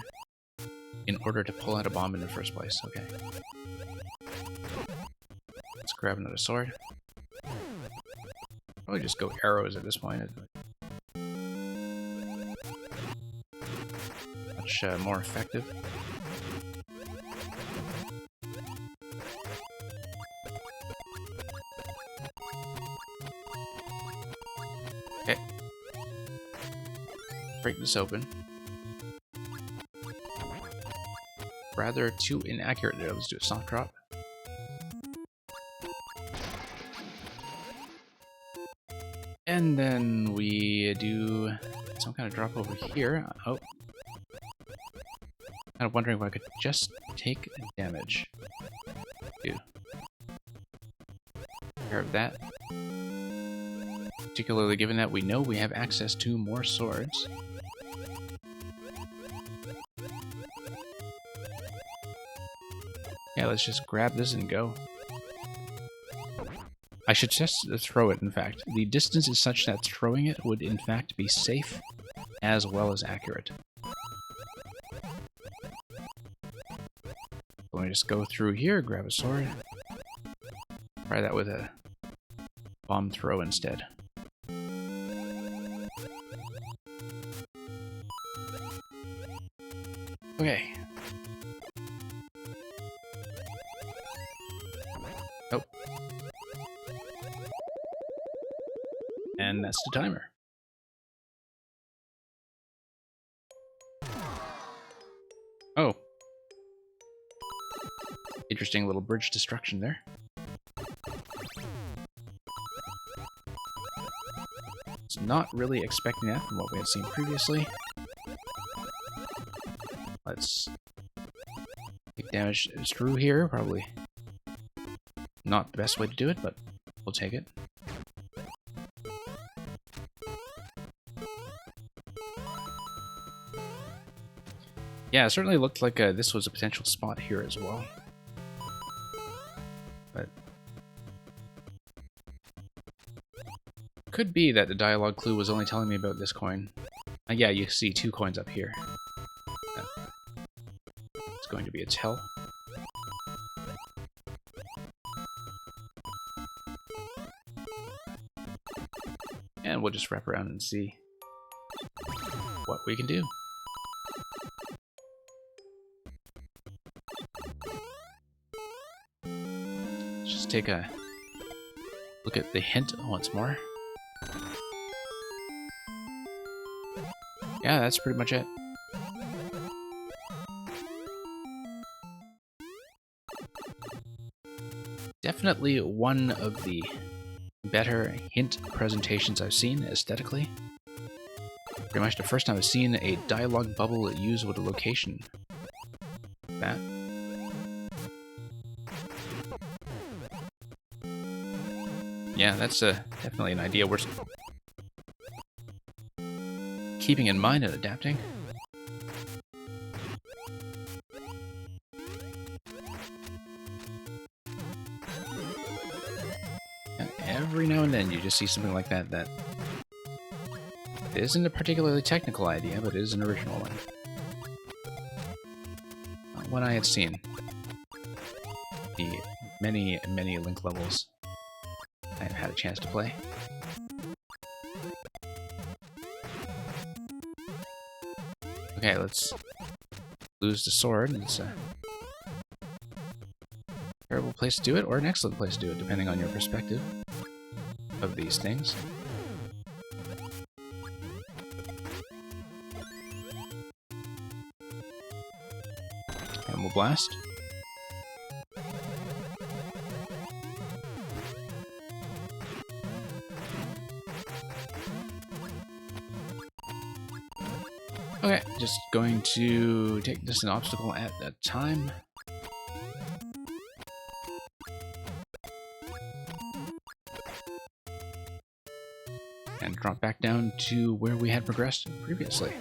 in order to pull out a bomb in the first place. Okay. Let's grab another sword. Probably just go arrows at this point. Much more effective. Okay. Break this open. rather too inaccurate there. Let's do a soft drop. And then we do some kind of drop over here. Oh. Kind of wondering if I could just take damage. Do. Care of that. Particularly given that we know we have access to more swords. Yeah, let's just grab this and go. I should just throw it, in fact. The distance is such that throwing it would, in fact, be safe as well as accurate. Let me just go through here, grab a sword. Try that with a bomb throw instead. Okay. Nope. And that's the timer. Oh. Interesting little bridge destruction there. Was not really expecting that from what we had seen previously. Let's take damage through here. Probably not the best way to do it, but we'll take it. Yeah, it certainly looked like this was a potential spot here as well. But could be that the dialogue clue was only telling me about this coin. Yeah, you see 2 coins up here. It's going to be a tell. And we'll just wrap around and see what we can do. Let's just take a look at the hint once more. Yeah, that's pretty much it. Definitely one of the better hint presentations I've seen aesthetically. Pretty much the first time I've seen a dialogue bubble used with a location. That. Yeah, that's definitely an idea we're keeping in mind and adapting. And every now and then you just see something like that that isn't a particularly technical idea, but it is an original one. Not one I had seen. The many, many Link levels I have had a chance to play. Okay, let's lose the sword. It's a terrible place to do it, or an excellent place to do it, depending on your perspective of these things. And we'll blast. Okay, just going to take this an obstacle at a time. And drop back down to where we had progressed previously.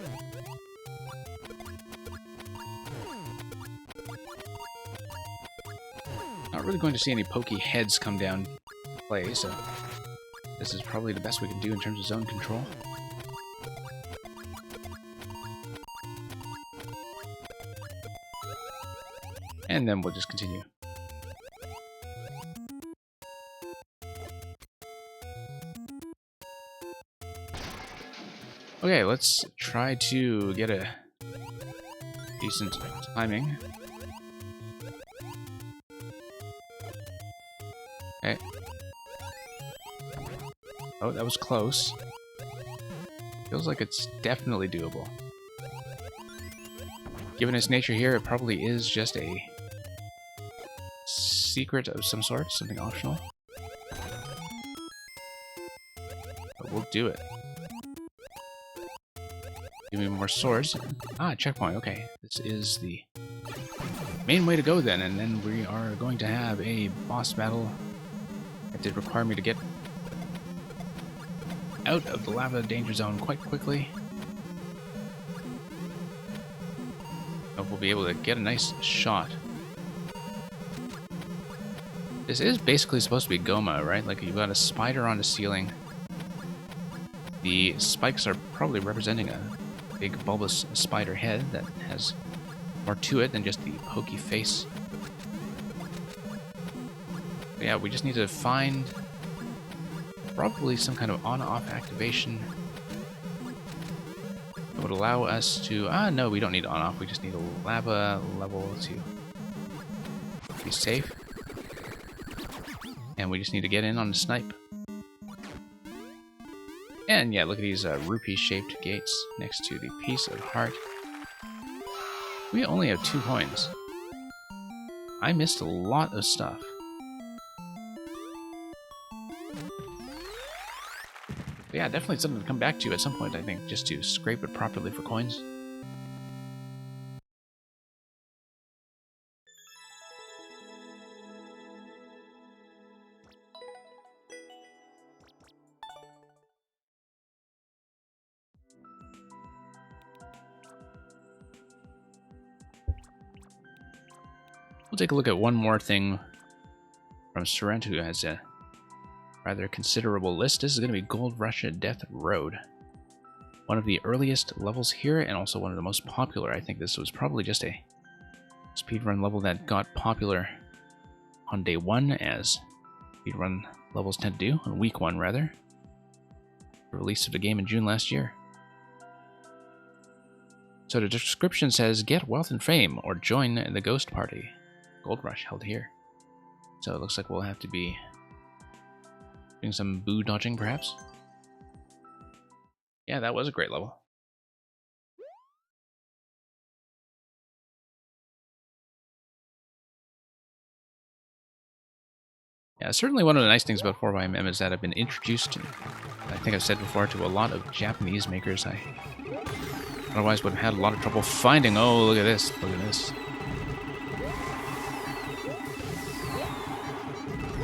Not really going to see any pokey heads come down play, so this is probably the best we can do in terms of zone control. And then we'll just continue. Okay, let's try to get a decent timing. Okay. Oh, that was close. Feels like it's definitely doable. Given its nature here, it probably is just a secret of some sort, something optional. But we'll do it. Give me more swords. Ah, checkpoint. Okay, this is the main way to go then, and then we are going to have a boss battle. It did require me to get out of the lava danger zone quite quickly. Hope we'll be able to get a nice shot. This is basically supposed to be Goma, right? Like, you've got a spider on the ceiling. The spikes are probably representing a big bulbous spider head that has more to it than just the pokey face. But yeah, we just need to find probably some kind of on-off activation that would allow us to... no, we don't need on-off. We just need a lava level to be safe. And we just need to get in on the snipe. And yeah, look at these rupee-shaped gates next to the piece of heart. We only have 2 coins. I missed a lot of stuff. But yeah, definitely something to come back to at some point, I think, just to scrape it properly for coins. We'll take a look at one more thing from Sorrent, who has a rather considerable list. This is going to be Gold Rush Death Road. One of the earliest levels here, and also one of the most popular. I think this was probably just a speedrun level that got popular on day 1, as speedrun levels tend to do, on week 1 rather. The release of the game in June last year. So the description says, get wealth and fame, or join the Ghost Party. Gold Rush held here. So it looks like we'll have to be doing some boo dodging, perhaps. Yeah, that was a great level. Yeah, certainly one of the nice things about 4xMM is that I've been introduced to, I think I've said before, to a lot of Japanese makers I otherwise would have had a lot of trouble finding. Oh, look at this, look at this.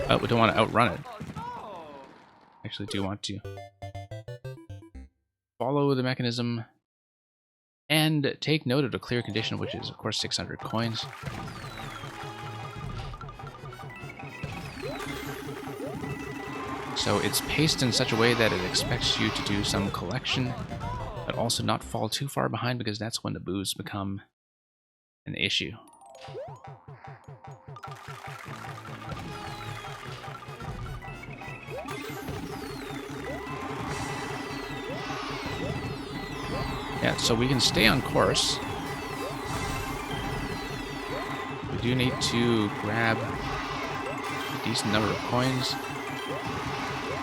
But we don't want to outrun it. Actually do want to follow the mechanism and take note of the clear condition, which is of course 600 coins. So it's paced in such a way that it expects you to do some collection, but also not fall too far behind, because that's when the boos become an issue. Yeah, so we can stay on course. We do need to grab a decent number of coins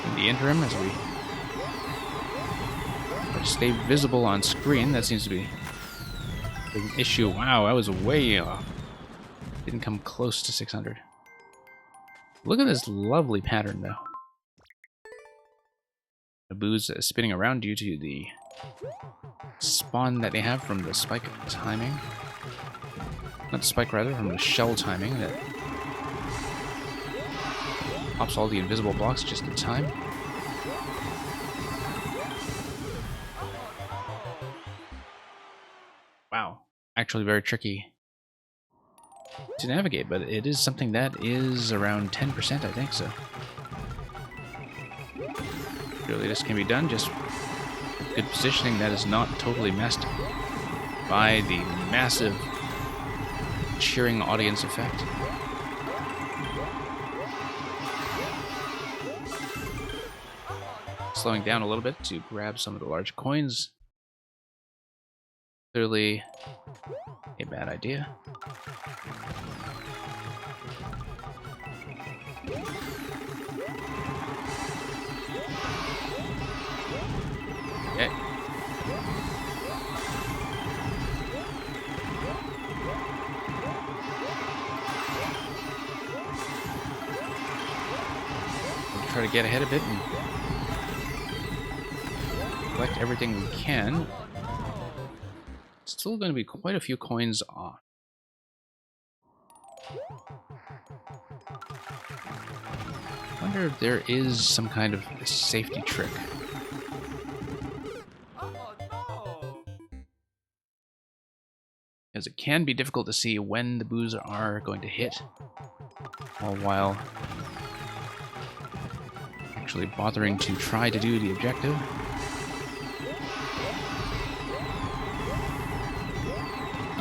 in the interim as we try to stay visible on screen. That seems to be an issue. Wow, I was way off. Didn't come close to 600. Look at this lovely pattern, though. The boos spinning around due to the spawn that they have from the spike timing. Not the spike, rather, from the shell timing that pops all the invisible blocks just in time. Wow. Actually very tricky to navigate, but it is something that is around 10%, I think, so. Really, this can be done, just good positioning that is not totally messed by the massive cheering audience effect. Slowing down a little bit to grab some of the large coins. Clearly a bad idea. Okay. try to get ahead a bit and collect everything we can. Still going to be quite a few coins off. I wonder if there is some kind of safety trick. Because it can be difficult to see when the boos are going to hit, all while actually bothering to try to do the objective.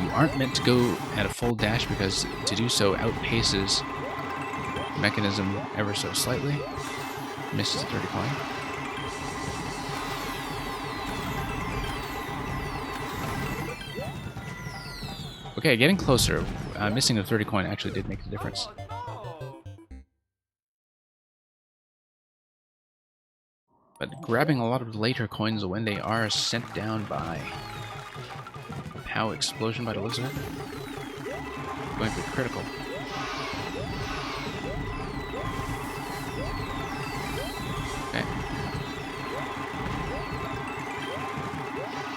You aren't meant to go at a full dash because to do so outpaces the mechanism ever so slightly. Misses the 30 coin. Okay, getting closer. Missing the 30 coin actually did make the difference. But grabbing a lot of later coins when they are sent down by a POW explosion by the looks of it, going to be critical. Okay.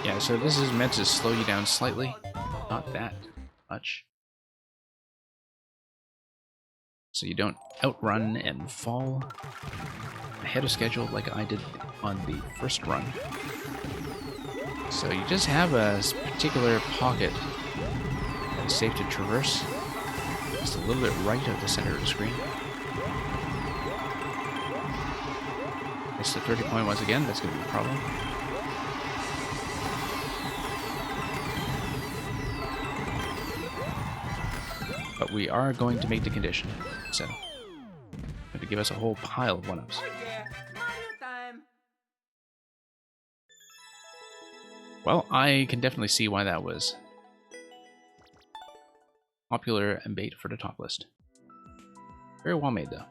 Yeah, so this is meant to slow you down slightly. Not that much. So you don't outrun and fall ahead of schedule like I did on the first run. So you just have a particular pocket that is safe to traverse. Just a little bit right of the center of the screen. Missed the 30 coin once again, that's going to be a problem. But we are going to make the condition, so going to give us a whole pile of 1-ups. Well, I can definitely see why that was popular and bait for the top list. Very well made, though.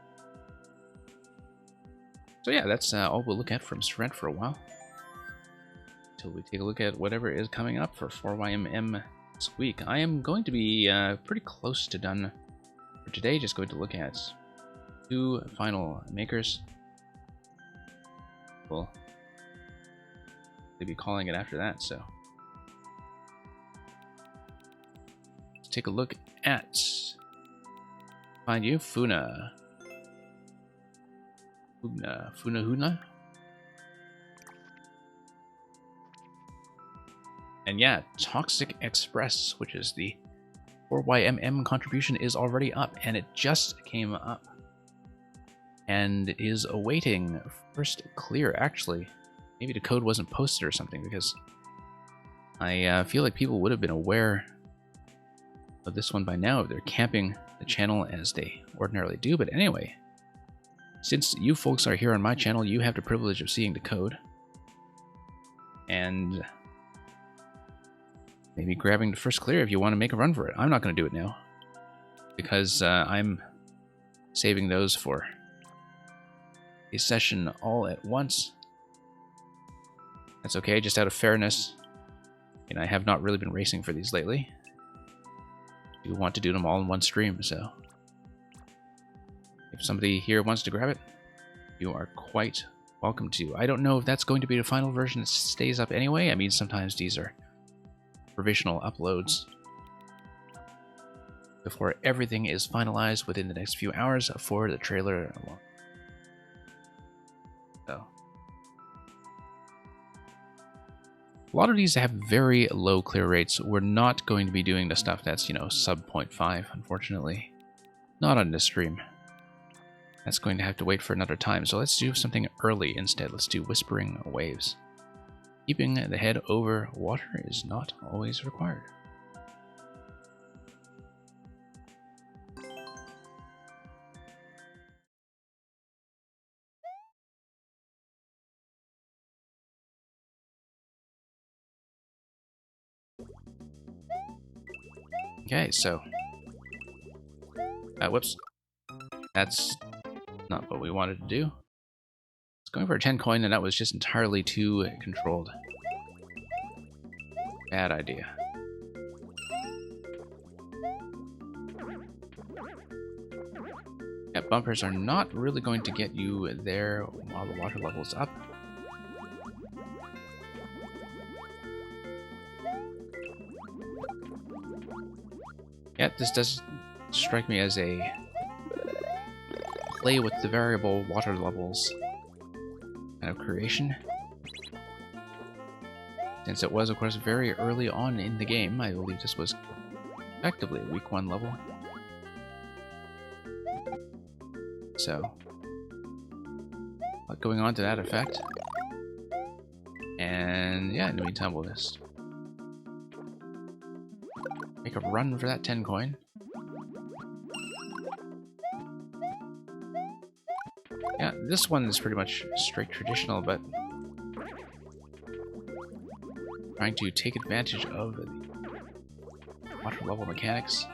So yeah, that's all we'll look at from Sprint for a while. Until we take a look at whatever is coming up for 4YMM this week. I am going to be pretty close to done for today. Just going to look at 2 final makers. We'll be calling it after that, so let's take a look at find you Funa. And yeah, Toxic Express, which is the 4YMM contribution, is already up, and it just came up. And is awaiting first clear, actually. Maybe the code wasn't posted or something, because I feel like people would have been aware of this one by now if they're camping the channel as they ordinarily do. But anyway, since you folks are here on my channel, you have the privilege of seeing the code. And maybe grabbing the first clear if you want to make a run for it. I'm not going to do it now, because I'm saving those for a session all at once. That's okay, just out of fairness. And I have not really been racing for these lately. I do want to do them all in one stream, so if somebody here wants to grab it, you are quite welcome to. I don't know if that's going to be the final version that stays up anyway. I mean, sometimes these are provisional uploads before everything is finalized within the next few hours for the trailer. So a lot of these have very low clear rates. We're not going to be doing the stuff that's, you know, sub 0.5, unfortunately. Not on this stream. That's going to have to wait for another time. So let's do something early instead. Let's do Whispering Waves. Keeping the head over water is not always required. Okay, so whoops, that's not what we wanted to do. It's going for a 10 coin, and that was just entirely too controlled. Bad idea. Yep, bumpers are not really going to get you there while the water level is up. Yeah, this does strike me as a play with the variable water levels kind of creation. Since it was, of course, very early on in the game, I believe this was effectively a week 1 level. So, a lot going on to that effect. And yeah, in the meantime, we'll just make a run for that 10 coin. Yeah, this one is pretty much straight traditional, but trying to take advantage of the water level mechanics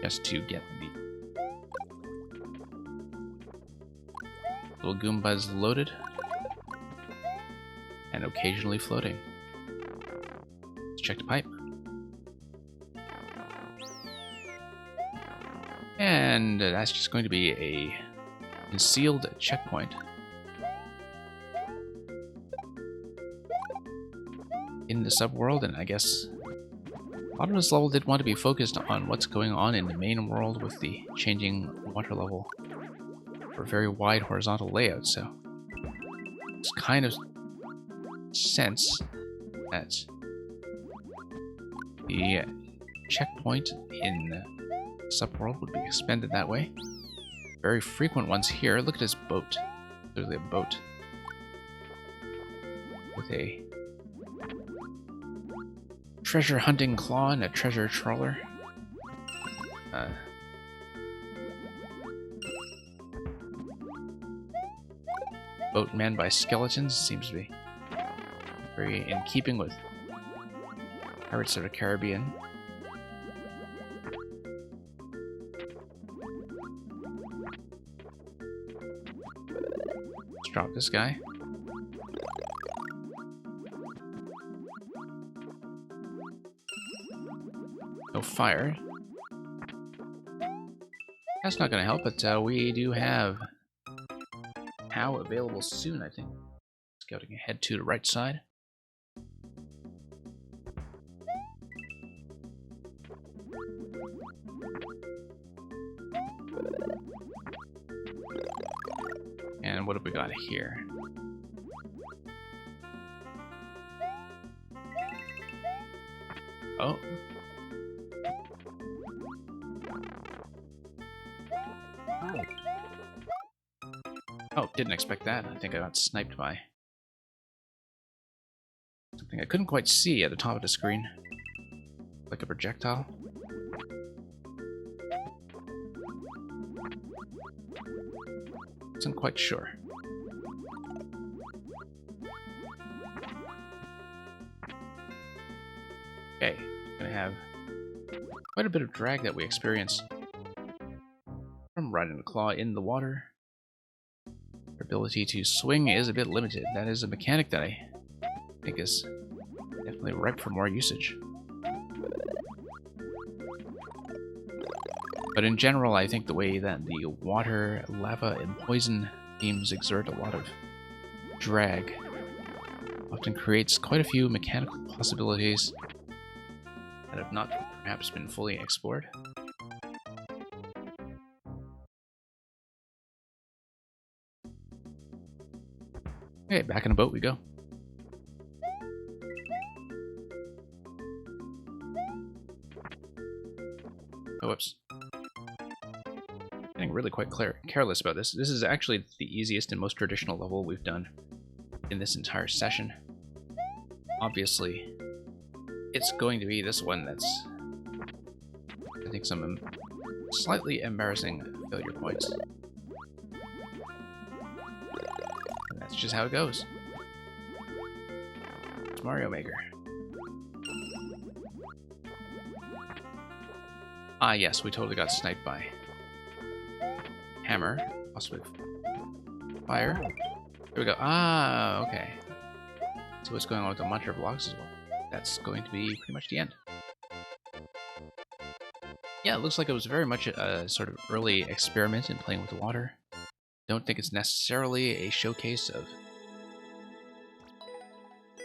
just to get the little Goombas loaded and occasionally floating. Let's check the pipe. And that's just going to be a concealed checkpoint in the subworld, and I guess a lot of this level did want to be focused on what's going on in the main world with the changing water level for a very wide horizontal layout, so it's kind of sense that the checkpoint in subworld would be expended that way. Very frequent ones here. Look at this boat. Literally a boat with a treasure hunting claw and a treasure trawler. Boat manned by skeletons seems to be very in keeping with Pirates of the Caribbean. Let's drop this guy. No fire. That's not going to help, but we do have POW available soon, I think. Scouting ahead to the right side. And what have we got here? Oh. Oh, didn't expect that. I think I got sniped by something I couldn't quite see at the top of the screen. Like a projectile. Wasn't quite sure. Okay, gonna have quite a bit of drag that we experience from riding the claw in the water. Our ability to swing is a bit limited. That is a mechanic that I think is definitely ripe for more usage. But in general, I think the way that the water, lava, and poison themes exert a lot of drag often creates quite a few mechanical possibilities that have not perhaps been fully explored. Okay, back in a boat we go. Oh, whoops. Getting really quite careless about this. This is actually the easiest and most traditional level we've done in this entire session. Obviously, it's going to be this one that's, I think, some slightly embarrassing failure points. And that's just how it goes. It's Mario Maker. Ah, yes, we totally got sniped by hammer, possibly fire. Here we go. Ah, okay. See what's going on with the mantra blocks as well. That's going to be pretty much the end. Yeah, it looks like it was very much a sort of early experiment in playing with the water. Don't think it's necessarily a showcase of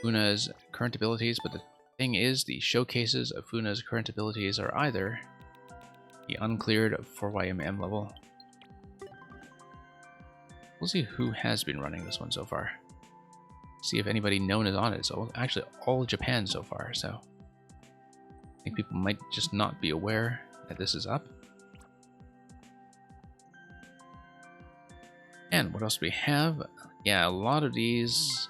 Funa's current abilities, but the thing is, the showcases of Funa's current abilities are either the uncleared 4YMM level. We'll see who has been running this one so far. See if anybody known is on it. So actually all Japan so far, so I think people might just not be aware that this is up. And what else do we have? Yeah, a lot of these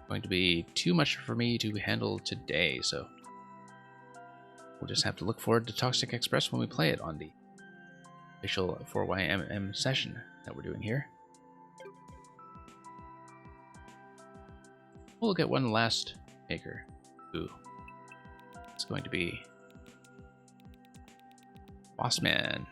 going to be too much for me to handle today, so we'll just have to look forward to Toxic Express when we play it on the official 4YMM session that we're doing here. We'll look at one last maker. Ooh. It's going to be Bossman.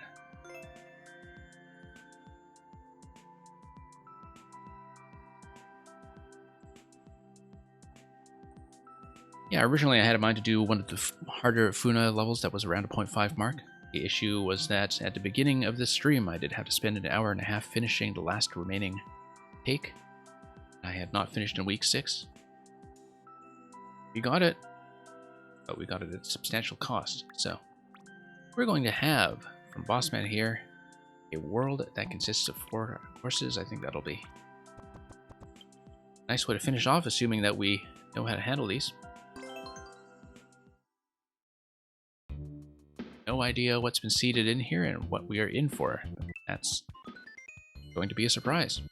Yeah, originally I had in mind to do one of the harder Funa levels that was around a 0.5 mark. The issue was that at the beginning of this stream I did have to spend an hour and a half finishing the last remaining take. I had not finished in week 6. We got it, but we got it at substantial cost. So we're going to have, from Bossman here, a world that consists of 4 courses. I think that'll be a nice way to finish off, assuming that we know how to handle these. No idea what's been seeded in here and what we are in for. That's going to be a surprise.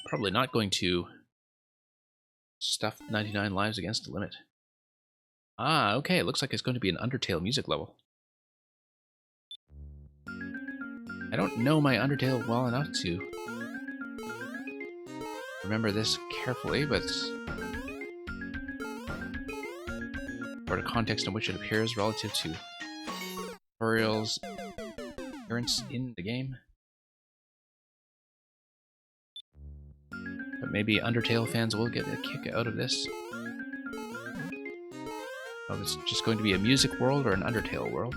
Probably not going to stuff 99 lives against the limit. Ah, okay, it looks like it's going to be an Undertale music level. I don't know my Undertale well enough to remember this carefully, but for the context in which it appears relative to tutorials' appearance in the game. But maybe Undertale fans will get a kick out of this. Oh, it's just going to be a music world or an Undertale world.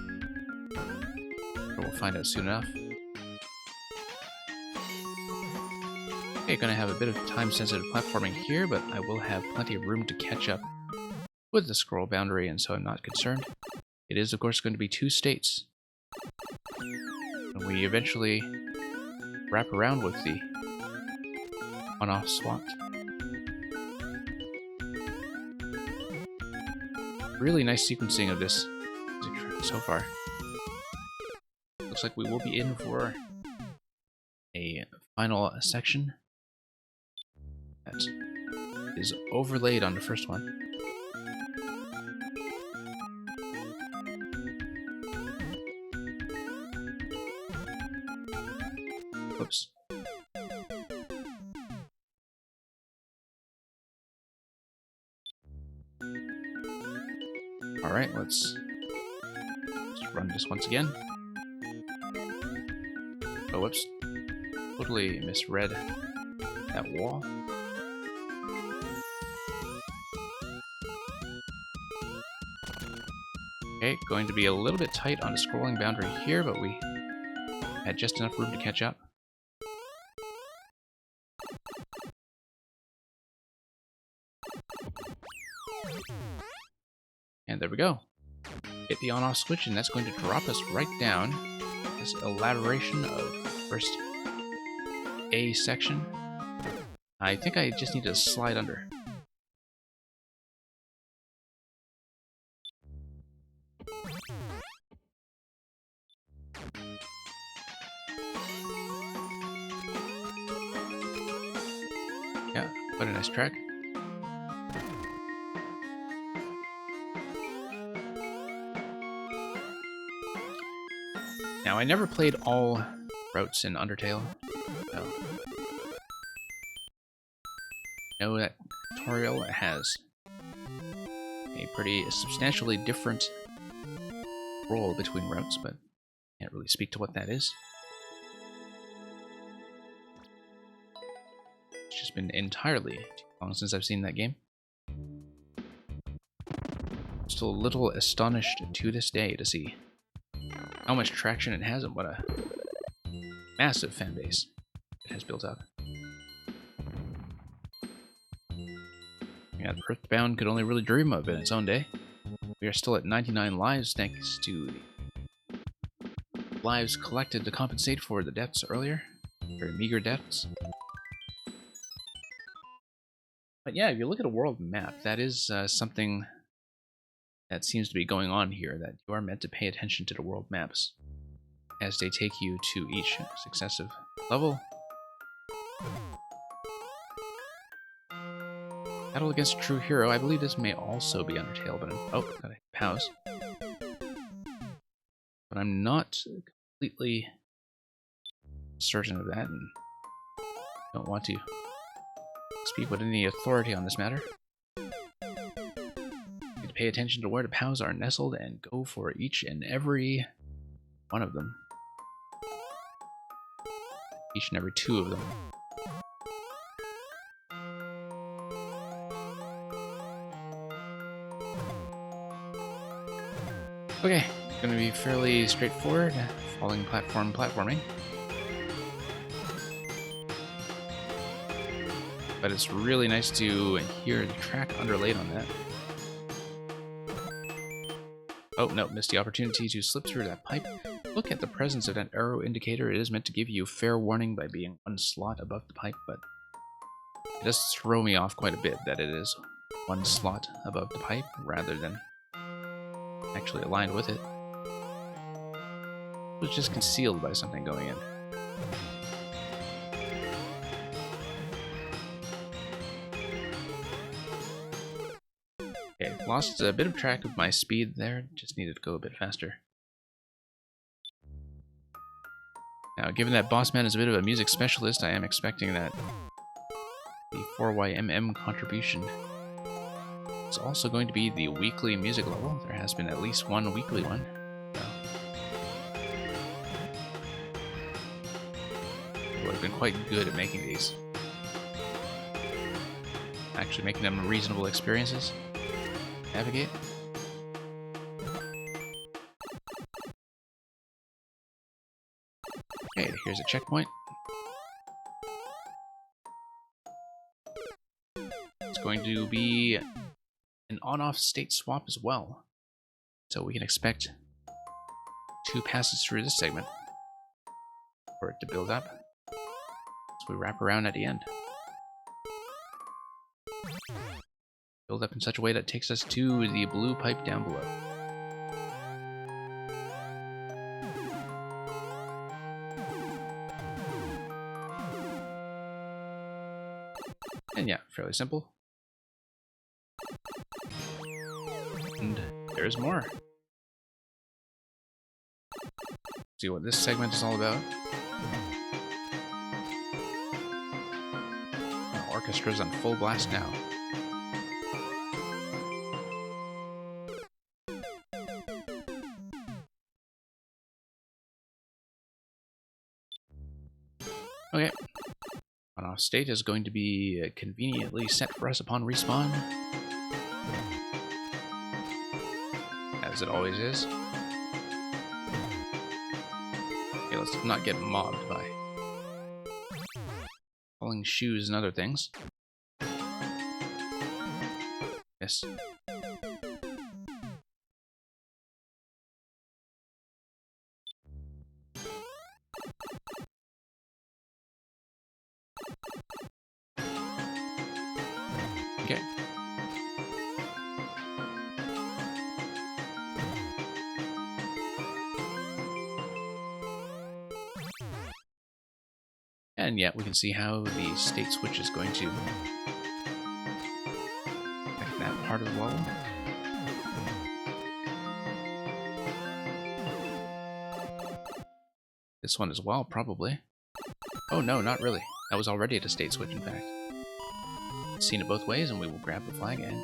We'll find out soon enough. Okay, gonna have a bit of time-sensitive platforming here, but I will have plenty of room to catch up with the scroll boundary, and so I'm not concerned. It is, of course, going to be 2 states. And we eventually wrap around with the on-off swap. Really nice sequencing of this music track so far. Looks like we will be in for a final section that is overlaid on the first one. Oops. Alright, let's run this once again. Oh, whoops. Totally misread that wall. Okay, going to be a little bit tight on the scrolling boundary here, but we had just enough room to catch up. And there we go. Hit the on-off switch, and that's going to drop us right down this elaboration of the first A section. I think I just need to slide under. Yeah, quite a nice track. Now, I never played all routes in Undertale, so I know that tutorial has a pretty substantially different role between routes, but can't really speak to what that is. It's just been entirely too long since I've seen that game. Still a little astonished to this day to see how much traction it has and what a massive fan base it has built up. Yeah, Earthbound could only really dream of in its own day. We are still at 99 lives thanks to the lives collected to compensate for the deaths earlier. Very meager deaths. But yeah, if you look at a world map, that is something that seems to be going on here, that you are meant to pay attention to the world maps as they take you to each successive level. Battle against a true hero. I believe this may also be Undertale, but gotta pause. But I'm not completely certain of that, and don't want to speak with any authority on this matter. You need to pay attention to where the POWs are nestled and go for each and every one of them. Each and every two of them. Okay, gonna be fairly straightforward. Falling platforming. But it's really nice to hear the track underlaid on that. Oh, no, missed the opportunity to slip through that pipe. Look at the presence of that arrow indicator. It is meant to give you fair warning by being one slot above the pipe, but it does throw me off quite a bit that it is one slot above the pipe rather than actually aligned with it. It was just concealed by something going in. Okay, lost a bit of track of my speed there, just needed to go a bit faster. Now, given that Bossman is a bit of a music specialist, I am expecting that the 4YMM contribution is also going to be the weekly music level. There has been at least one weekly one. So. People have been quite good at making these. Actually making them reasonable experiences. Navigate. Okay, here's a checkpoint. It's going to be an on-off state swap as well. So we can expect 2 passes through this segment for it to build up. So we wrap around at the end. Build up in such a way that takes us to the blue pipe down below. And yeah, fairly simple. And there's more. See what this segment is all about. The orchestra's on full blast now. Okay. On-off state is going to be conveniently set for us upon respawn. As it always is. Okay, let's not get mobbed by falling shoes and other things. Yes. Okay. And yet we can see how the state switch is going to affect that part of the level. This one as well, probably. Oh no, not really. That was already at a state switch, in fact. Seen it both ways, and we will grab the flag and...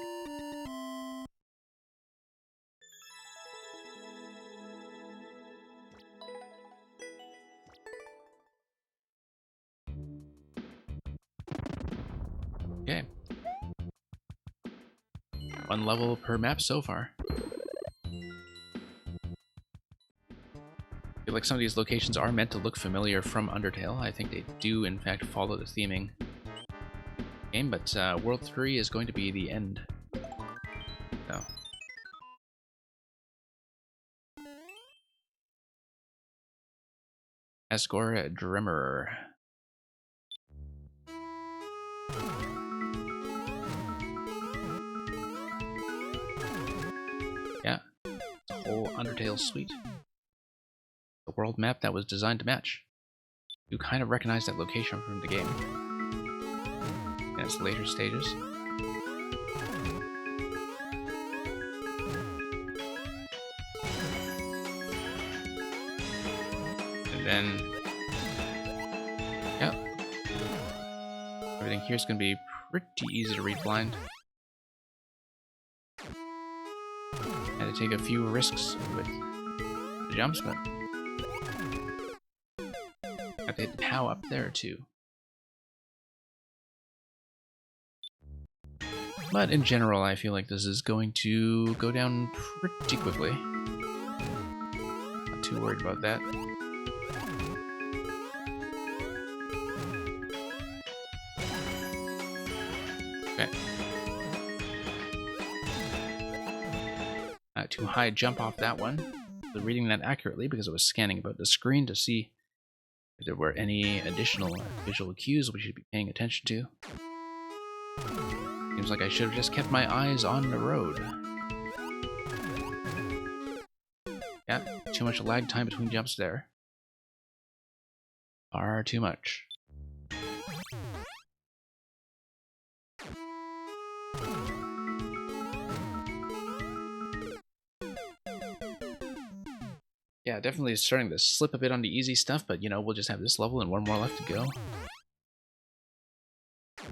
Okay. One level per map so far. I feel like some of these locations are meant to look familiar from Undertale. I think they do, in fact, follow the theming game, but World 3 is going to be the end. So. Asgore Drimmer. Yeah, it's a whole Undertale suite. The world map that was designed to match. You kind of recognize that location from the game. In its later stages. And then, yep. Everything here is going to be pretty easy to read blind. Had to take a few risks with the jumps, but have to hit the POW up there too. But in general, I feel like this is going to go down pretty quickly. Not too worried about that. Okay. Too high jump off that one. So reading that accurately because I was scanning about the screen to see if there were any additional visual cues we should be paying attention to. Seems like I should have just kept my eyes on the road. Yeah, too much lag time between jumps there. Far too much. Yeah, definitely starting to slip a bit on the easy stuff, but you know, we'll just have this level and one more left to go.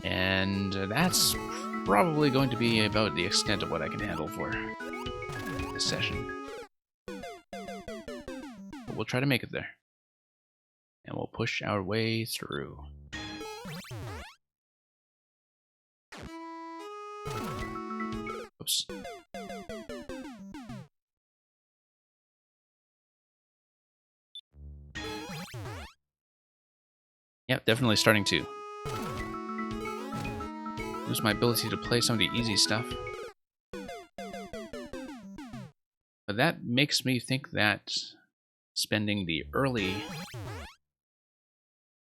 And that's probably going to be about the extent of what I can handle for this session. But we'll try to make it there. And we'll push our way through. Oops. Yep, definitely starting to lose my ability to play some of the easy stuff. But that makes me think that spending the early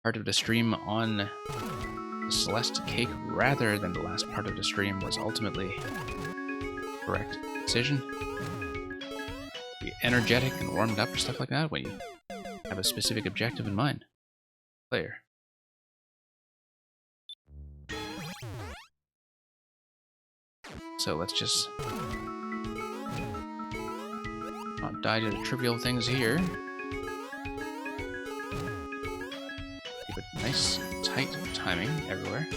part of the stream on the Celeste cake rather than the last part of the stream was ultimately the correct decision. Be energetic and warmed up or stuff like that when you have a specific objective in mind. Player. So let's just not die to the trivial things here. Keep it nice, tight timing everywhere.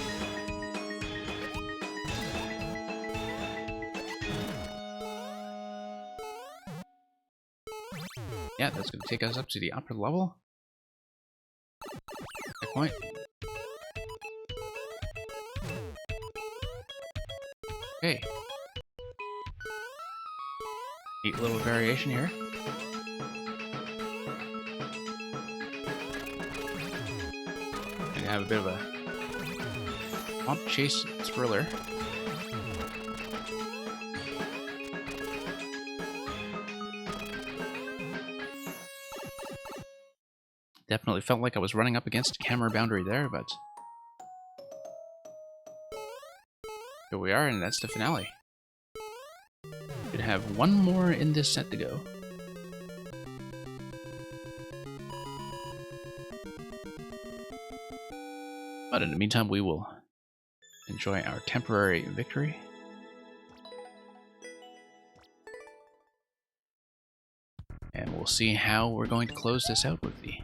Yeah, that's going to take us up to the upper level. Checkpoint. Okay. Neat little variation here. And have a bit of a pump chase thriller. Definitely felt like I was running up against a camera boundary there, but here we are, and that's the finale. Should have one more in this set to go. But in the meantime, we will enjoy our temporary victory. And we'll see how we're going to close this out with the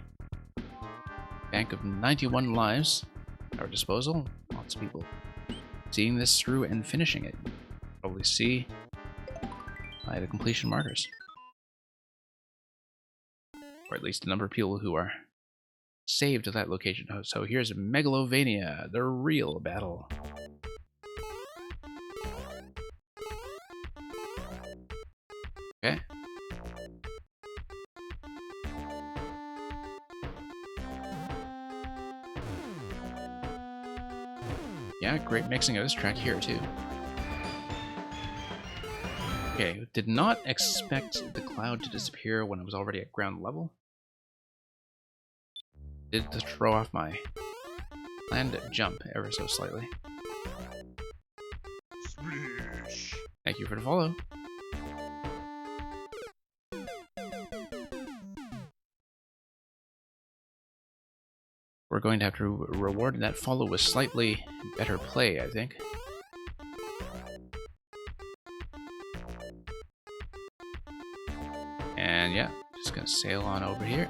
bank of 91 lives at our disposal. Lots of people seeing this through and finishing it. Probably see by the completion markers. Or at least the number of people who are saved to that location. So here's Megalovania, the real battle. Yeah, great mixing of this track here, too. Okay, did not expect the cloud to disappear when it was already at ground level. Did throw off my planned jump ever so slightly. Thank you for the follow. We're going to have to reward that follow with slightly better play, I think. And yeah, just gonna sail on over here.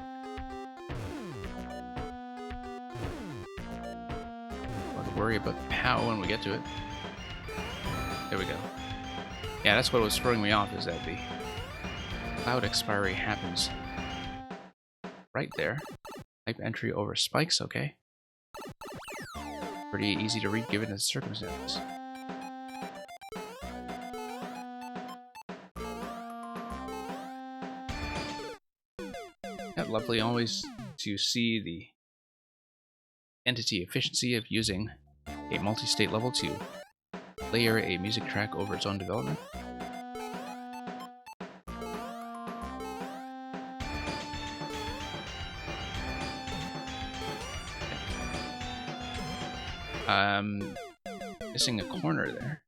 Don't worry about the POW when we get to it. There we go. Yeah, that's what was throwing me off, is that the cloud expiry happens right there. Type entry over spikes, okay. Pretty easy to read given the circumstances. Yeah, lovely always to see the entity efficiency of using a multi-state level to layer a music track over its own development. Missing a corner there.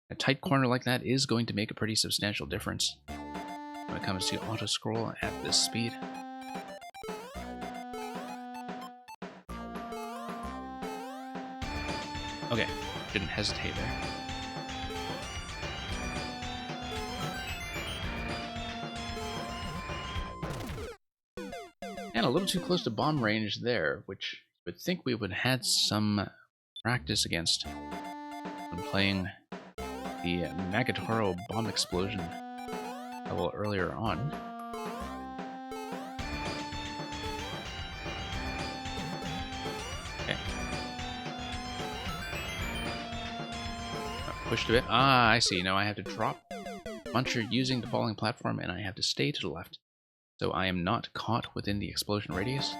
A tight corner like that is going to make a pretty substantial difference when it comes to auto-scroll at this speed. Okay, didn't hesitate there. And a little too close to bomb range there, which you would think we would have had some practice against when playing the Magatoro bomb explosion level earlier on. Okay. Pushed a bit. Ah, I see. Now I have to drop Muncher using the falling platform, and I have to stay to the left, so I am not caught within the explosion radius.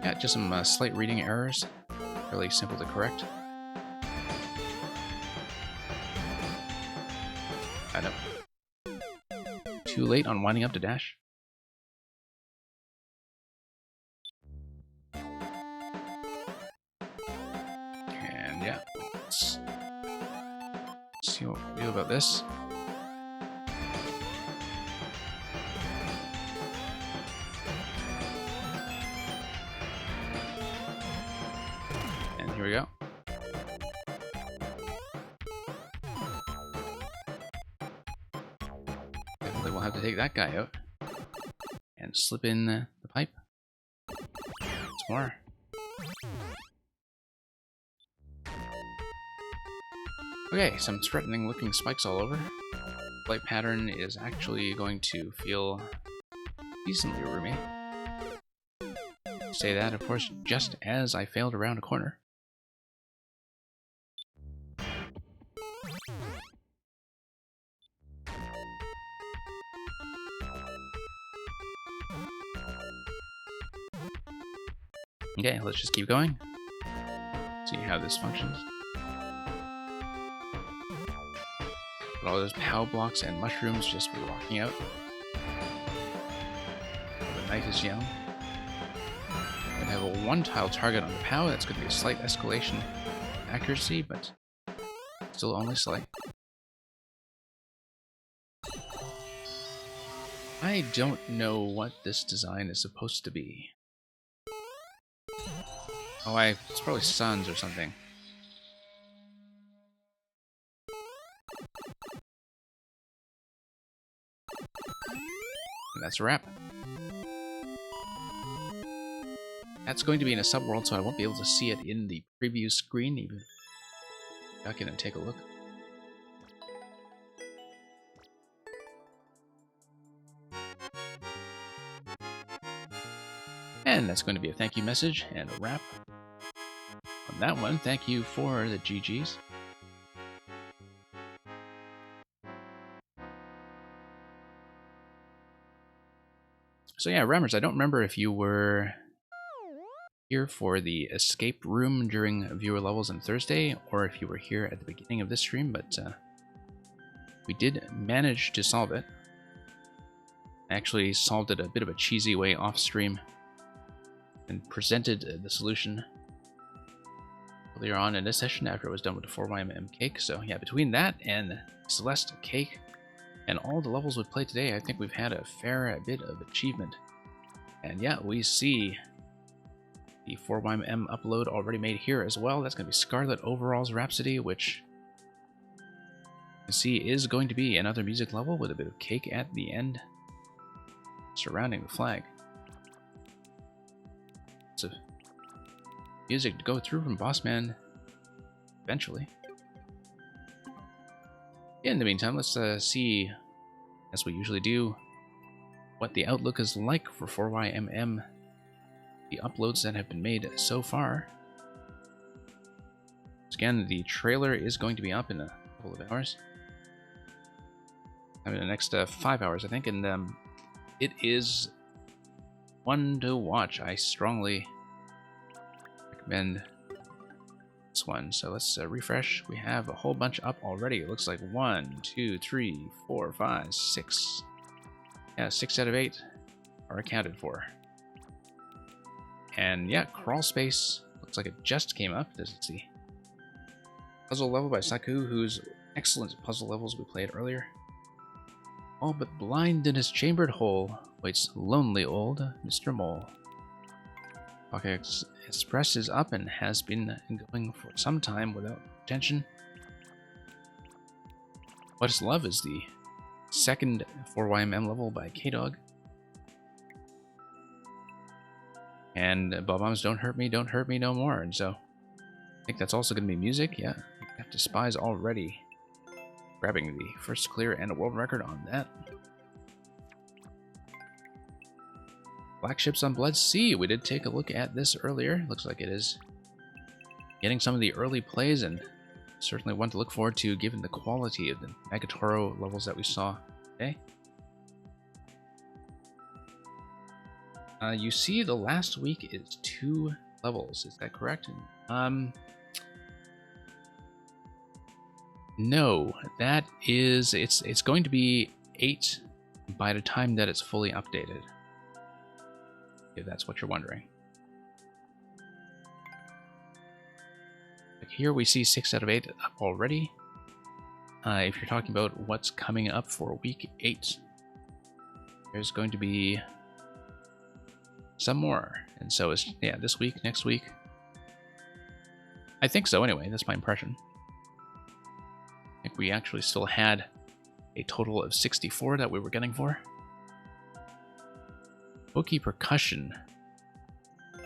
Yeah, just some slight reading errors. Fairly simple to correct. I know. Too late on winding up to dash. And yeah, let's see what we do about this. And here we go. Definitely we'll have to take that guy out and slip in the pipe. Once more. Okay, some threatening looking spikes all over. Flight pattern is actually going to feel decently roomy. Say that, of course, just as I failed around a corner. Okay, let's just keep going. See how this functions. But all those POW blocks and mushrooms just rocking out. The night is young. I'm gonna have a one-tile target on the POW. That's gonna be a slight escalation in accuracy, but still only slight. I don't know what this design is supposed to be. Oh, it's probably suns or something. And that's a wrap. That's going to be in a subworld, so I won't be able to see it in the preview screen, even back in and take a look. And that's going to be a thank you message and a wrap. On that one, thank you for the GGs. So yeah, Rammers, I don't remember if you were here for the escape room during viewer levels on Thursday, or if you were here at the beginning of this stream, but we did manage to solve it. I actually solved it a bit of a cheesy way off stream and presented the solution earlier on in this session after it was done with the 4YMM cake. So yeah, between that and Celeste cake and all the levels we played today, I think we've had a fair bit of achievement. And yeah, we see the 4YMM upload already made here as well. That's going to be Scarlet Overalls Rhapsody, which you can see is going to be another music level with a bit of cake at the end surrounding the flag. So music to go through from Bossman eventually. In the meantime, let's see, as we usually do, what the outlook is like for 4YMM, the uploads that have been made so far. Again, the trailer is going to be up in a couple of hours. I mean, the next 5 hours, I think, and it is one to watch. I strongly recommend this one. So let's refresh. We have a whole bunch up already. It looks like 1, 2, 3, 4, 5, 6. Yeah, 6 out of 8 are accounted for. And yeah, Crawl Space looks like it just came up. This is the puzzle level by Saku, whose excellent puzzle levels we played earlier. All but blind in his chambered hole waits lonely old Mr. Mole. Okay, Express is up and has been going for some time without attention. What is Love is the second 4YMM level by K-Dog. And Bob-Ombs Don't Hurt Me No More. And so I think that's also going to be music. Yeah, Have to Spies already grabbing the first clear and a world record on that. Black Ships on Blood Sea. We did take a look at this earlier. Looks like it is getting some of the early plays, and certainly one to look forward to given the quality of the Megatoro levels that we saw today. You see the last week is 2 levels. Is that correct? No, that is, it's going to be 8 by the time that it's fully updated. If that's what you're wondering. Like here we see 6 out of 8 up already. If you're talking about what's coming up for week 8, there's going to be some more. And so it's, yeah, this week, next week. I think so anyway, that's my impression. I think we actually still had a total of 64 that we were getting for. Hokey Percussion.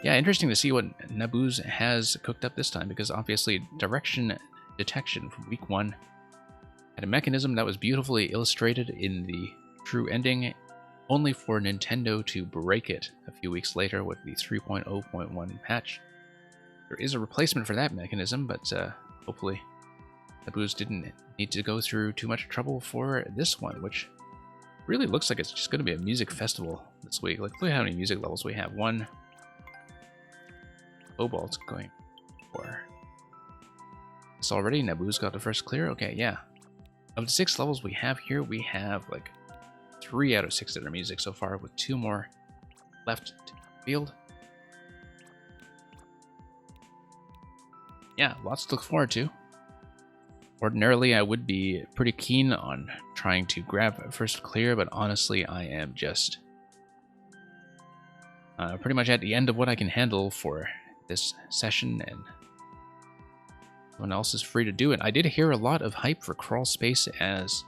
Yeah, interesting to see what Naboo's has cooked up this time, because obviously direction detection from week 1 had a mechanism that was beautifully illustrated in the true ending, only for Nintendo to break it a few weeks later with the 3.0.1 patch. There is a replacement for that mechanism, but hopefully Naboo's didn't need to go through too much trouble for this one, which really looks like it's just going to be a music festival this week. Like, look at how many music levels we have. 1 Cobalt's going for. It's already Naboo's got the first clear. Okay, yeah. Of the 6 levels we have here, we have like 3 out of 6 that are music so far, with 2 more left to field. Yeah, lots to look forward to. Ordinarily, I would be pretty keen on trying to grab first clear, but honestly, I am just pretty much at the end of what I can handle for this session, and everyone else is free to do it. I did hear a lot of hype for Crawl Space as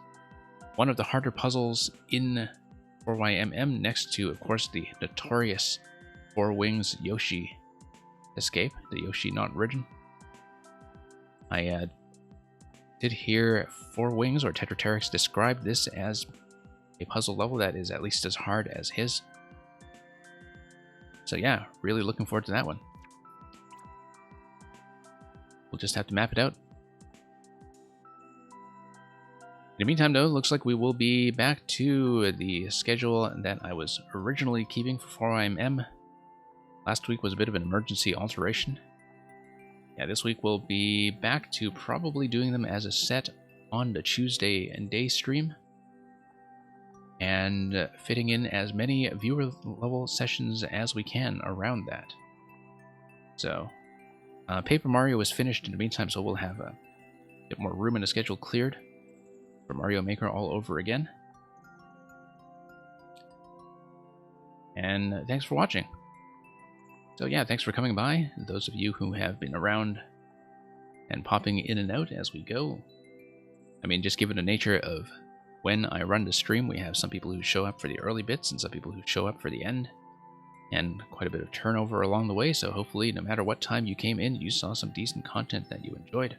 one of the harder puzzles in 4YMM, next to, of course, the notorious 4 Wings Yoshi escape, the Yoshi non-origin. I did hear 4 Wings or Tetraterix describe this as a puzzle level that is at least as hard as his. So yeah, really looking forward to that one. We'll just have to map it out. In the meantime, though, looks like we will be back to the schedule that I was originally keeping for 4YMM. Last week was a bit of an emergency alteration. Yeah, this week we'll be back to probably doing them as a set on the Tuesday and day stream, and fitting in as many viewer level sessions as we can around that. So, Paper Mario is finished in the meantime, so we'll have a bit more room in the schedule cleared for Mario Maker all over again. And thanks for watching. So yeah, thanks for coming by, those of you who have been around and popping in and out as we go. I mean, just given the nature of when I run the stream, we have some people who show up for the early bits and some people who show up for the end, and quite a bit of turnover along the way, so hopefully no matter what time you came in, you saw some decent content that you enjoyed.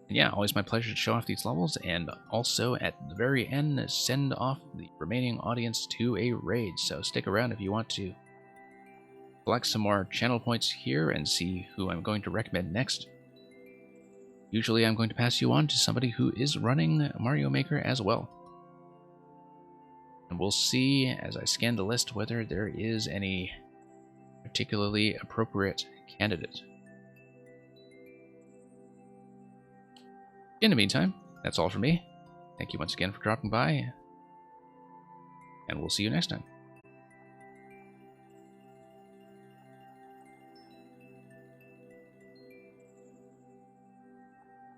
And yeah, always my pleasure to show off these levels, and also at the very end, send off the remaining audience to a raid, so stick around if you want to collect some more channel points here and see who I'm going to recommend next. Usually I'm going to pass you on to somebody who is running Mario Maker as well. And we'll see as I scan the list whether there is any particularly appropriate candidate. In the meantime, that's all for me. Thank you once again for dropping by, and we'll see you next time.